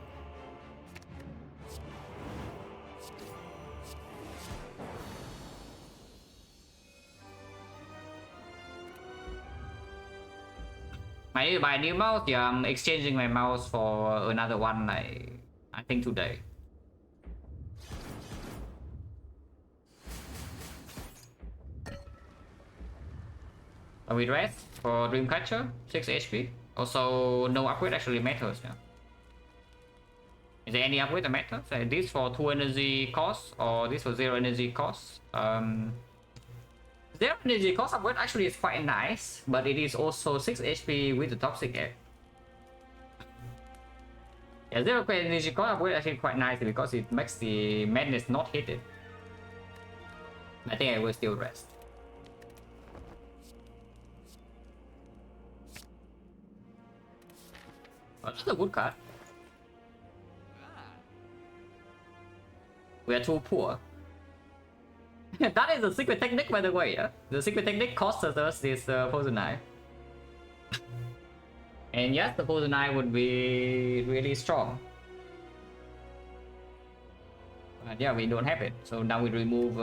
I need to buy a new mouse. Yeah, I'm exchanging my mouse for another one, like, I think today. Are we rest for Dreamcatcher? 6 HP. Also, no upgrade actually matters. Yeah. Is there any upgrade that matters? This for 2 energy cost, or this for 0 energy cost? 0 energy cost upgrade actually is quite nice, but it is also 6 HP with the toxic egg. Yeah, 0 energy cost upgrade actually quite nice because it makes the madness not hit it. I think I will still rest. Oh, that's a good card. We are too poor. That is a secret technique, by the way. Yeah? The secret technique costs us this Poison Eye. And yes, the Poison Eye would be really strong. But yeah, we don't have it. So now we remove...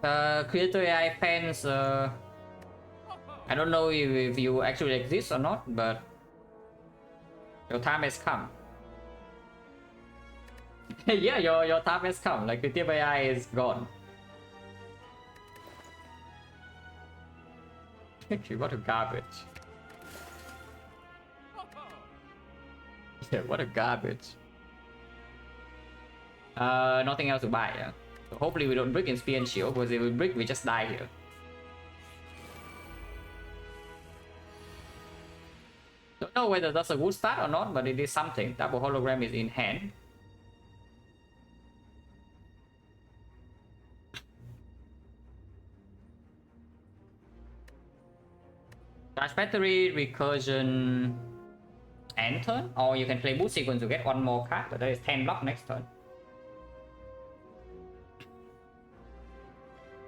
Creator AI fans... I don't know if you actually exist or not, but... your time has come. Yeah, your time has come. Like, Creative AI is gone. What a garbage. Yeah, what a garbage. Nothing else to buy, yeah. So hopefully we don't brick in Spear and Shield, because if we brick, we just die here. Don't know whether that's a good start or not, but it is something. Double hologram is in hand. charge battery, recursion, end turn, or you can play boost sequence to get one more card, but there is 10 block next turn.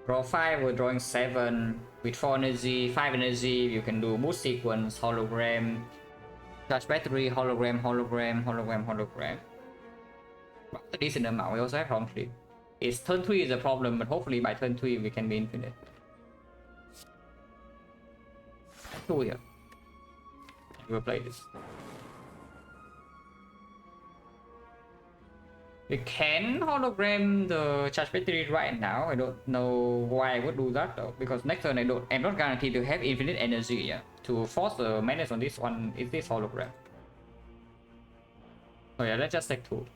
Draw 5, we're drawing 7. With 4 energy, 5 energy, you can do boost sequence, hologram, charge battery, hologram, hologram, hologram, hologram. But a decent amount. We also have round 3. It's turn 3 is a problem, but hopefully by turn 3 we can be infinite. 2 here. We'll play this. We can hologram the charge battery right now. I don't know why I would do that though, because next turn I'm not guaranteed to have infinite energy yet. To force the menace on this one is this hologram. So yeah, let's just take 2.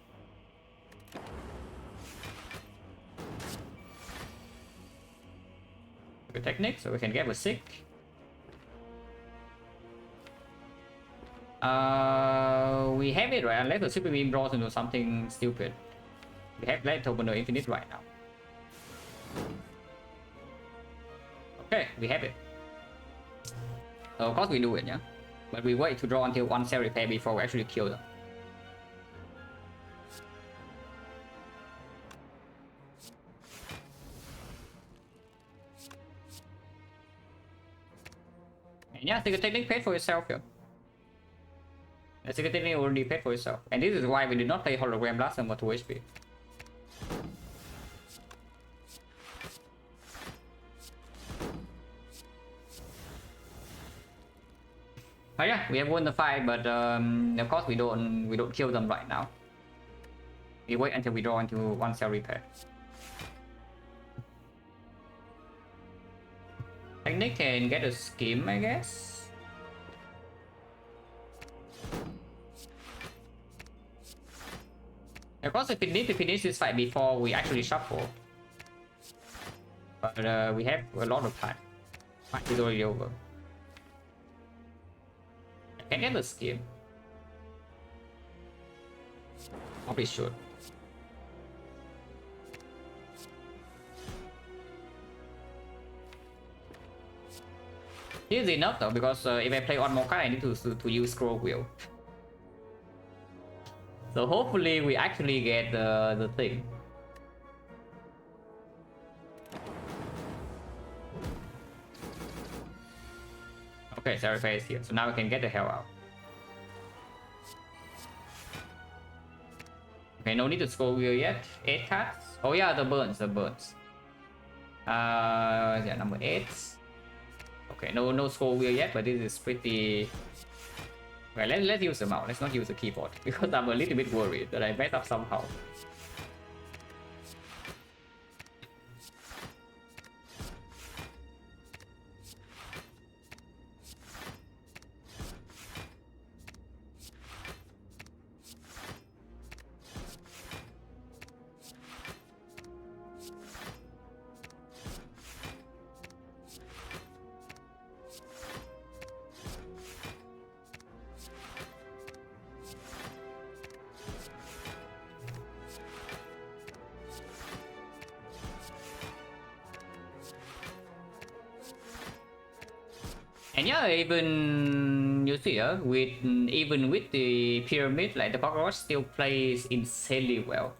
Good technique, so we can get a 6. We have it right, unless the super beam draws into something stupid. We have Blade Opener Infinite right now. Okay, we have it. So of course we do it, yeah. But we wait to draw until one cell repair before we actually kill them. And yeah, Secret Technique paid for itself here. The Secret Technique already paid for itself. And this is why we did not play hologram last time for 2 HP. But yeah, we have won the fight, but of course we don't kill them right now. We wait until we draw into one cell repair. Technique can get a scheme, I guess. Of course, if we need to finish this fight before we actually shuffle. But we have a lot of time. Fight is already over. I can get the scheme. Probably should. Here's enough though, because if I play one more card, I need to use Scroll Wheel. So hopefully we actually get the thing. Okay, Seraph is here, so now we can get the hell out. Okay, no need to Scroll Wheel yet. 8 cards. Oh yeah, the burns. Yeah, number 8. Okay, no Scroll Wheel yet, but this is pretty... Okay, let's use them out. Let's not use the keyboard, because I'm a little bit worried that I messed up somehow. And yeah, even you see, even with the pyramid, like the cockroach still plays insanely well.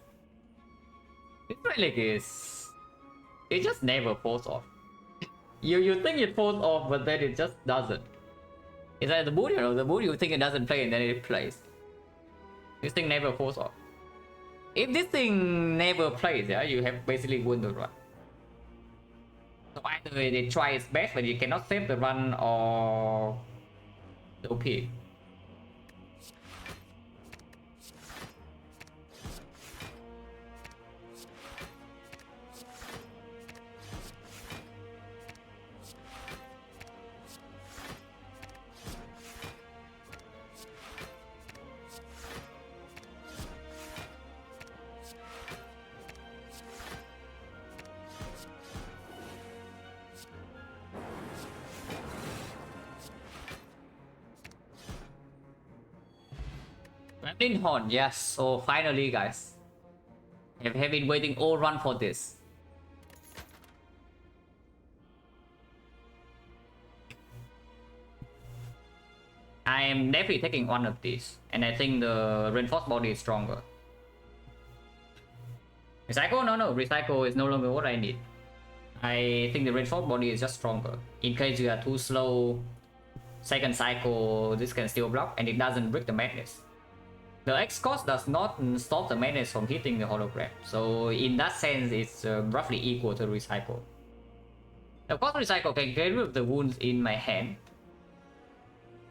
This relic it just never falls off. You think it falls off, but then it just doesn't. It's like the mood, the mood you think it doesn't play and then it plays. This thing never falls off. If this thing never plays, yeah, you have basically won the run. So either they try its best, but you cannot save the run, or the OP. Horn, yes. So finally, guys, I have been waiting all run for this. I am definitely taking one of these, and I think the reinforced body is stronger. Recycle? No, recycle is no longer what I need. I think the reinforced body is just stronger. In case you are too slow, second cycle, this can still block, and it doesn't break the madness. The X cost does not stop the madness from hitting the hologram, so in that sense, it's roughly equal to recycle. Of course, recycle can get rid of the wounds in my hand,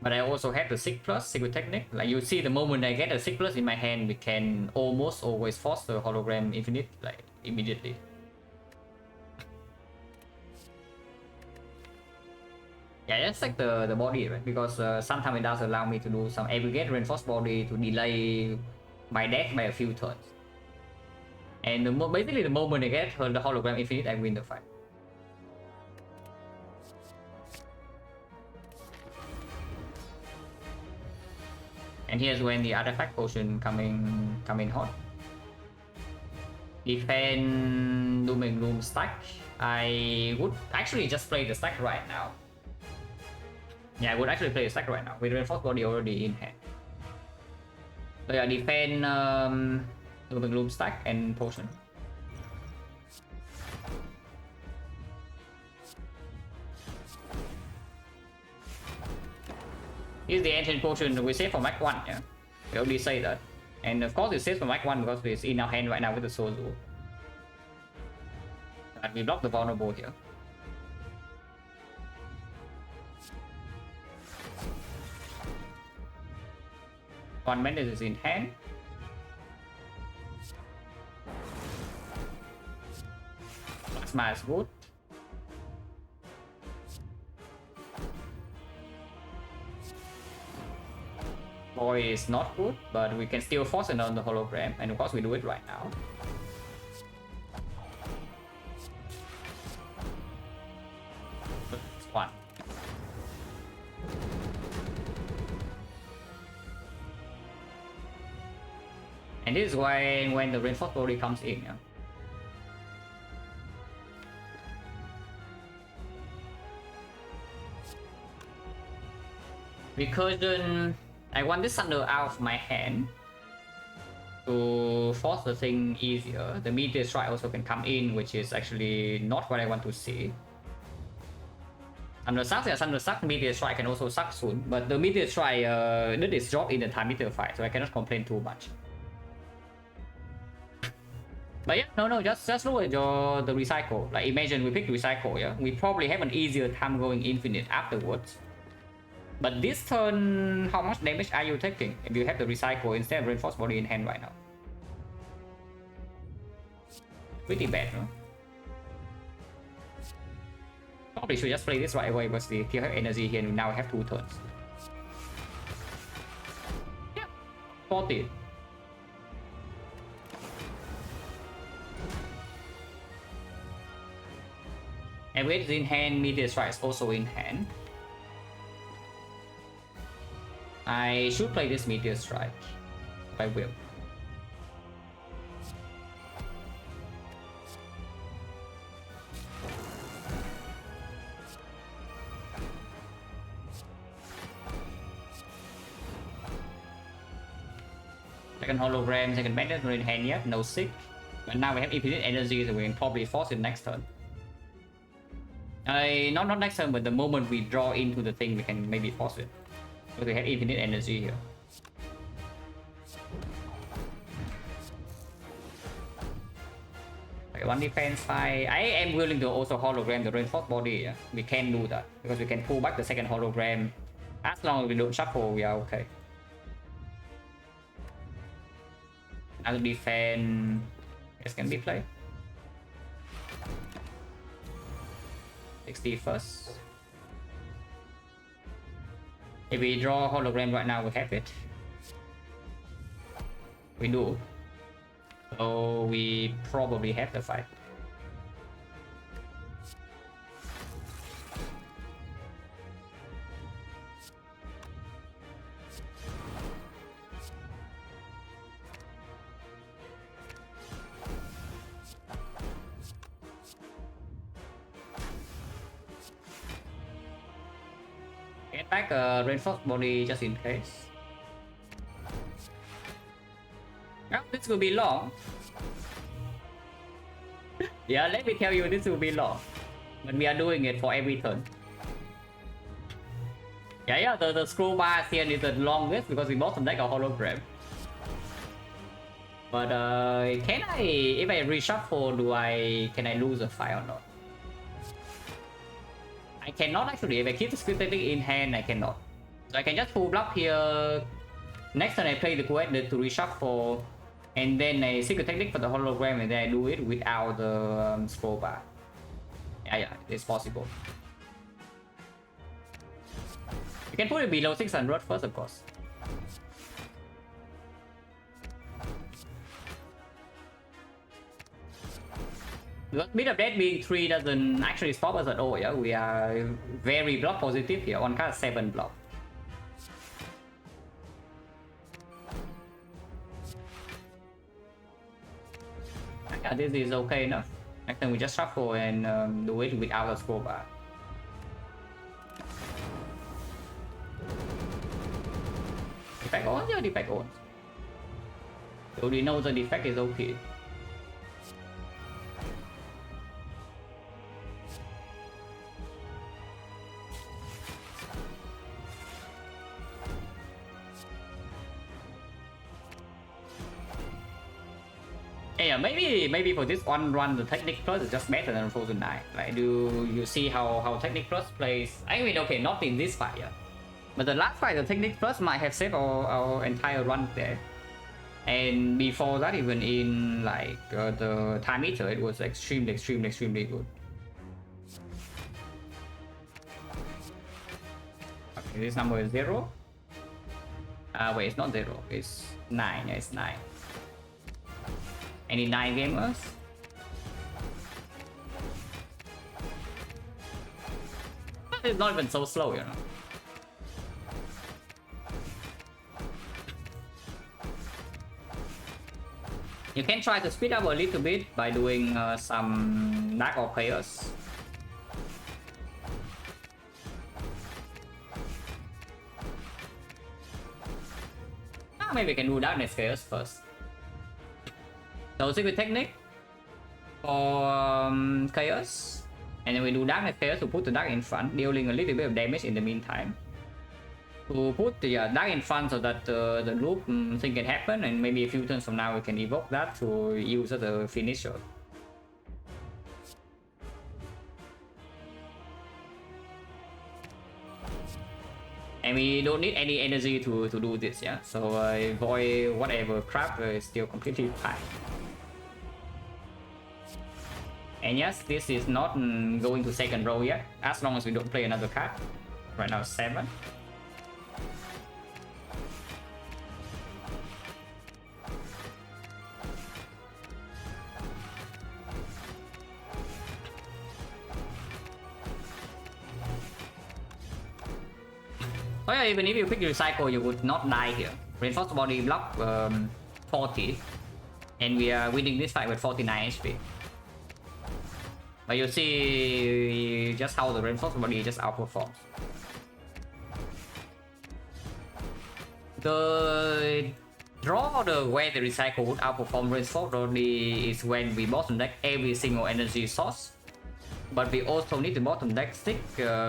but I also have the 6+ secret technique. Like you see, the moment I get a 6+ in my hand, we can almost always force the hologram infinite, like immediately. Yeah, just like the body, right? Because sometimes it does allow me to do some aggregate reinforced body to delay my death by a few turns. And basically the moment I get the hologram infinite, I win the fight. And here's when the artifact potion coming hot. Defend Doom and Gloom stack. I would actually just play the stack right now. Yeah, I would actually play the stack right now with reinforced body already in hand. So yeah, defend Doom and Gloom stack and potion. Here's the ancient potion we save for Mac 1, yeah. We already say that. And of course it saves for Mac 1 because it's in our hand right now with the Soul Rule. And we block the vulnerable here. One Menace is in hand. Plasma is good. Boy is not good, but we can still force it on the hologram, and of course we do it right now. It's one. And this is why when the reinforced body comes in, yeah. Recursion, I want this thunder out of my hand to force the thing easier. The meteor strike also can come in, which is actually not what I want to see. Thunder sucks, yeah, thunder sucks. Meteor strike can also suck soon, but the meteor strike did its job in the time meteor fight, so I cannot complain too much. But yeah, no, just look at the recycle. Like imagine we pick recycle, yeah, we probably have an easier time going infinite afterwards. But this turn, how much damage are you taking if you have the recycle instead of reinforced body in hand right now? Pretty bad, no? Probably should just play this right away because we still have energy here and now we have 2 turns. Yeah, 40. And with in hand, meteor strike is also in hand. I should play this meteor strike. I will. Second hologram, second bandit, we're in hand yet, no sick. But now we have infinite energy, so we can probably force it next turn. Not next turn, but the moment we draw into the thing, we can maybe force it. Because we have infinite energy here. Okay, one defense fight. I am willing to also hologram the reinforced body. Yeah? We can do that because we can pull back the second hologram. As long as we don't shuffle, we are okay. Another defense. This can be played. 60 first. If we draw hologram right now, we have it. We do. So we probably have the fight. Back reinforced body just in case. Now this will be long. Yeah, let me tell you, this will be long. But we are doing it for every turn. Yeah, the scroll bar here is the longest because we bottom deck a hologram. But can I, if I reshuffle, can I lose a fight or not? I cannot actually. If I keep the scripting in hand, I cannot. So I can just pull block here. Next time I play the quest to reshuffle, and then I secret technique for the hologram, and then I do it without the scroll bar. Yeah, it's possible. You can put it below 600 first, of course. Because bit of death being 3 doesn't actually stop us at all, yeah? We are very block positive here, on card 7 block. Yeah, this is okay enough. Next time we just shuffle and do it without a scroll bar. Defect on? Yeah, defect on. You already know the defect is okay. Yeah, maybe for this one run the Technic Plus is just better than Frozen 9. Like, do you see how Technic Plus plays? I mean, okay, not in this fight, yeah. But the last fight, the Technic Plus might have saved our entire run there. And before that, even in like the time meter, it was extremely good. Okay, this number is 0. Wait, it's not 0. It's 9. Yeah, it's 9. Any 9 gamers? It's not even so slow, you know. You can try to speed up a little bit by doing some Dark or Chaos. Maybe we can do Darkness Chaos first. So Secret Technique for Chaos, and then we do Darkness Chaos to put the Dark in front, dealing a little bit of damage in the meantime. To put the Dark in front so that the loop thing can happen, and maybe a few turns from now we can evoke that to use as a finisher. And we don't need any energy to do this, yeah? So void whatever crap is still completely fine. And yes, this is not going to second row yet, as long as we don't play another card. Right now 7. Oh yeah, even if you quick recycle, you would not die here. Reinforced body block 40, and we are winning this fight with 49 HP. But you see just how the reinforced body just outperforms. The draw where the recycle would outperform reinforced body is when we bottom deck every single energy source. But we also need to bottom deck 6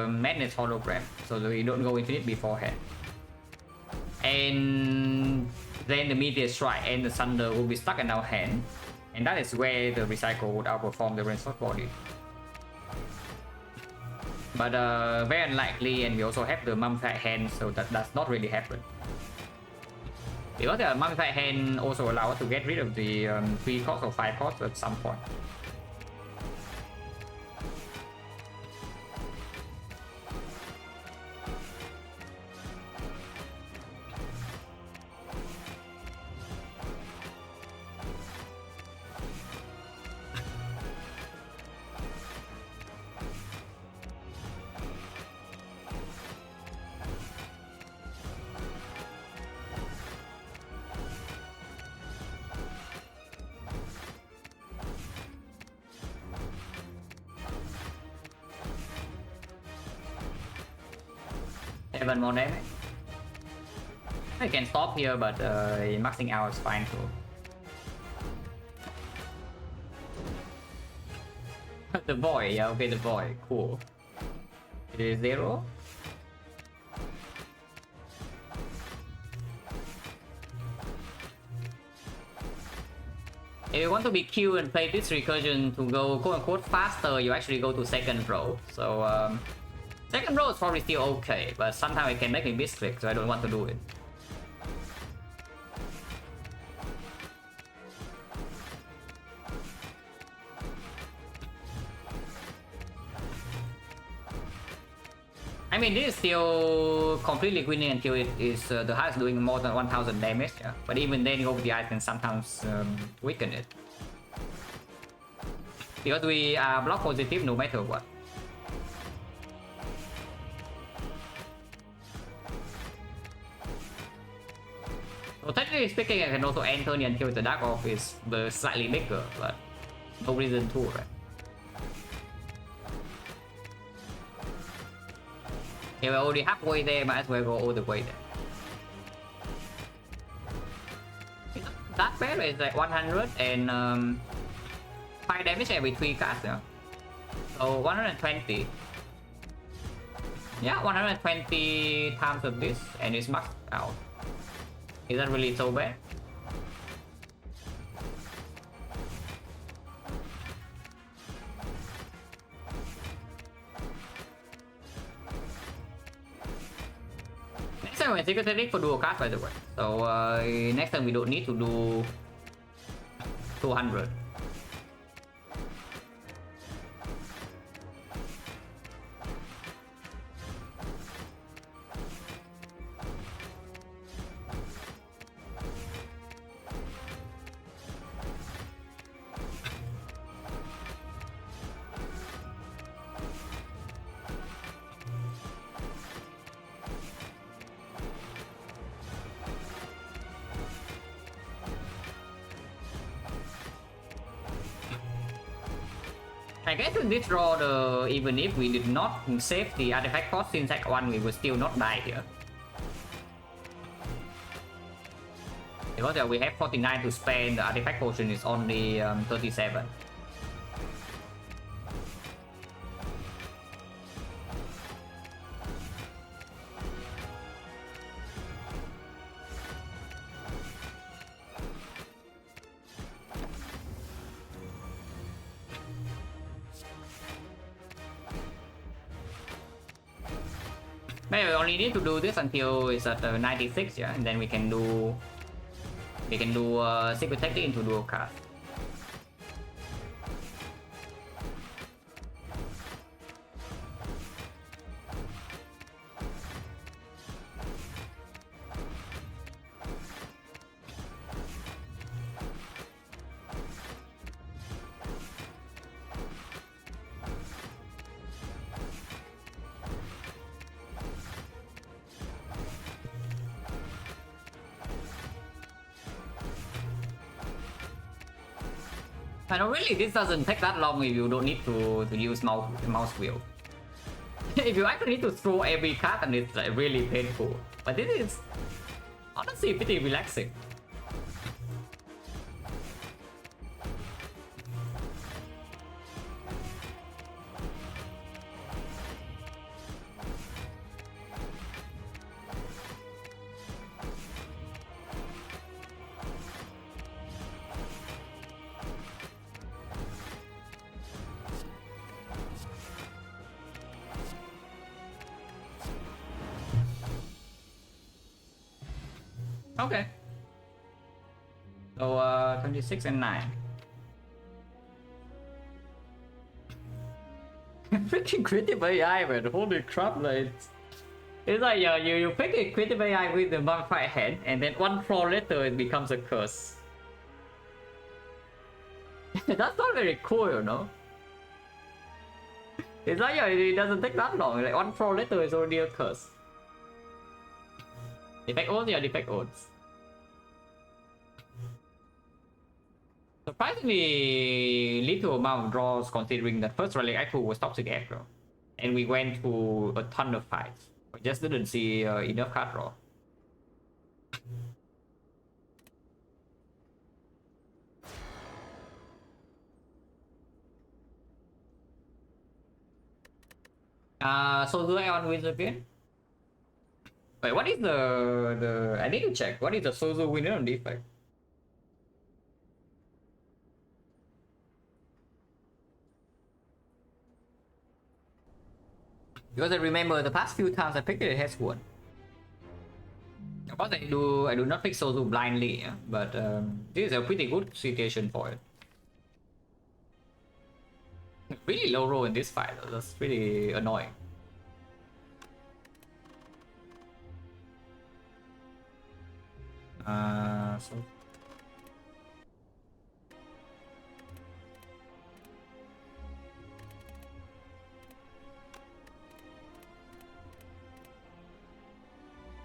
Madness Hologram, so that we don't go infinite beforehand. And then the Meteor Strike and the Thunder will be stuck in our hand. And that is where the recycle would outperform the reinforced body. But very unlikely, and we also have the Mummified Hand, so that does not really happen. Because the Mummified Hand also allows us to get rid of the 3 cost or 5 cost at some point. 7 more damage. I can stop here, but maxing out is fine too. The boy, yeah, okay, the boy, cool. It is 0. If you want to be cute and play this recursion to go quote-unquote faster, you actually go to second row. So second row is probably still okay, but sometimes it can make me misclick, so I don't want to do it. I mean, this is still completely winning until it is the highest doing more than 1000 damage, yeah. But even then, over the ice can sometimes weaken it. Because we are block positive no matter what. So technically speaking, I can also enter until the Dark Orb is slightly bigger, but no reason to, right? If we're already halfway there, might as well go all the way there. That bad is like 100 and 5 damage every 3 casts, yeah. So 120. Yeah, 120 times of this, and it's maxed out. Is that really so bad? Next time we're secretly for dual cast, by the way. So next time we don't need to do 200. I guess in this draw, even if we did not save the artifact cost in Act 1, we would still not die here. Because we have 49 to spend, the artifact potion is only 37. Maybe we only need to do this until it's at 96, yeah, and then we can do secret tactic into dual cast. And really, this doesn't take that long if you don't need to use mouse wheel. If you actually need to throw every card, and it's like really painful. But this is honestly pretty relaxing. Okay. So 26 and 9. Freaking critical AI, man. Holy crap, like it's like you pick a critical AI with the modified hand, and then one floor later it becomes a curse. That's not very cool, you know. It's like it doesn't take that long. Like one floor later is already a curse. Defect odds, yeah, defect odds. Surprisingly little amount of draws considering that first Relic Act 2 was toxic aggro. And we went to a ton of fights. We just didn't see enough card draw. So do I on wins again? Wait, what is the I need to check. What is the Sozu winner on Defect? Because I remember the past few times I picked it, it has won. Of course, I do not pick Sozu blindly, yeah? But this is a pretty good situation for it. Really low roll in this fight, though. That's pretty annoying. So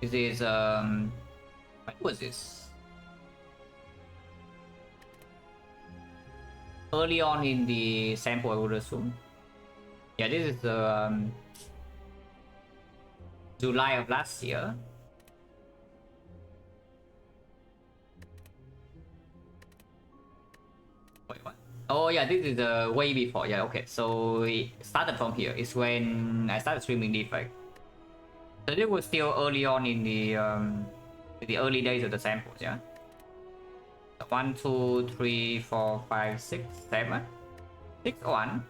this is what was this? Early on in the sample, I would assume. Yeah, this is July of last year. Wait, what? Oh yeah, this is way before. Yeah, okay. So it started from here. It's when I started streaming Defect. So it was still early on in the early days of the samples. Yeah. 1, 2, 3, 4, 5, 6, 7, 6, 1.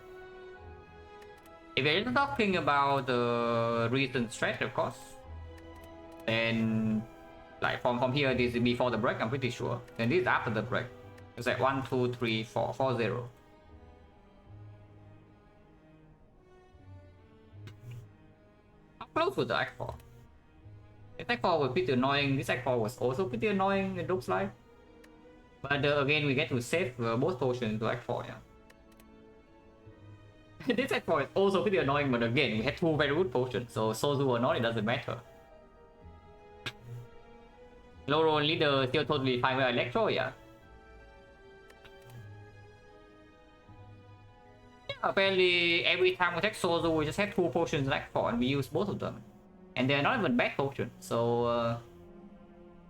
If you're talking about the recent stretch, of course, then like from here, this is before the break, I'm pretty sure. Then this is after the break. It's like 1, 2, 3, 4, 4, 0. How close was the Act 4? This Act 4 was pretty annoying. This Act 4 was also pretty annoying, it looks like. But again, we get to save both potions to Act 4, yeah. This Act 4 is also pretty annoying, but again, we had two very good potions, so Sozu or not, it doesn't matter. Low roll leader still totally fine with Electro, yeah. Apparently, every time we take Sozu, we just have two potions in Act 4 and we use both of them. And they're not even bad potions, so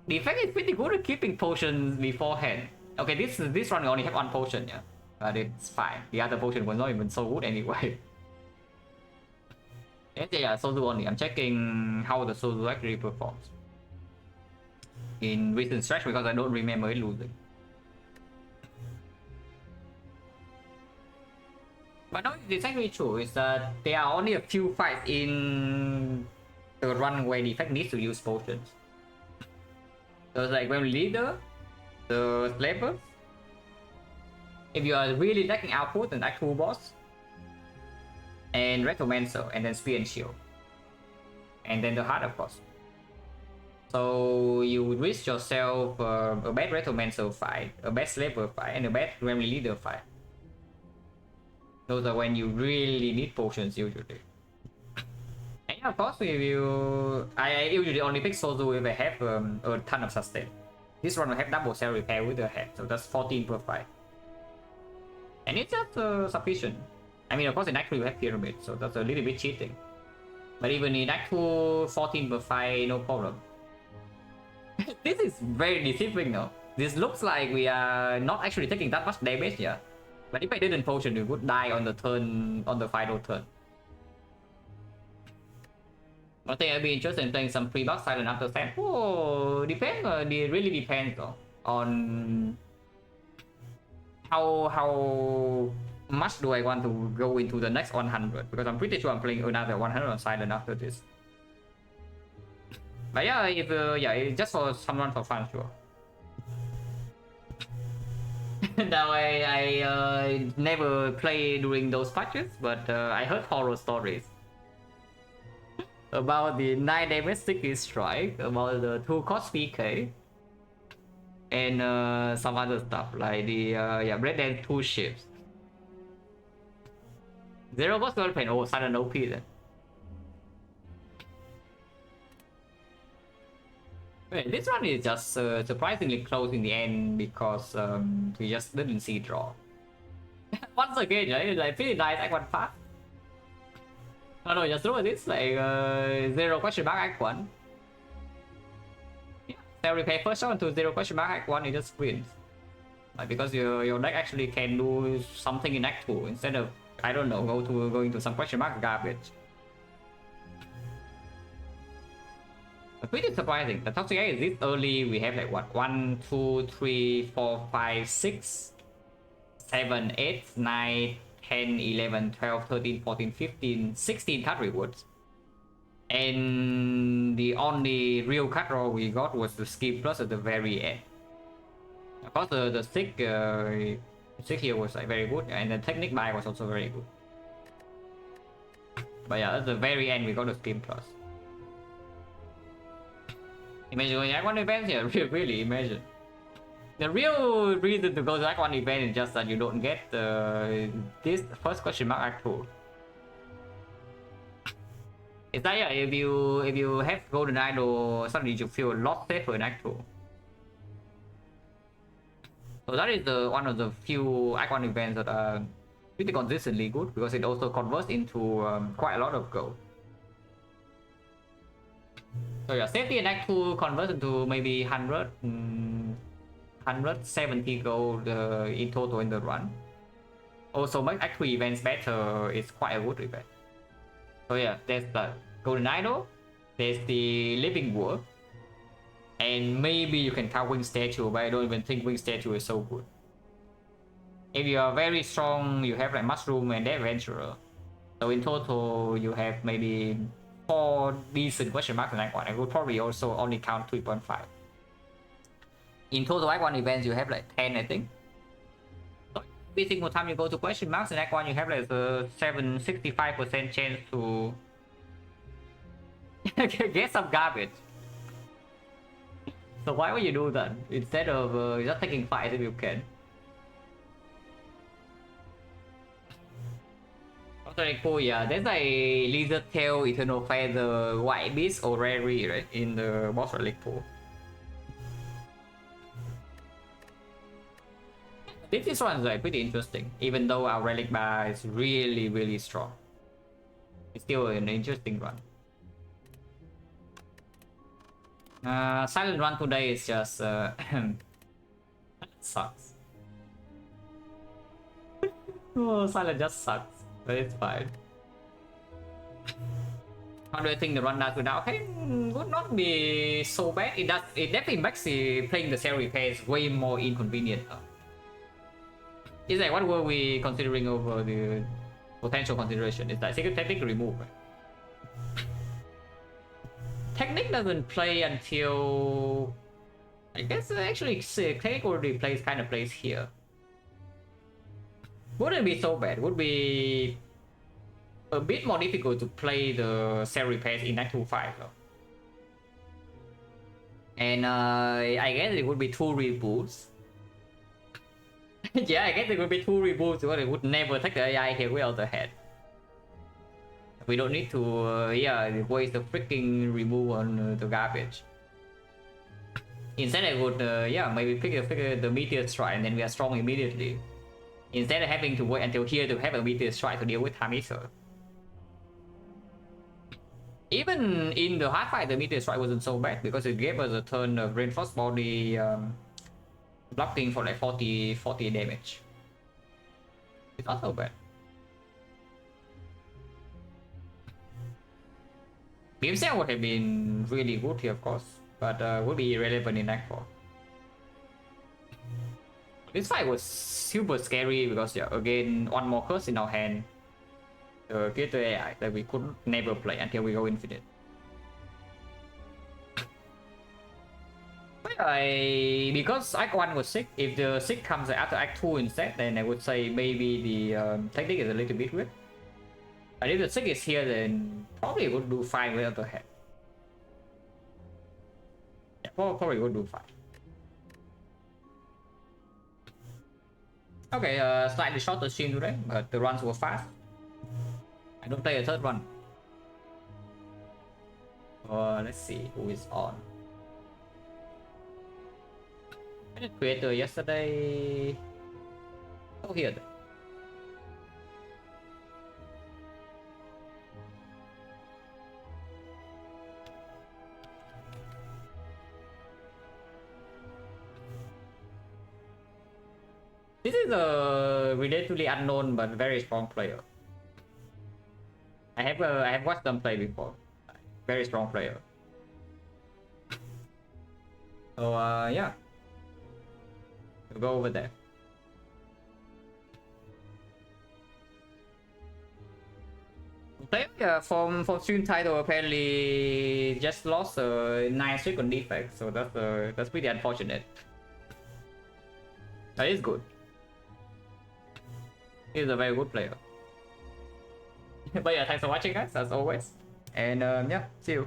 the effect is pretty good at keeping potions beforehand. Okay, this run we only have one potion, yeah. But it's fine. The other potion was not even so good anyway. Yeah, Sozu only. I'm checking how the Sozu actually performs in recent stretch because I don't remember it losing. But no, it's actually true. Is that there are only a few fights in the run where the effect needs to use potions. So it's like when leader, the slavers. If you are really lacking output, then Act 2 boss, and Rectomancer, and then Spear and Shield, and then the heart, of course. So you would risk yourself a bad Rectomancer fight, a bad slaver fight, and a bad Gremlin leader fight. Those are when you really need potions usually. And yeah, of course, if you, I usually only pick Sozu if I have a ton of sustain. This one will have double cell repair with the head, so that's 14 per fight. And it's just sufficient. I mean, of course, in Act 2 you have Pyramid, so that's a little bit cheating. But even in Act 2, 14 per fight, no problem. This is very deceiving though. This looks like we are not actually taking that much damage, yeah. But if I didn't potion, we would die on the turn, on the final turn. I think I'd be interested in playing some pre-boss silent after Sam. Oh, depends. It really depends though, on how much do I want to go into the next 100, because I'm pretty sure I'm playing another 100 on silent after this. But yeah, if yeah, just for someone for fun, sure. Now I never play during those patches, but I heard horror stories about the 9 damage sticky strike, about the 2 cost PK, and some other stuff like the yeah, Red Dead 2 ships. 0 boss girlfriend, oh, silent OP then. Wait, this one is just surprisingly close in the end because we just didn't see draw. Once again, right? Like pretty nice Act 1 path. No, no, just look at this, like, zero question mark act 1. Yeah. Theory pay first shot into zero question mark act 1, you just wins. Like, because your deck actually can do something in act 2 instead of, I don't know, going to some question mark garbage. It's pretty surprising. The toxic egg is this early. We have like what? 1, 2, 3, 4, 5, 6, 7, 8, 9, 10, 11, 12, 13, 14, 15, 16 card rewards. And the only real card draw we got was the skip plus at the very end. Of course, the stick here was like very good, and the technique buy was also very good. But yeah, at the very end we got the skip plus. Imagine going to Act 1 event here, really imagine. The real reason to go to Act 1 event is just that you don't get this first question mark Act 2. It's like, yeah, if you have Golden Idol, suddenly you feel a lot safer in Act 2. So that is one of the few Act 1 events that are pretty consistently good, because it also converts into quite a lot of gold. So yeah, safety in Act 2 converts into maybe 170 gold in total in the run. Also make Act 2 events better is quite a good event. So yeah, there's the Golden Idol, there's the Living World, and maybe you can count Wing Statue, but I don't even think Wing Statue is so good. If you are very strong, you have like Mushroom and Adventurer. So in total, you have maybe 4 decent question marks in Act 1. I would probably also only count 3.5. In total Act 1 events, you have like 10, I think. So every single time you go to question marks in Act 1, you have like a 65% chance to get some garbage. So why would you do that instead of just taking fights if you can? Very cool, yeah. There's a Lizard Tail, Eternal Feather, White Beast, or Rary, right? In the boss relic pool. This one is like pretty interesting, even though our relic bar is really, really strong. It's still an interesting run. Silent run today is just sucks. Oh, Silent just sucks. But it's fine. How do I think the run does without him would not be so bad? It definitely makes playing the series pace way more inconvenient. It's like, what were we considering over the potential consideration? It's like secret technique remove. Technique doesn't play until, I guess actually technique already kind of plays here. Wouldn't be so bad. Would be a bit more difficult to play the series pace in Act 2-5 though. And I guess it would be 2 reboots. Yeah, I guess it would be 2 reboots, but it would never take the AI here way out the head. We don't need to yeah, waste the freaking remove on the garbage. Instead I would yeah, maybe pick the Meteor Strike and then we are strong immediately. Instead of having to wait until here to have a Meteor Strike to deal with Time Eater. Even in the hard fight, the Meteor Strike wasn't so bad because it gave us a turn of Reinforced Body blocking for like 40 damage. It's not so bad. Beam Cell would have been really good here, of course, but would be irrelevant in Act 4. This fight was super scary because, yeah, again, one more curse in our hand. The Creator AI that we could never play until we go infinite. But because Act 1 was sick, if the sick comes after Act 2 instead, then I would say maybe the technique is a little bit weird. But if the sick is here, then probably would do fine without the head. Yeah, probably would do fine. Okay, slightly shorter stream today, but the runs were fast. I don't play a third run. Let's see who is on. I did Creator yesterday. Oh, here. This is a relatively unknown but very strong player. I have watched them play before. Very strong player. So yeah, we'll go over there. Player from stream title apparently just lost a 9 streak on Defect, so that's pretty unfortunate. That is good. He's a very good player. But yeah, thanks for watching, guys, as always. And yeah, see you.